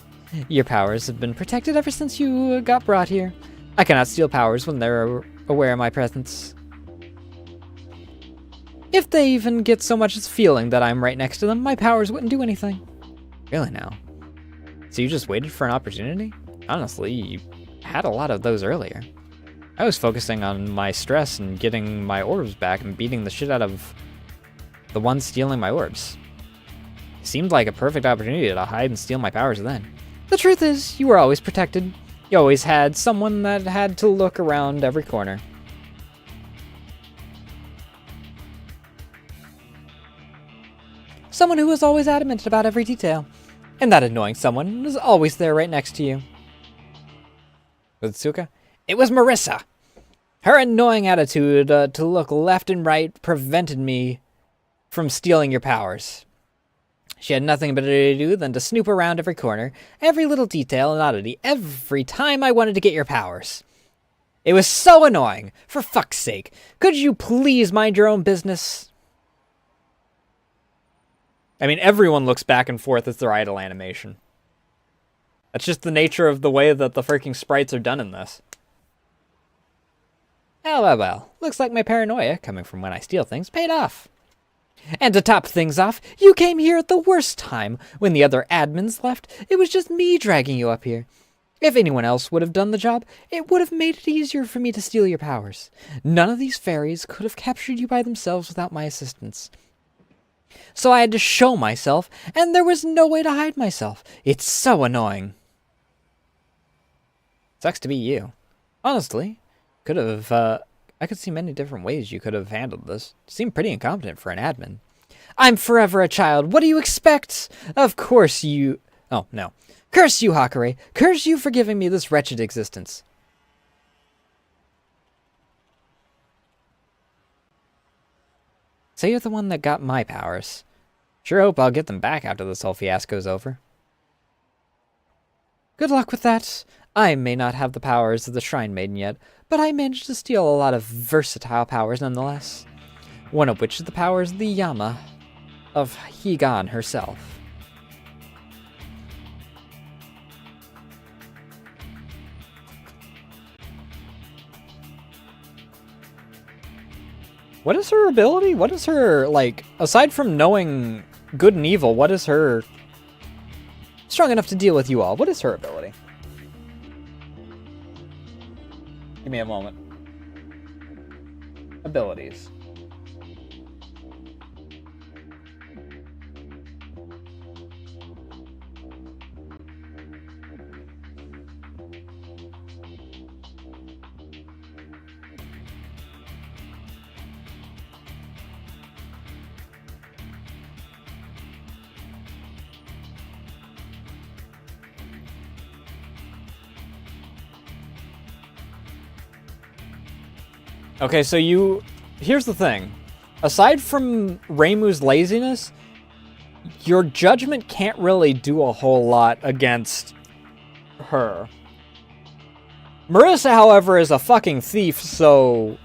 Your powers have been protected ever since you got brought here. I cannot steal powers when they're aware of my presence. If they even get so much as feeling that I'm right next to them, my powers wouldn't do anything. Really now? So you just waited for an opportunity? Honestly, you had a lot of those earlier. I was focusing on my stress and getting my orbs back and beating the shit out of the one stealing my orbs. It seemed like a perfect opportunity to hide and steal my powers then. The truth is, you were always protected. You always had someone that had to look around every corner. Someone who was always adamant about every detail. And that annoying someone was always there right next to you. Was it Tsuka? It was Marissa! Her annoying attitude to look left and right prevented me from stealing your powers. She had nothing better to do than to snoop around every corner, every little detail and oddity, every time I wanted to get your powers. It was so annoying. For fuck's sake, could you please mind your own business? I mean, everyone looks back and forth as their idle animation. That's just the nature of the way that the freaking sprites are done in this. Well. Looks like my paranoia, coming from when I steal things, paid off. And to top things off, you came here at the worst time. When the other admins left, it was just me dragging you up here. If anyone else would have done the job, it would have made it easier for me to steal your powers. None of these fairies could have captured you by themselves without my assistance. So I had to show myself, and there was no way to hide myself. It's so annoying. Sucks to be you. Honestly, I could see many different ways you could have handled this. You seem pretty incompetent for an admin. I'm forever a child. What do you expect? Of course you... Oh, no. Curse you, Hakurei. Curse you for giving me this wretched existence. So you're the one that got my powers. Sure hope I'll get them back after this whole fiasco's over. Good luck with that. I may not have the powers of the Shrine Maiden yet, but I managed to steal a lot of versatile powers nonetheless. One of which is the powers of the Yama of Higan herself. What is her ability? What is her, like, aside from knowing good and evil, what is her... Strong enough to deal with you all. What is her ability? Give me a moment. Abilities. Okay, so here's the thing. Aside from Reimu's laziness, your judgment can't really do a whole lot against her. Marissa, however, is a fucking thief, so...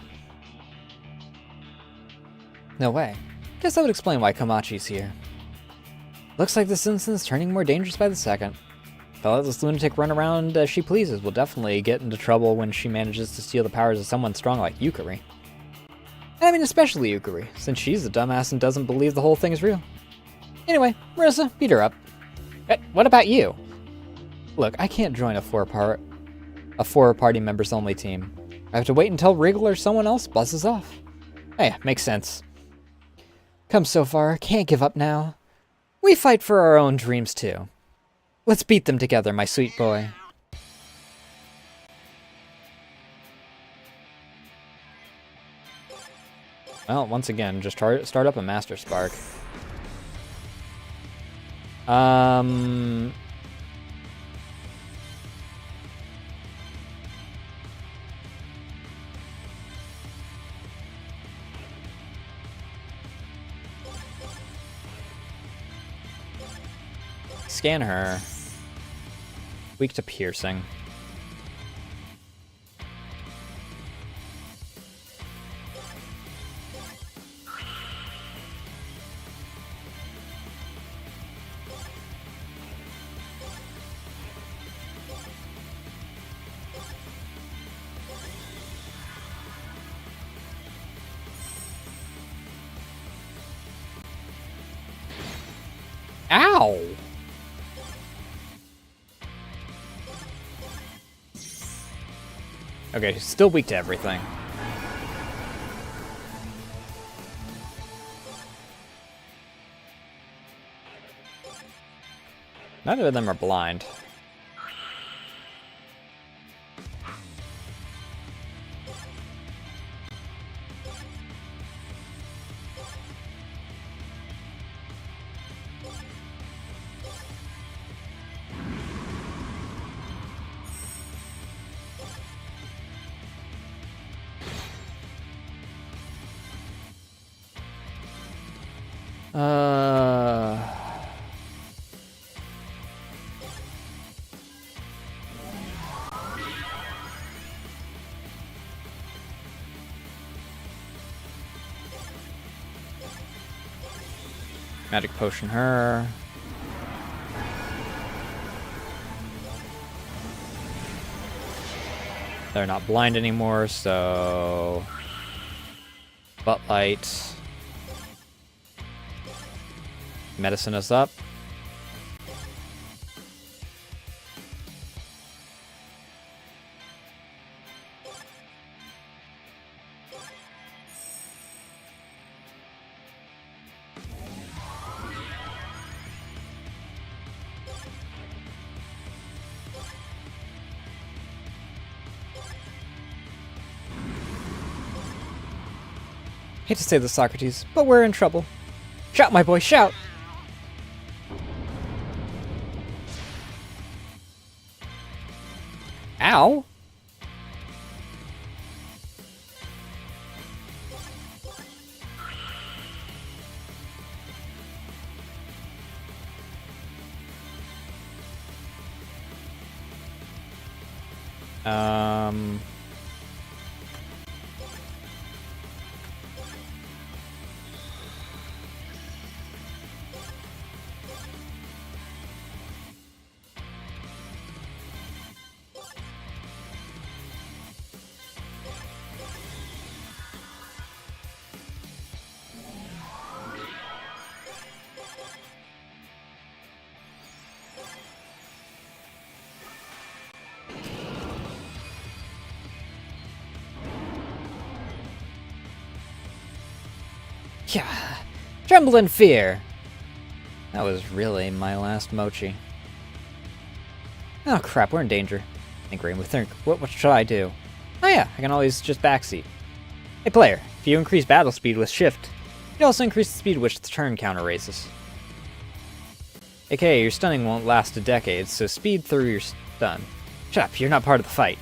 No way. Guess that would explain why Komachi's here. Looks like this instance is turning more dangerous by the second. If I let this lunatic run around as she pleases, we'll definitely get into trouble when she manages to steal the powers of someone strong like Yukari. And I mean especially Yukari, since she's a dumbass and doesn't believe the whole thing is real. Anyway, Marissa, beat her up. What about you? Look, I can't join a four-party members-only team. I have to wait until Wriggle or someone else buzzes off. Hey, makes sense. Come so far, can't give up now. We fight for our own dreams too. Let's beat them together, my sweet boy. Well, once again, just start up a Master Spark. Scan her. Weak to piercing. Ow! Okay, still weak to everything. Neither of them are blind. Magic potion her. They're not blind anymore, so... Butt light. Medicine us up. Hate to say this, Socrates, but we're in trouble. Shout, my boy, shout! Ow! Yeah. Tremble in fear. That was really my last mochi. Oh crap, we're in danger. Think, Rain, what should I do? Oh yeah, I can always just backseat. Hey player, if you increase battle speed with shift, you also increase the speed at which the turn counter raises. AKA, your stunning won't last a decade, so speed through your stun. Shut up, you're not part of the fight.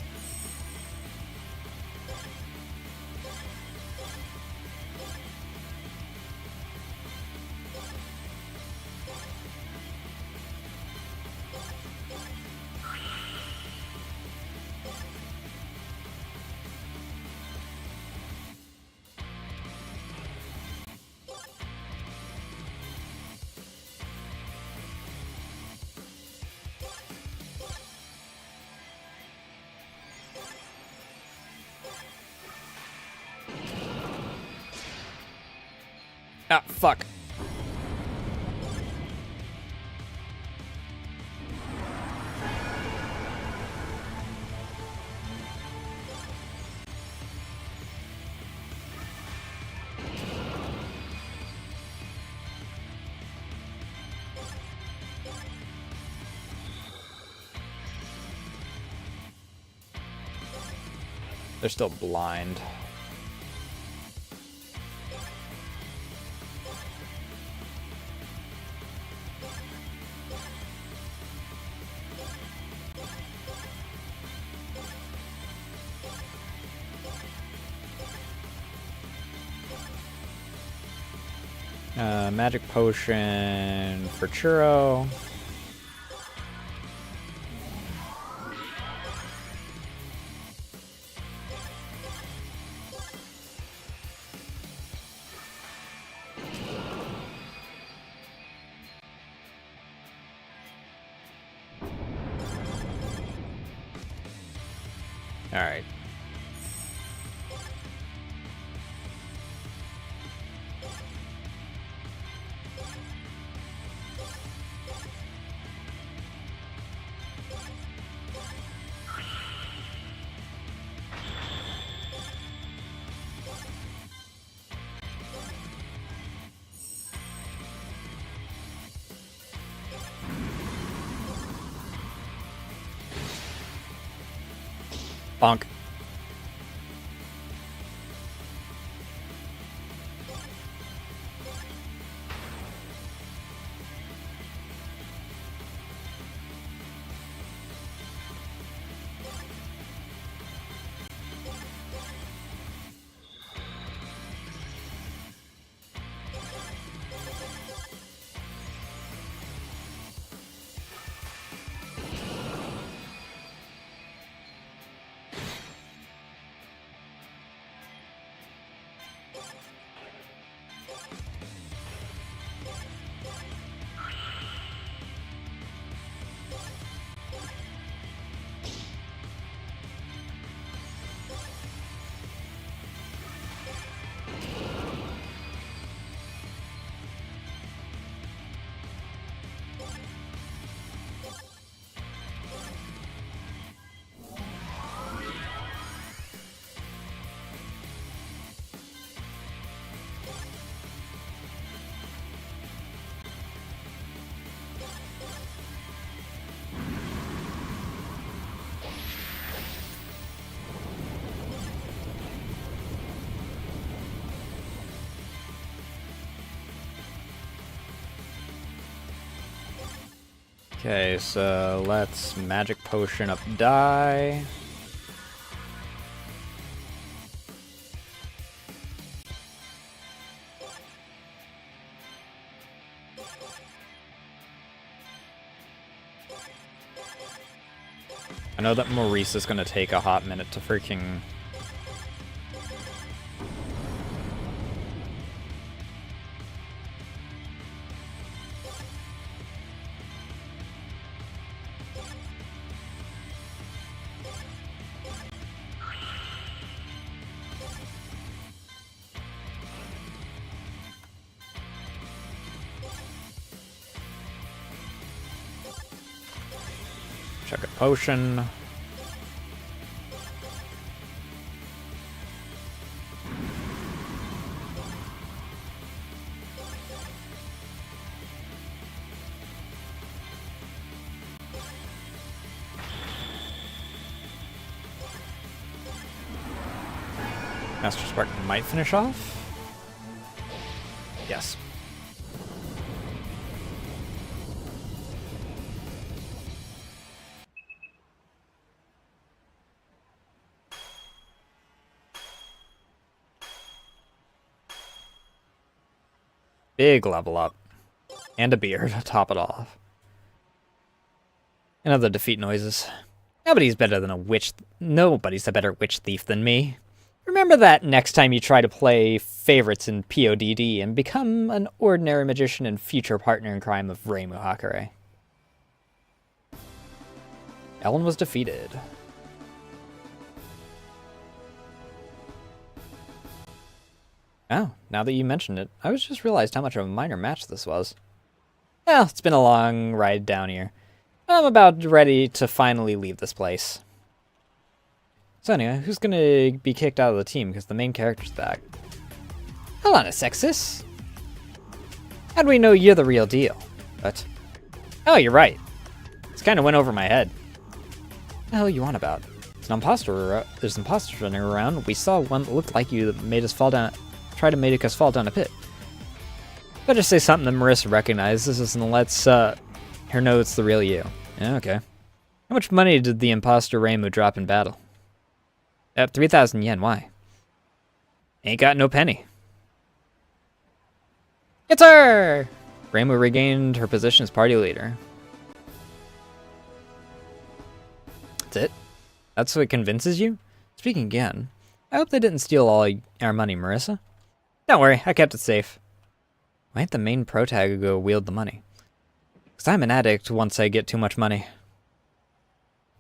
Ah, fuck. They're still blind. Magic potion for Churro. All right. Bonk. Okay, so let's magic potion up die. I know that Maurice is gonna take a hot minute to freaking... Check a potion. Master Spark might finish off. Yes. Big level up. And a beard to top it off. And other defeat noises. Nobody's better than a witch. Nobody's a better witch thief than me. Remember that next time you try to play favorites in PODD and become an ordinary magician and future partner in crime of Reimu Hakare. Ellen was defeated. Oh, now that you mentioned it, I just realized how much of a minor match this was. Well, it's been a long ride down here. I'm about ready to finally leave this place. So anyway, who's gonna be kicked out of the team because the main character's back? Hold on a sec, sis. How do we know you're the real deal? But, oh, you're right. This kind of went over my head. What the hell are you on about? There's imposters running around. We saw one that looked like you that made us fall down, tried to make us fall down a pit. Better say something that Marissa recognizes and lets her know it's the real you. Yeah, okay. How much money did the imposter Reimu drop in battle? 3,000 yen, why? Ain't got no penny. It's her! Reimu regained her position as party leader. That's it? That's what convinces you? Speaking again, I hope they didn't steal all our money, Marissa. Don't worry, I kept it safe. Why ain't the main protago wield the money? Because I'm an addict once I get too much money.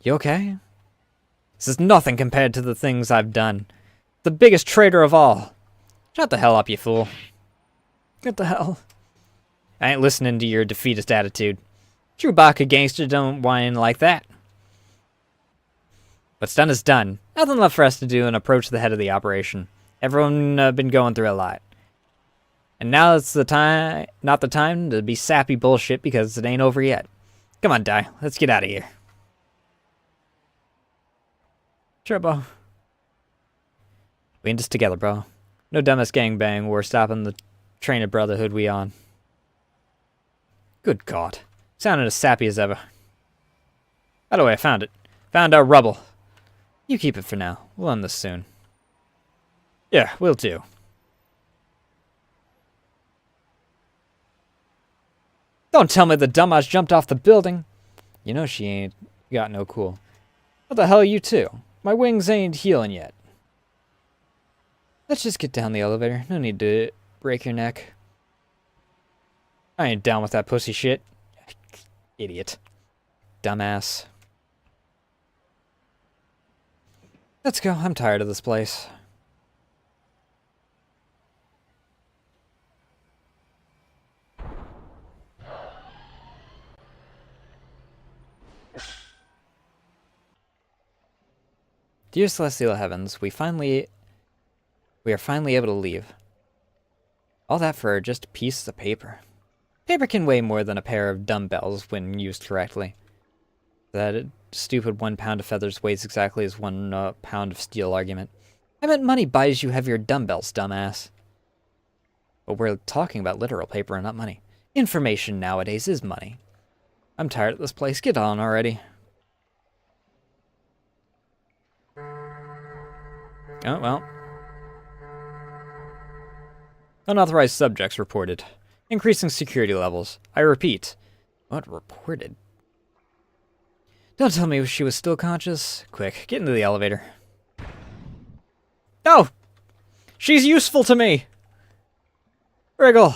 You okay? This is nothing compared to the things I've done. The biggest traitor of all. Shut the hell up, you fool. What the hell? I ain't listening to your defeatist attitude. True Baka gangster don't whine like that. What's done is done. Nothing left for us to do and approach the head of the operation. Everyone been going through a lot. And now it's the time, not the time to be sappy bullshit because it ain't over yet. Come on, Dai. Let's get out of here. Sure, bro. We in this together, bro. No dumbass gangbang. We're stopping the train of brotherhood we on. Good God. Sounded as sappy as ever. By the way, I found it. Found our rubble. You keep it for now. We'll end this soon. Yeah, we'll do. Don't tell me the dumbass jumped off the building. You know she ain't got no cool. What the hell are you two? My wings ain't healing yet. Let's just get down the elevator. No need to break your neck. I ain't down with that pussy shit. Idiot. Dumbass. Let's go. I'm tired of this place. Dear Celestial Heavens, we are finally able to leave. All that for just a piece of paper. Paper can weigh more than a pair of dumbbells when used correctly. That stupid 1 pound of feathers weighs exactly as 1 pound of steel argument. I meant money buys you heavier dumbbells, dumbass. But we're talking about literal paper and not money. Information nowadays is money. I'm tired of this place. Get on already. Oh, well. Unauthorized subjects reported. Increasing security levels. I repeat. What reported? Don't tell me she was still conscious. Quick, get into the elevator. No! She's useful to me! Wriggle!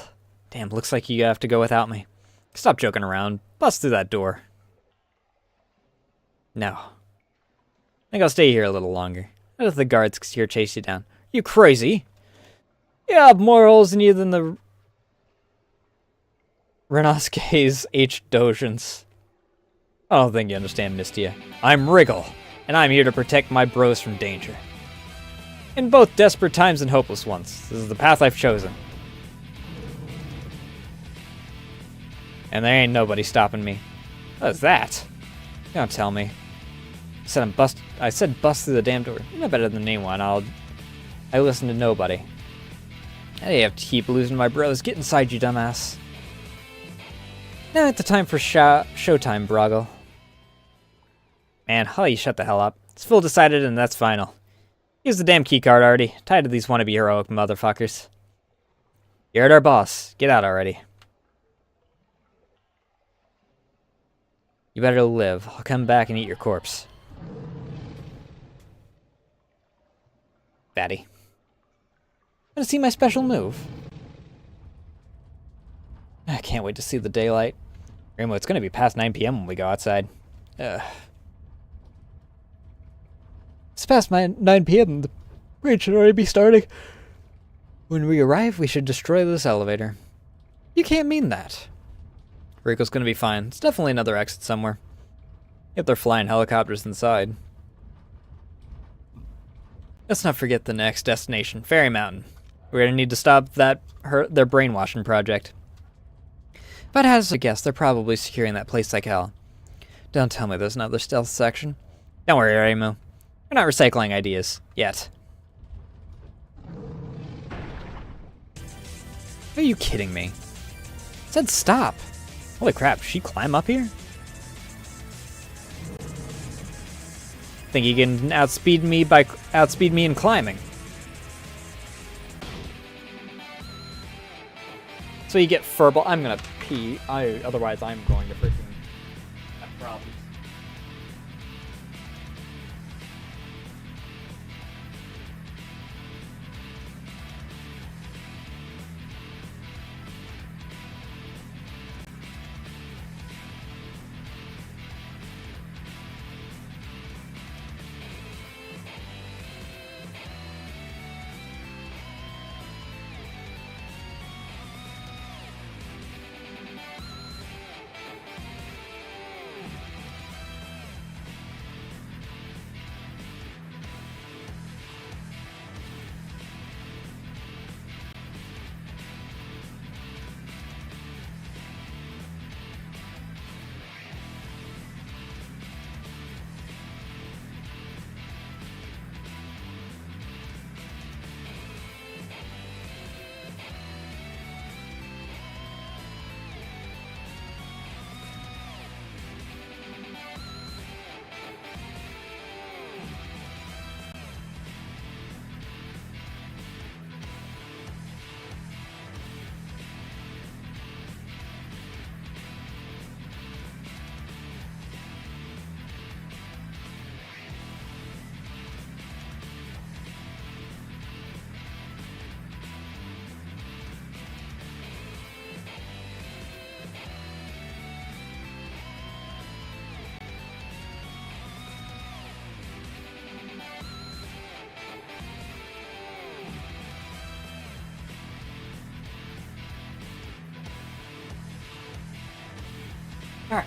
Damn, looks like you have to go without me. Stop joking around. Bust through that door. No. I think I'll stay here a little longer. What if the guards here chase you down? You crazy? You have more holes in you than the Renosuke's H. Dojins. I don't think you understand, Mistia. I'm Wriggle, and I'm here to protect my bros from danger. In both desperate times and hopeless ones, this is the path I've chosen. And there ain't nobody stopping me. What's that? Don't tell me. I said bust through the damn door. You know better than anyone. I listen to nobody. I have to keep losing my brothers. Get inside, you dumbass. Now it's the time for showtime, Broggle. Man, Holly, shut the hell up. It's full decided and that's final. Use the damn keycard already. Tired of these wannabe heroic motherfuckers. You're at our boss. Get out already. You better live. I'll come back and eat your corpse. Fatty. Want to see my special move? I can't wait to see the daylight. Rainbow, it's going to be past 9 p.m. when we go outside. Ugh. It's past 9 p.m. The parade should already be starting. When we arrive, we should destroy this elevator. You can't mean that. Rico's going to be fine. It's definitely another exit somewhere. If they're flying helicopters inside. Let's not forget the next destination, Fairy Mountain. We're going to need to stop their brainwashing project. If I'd had to guess, they're probably securing that place like hell. Don't tell me there's another stealth section. Don't worry, Reimu. We're not recycling ideas. Yet. Are you kidding me? I said stop. Holy crap, did she climb up here? Think you can outspeed me in climbing. So you get furball. I'm gonna pee. Otherwise I'm going to freaking have problems. All right.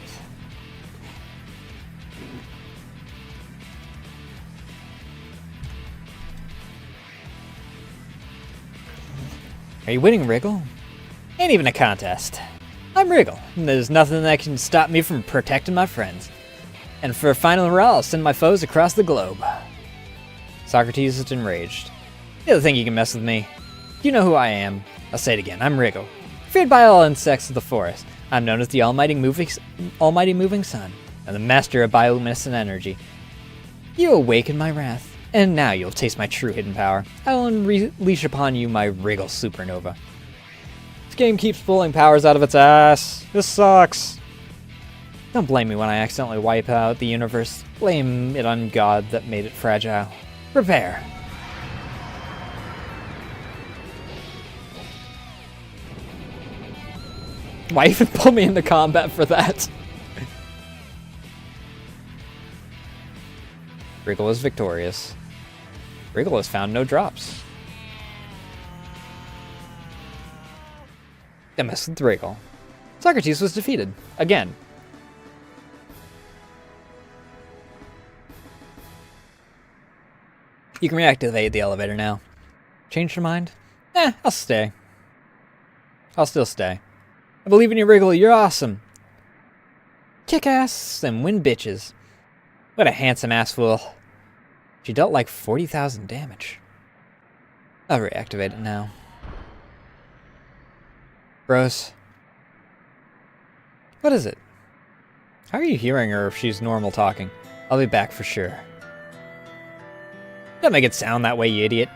Are you winning, Wriggle? Ain't even a contest. I'm Wriggle, and there's nothing that can stop me from protecting my friends. And for a final hurrah, I'll send my foes across the globe. Socrates is enraged. You don't think you can mess with me? You know who I am. I'll say it again, I'm Wriggle. Feared by all insects of the forest. I'm known as the almighty moving sun, and the master of bioluminescent energy. You awaken my wrath, and now you'll taste my true hidden power. I will unleash upon you my Wriggle supernova. This game keeps pulling powers out of its ass. This sucks. Don't blame me when I accidentally wipe out the universe. Blame it on God that made it fragile. Prepare. Why even pull me into combat for that? Wriggle is victorious. Wriggle has found no drops. I messed with Wriggle. Socrates was defeated. Again. You can reactivate the elevator now. Change your mind? I'll stay. I'll still stay. I believe in you, Wriggle. You're awesome. Kick ass and win bitches. What a handsome ass fool. She dealt like 40,000 damage. I'll reactivate it now. Bros. What is it? How are you hearing her if she's normal talking? I'll be back for sure. Don't make it sound that way, you idiot.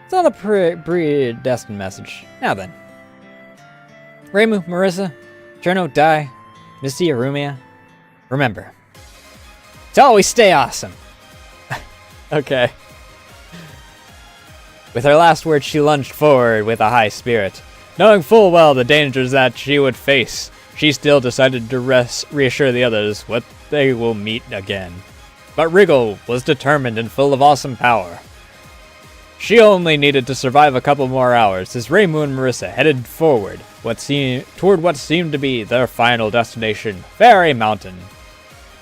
It's not a predestined message. Now then. Reimu, Marissa, Cherno, Dai, Misty, Arumia. Remember, to always stay awesome. Okay. With her last words, she lunged forward with a high spirit. Knowing full well the dangers that she would face, she still decided to reassure the others what they will meet again. But Wriggle was determined and full of awesome power. She only needed to survive a couple more hours as Reimu and Marissa headed forward toward what seemed to be their final destination, Fairy Mountain.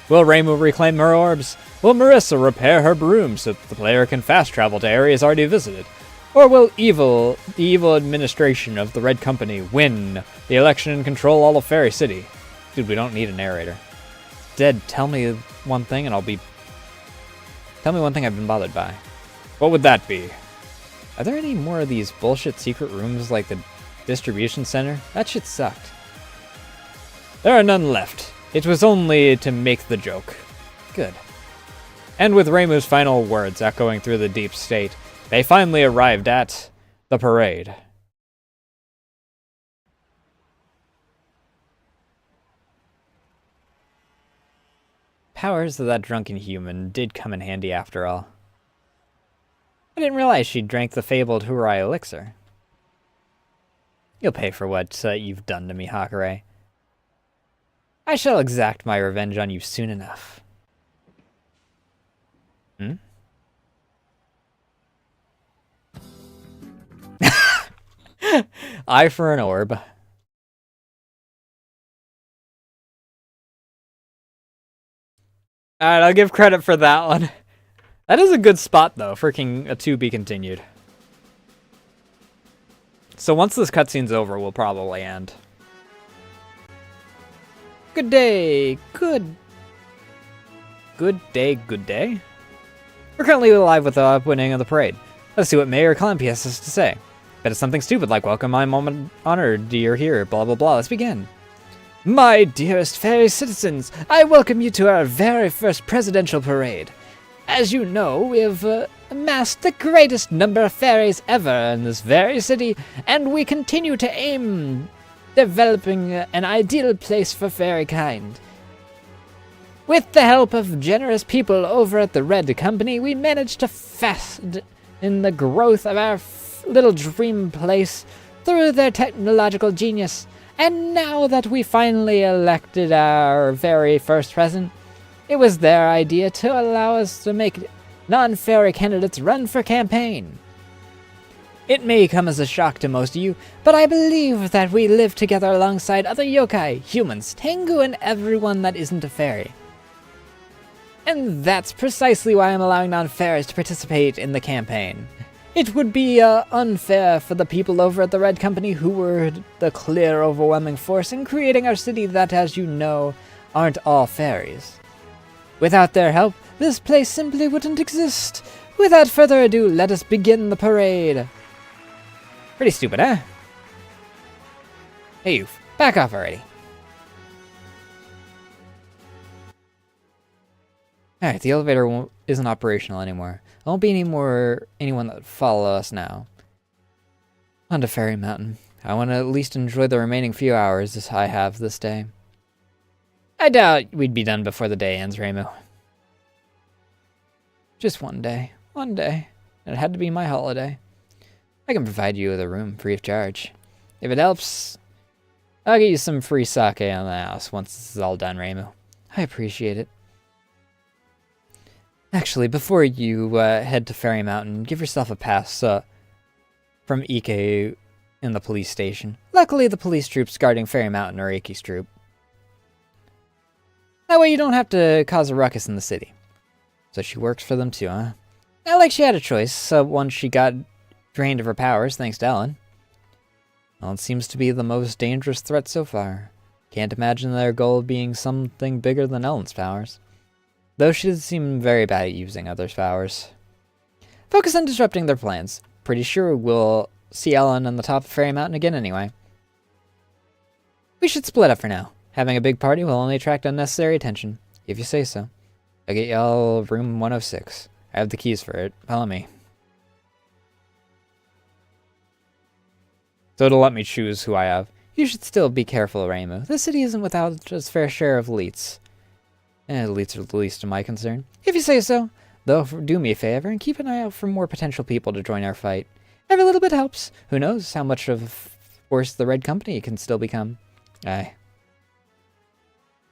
Will Reimu reclaim her orbs? Will Marissa repair her broom so that the player can fast travel to areas already visited? Or will the evil administration of the Red Company win the election and control all of Fairy City? Dude, we don't need a narrator. Dead, tell me one thing I've been bothered by. What would that be? Are there any more of these bullshit secret rooms like the distribution center? That shit sucked. There are none left. It was only to make the joke. Good. And with Reimu's final words echoing through the deep state, they finally arrived at the parade. Powers of that drunken human did come in handy after all. I didn't realize she drank the fabled Hurai elixir. You'll pay for what you've done to me, Hakurei. I shall exact my revenge on you soon enough. Hmm? Eye for an orb. Alright, I'll give credit for that one. That is a good spot, though, for a to be continued. So once this cutscene's over, we'll probably end. Good day. Good day. We're currently live with the opening of the parade. Let's see what Mayor Clampius has to say. Bet it's something stupid like welcome, I'm honored you're here, blah blah blah. Let's begin. My dearest fairy citizens, I welcome you to our very first presidential parade. As you know, we have amassed the greatest number of fairies ever in this very city, and we continue to aim developing an ideal place for fairy kind. With the help of generous people over at the Red Company, we managed to fasten in the growth of our little dream place through their technological genius. And now that we finally elected our very first president, it was their idea to allow us to make non-fairy candidates run for campaign. It may come as a shock to most of you, but I believe that we live together alongside other yokai, humans, tengu, and everyone that isn't a fairy. And that's precisely why I'm allowing non-fairies to participate in the campaign. It would be unfair for the people over at the Red Company who were the clear overwhelming force in creating our city that, as you know, aren't all fairies. Without their help, this place simply wouldn't exist. Without further ado, let us begin the parade. Pretty stupid, eh? Hey, you, back off already. Alright, the elevator isn't operational anymore. There won't be anyone that follow us now. On to Fairy Mountain. I want to at least enjoy the remaining few hours I have this day. I doubt we'd be done before the day ends, Reimu. Just one day. One day. And it had to be my holiday. I can provide you with a room free of charge. If it helps, I'll get you some free sake on the house once this is all done, Reimu. I appreciate it. Actually, before you head to Fairy Mountain, give yourself a pass from Ike in the police station. Luckily, the police troops guarding Fairy Mountain are Ike's troop. That way you don't have to cause a ruckus in the city. So she works for them too, huh? Not like she had a choice once she got drained of her powers, thanks to Ellen. Well, it seems to be the most dangerous threat so far. Can't imagine their goal being something bigger than Ellen's powers. Though she does seem very bad at using others' powers. Focus on disrupting their plans. pretty sure we'll see Ellen on the top of Fairy Mountain again anyway. We should split up for now. Having a big party will only attract unnecessary attention. If you say so. I'll get y'all room 106. I have the keys for it. Follow me. So it'll let me choose who I have. You should still be careful, Reimu. This city isn't without its fair share of elites. Elites are the least of my concern. If you say so. Though, do me a favor and keep an eye out for more potential people to join our fight. Every little bit helps. Who knows how much of a force the Red Company can still become. Aye.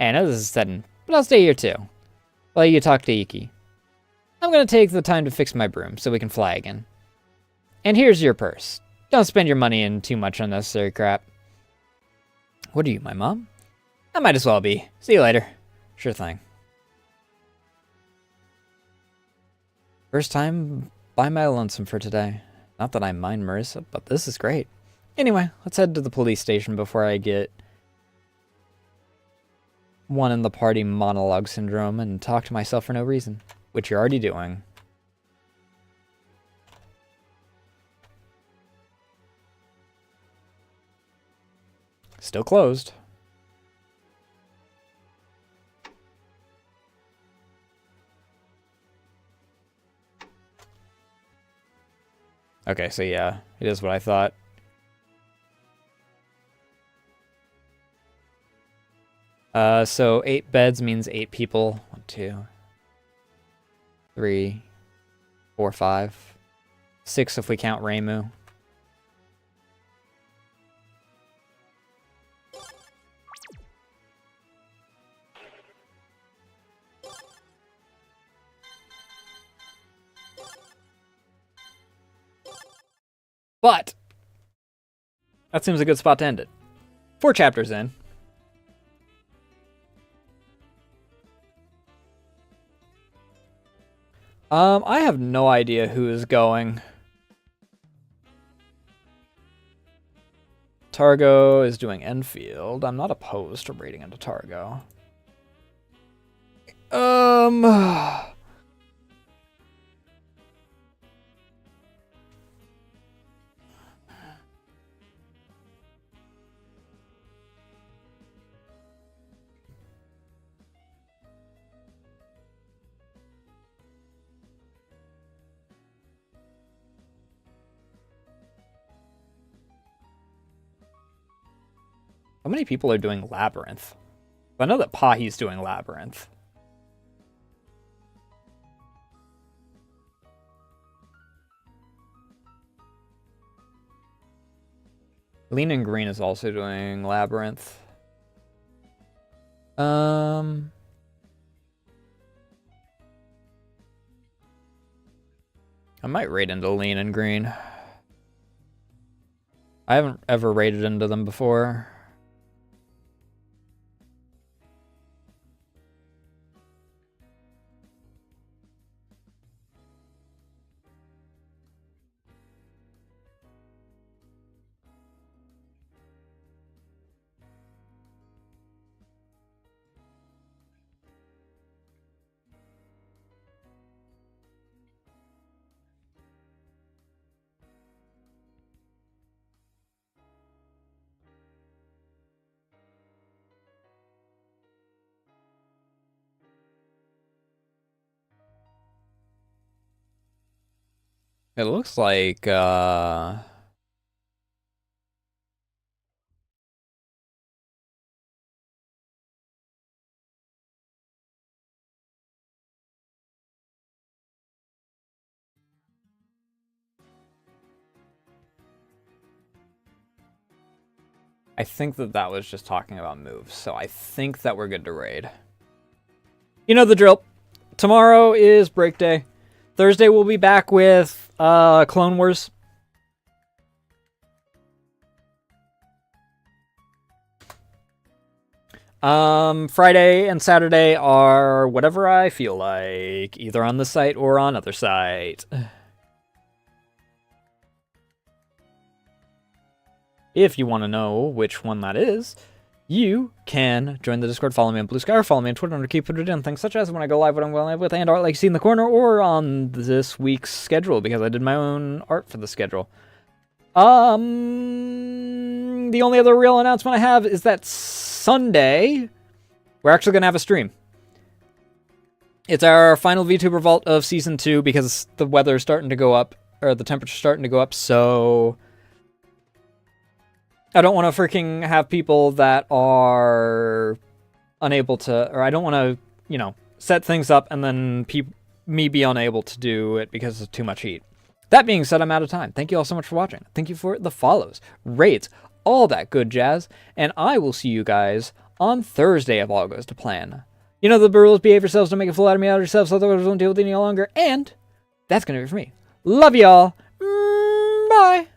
I know this is sudden, but I'll stay here too. While you talk to Iki. I'm gonna take the time to fix my broom so we can fly again. And here's your purse. Don't spend your money in too much unnecessary crap. What are you, my mom? I might as well be. See you later. Sure thing. First time by my lonesome for today. Not that I mind Marissa, but this is great. Anyway, let's head to the police station before I get one in the party monologue syndrome and talk to myself for no reason, which you're already doing. Still closed. Okay, so yeah, it is what I thought. So 8 beds means 8 people. 1, 2, 3, 4, 5. 6 if we count Reimu. But that seems a good spot to end it. 4 chapters in. I have no idea who is going. Targo is doing Enfield. I'm not opposed to raiding into Targo. How many people are doing Labyrinth? I know that Pahi's doing Labyrinth. Lean and Green is also doing Labyrinth. I might raid into Lean and Green. I haven't ever raided into them before. It looks like, I think that was just talking about moves, so I think that we're good to raid. You know the drill. Tomorrow is break day. Thursday we'll be back with Clone Wars. Friday and Saturday are whatever I feel like, either on the site or on other site. If you want to know which one that is, you can join the Discord, follow me on Blue Sky, or follow me on Twitter under Keep Put It In, things such as when I go live, what I'm going live with, and art like you see in the corner, or on this week's schedule, because I did my own art for the schedule. The only other real announcement I have is that Sunday, we're actually going to have a stream. It's our final VTuber Vault of Season 2, because the weather's starting to go up, or the temperature's starting to go up, so I don't want to freaking have people that are unable to, or I don't want to, you know, set things up and then me be unable to do it because of too much heat. That being said, I'm out of time. Thank you all so much for watching. Thank you for the follows, rates, all that good jazz, and I will see you guys on Thursday if all goes to plan. You know the rules, behave yourselves, don't make a fool out of me, out of yourselves, otherwise don't deal with it any longer, and that's going to be it for me. Love y'all. Bye.